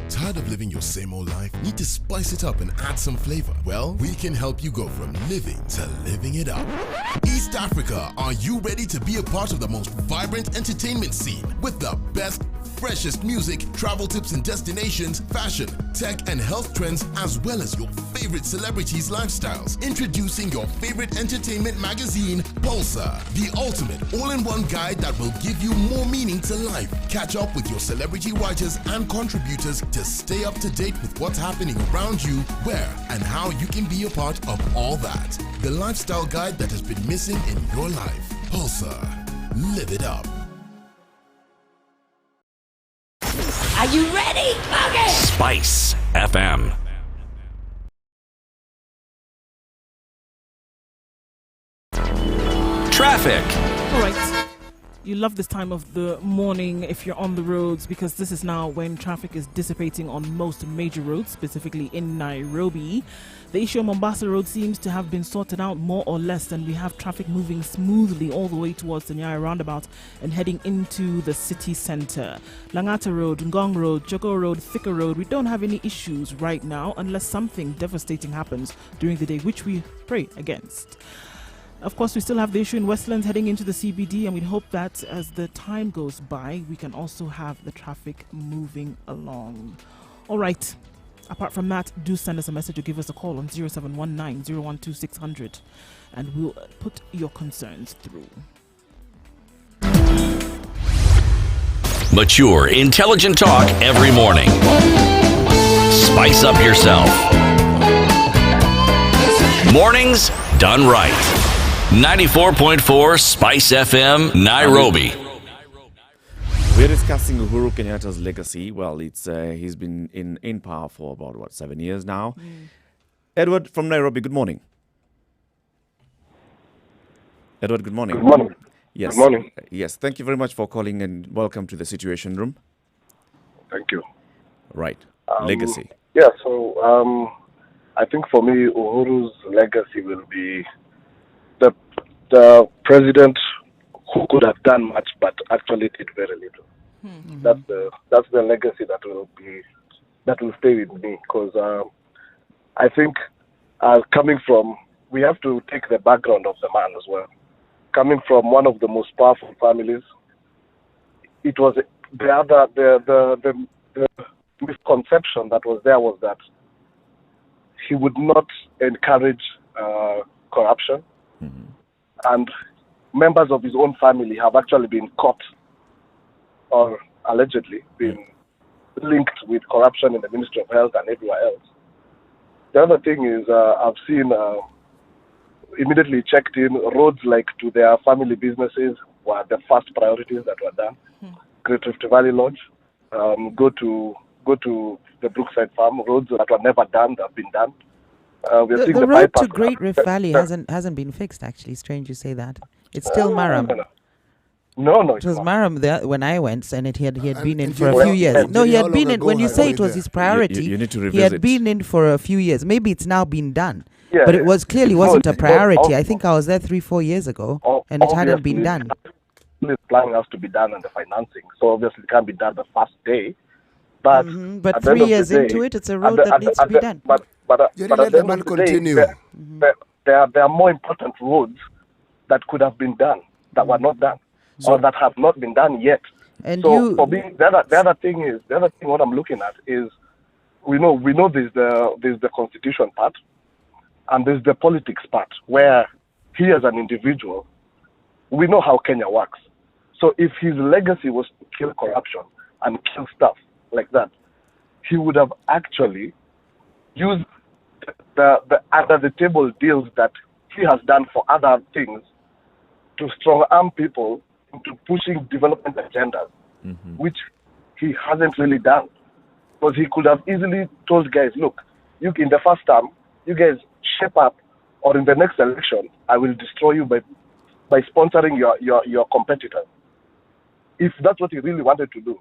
Speaker 5: Tired of living your same old life? Need to spice it up and add some flavor? Well, we can help you go from living to living it up. East Africa, are you ready to be a part of the most vibrant entertainment scene with the best, freshest music, travel tips and destinations, fashion, tech and health trends, as well as your favorite celebrities' lifestyles? Introducing your favorite entertainment magazine, Pulsar, the ultimate all-in-one guide that will give you more meaning to life. Catch up with your celebrity writers and contributors to stay up to date with what's happening around you, where and how you can be a part of all that. The lifestyle guide that has been missing in your life. Pulsar. Live it up.
Speaker 6: Are you ready? Okay.
Speaker 7: Spice FM. Traffic.
Speaker 2: All right. You love this time of the morning if you're on the roads, because this is now when traffic is dissipating on most major roads, specifically in Nairobi. The issue of Mombasa Road seems to have been sorted out more or less, and we have traffic moving smoothly all the way towards the Nyaya roundabout and heading into the city centre. Langata Road, Ngong Road, Joko Road, Thika Road, we don't have any issues right now unless something devastating happens during the day, which we pray against. Of course, we still have the issue in Westlands heading into the CBD, and we hope that as the time goes by, we can also have the traffic moving along. All right. Apart from that, do send us a message or give us a call on 0719 012 600, and we'll put your concerns through.
Speaker 7: Mature, intelligent talk every morning. Spice up yourself. Mornings done right. 94.4 Spice FM, Nairobi.
Speaker 1: We're discussing Uhuru Kenyatta's legacy. Well, he's been in power for about, 7 years now. Edward from Nairobi, good morning. Edward, good morning.
Speaker 12: Good morning.
Speaker 1: Yes.
Speaker 12: Good morning.
Speaker 1: Yes, thank you very much for calling and welcome to the Situation Room.
Speaker 12: Thank you.
Speaker 1: Right. Legacy.
Speaker 12: Yeah, so I think for me, Uhuru's legacy will be the president who could have done much but actually did very little. Mm-hmm. That's the legacy that will stay with me, because I think we have to take the background of the man as well. Coming from one of the most powerful families, it was the misconception that was there was that he would not encourage corruption. Mm-hmm. And members of his own family have actually been caught or allegedly been linked with corruption in the Ministry of Health and everywhere else. The other thing is I've seen immediately checked in roads like to their family businesses were the first priorities that were done. Great Rift Valley Lodge, go to the Brookside Farm, roads that were never done that have been done.
Speaker 3: The road to Great Rift Valley hasn't been fixed, actually. Strange you say that. It's still Maram.
Speaker 12: No.
Speaker 3: It was Maram there when I went, and he had been in for a few years. No, he had been in. When you say it was his priority,
Speaker 1: you need to revisit.
Speaker 3: He had been in for a few years. Maybe it's now been done.
Speaker 12: Yeah,
Speaker 3: but it wasn't a priority. I think I was there 3-4 years ago, and it hadn't been done.
Speaker 12: The planning has to be done and the financing. So obviously it can't be done the first day. But
Speaker 3: 3 years into it, it's a road that needs to be done.
Speaker 12: But at the end of the day, there are more important roads that could have been done that were not done, or that have not been done yet.
Speaker 3: And
Speaker 12: so for me, the other thing what I'm looking at is we know there's the constitution part and there's the politics part, where he as an individual, we know how Kenya works. So if his legacy was to kill corruption and kill stuff like that, he would have actually used the under the table deals that he has done for other things to strong arm people into pushing development agendas, which he hasn't really done. Because he could have easily told guys, look, in the first term, you guys shape up, or in the next election, I will destroy you by sponsoring your competitors. If that's what he really wanted to do.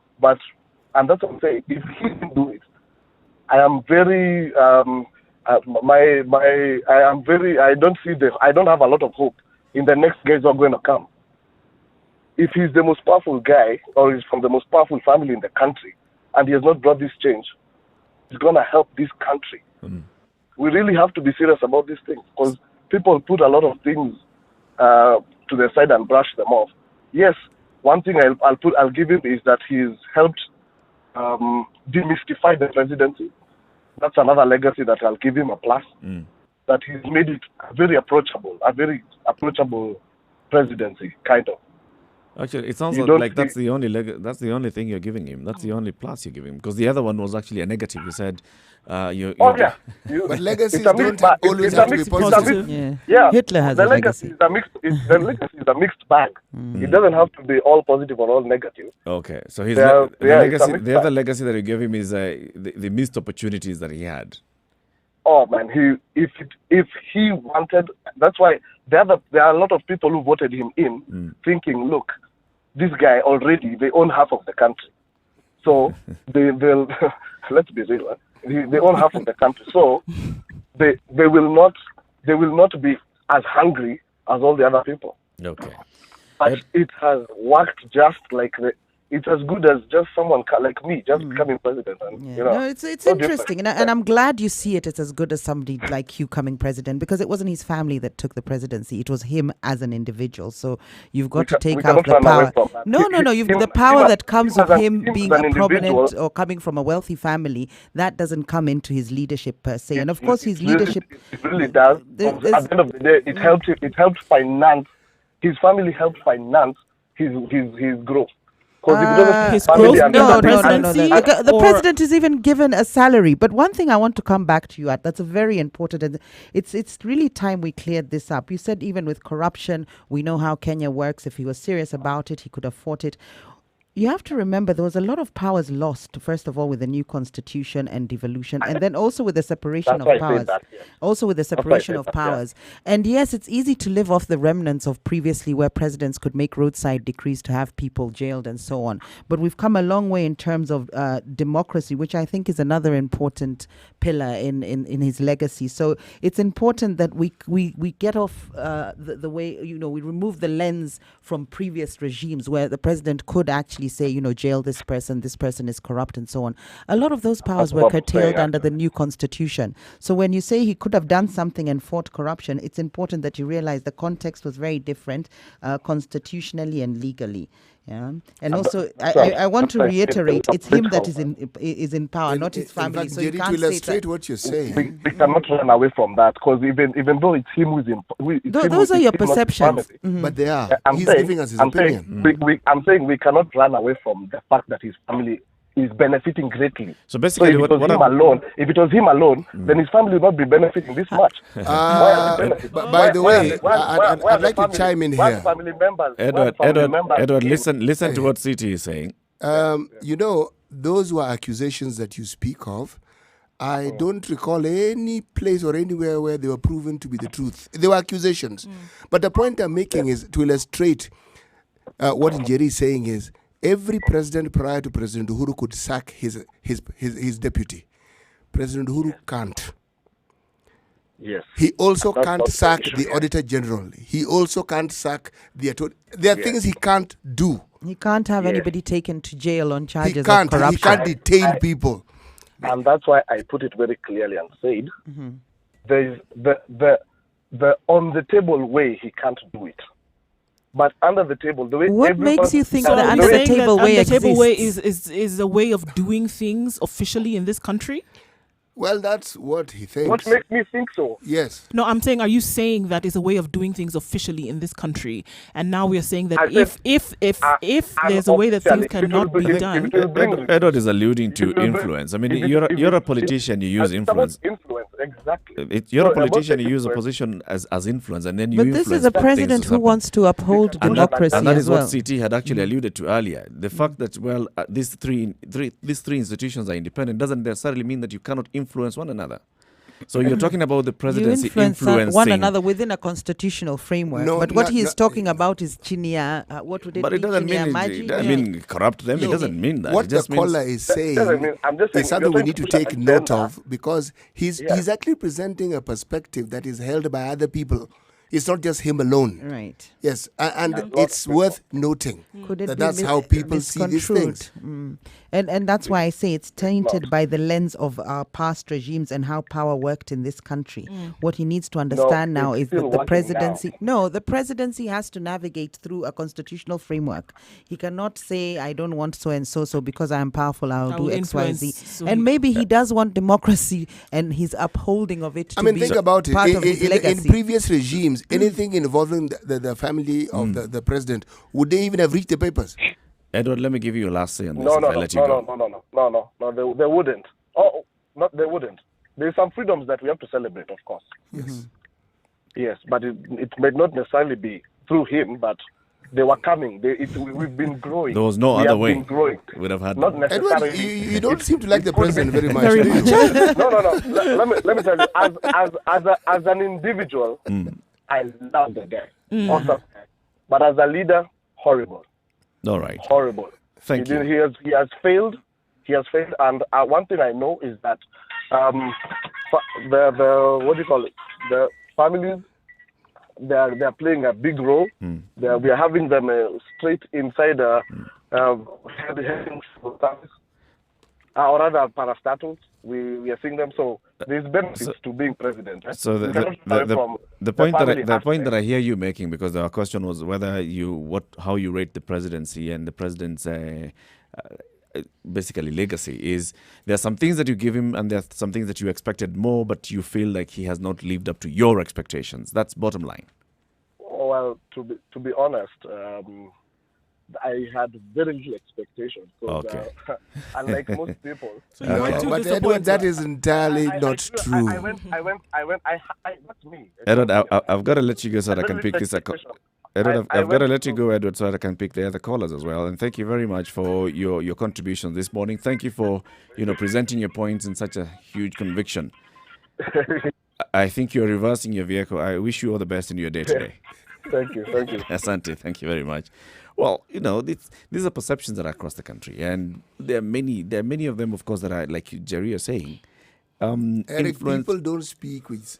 Speaker 12: And that's what I'm saying, if he didn't do it, I am very I don't have a lot of hope in the next guys who are going to come. If he's the most powerful guy, or he's from the most powerful family in the country, and he has not brought this change, he's going to help this country. We really have to be serious about these things, because people put a lot of things to the side and brush them off. Yes, one thing I'll give him is that he's helped demystify the presidency. That's another legacy that I'll give him a plus. That he's made it a very approachable presidency, kind of.
Speaker 1: Actually, it sounds like that's the only thing you're giving him. That's the only plus you're giving him, because the other one was actually a negative. You said,
Speaker 4: but legacies don't always have to be positive.
Speaker 12: Yeah,
Speaker 3: Hitler has a legacy.
Speaker 12: The legacy is a mixed bag. It doesn't have to be all positive or all negative.
Speaker 1: Okay, so his the other legacy that you gave him is the missed opportunities that he had.
Speaker 12: Oh man, if he wanted, that's why there are a lot of people who voted him in, thinking, look, this guy already, they own half of the country. So they'll, let's be real, they own half of the country. So they will not be as hungry as all the other people.
Speaker 1: Okay.
Speaker 12: But it has worked just like it's as good as just someone like me just becoming president. And,
Speaker 3: No, it's interesting, and I'm glad you see it as good as somebody like you coming president, because it wasn't his family that took the presidency; it was him as an individual. So you've got to take out the power. No, you've the power that comes of him being a prominent or coming from a wealthy family. That doesn't come into his leadership per se, and of course his leadership.
Speaker 12: It really does. At the end of the day, it helped. It helped finance. His family helped finance his growth.
Speaker 3: The president is even given a salary. But one thing I want to come back to you at, that's a very important, and it's really time we cleared this up. You said even with corruption, we know how Kenya works. If he was serious about it, he could have fought it. You have to remember there was a lot of powers lost, first of all, with the new constitution and devolution, and then also with the separation of powers. Also with the separation of powers. And yes, it's easy to live off the remnants of previously where presidents could make roadside decrees to have people jailed and so on. But we've come a long way in terms of democracy, which I think is another important pillar in his legacy. So it's important that we get off the way, we remove the lens from previous regimes where the president could actually say, jail this person is corrupt and so on. A lot of those powers were curtailed under the new constitution. So when you say he could have done something and fought corruption, it's important that you realize the context was very different constitutionally and legally. Yeah, and also I want to reiterate, it's him that is in power, not his family. So you can't
Speaker 4: illustrate what you're saying.
Speaker 12: We cannot run away from that, because even though it's him who's in,
Speaker 3: those are your perceptions.
Speaker 4: But they are. He's giving us his opinion.
Speaker 12: I'm saying we cannot run away from the fact that his family is benefiting greatly.
Speaker 1: So basically,
Speaker 12: if it was him alone, then his family would not be benefiting this much.
Speaker 4: By the way, I'd like to chime in here.
Speaker 1: Edward, listen to what CT is saying.
Speaker 4: Those were accusations that you speak of. I don't recall any place or anywhere where they were proven to be the truth. They were accusations. But the point I'm making is to illustrate what Njeri is saying is, every president prior to President Uhuru could sack his deputy. President Uhuru can't.
Speaker 12: Yes.
Speaker 4: He also can't sack the Auditor General. He also can't sack the attorney. There are things he can't do.
Speaker 3: He can't have anybody taken to jail on charges of corruption.
Speaker 4: He can't detain people.
Speaker 12: And that's why I put it very clearly and said, there's the on the table way he can't do it. But under the table, the way
Speaker 3: what makes you think the under the table way exists?
Speaker 2: Under the table way is a way of doing things officially in this country?
Speaker 4: Well, that's what he thinks.
Speaker 12: What makes me think so?
Speaker 4: Yes.
Speaker 2: No, I'm saying, are you saying that is a way of doing things officially in this country? And now we are saying that if there's a way that things cannot be done.
Speaker 1: Edward is alluding to influence. I mean, you're a politician, you use influence.
Speaker 12: Exactly.
Speaker 1: You're a politician, you use a position as influence, and then you influence.
Speaker 3: But this is a president who wants to uphold democracy
Speaker 1: and that is
Speaker 3: well.
Speaker 1: what CT had actually alluded to earlier. The fact that, these three institutions are independent doesn't necessarily mean that you cannot influence one another. So you're talking about the presidency influencing
Speaker 3: one another within a constitutional framework. But what he is talking about is Chinia. What would it be?
Speaker 1: But it doesn't mean corrupt them. It doesn't mean that.
Speaker 4: What the caller is saying is something we need to take note of, because he's actually presenting a perspective that is held by other people. It's not just him alone.
Speaker 3: Right.
Speaker 4: Yes, and it's worth noting that that's how people see these things.
Speaker 3: And that's why I say it's tainted by the lens of our past regimes and how power worked in this country. What he needs to understand now is that the presidency has to navigate through a constitutional framework. He cannot say, I don't want so and so because I am powerful, I'll do X, Y, Z. And maybe he does want democracy and his upholding of it to be
Speaker 4: think about
Speaker 3: part
Speaker 4: it.
Speaker 3: of his legacy.
Speaker 4: In previous regimes, anything involving the family of the president, would they even have reached the papers?
Speaker 1: Edward, let me give you a last say on this.
Speaker 12: No, they wouldn't. They wouldn't. There's some freedoms that we have to celebrate, of course.
Speaker 4: Yes.
Speaker 12: Yes, but it may not necessarily be through him, but they were coming. We've been growing.
Speaker 1: There was no other way. We would have had.
Speaker 12: Not necessarily.
Speaker 4: Edward, you don't seem to like the president very much.
Speaker 12: No. Let me tell you, as an individual, I love the guy. Awesome. But as a leader, horrible.
Speaker 1: All right.
Speaker 12: Horrible.
Speaker 1: Thank you.
Speaker 12: He has failed. He has failed. And one thing I know is that the what do you call it? The families, they are playing a big role. We are having them straight inside heading service, or rather parastatals. We are seeing them. So there's benefits to being president. Right?
Speaker 1: So the point that I hear you making, because our question was whether how you rate the presidency and the president's basically legacy, is there are some things that you give him and there are some things that you expected more, but you feel like he has not lived up to your expectations. That's bottom line.
Speaker 12: Well, to be honest, I had very little expectations.
Speaker 1: Okay.
Speaker 12: Unlike most people.
Speaker 2: So you went too
Speaker 4: But Edward, that is entirely not true.
Speaker 12: I went. That's me.
Speaker 1: Edward, I've got to let you go so that I can pick this. Edward, I've got to let you go, Edward, so that I can pick the other callers as well. And thank you very much for your contribution this morning. Thank you for presenting your points in such a huge conviction. I think you're reversing your vehicle. I wish you all the best in your day today.
Speaker 12: Thank you.
Speaker 1: Asante, thank you very much. Well, these are perceptions that are across the country, and there are many of them, of course, that are, like Jerry is saying,
Speaker 4: Eric, people don't speak with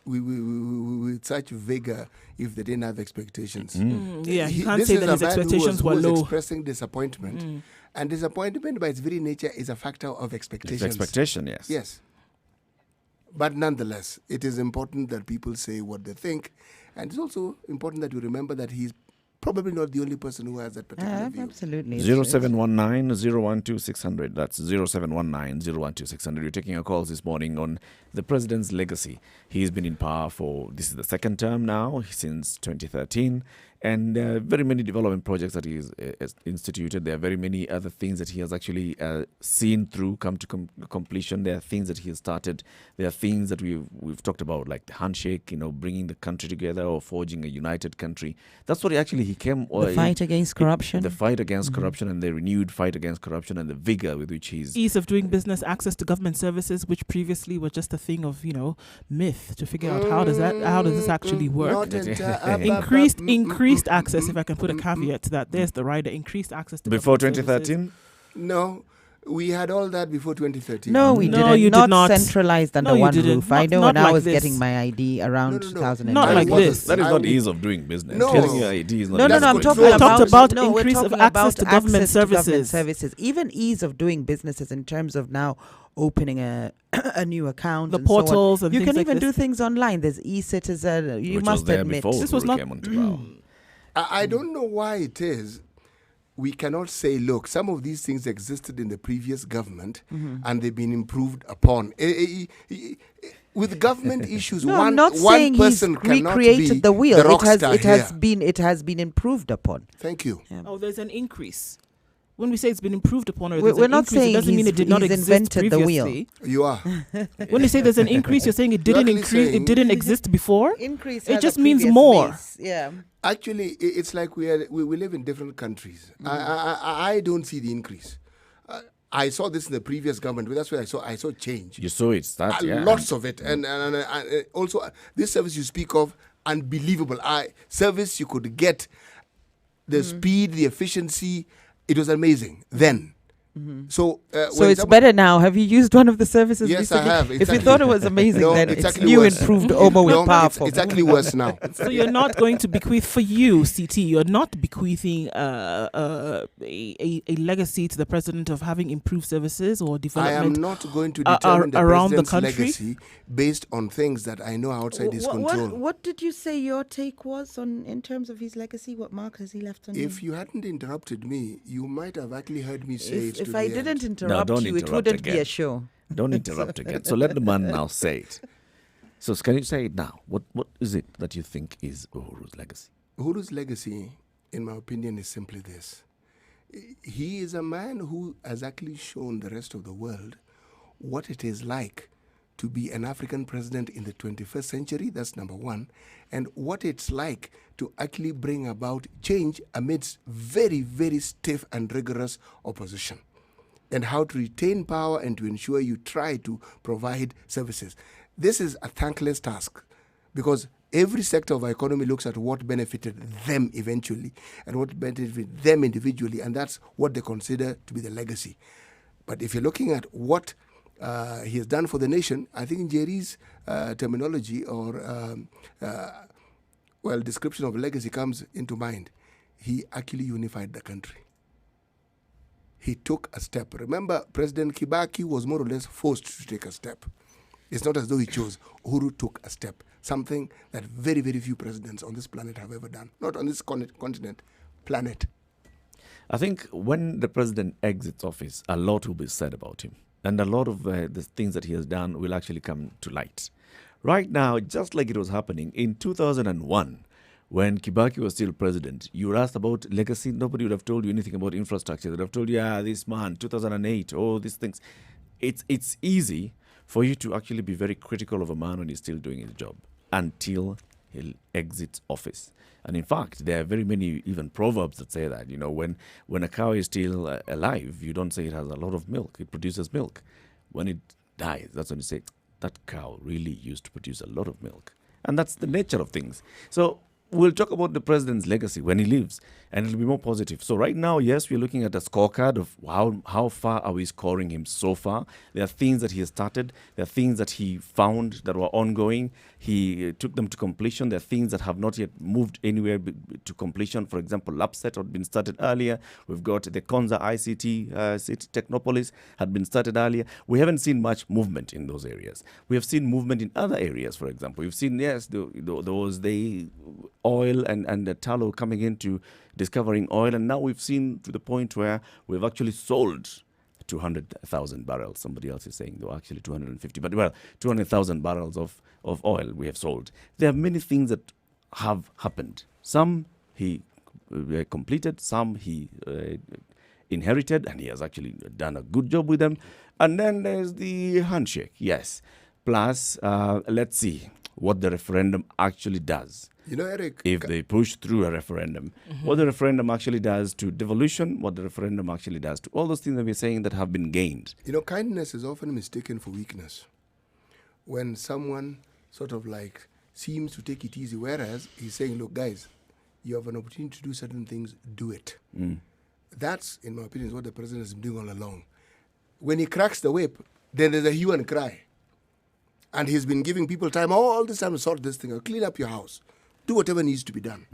Speaker 4: such vigor if they didn't have expectations.
Speaker 2: Yeah, he can't say that his expectations were low.
Speaker 4: Expressing disappointment, and disappointment by its very nature is a factor of expectations.
Speaker 1: It's expectation, yes.
Speaker 4: Yes. But nonetheless, it is important that people say what they think, and it's also important that you remember that he's probably not the only person who has that particular view.
Speaker 3: Absolutely.
Speaker 1: 0719-012-600. That's 0719-012-600. You're taking our calls this morning on the president's legacy. He's been in power this is the second term now, since 2013. And there are very many development projects that he has instituted. There are very many other things that he has actually seen through, come to completion. There are things that he has started. There are things that we've talked about, like the handshake, bringing the country together or forging a united country. That's what he came.
Speaker 3: The fight against corruption.
Speaker 1: The fight against corruption, and the renewed fight against corruption, and the vigor with which he's...
Speaker 2: Ease of doing business, access to government services, which previously were just a thing of, myth, to figure out how does this actually work. Increased access, if I can put a caveat to that. There's the rider, increased access to
Speaker 1: before 2013?
Speaker 4: No, we had all that before 2013.
Speaker 3: No, we didn't.
Speaker 2: You did not.
Speaker 3: Centralized under one roof. I know when I was getting my ID around 2009.
Speaker 2: Not like this.
Speaker 1: That is not ease of doing business.
Speaker 4: No.
Speaker 1: Getting your ID is not
Speaker 3: No, I'm talking
Speaker 2: about increase of access to government services.
Speaker 3: Even ease of doing businesses in terms of now opening a new account,
Speaker 2: the portals,
Speaker 3: so
Speaker 2: and
Speaker 3: you
Speaker 2: things
Speaker 3: can
Speaker 2: like
Speaker 3: even
Speaker 2: this.
Speaker 3: do things online. There's e-citizen. You
Speaker 1: Which
Speaker 3: must
Speaker 1: was there
Speaker 3: admit
Speaker 1: before
Speaker 2: this was not.
Speaker 1: came onto power.
Speaker 4: I don't know why it is we cannot say, look, some of these things existed in the previous government and they've been improved upon. With government issues,
Speaker 3: no,
Speaker 4: one
Speaker 3: I'm not saying
Speaker 4: person
Speaker 3: he's
Speaker 4: cannot
Speaker 3: recreated
Speaker 4: be
Speaker 3: the wheel.
Speaker 4: The rock star
Speaker 3: it has been improved upon.
Speaker 4: Thank you.
Speaker 3: Yeah.
Speaker 2: Oh, there's an increase. When we say it's been improved upon, or
Speaker 3: we're not
Speaker 2: increase,
Speaker 3: saying
Speaker 2: it doesn't mean it did not exist
Speaker 3: invented
Speaker 2: previously.
Speaker 3: the wheel.
Speaker 4: You are.
Speaker 2: When you say there's an increase, you're saying it didn't increase. It didn't exist before.
Speaker 3: Increase.
Speaker 2: It just means more.
Speaker 3: Base. Yeah.
Speaker 4: Actually, it's like we live in different countries. I don't see the increase. I saw this in the previous government. That's where I saw change.
Speaker 1: You saw it start, yeah.
Speaker 4: Lots of it, and also this service you speak of, unbelievable. Service you could get, the speed, the efficiency. It was amazing then. So
Speaker 3: it's better now. Have you used one of the services
Speaker 4: yes,
Speaker 3: recently?
Speaker 4: I have.
Speaker 3: If you thought it was amazing, then it's
Speaker 4: new,
Speaker 3: worse. Improved, with powerful.
Speaker 4: It's actually worse now.
Speaker 2: So you're not going to bequeath for you, CT. You're not bequeathing a legacy to the president of having improved services or development.
Speaker 4: I am not going to determine the
Speaker 2: around
Speaker 4: president's
Speaker 2: the country
Speaker 4: legacy based on things that I know outside his control.
Speaker 3: What did you say your take was in terms of his legacy? What mark has he left on
Speaker 4: If you hadn't interrupted me, you might have actually heard me say it.
Speaker 3: If I didn't interrupt you, it wouldn't be a show.
Speaker 1: Don't interrupt again. So let the man now say it. So can you say it now? What is it that you think is Uhuru's legacy?
Speaker 4: Uhuru's legacy, in my opinion, is simply this. He is a man who has actually shown the rest of the world what it is like to be an African president in the 21st century. That's number one. And what it's like to actually bring about change amidst very, very stiff and rigorous opposition, and how to retain power and to ensure you try to provide services. This is a thankless task because every sector of our economy looks at what benefited them eventually and what benefited them individually, and that's what they consider to be the legacy. But if you're looking at what he has done for the nation, I think Jerry's terminology or description of legacy comes into mind. He actually unified the country. He took a step. Remember, President Kibaki was more or less forced to take a step. It's not as though he chose. Uhuru took a step, something that very, very few presidents on this planet have ever done. Not on this continent, planet.
Speaker 1: I think when the president exits office, a lot will be said about him. And a lot of the things that he has done will actually come to light. Right now, just like it was happening in 2001, when Kibaki was still president, you were asked about legacy. Nobody would have told you anything about infrastructure. They would have told you, this man, 2008, all these things. It's easy for you to actually be very critical of a man when he's still doing his job until he exits office. And in fact, there are very many even proverbs that say that, when a cow is still alive, you don't say it has a lot of milk. It produces milk. When it dies, that's when you say, that cow really used to produce a lot of milk. And that's the nature of things. So we'll talk about the president's legacy when he leaves, and it'll be more positive. So right now, yes, we're looking at a scorecard of how far are we scoring him so far. There are things that he has started. There are things that he found that were ongoing. He took them to completion. There are things that have not yet moved anywhere to completion. For example, LAPSSET had been started earlier. We've got the Konza ICT City Technopolis had been started earlier. We haven't seen much movement in those areas. We have seen movement in other areas, for example. We've seen, yes, the oil and the tallow coming into discovering oil, and now we've seen to the point where we've actually sold 200,000 barrels. Somebody else is saying, though, actually 250, but 200,000 barrels of oil we have sold. There are many things that have happened. Some he completed, some he inherited, and he has actually done a good job with them. And then there's the handshake, yes. Plus, let's see what the referendum actually does.
Speaker 4: Eric,
Speaker 1: if they push through a referendum, what the referendum actually does to devolution, what the referendum actually does to all those things that we're saying that have been gained.
Speaker 4: Kindness is often mistaken for weakness. When someone sort of like seems to take it easy, whereas he's saying, look, guys, you have an opportunity to do certain things, do it. That's, in my opinion, is what the president has been doing all along. When he cracks the whip, then there's a hue and cry. And he's been giving people time all this time to sort this thing out, clean up your house. Do whatever needs to be done.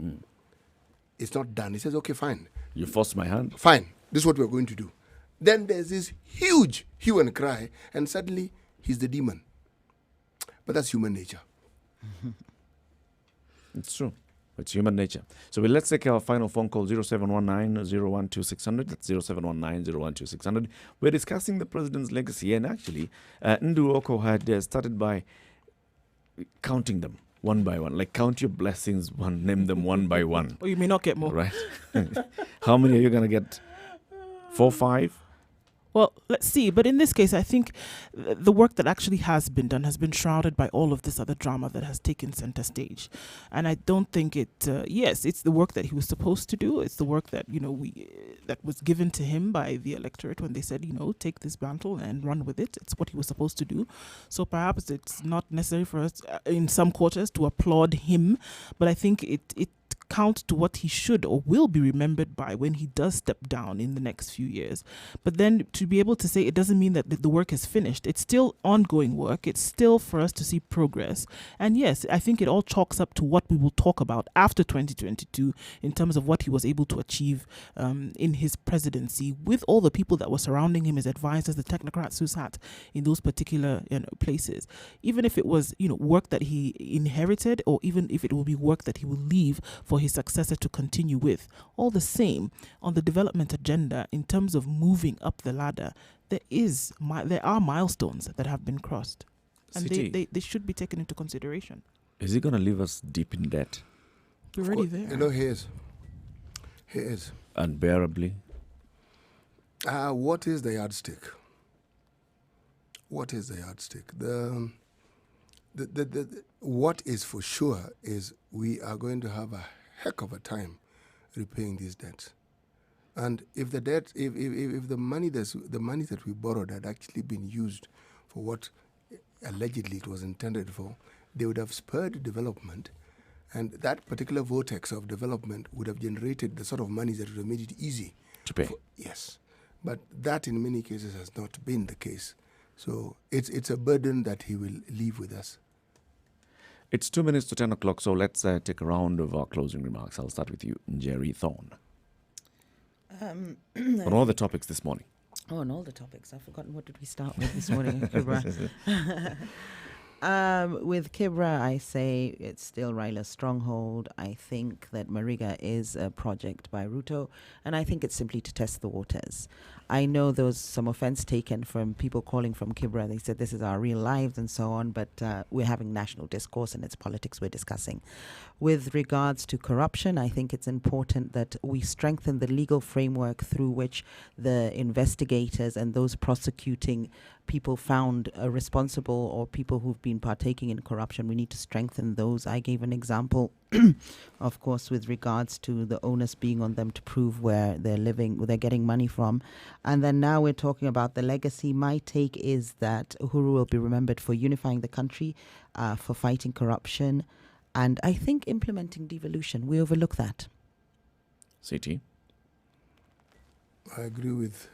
Speaker 4: It's not done. He says, okay, fine.
Speaker 1: You forced my hand?
Speaker 4: Fine. This is what we're going to do. Then there's this huge hue and cry, and suddenly he's the demon. But that's human nature.
Speaker 1: It's true. It's human nature. So let's take our final phone call, 0719-012-600. That's 0719-012-600. We're discussing the president's legacy, and actually, Ndu Oko had started by counting them one by one. Like, count your blessings, name them one by one.
Speaker 2: Or you may not get more.
Speaker 1: Right. How many are you going to get? 4, 5?
Speaker 2: Well, let's see. But in this case, I think the work that actually has been done has been shrouded by all of this other drama that has taken center stage. And I don't think yes, it's the work that he was supposed to do. It's the work that, that was given to him by the electorate when they said, take this mantle and run with it. It's what he was supposed to do. So perhaps it's not necessary for us in some quarters to applaud him. But I think it counts to what he should or will be remembered by when he does step down in the next few years. But then to be able to say it doesn't mean that the work is finished. It's still ongoing work. It's still for us to see progress. And yes, I think it all chalks up to what we will talk about after 2022 in terms of what he was able to achieve in his presidency with all the people that were surrounding him, his advisors, the technocrats who sat in those particular places. Even if it was work that he inherited, or even if it will be work that he will leave for his successor to continue with. All the same, on the development agenda, in terms of moving up the ladder, there are milestones that have been crossed. And they should be taken into consideration.
Speaker 1: Is he going to leave us deep in debt?
Speaker 2: We're already there.
Speaker 4: He is. He is.
Speaker 1: Unbearably?
Speaker 4: What is the yardstick? What is the yardstick? What is for sure is we are going to have a heck of a time repaying these debts. And if the debt, if the money that we borrowed had actually been used for what allegedly it was intended for, they would have spurred development And that particular vortex of development would have generated the sort of money that would have made it easy
Speaker 1: to pay.
Speaker 4: Yes. But that in many cases has not been the case. So it's a burden that he will leave with us.
Speaker 1: It's 2 minutes to 10 o'clock, so let's take a round of our closing remarks. I'll start with you, Jerry Thorne. On all the topics this morning.
Speaker 3: Oh, on all the topics. I've forgotten what did we start with this morning, Kibra. With Kibra, I say it's still Raila's stronghold. I think that Mariga is a project by Ruto, and I think it's simply to test the waters. I know there was some offense taken from people calling from Kibra. They said this is our real lives and so on, but we're having national discourse and it's politics we're discussing. With regards to corruption, I think it's important that we strengthen the legal framework through which the investigators and those prosecuting people found responsible or people who've been partaking in corruption, we need to strengthen those. I gave an example, of course, with regards to the onus being on them to prove where they're living, where they're getting money from. And then now we're talking about the legacy. My take is that Uhuru will be remembered for unifying the country, for fighting corruption, and I think implementing devolution. We overlook that.
Speaker 1: CT?
Speaker 4: I agree with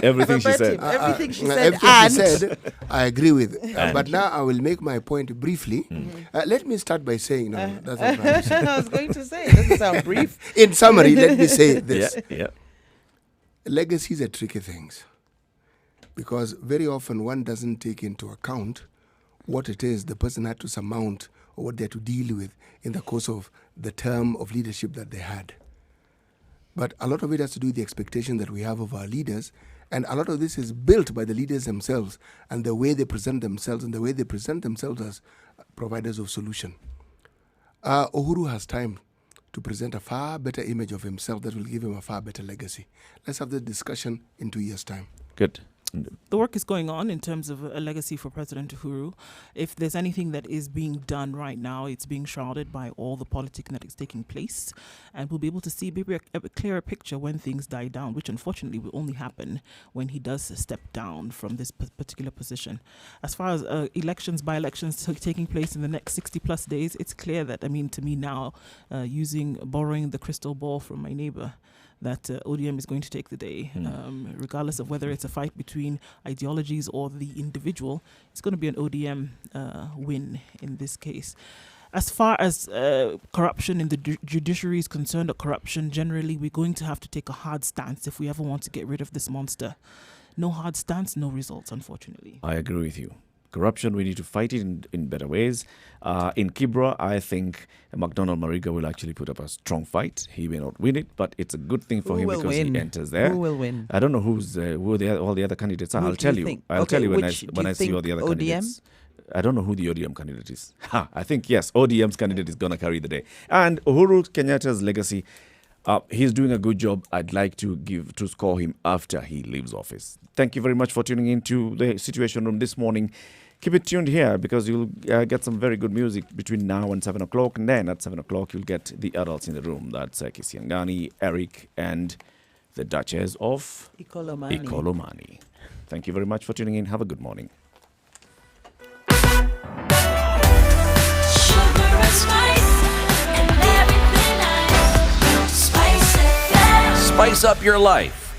Speaker 1: everything she said.
Speaker 3: Everything she said.
Speaker 4: Everything she said, I agree with. But now I will make my point briefly. Let me start by saying, that's not right.
Speaker 3: I was going to say, it doesn't sound brief.
Speaker 4: In summary, let me say this.
Speaker 1: Yeah.
Speaker 4: Legacies are tricky things because very often one doesn't take into account what it is the person had to surmount or what they had to deal with in the course of the term of leadership that they had. But a lot of it has to do with the expectation that we have of our leaders, and a lot of this is built by the leaders themselves and the way they present themselves and the way they present themselves as providers of solution. Uhuru has time to present a far better image of himself that will give him a far better legacy. Let's have the discussion in 2 years' time.
Speaker 1: Good.
Speaker 2: The work is going on in terms of a legacy for President Uhuru. If there's anything that is being done right now, it's being shrouded by all the politicking that is taking place. And we'll be able to see maybe a clearer picture when things die down, which unfortunately will only happen when he does step down from this particular position. As far as elections, by-elections taking place in the next 60 plus days, it's clear that, to me now, borrowing the crystal ball from my neighbor, that ODM is going to take the day, regardless of whether it's a fight between ideologies or the individual. It's going to be an ODM win in this case. As far as corruption in the judiciary is concerned, or corruption generally, we're going to have to take a hard stance if we ever want to get rid of this monster. No hard stance, no results, unfortunately.
Speaker 1: I agree with you. Corruption, we need to fight it in better ways. In Kibra, I think McDonald Mariga will actually put up a strong fight. He may not win it, but it's a good thing for him because he enters there.
Speaker 3: Who will win?
Speaker 1: I don't know who all the other candidates are. I'll tell you. I'll tell you when I see all the other candidates. I don't know who the ODM candidate is. I think, yes, ODM's candidate is going to carry the day. And Uhuru Kenyatta's legacy, he's doing a good job. I'd like to score him after he leaves office. Thank you very much for tuning in to the Situation Room this morning. Keep it tuned here because you'll get some very good music between now and 7 o'clock. And then at 7 o'clock, you'll get the adults in the room. That's Kisiangani, Eric, and the Duchess of Ikolomani. Thank you very much for tuning in. Have a good morning.
Speaker 7: Spice up your life